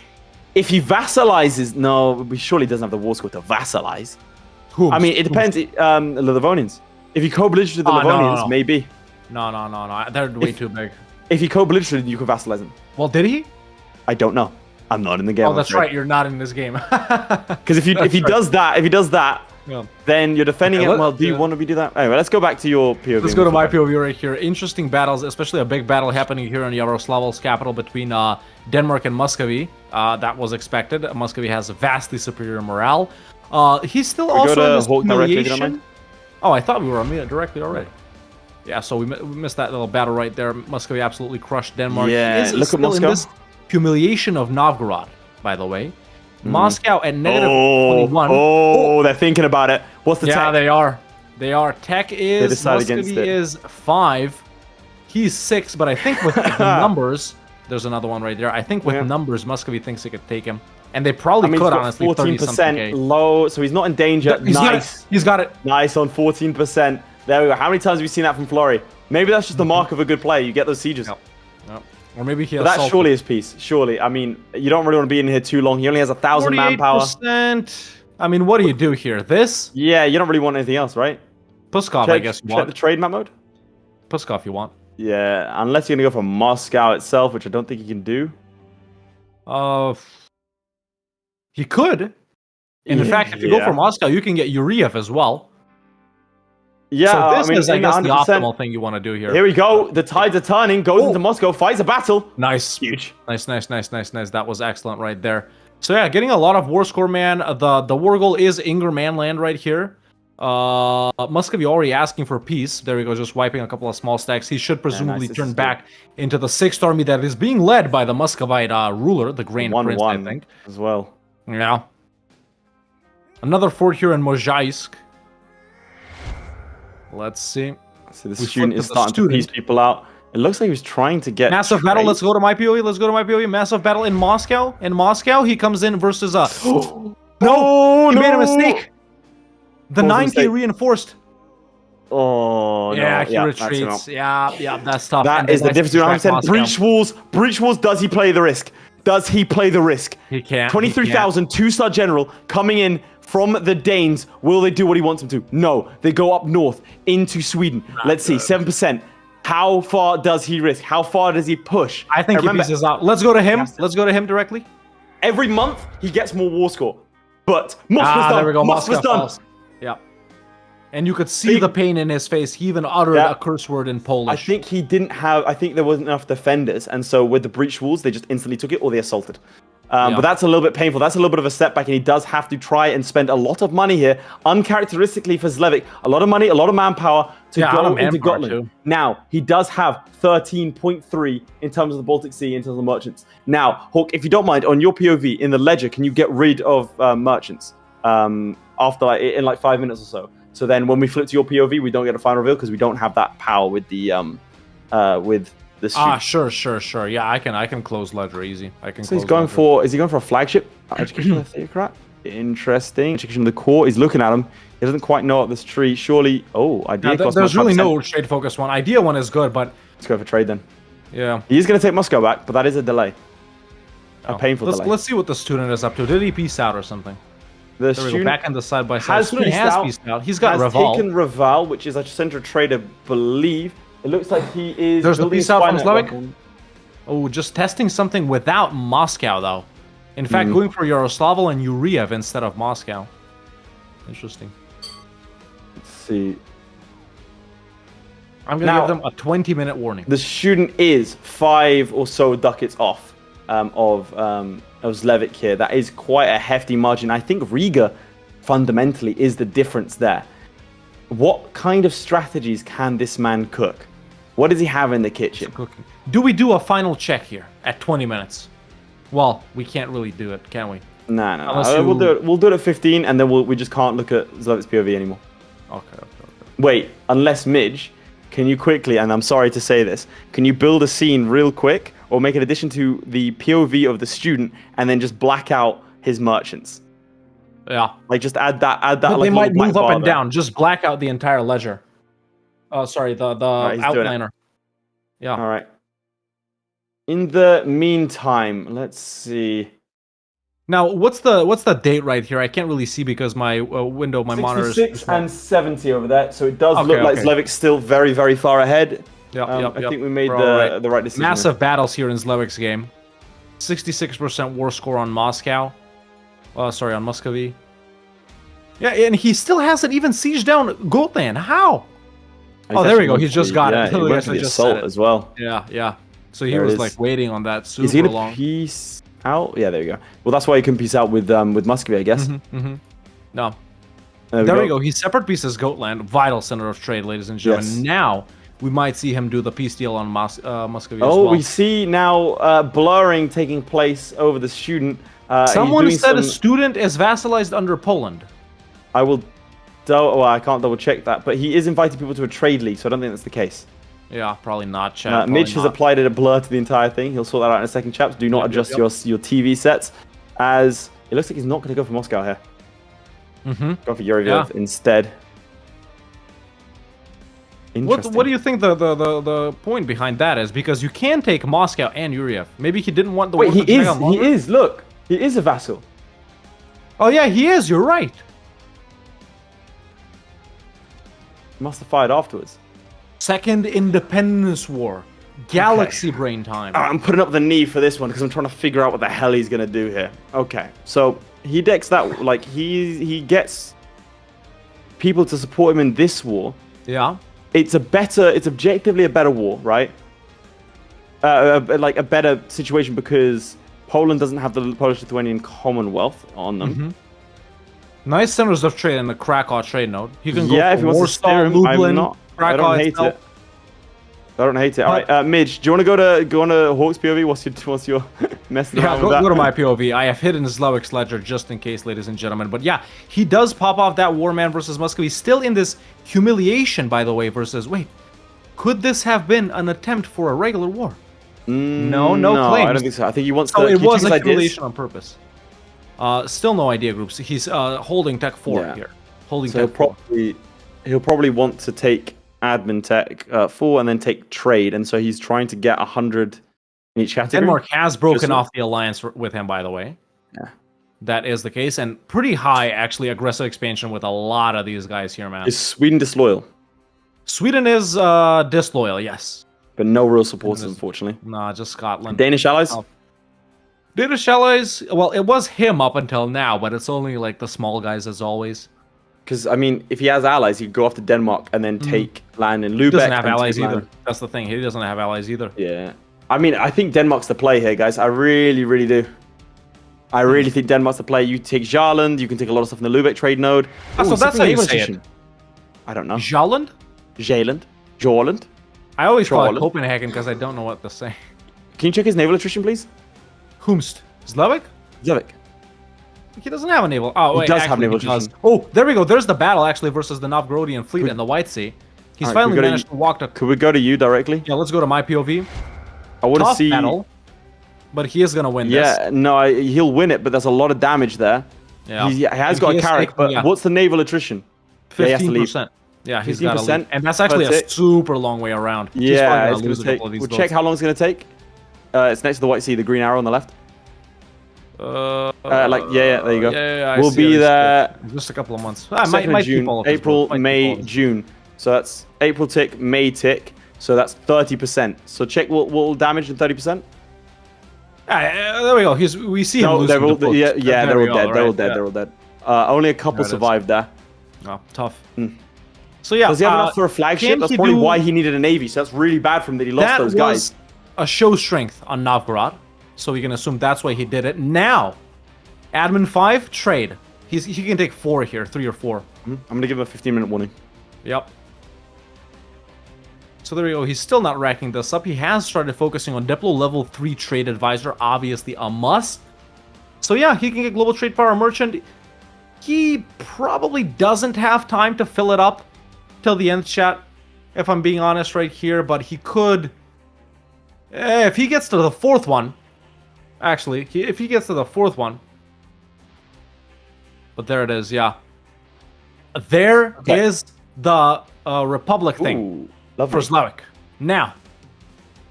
if he vassalizes, no, he surely doesn't have the war score to vassalize. I mean, it depends. The Livonians. If he co-belligerate with the Livonians, maybe. No. They're way too big. If he co-belligerate, you can vassalize him. Well, did he? I don't know. I'm not in the game. Oh, that's right. You're not in this game. Because if he does that, then you're defending Okay, it. Well, do you want to do that? Anyway, let's go back to your POV. Let's go to my POV right here. Interesting battles, especially a big battle happening here in Yaroslavl's capital between Denmark and Muscovy. That was expected. Muscovy has vastly superior morale. He's still also in this humiliation. Oh, I thought we were on directly already. Yeah, so we missed that little battle right there. Muscovy absolutely crushed Denmark. Yeah, look at Moscow. In this humiliation of Novgorod, by the way. Moscow at negative 21. Oh, they're thinking about it. What's the tech? Yeah, they are. They are. Tech is Muscovy is 5. He's 6, but I think with the numbers, there's another one right there. I think with numbers, Muscovy thinks they could take him. And they probably could, honestly. 14% low, so he's not in danger. Nice. He's got it. Nice on 14%. There we go. How many times have we seen that from Florry? Maybe that's just the mark of a good player. You get those sieges. Yep. Or maybe he has that's surely his piece. Surely. I mean, you don't really want to be in here too long. He only has 1,000 manpower. 48%. I mean, what do you do here? This? Yeah, you don't really want anything else, right? Puskov, I guess you want. The trade map mode? Puskov, you want. Yeah, unless you're going to go for Moscow itself, which I don't think you can do. He could. And in fact, if you go for Moscow, you can get Yuriev as well. Yeah, so this is, I guess, 100%. the optimal thing you want to do here. Here we go. The tides are turning. Goes into Moscow. Fights a battle. Nice. Huge. Nice. That was excellent right there. So yeah, getting a lot of war score, man. The war goal is Inger Manland right here. Muscovy already asking for peace. There we go, just wiping a couple of small stacks. He should presumably turn back into the 6th army that is being led by the Muscovite ruler, the Grand Prince, I think. As well. Yeah. Another fort here in Mozhaisk. Let's see. So the student is starting to piece people out. It looks like he was trying to get massive battle. Let's go to my POE. Massive battle in Moscow. In Moscow, he comes in versus no, he made a mistake. The 9K reinforced. Oh, yeah, no. he retreats. Yeah, that's tough. That is the difference between breach walls. Does he play the risk? He can't. 23,000, 2-star general coming in from the Danes. Will they do what he wants them to? No. They go up north into Sweden. Let's see, 7%. How far does he risk? How far does he push? I think he pieces out. Let's go to him. Let's go to him directly. Every month, he gets more war score. But Moscow's done. There we go. Moscow's done. Yeah. And you could see the pain in his face. He even uttered a curse word in Polish. I think he didn't have... I think there wasn't enough defenders. And so with the breach walls, they just instantly took it or they assaulted. But that's a little bit painful. That's a little bit of a setback. And he does have to try and spend a lot of money here. Uncharacteristically for Zlewikk. A lot of money, a lot of manpower to go into Gotland. Now, he does have 13.3 in terms of the Baltic Sea, in terms of the merchants. Now, Hawk, if you don't mind, on your POV, in the ledger, can you get rid of merchants after in 5 minutes or so? So then when we flip to your POV, we don't get a final reveal because we don't have that power with the sure. Yeah, I can close ledger easy. So he's going for is he going for a flagship? Education of the Theocrat? Interesting. Education of the Core. He's looking at him. He doesn't quite know up this tree. Surely idea cost. There's really no trade focus one. Idea one is good, but let's go for trade then. Yeah. He's gonna take Moscow back, but that is a delay. A painful delay. Let's see what the student is up to. Did he peace out or something? The student back in the side by side. Student has peaced out. He's got Raval. Taken Raval, which is a central trader, believe. It looks like he is. There's the peace out from Zlewikk. Oh, just testing something without Moscow though. In fact, going for Yaroslavl and Yuriev instead of Moscow. Interesting. Let's see. I'm gonna give them a 20-minute warning. The student is 5 or so ducats off of Zlewikk here. That is quite a hefty margin. I think Riga fundamentally is the difference there. What kind of strategies can this man cook? What does he have in the kitchen? Do we do a final check here at 20 minutes? Well, we can't really do it, can we? No. We'll do it. We'll do it at 15, and then we just can't look at Zlewick's POV anymore. Okay. Wait, unless Midge, can you quickly, and I'm sorry to say this, can you build a scene real quick, or make an addition to the POV of the student, and then just black out his merchants? Yeah. Like just add that. But like they might move up and there. down. Just black out the entire ledger. Oh, sorry, the outliner. Yeah. All right. In the meantime, let's see. Now, what's the date right here? I can't really see because my my monitor is 66 and 70 over there. So it does look like Zlewick's still very, very far ahead. I think we made the right decision. Massive battles here in Zlewick's game. 66% war score on Moscow. Sorry, on Muscovy. Yeah, and he still hasn't even sieged down Goatland. How? Oh, there we go. He's just got it. He went for the assault as well. Yeah. So he There was it like is. waiting on that super Is he gonna long. peace out? Yeah, there you go. Well, that's why he can peace out with Muscovy, I guess. No. There we go. He separate pieces Goatland, vital center of trade, ladies and gentlemen. Yes. Now we might see him do the peace deal on Muscovy as Oh, well. we see now blurring taking place over the student. He's Someone doing said a some- student is vassalized under Poland. I will. Well, I can't double check that, but he is inviting people to a trade league, so I don't think that's the case. Yeah, probably not, chat. Probably Mitch has not. applied a blur to the entire thing. He'll sort that out in a second, chaps. Do not Yep, adjust yep. your TV sets, as it looks like he's not going to go for Moscow here. Go for Yuriyev instead. Interesting. What do you think the point behind that is? Because you can take Moscow and Yuriev. Maybe he didn't want the Wait, war to he drag on longer? is. Look, he is a vassal. Oh yeah, he is. You're right. He must have fired afterwards. Second Independence War. Galaxy brain time. I'm putting up the knee for this one because I'm trying to figure out what the hell he's gonna do here. Okay, so he decks that like he gets people to support him in this war. Yeah. It's objectively a better war, right? Like a better situation because Poland doesn't have the Polish-Lithuanian Commonwealth on them. Nice centers of trade in the Krakow trade node. He can go Yeah, if for he wants to Warsaw, steer him, Lublin, I Krakow don't hate itself. it. I don't hate it. All right, Midge, do you want to go on to Hawk's POV? What's your messing Yeah, around with that? go to my POV. I have hidden Zlewik's ledger just in case, ladies and gentlemen. But yeah, he does pop off that Warman versus Moscow. He's still in this humiliation, by the way, versus... Wait, could this have been an attempt for a regular war? No claims. I don't think so. I think he wants to... So it he was took his a ideas. humiliation on purpose. Still no idea groups. He's holding Tech 4 Yeah. here. Holding So Tech 4. he'll probably want to take admin tech 4 and then take trade, and so he's trying to get 100 in each category. Denmark has broken Just- off the alliance with him, by the way. Yeah. That is the case, and pretty high, actually, aggressive expansion with a lot of these guys here, man. Is Sweden disloyal? Sweden is disloyal, yes. But no real supporters, unfortunately. Nah, just Scotland. Danish allies? Oh. Danish allies, well, it was him up until now, but it's only like the small guys as always. Because, I mean, if he has allies, he could go off to Denmark and then take land in Lubeck. He doesn't have and allies take either. land- That's the thing. He doesn't have allies either. Yeah. I mean, I think Denmark's the play here, guys. I really, really do. I really think Denmark's the play. You take Jarland, you can take a lot of stuff in the Lubeck trade node. So Ooh, that's something how you naval say it. attrition. I don't know. Jaland? Jorland. I always call it Jaland. Copenhagen because I don't know what to say. Can you check his naval attrition, please? Whomst? Zlewikk? Zlewikk. He doesn't have a naval. Oh, He wait, does have actually, naval he does. attrition. Oh, there we go. There's the battle actually versus the Novgorodian fleet in the White Sea. He's Alright, finally we gotta- managed to walk to. Could we go to you directly? Yeah, let's go to my POV. I want to Tough see. battle, but he is gonna win this. Yeah, no, he'll win it, but there's a lot of damage there. Yeah. He has And got he a is carrack, taking- but yeah. what's the naval attrition? Yeah, he has to leave. 15%. Yeah, he's got to 15%. leave. And that's actually That's a super long way around. He's Yeah, probably it's gonna going lose to a take. couple of these We'll votes. check how long it's going to take. It's next to the White Sea, the green arrow on the left. Yeah, there you go. Yeah, I We'll see be it. there. Just a couple of months. 2nd of June, April, May, June. So that's April tick, May tick. So that's 30%. So check what damage in 30%. There we go. We see him No, losing they're all, the votes. yeah, There they're we all go, dead. They're all right, dead. yeah. They're all dead. Only a couple There it is. survived there. Oh, tough. So yeah, Does he have enough for a flagship? can That's he probably do- why he needed a navy. So that's really bad for him that he lost that those was guys. a show strength on Novgorod, so we can assume that's why he did it. Now, admin 5 trade. He can take 4 here, 3 or 4. I'm gonna give him a 15-minute warning. Yep. So there we go. He's still not racking this up. He has started focusing on Diplo level 3 trade advisor, obviously a must. So yeah, he can get global trade power merchant. He probably doesn't have time to fill it up till the end, chat, if I'm being honest right here, but he could. If he gets to the 4th one, actually, if he gets to the 4th one. But there it is, yeah. There is the Republic thing. Ooh, For lovely. Zlewikk. Now,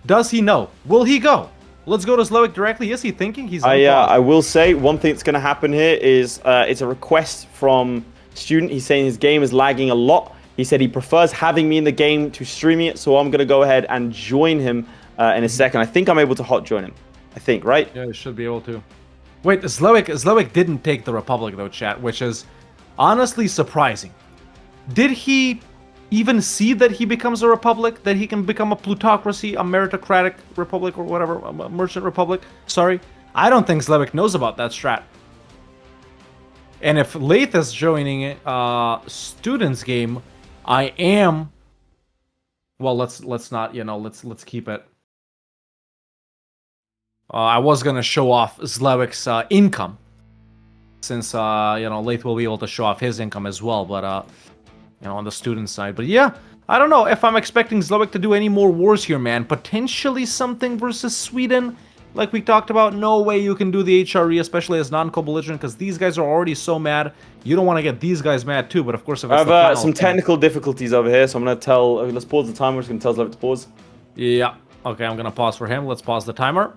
does he know? Will he go? Let's go to Zlewikk directly. Is he thinking? He's on pause. I will say one thing that's going to happen here is it's a request from student. He's saying his game is lagging a lot. He said he prefers having me in the game to streaming it, so I'm going to go ahead and join him in a second. I think I'm able to hot join him. I think, right? Yeah, he should be able to. Wait, Zlewikk didn't take the Republic though, chat, which is honestly surprising. Did he even see that he becomes a republic, that he can become a plutocracy, a meritocratic republic, or whatever, a merchant republic? Sorry, I don't think Zlewikk knows about that strat. And if Laith is joining students game, I am. Well, let's not, let's keep it. I was gonna show off Zlewick's income, since Laith will be able to show off his income as well, but on the student side. But yeah, I don't know if I'm expecting Zlewikk to do any more wars here, man. Potentially something versus Sweden, like we talked about. No way you can do the HRE, especially as non-co-belligerent, because these guys are already so mad. You don't want to get these guys mad too, but of course, if it's I have some technical difficulties over here, so I'm gonna tell. Let's pause the timer. We're just gonna tell Zlewikk to pause. Yeah. Okay, I'm gonna pause for him. Let's pause the timer.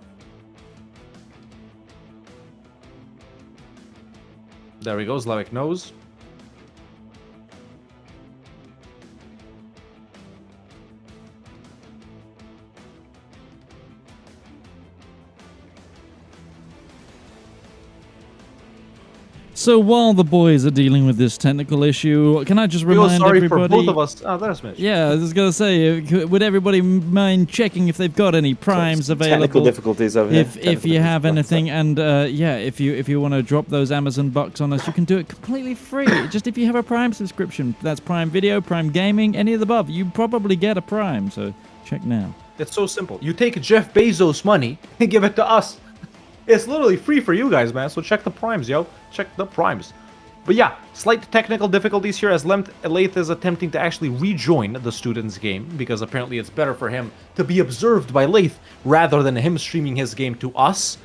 There we go, Zlewikk knows. So while the boys are dealing with this technical issue, can I just remind sorry everybody... for both of us. Oh, there's Mitch. Yeah, I was going to say, would everybody mind checking if they've got any primes available? Technical difficulties over here. If you have anything, and if you want to drop those Amazon bucks on us, you can do it completely free. Just if you have a Prime subscription. That's Prime Video, Prime Gaming, any of the above. You probably get a Prime, so check now. It's so simple. You take Jeff Bezos' money and give it to us. It's literally free for you guys, man. So check the primes, yo. Check the primes. But yeah, slight technical difficulties here as Laith is attempting to actually rejoin the students' game, because apparently it's better for him to be observed by Laith rather than him streaming his game to us.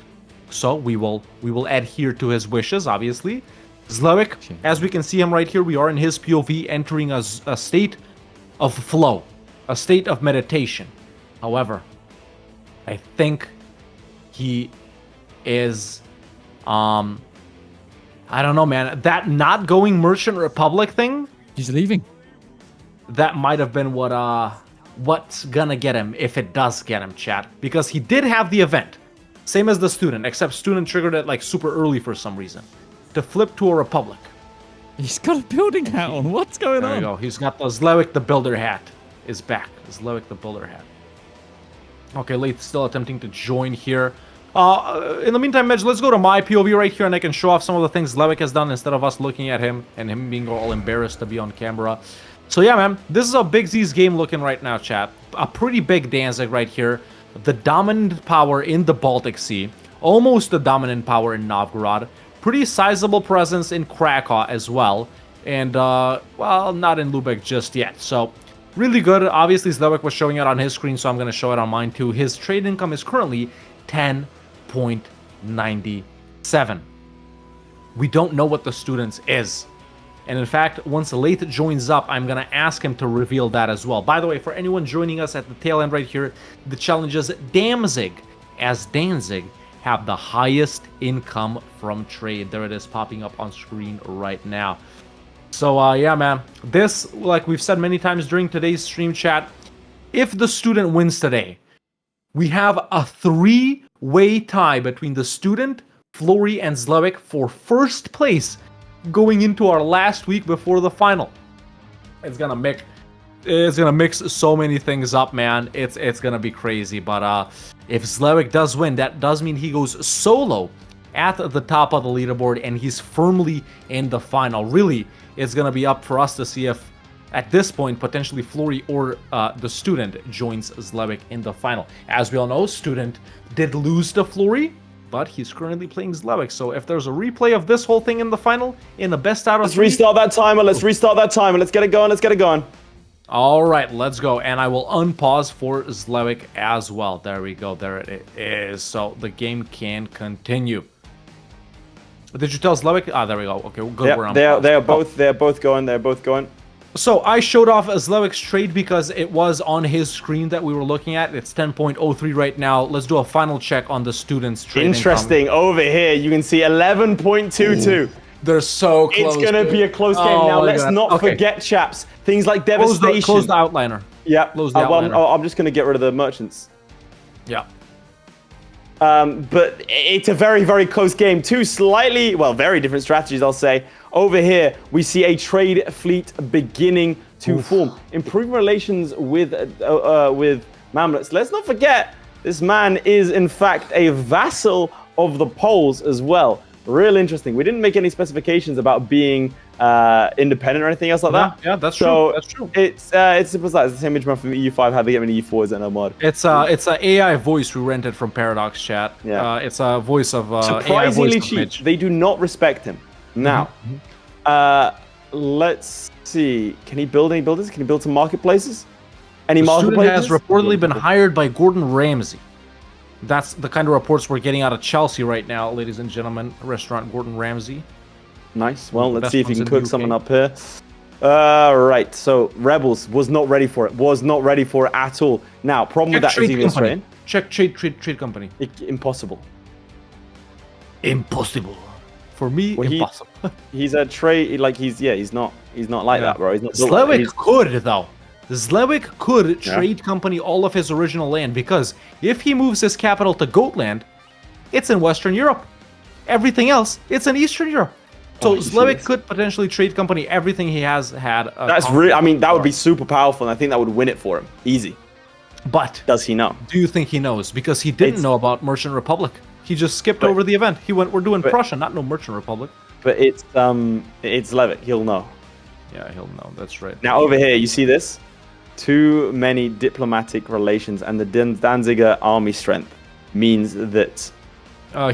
So we will adhere to his wishes, obviously. Zlewikk, as we can see him right here, we are in his POV entering a state of flow, a state of meditation. However, I think he is I don't know, man, that not going Merchant Republic thing, he's leaving. That might have been what's gonna get him, if it does get him, chat, because he did have the event, same as the student, except student triggered it like super early for some reason to flip to a republic. He's got a building hat on. What's going on? There you go. He's got the Zlewikk the builder hat is back. Zlewikk the builder hat. Okay, Laith still attempting to join here. In the meantime, Midge, let's go to my POV right here, and I can show off some of the things Zlewikk has done instead of us looking at him and him being all embarrassed to be on camera. So yeah, man, this is a Big Z's game looking right now, chat. A pretty big Danzig right here. The dominant power in the Baltic Sea. Almost the dominant power in Novgorod. Pretty sizable presence in Krakow as well. And, well, not in Lubeck just yet. So, really good. Obviously, Zlewikk was showing it on his screen, so I'm going to show it on mine too. His trade income is currently 10.97. We don't know what the students is. And in fact, once Laith joins up, I'm going to ask him to reveal that as well. By the way, for anyone joining us at the tail end right here, the challenge is Danzig, as Danzig have the highest income from trade. There it is popping up on screen right now. So, yeah, man, this, like we've said many times during today's stream chat, if the student wins today, we have a three-way tie between the student, Florry, and Zlewikk for first place going into our last week before the final. It's gonna mix so many things up, man. It's gonna be crazy. But if Zlewikk does win, that does mean he goes solo at the top of the leaderboard, and he's firmly in the final. Really, it's gonna be up for us to see if, at this point, potentially Florry or the student joins Zlewikk in the final. As we all know, student did lose to Florry, but he's currently playing Zlewikk. So if there's a replay of this whole thing in the final, in the best out of three... Let's restart that timer. Let's get it going. All right, let's go. And I will unpause for Zlewikk as well. There we go. There it is. So the game can continue. Did you tell Zlewikk? Ah, there we go. Okay, good. Yeah, they're both going. So I showed off Zlewick's trade because it was on his screen that we were looking at. It's 10.03 right now. Let's do a final check on the students' trade. Interesting. Over here, you can see 11.22. They're so close. It's going to be a close game now. Let's not forget, chaps, things like devastation. Close the outliner. Yeah. Close the outliner. I'm just going to get rid of the merchants. Yeah. But it's a very, very close game. Two slightly, well, very different strategies, I'll say. Over here, we see a trade fleet beginning to form. Improving relations with Mamluks. Let's not forget, this man is, in fact, a vassal of the Poles as well. Real interesting. We didn't make any specifications about being independent or anything else like that. Yeah, that's true. That's true. It's simple as that. It's the same Midgeman from EU5. How they get into EU4 is an mod. It's an AI voice we rented from Paradox Chat. Yeah. It's a voice of surprisingly AI voice cheap. Midge. They do not respect him. Now, let's see. Can he build any buildings? Can he build some marketplaces? Any The student marketplaces? has reportedly been hired by Gordon Ramsay. That's the kind of reports we're getting out of Chelsea right now, ladies and gentlemen. Restaurant Gordon Ramsay. Nice. Well, let's Best see if he ones can in cook the something UK. up here. Right. So Rebels was not ready for it. Was not ready for it at all. Now, problem with that is even straight in. Check trade company. Impossible. Impossible. For me, Well, impossible. He's a trade. Like he's not like that, bro. He's not. built like that. Zlewikk He's- could, though. Zlewikk could trade company all of his original land, because if he moves his capital to Goatland, it's in Western Europe. Everything else, it's in Eastern Europe. So Zlewikk could potentially trade company everything he has had. That's really. I mean, that would be super powerful, and I think that would win it for him. Easy. But Does he know? do you think he knows? Because he didn't know about Merchant Republic. He just skipped over the event. He went, we're doing Prussia, not no Merchant Republic. But it's Levitt. He'll know. Yeah, he'll know. That's right. Now over here, you see this? Too many diplomatic relations, and the Danziger army strength means that.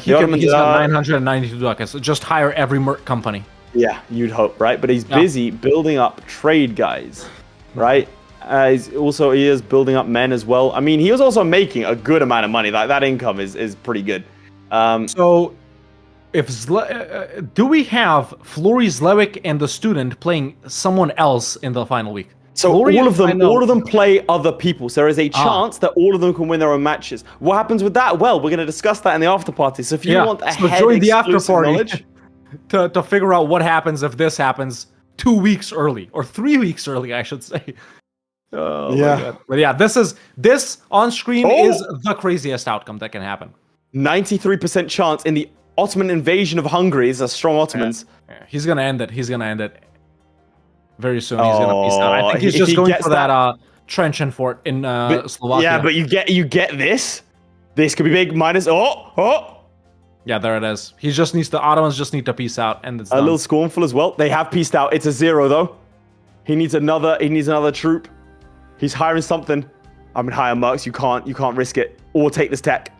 He's got 992 ducats. Just hire every merc company. Yeah, you'd hope, right? But he's busy building up trade guys, right? He is building up men as well. I mean, he was also making a good amount of money. Like that income is pretty good. So, if do we have Florry, Zlewikk, and the student playing someone else in the final week? So Florry, all of them play other people. So there is a chance that all of them can win their own matches. What happens with that? Well, we're going to discuss that in the after party. So if you want a join the after party knowledge, to figure out what happens if this happens 2 weeks early or 3 weeks early, I should say. Oh, yeah. my God. But yeah, this on screen is the craziest outcome that can happen. 93% chance in the Ottoman invasion of Hungary is a strong Ottomans. Yeah. He's gonna end it. He's gonna end it very soon. He's gonna peace out. I think he's just going for that trench and fort in Slovakia. Yeah, but you get this. This could be big. Minus. Yeah, there it is. The Ottomans just need to peace out, and it's a little scornful as well. They have peaced out. It's a 0 though. He needs another troop. He's hiring something. I'm in higher marks. You can't risk it. Or take this tech.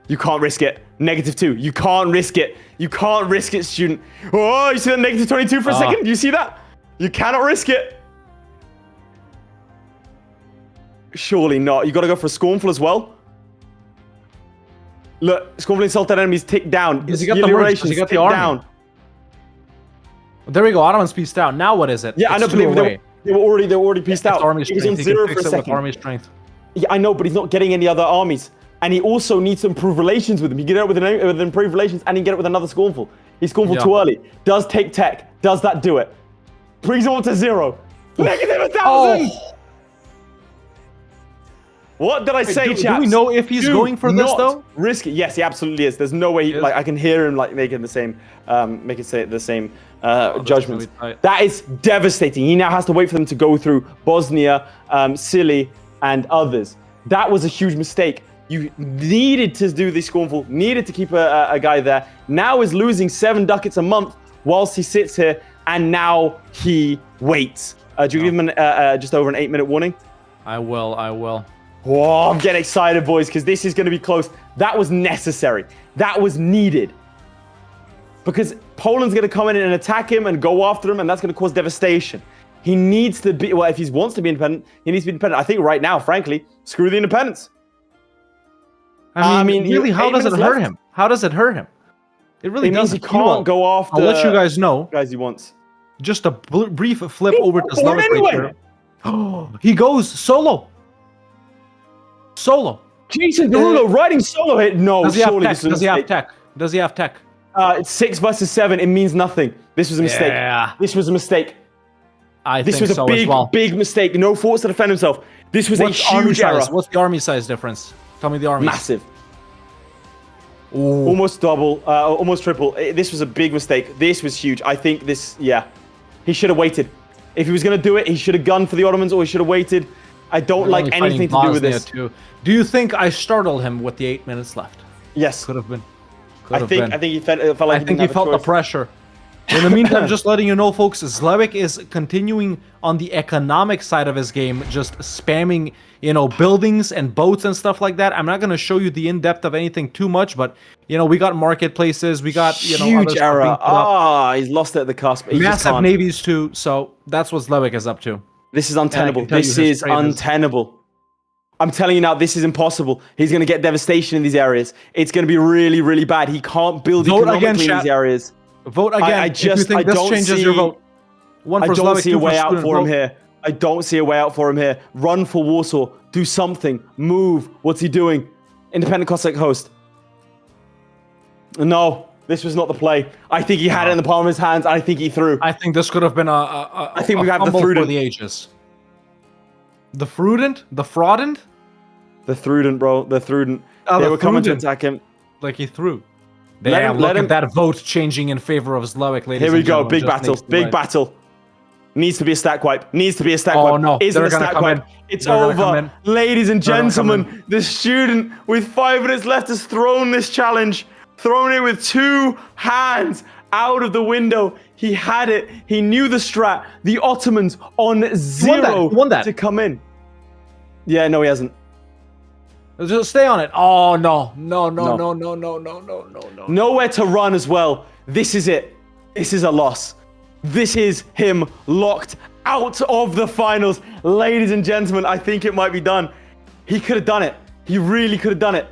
You can't risk it. -2. You can't risk it. You can't risk it, student. Oh, you see that -22 for a second? You see that? You cannot risk it. Surely not. You got to go for a scornful as well. Look, scornful insulted enemies tick down. He got the merge, he got the army. Down. There we go. Ottomans pieced out. Now what is it? Yeah, I know, but they were already pieced out. Army He was on 0 for a second. Army strength. Yeah, I know, but he's not getting any other armies. And he also needs to improve relations with them. He can get it with improved relations, and he can get it with another scornful. He's scornful too early. Does take tech. Does that do it? Brings him up to 0. -1,000! What did I say, chaps? Do we know if he's going for this, though? Risk it. Yes, he absolutely is. There's no way. I can hear him making the same, judgments. That is devastating. He now has to wait for them to go through Bosnia, Scilly, and others. That was a huge mistake. You needed to do the scornful, needed to keep a guy there. Now is losing 7 ducats a month whilst he sits here, and now he waits. Do you give him just over an 8-minute warning? I will. Oh, I'm getting excited, boys, because this is going to be close. That was necessary. That was needed. Because Poland's going to come in and attack him and go after him, and that's going to cause devastation. He needs to be, well, if he wants to be independent, he needs to be independent. I think right now, frankly, screw the independence. I mean really, how does it hurt him? How does it hurt him? It really means he can't go after. I'll let you guys know. Guys he wants. Just a brief flip over to Zlewikk anyway. He goes solo. Jason Derulo riding solo hit. No, Does he have tech? Does he have tech? It's 6 versus 7. It means nothing. This was a mistake. Yeah. This was a mistake. This was a big mistake. No force to defend himself. This was a huge error. What's the army size difference? Tell me the armies. Massive. Almost double, almost triple. This was a big mistake. This was huge. I think this, yeah. He should have waited. If he was going to do it, he should have gunned for the Ottomans or he should have waited. I don't like anything to do with this. Too. Do you think I startled him with the 8 minutes left? Yes. Could have been. I think he felt like he felt the pressure. In the meantime, just letting you know, folks, Zlewikk is continuing on the economic side of his game, just spamming, buildings and boats and stuff like that. I'm not going to show you the in-depth of anything too much, but, we got marketplaces, we got, huge error. He's lost it at the cusp. Massive navies too, so that's what Zlewikk is up to. This is untenable. This is untenable. I'm telling you now, this is impossible. He's going to get devastation in these areas. It's going to be really, really bad. He can't build economically in these areas. Vote again. I don't see a way out for him here. I don't see a way out for him here. Run for Warsaw. Do something. Move. What's he doing? Independent Cossack host. No, this was not the play. I think he had it in the palm of his hands. I think he threw. I think this could have been I think we have the for the ages. The Frudent? The Fraudent? The Thrudent, bro. The Thrudent. They were coming to attack him. Like he threw. Damn, look at that vote changing in favor of Zlewikk, ladies and gentlemen. Here we go, big battle, big battle. Needs to be a stack wipe, needs to be a stack wipe. Oh no, Isn't a stack wipe. It's over. Ladies and gentlemen, the student with 5 minutes left has thrown this challenge. Thrown it with 2 hands out of the window. He had it. He knew the strat. The Ottomans on 0 to come in. Yeah, no, he hasn't. Just stay on it. Oh, no. Nowhere to run as well. This is it. This is a loss. This is him locked out of the finals. Ladies and gentlemen, I think it might be done. He could have done it. He really could have done it.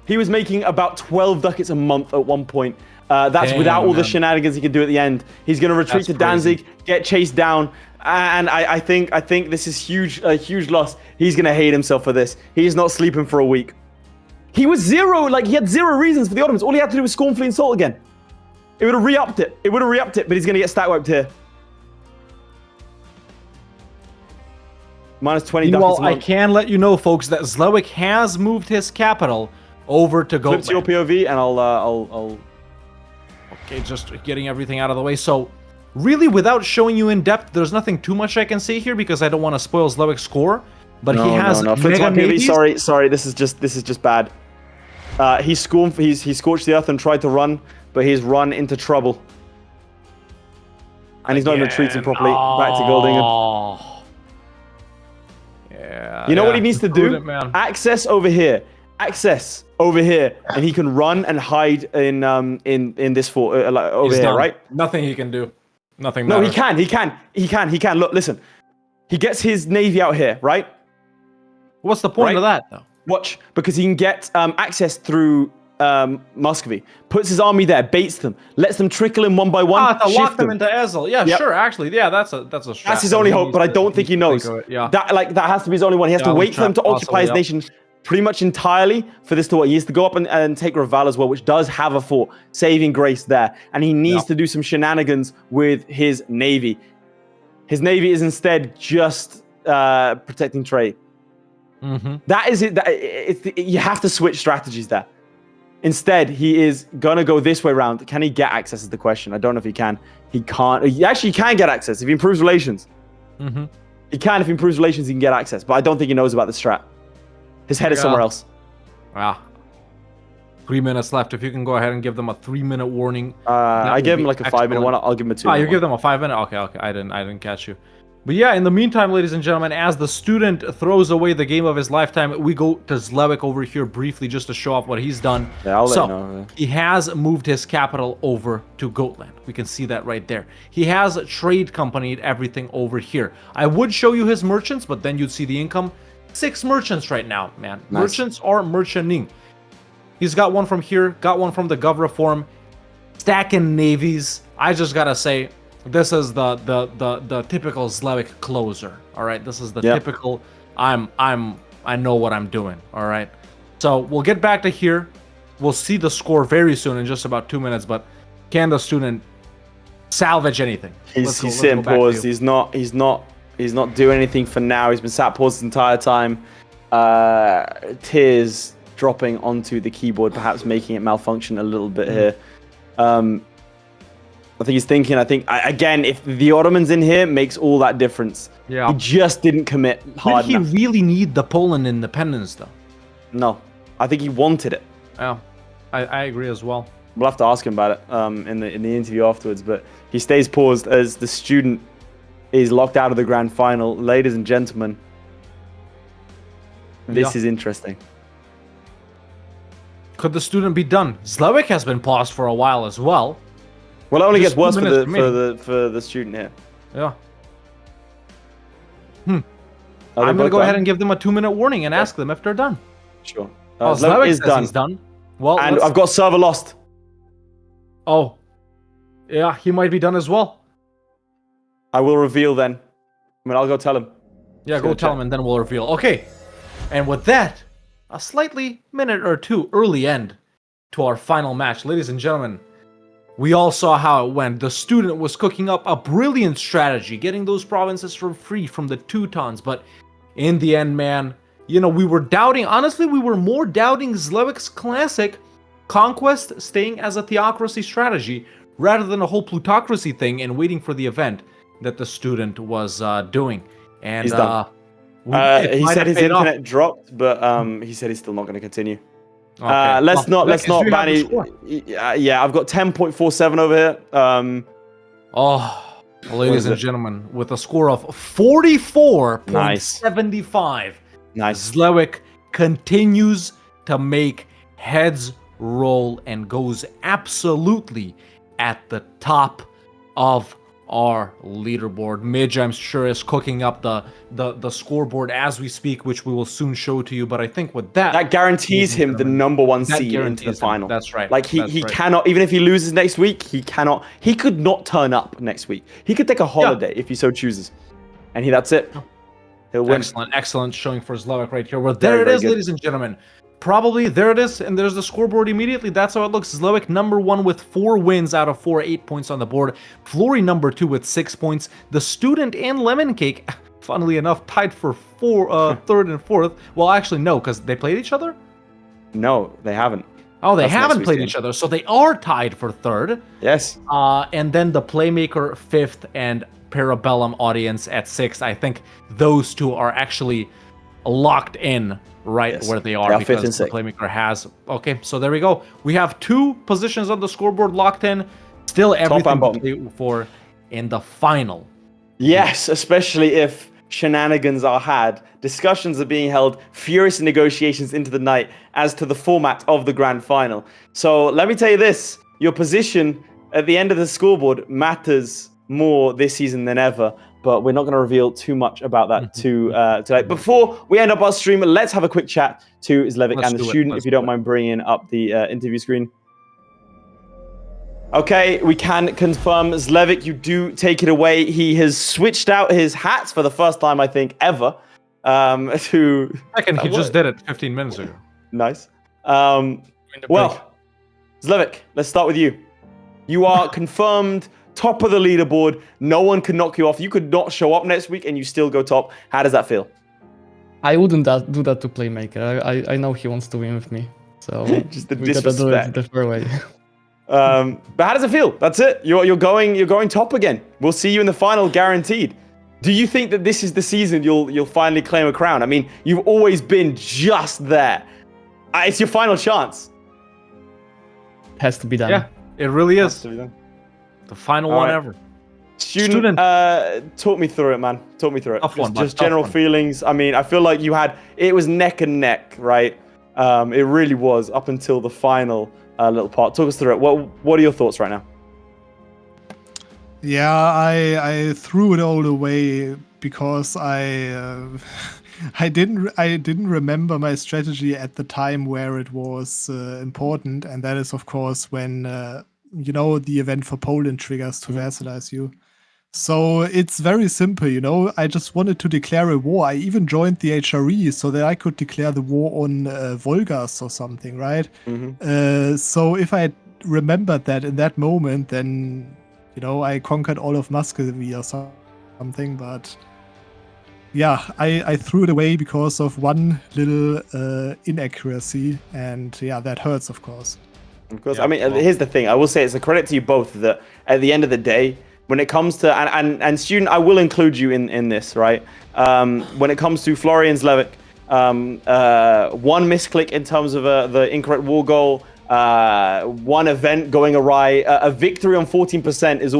He was making about 12 ducats a month at one point. That's without all the shenanigans he could do at the end. He's going to retreat to Danzig, get chased down. And I think this is a huge loss. He's going to hate himself for this. He's not sleeping for a week. He was 0, he had 0 reasons for the Ottomans. All he had to do was scornfully insult again. It would have re-upped it. But he's going to get stack wiped here. Minus 20 ducats. Well, I can let you know, folks, that Zlewikk has moved his capital over to Goatland. Flip to your POV and I'll... Okay, just getting everything out of the way. So, really, without showing you in depth, there's nothing too much I can say here because I don't want to spoil Zlewick's score. But he has mega navies. Sorry, this is just bad. He scorched the earth and tried to run, but he's run into trouble. And he's not even retreating properly back to Goldingen. Yeah. You know what he needs to do? Access over here, and he can run and hide in this fort over here, right? Nothing he can do. Nothing. No, matters. he can. Look, listen. He gets his navy out here, right? What's the point of that, though? Watch, because he can get access through Muscovy. Puts his army there, baits them, lets them trickle in one by one. To lock them into Ezel. Yeah, sure. Actually, yeah, that's a strat. That's his only hope, but I don't think he knows. Yeah. That has to be his only one. He has to wait for them to occupy his nation pretty much entirely for this to work. He has to go up and take Raval as well, which does have a fort, saving grace there. And he needs to do some shenanigans with his navy. His navy is instead just protecting trade. Mm-hmm. That is it. You have to switch strategies there. Instead, he is gonna go this way around. Can he get access is the question. I don't know if he can. He can't. He actually can get access if he improves relations. Mm-hmm. He can if he improves relations. He can get access, but I don't think he knows about the strat. His head is somewhere else. 3 minutes left. If you can go ahead and give them a 3-minute warning. I gave him like a 5-minute one. I'll give him a 2. You give them a 5-minute. Okay. I didn't catch you. But yeah, in the meantime, ladies and gentlemen, as the student throws away the game of his lifetime, we go to Zlewikk over here briefly just to show off what he's done. Yeah, I'll let you know. He has moved his capital over to Goatland. We can see that right there. He has trade companied everything over here. I would show you his merchants, but then you'd see the income. 6 merchants right now, man. Nice. Merchants are merchanting. He's got one from here, got one from the Gov Reform, stacking navies. I just gotta say, this is the typical Zlewikk closer. All right, this is the typical. I know what I'm doing. All right, so we'll get back to here. We'll see the score very soon in just about 2 minutes. But can the student salvage anything? He's sitting paused. He's not He's not doing anything for now. He's been sat paused this entire time. Tears dropping onto the keyboard, perhaps making it malfunction a little bit here. I think he's thinking, again, if the Ottoman's in here, makes all that difference. Yeah. He just didn't commit hard Did he enough. really need the Poland independence, though? No. I think he wanted it. Yeah, I agree as well. We'll have to ask him about it in the interview afterwards, but he stays paused as the student is locked out of the grand final. Ladies and gentlemen, this is interesting. Could the student be done? Zlewikk has been paused for a while as well. Well, it only Just gets worse 2 for minutes the student here. Yeah. I'm going to go ahead and give them a 2-minute warning and ask them if they're done. Sure. Zlewikk is says done. he's done. Well, And I've got server lost. Oh. Yeah, he might be done as well. I will reveal then. I'll go tell him. Yeah, go tell him and then we'll reveal. Okay. And with that, a slightly minute or two early end to our final match. Ladies and gentlemen, we all saw how it went. The student was cooking up a brilliant strategy, getting those provinces for free from the Teutons. But in the end, man, we were doubting. Honestly, we were more doubting Zlewick's classic conquest staying as a theocracy strategy rather than a whole plutocracy thing and waiting for the event that the student was doing. And He's done. He said his internet dropped, but he said he's still not going to continue. Okay. Let's not Banny. score? Yeah, I've got 10.47 over here. Ladies and gentlemen, with a score of 44.75, Nice. Zlewikk continues to make heads roll and goes absolutely at the top of our leaderboard. Midge, I'm sure, is cooking up the scoreboard as we speak, which we will soon show to you. But I think with that guarantees him the number one That seed into the guarantees him. final. That's right. Like he That's right. cannot, even if he loses next week, he could not turn up next week. He could take a holiday if he so chooses, and that's it. He'll win. Excellent showing for Zlewikk right here. Well, there it very is, good. ladies and gentlemen. Probably there it is, and there's the scoreboard immediately. That's how it looks. Zlewikk number 1 with 4 wins out of 4, 8 points on the board. Florry number 2 with 6 points. The student and Lemoncake, funnily enough, tied for 3rd and 4th. Well, actually no, because they played each other. No, they haven't. Oh, they That's next haven't week's played game. each other, so they are tied for 3rd. Yes. And then the Playmaker 5th and Bellum Audience at 6th. I think those two are actually locked in right where they are They are 5th because and the 6th. Playmaker has. Okay, so there we go. We have 2 positions on the scoreboard locked in. Still everything and to bottom. play for in the final. Yes, especially if shenanigans are had. Discussions are being held, furious negotiations into the night as to the format of the grand final. So let me tell you this, your position at the end of the scoreboard matters more this season than ever, but we're not going to reveal too much about that today. Before we end up our stream, let's have a quick chat to Zlewikk and the student, if you don't mind bringing up the interview screen. Okay, we can confirm, Zlewikk, you do take it away. He has switched out his hats for the first time, I think, ever. To He just did it 15 minutes ago. Nice. Well, Zlewikk, let's start with you. You are confirmed top of the leaderboard. No one can knock you off. You could not show up next week and you still go top. How does that feel? I wouldn't do that to Playmaker. I know he wants to win with me, so Just the we gotta do it disrespect. the fair way. But how does it feel? That's it. You're going top again. We'll see you in the final, guaranteed. Do you think that this is the season you'll finally claim a crown? I mean, you've always been just there. It's your final chance. Has to be done. Yeah, it really is. The final one right. ever. Student, talk me through it, man. Talk me through it. Tough one, bud. Just Tough general one. feelings. I mean, I feel like it was neck and neck, right? It really was up until the final little part. Talk us through it. What are your thoughts right now? Yeah, I threw it all away because I didn't remember my strategy at the time where it was important, and that is of course when the event for Poland triggers to vassalize you. So it's very simple, I just wanted to declare a war. I even joined the HRE so that I could declare the war on Volgas or something, right? So if I remembered that in that moment, then I conquered all of Muscovy or something, but yeah, I threw it away because of one little inaccuracy, and yeah, that hurts, of course. Of course. I mean, here's the thing. I will say it's a credit to you both that at the end of the day, when it comes to and student, I will include you in this, right? When it comes to Florry and Zlewikk, one misclick in terms of the incorrect wall goal, one event going awry, a victory on 14% is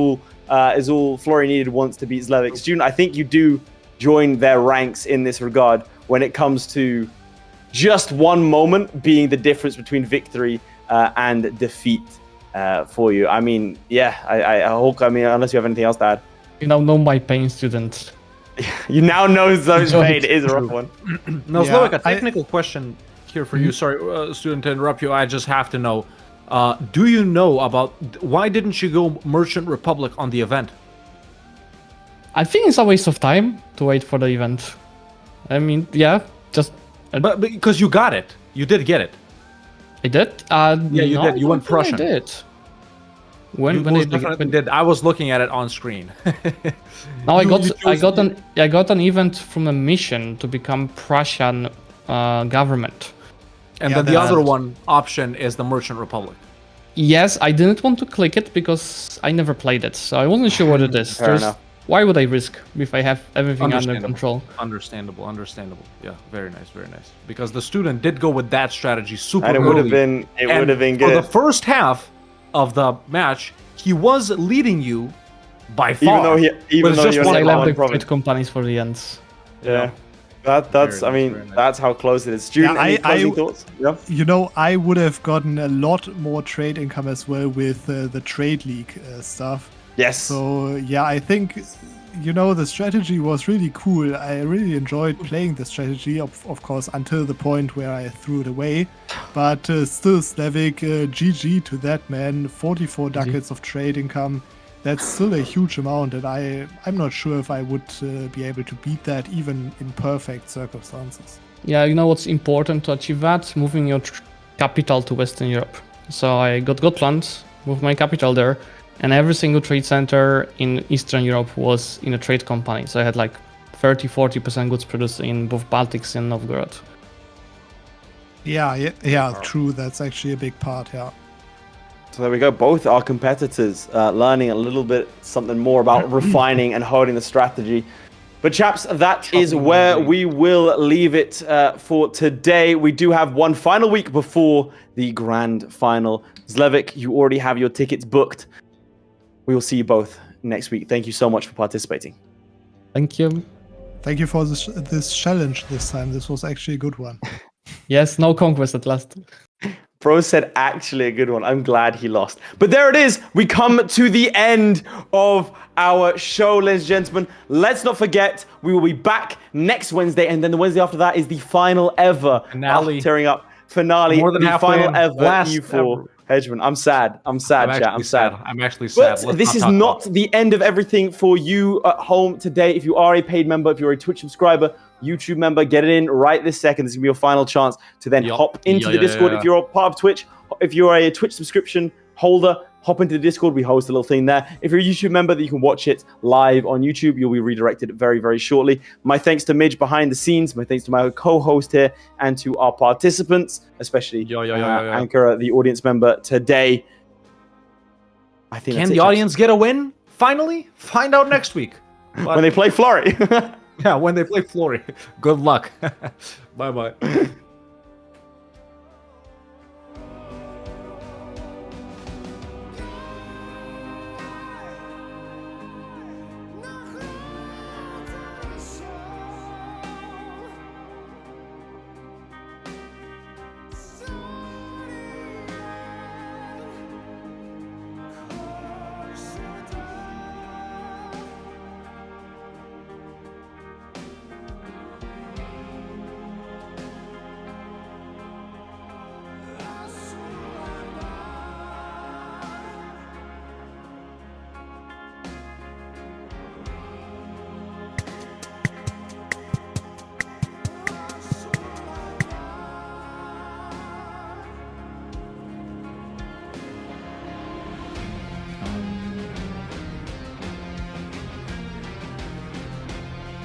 all Florry needed once to beat Zlewikk. Student, I think you do join their ranks in this regard when it comes to just one moment being the difference between victory and defeat for you. I mean, yeah, I hope, unless you have anything else to add. You now know my pain, student. You now know Zoe's pain is a rough one. Now, Zlewikk, a technical question here for you. Sorry, student, to interrupt you. I just have to know. Do you know about why didn't you go Merchant Republic on the event? I think it's a waste of time to wait for the event. I mean, yeah, just... But because you got it. You did get it. I did? Yeah, you no, did. You went Prussian. I did. When you definitely did. I was looking at it on screen. No, I got an event from a mission to become Prussian government. And then the other one option is the Merchant Republic. Yes, I didn't want to click it because I never played it, so I wasn't sure what it is. Fair enough. Why would I risk if I have everything under control? Understandable. Yeah, very nice. Because the student did go with that strategy super and it early. would have been good. For the first half of the match, he was leading you by far. Even though you I left the trade companies for the ends. Yeah. That's that's how close it is. Student, any closing thoughts? Yeah. You know, I would have gotten a lot more trade income as well with the trade league stuff. Yes. So yeah, I think, you know, the strategy was really cool. I really enjoyed playing the strategy, of course, until the point where I threw it away. But still, Zlewikk, GG to that, man. 44 ducats of trade income. That's still a huge amount, and I'm not sure if I would be able to beat that even in perfect circumstances. Yeah, you know what's important to achieve that? Moving your capital to Western Europe. So I got Gotland, moved my capital there, and every single trade center in Eastern Europe was in a trade company. So I had like 30-40% goods produced in both Baltics and Novgorod. Yeah, true. That's actually a big part, yeah. So there we go. Both our competitors learning a little bit something more about refining and holding the strategy. But chaps, that is where we will leave it for today. We do have one final week before the grand final. Zlewikk, you already have your tickets booked. We will see you both next week. Thank you so much for participating. Thank you. Thank you for this challenge this time. This was actually a good one. Yes, no conquest at last. Bro said actually a good one. I'm glad he lost. But there it is. We come to the end of our show, ladies and gentlemen. Let's not forget, we will be back next Wednesday. And then the Wednesday after that is the final ever finale. Tearing up finale. More than the final ever last EU4 Hegemon. I'm sad, chat. I'm sad. I'm actually sad. But this is not the end of everything for you at home today. If you are a paid member, if you're a Twitch subscriber, YouTube member, get it in right this second. This is going to be your final chance to then hop into the Discord. If you're a part of Twitch, if you're a Twitch subscription holder, hop into the Discord. We host a little thing there. If you're a YouTube member, that you can watch it live on YouTube. You'll be redirected very, very shortly. My thanks to Midge behind the scenes. My thanks to my co-host here and to our participants, especially Ankara, the audience member today. I think can the audience get a win? Finally, find out next week when they play Florry. Yeah, when they play Florry. Good luck. Bye-bye.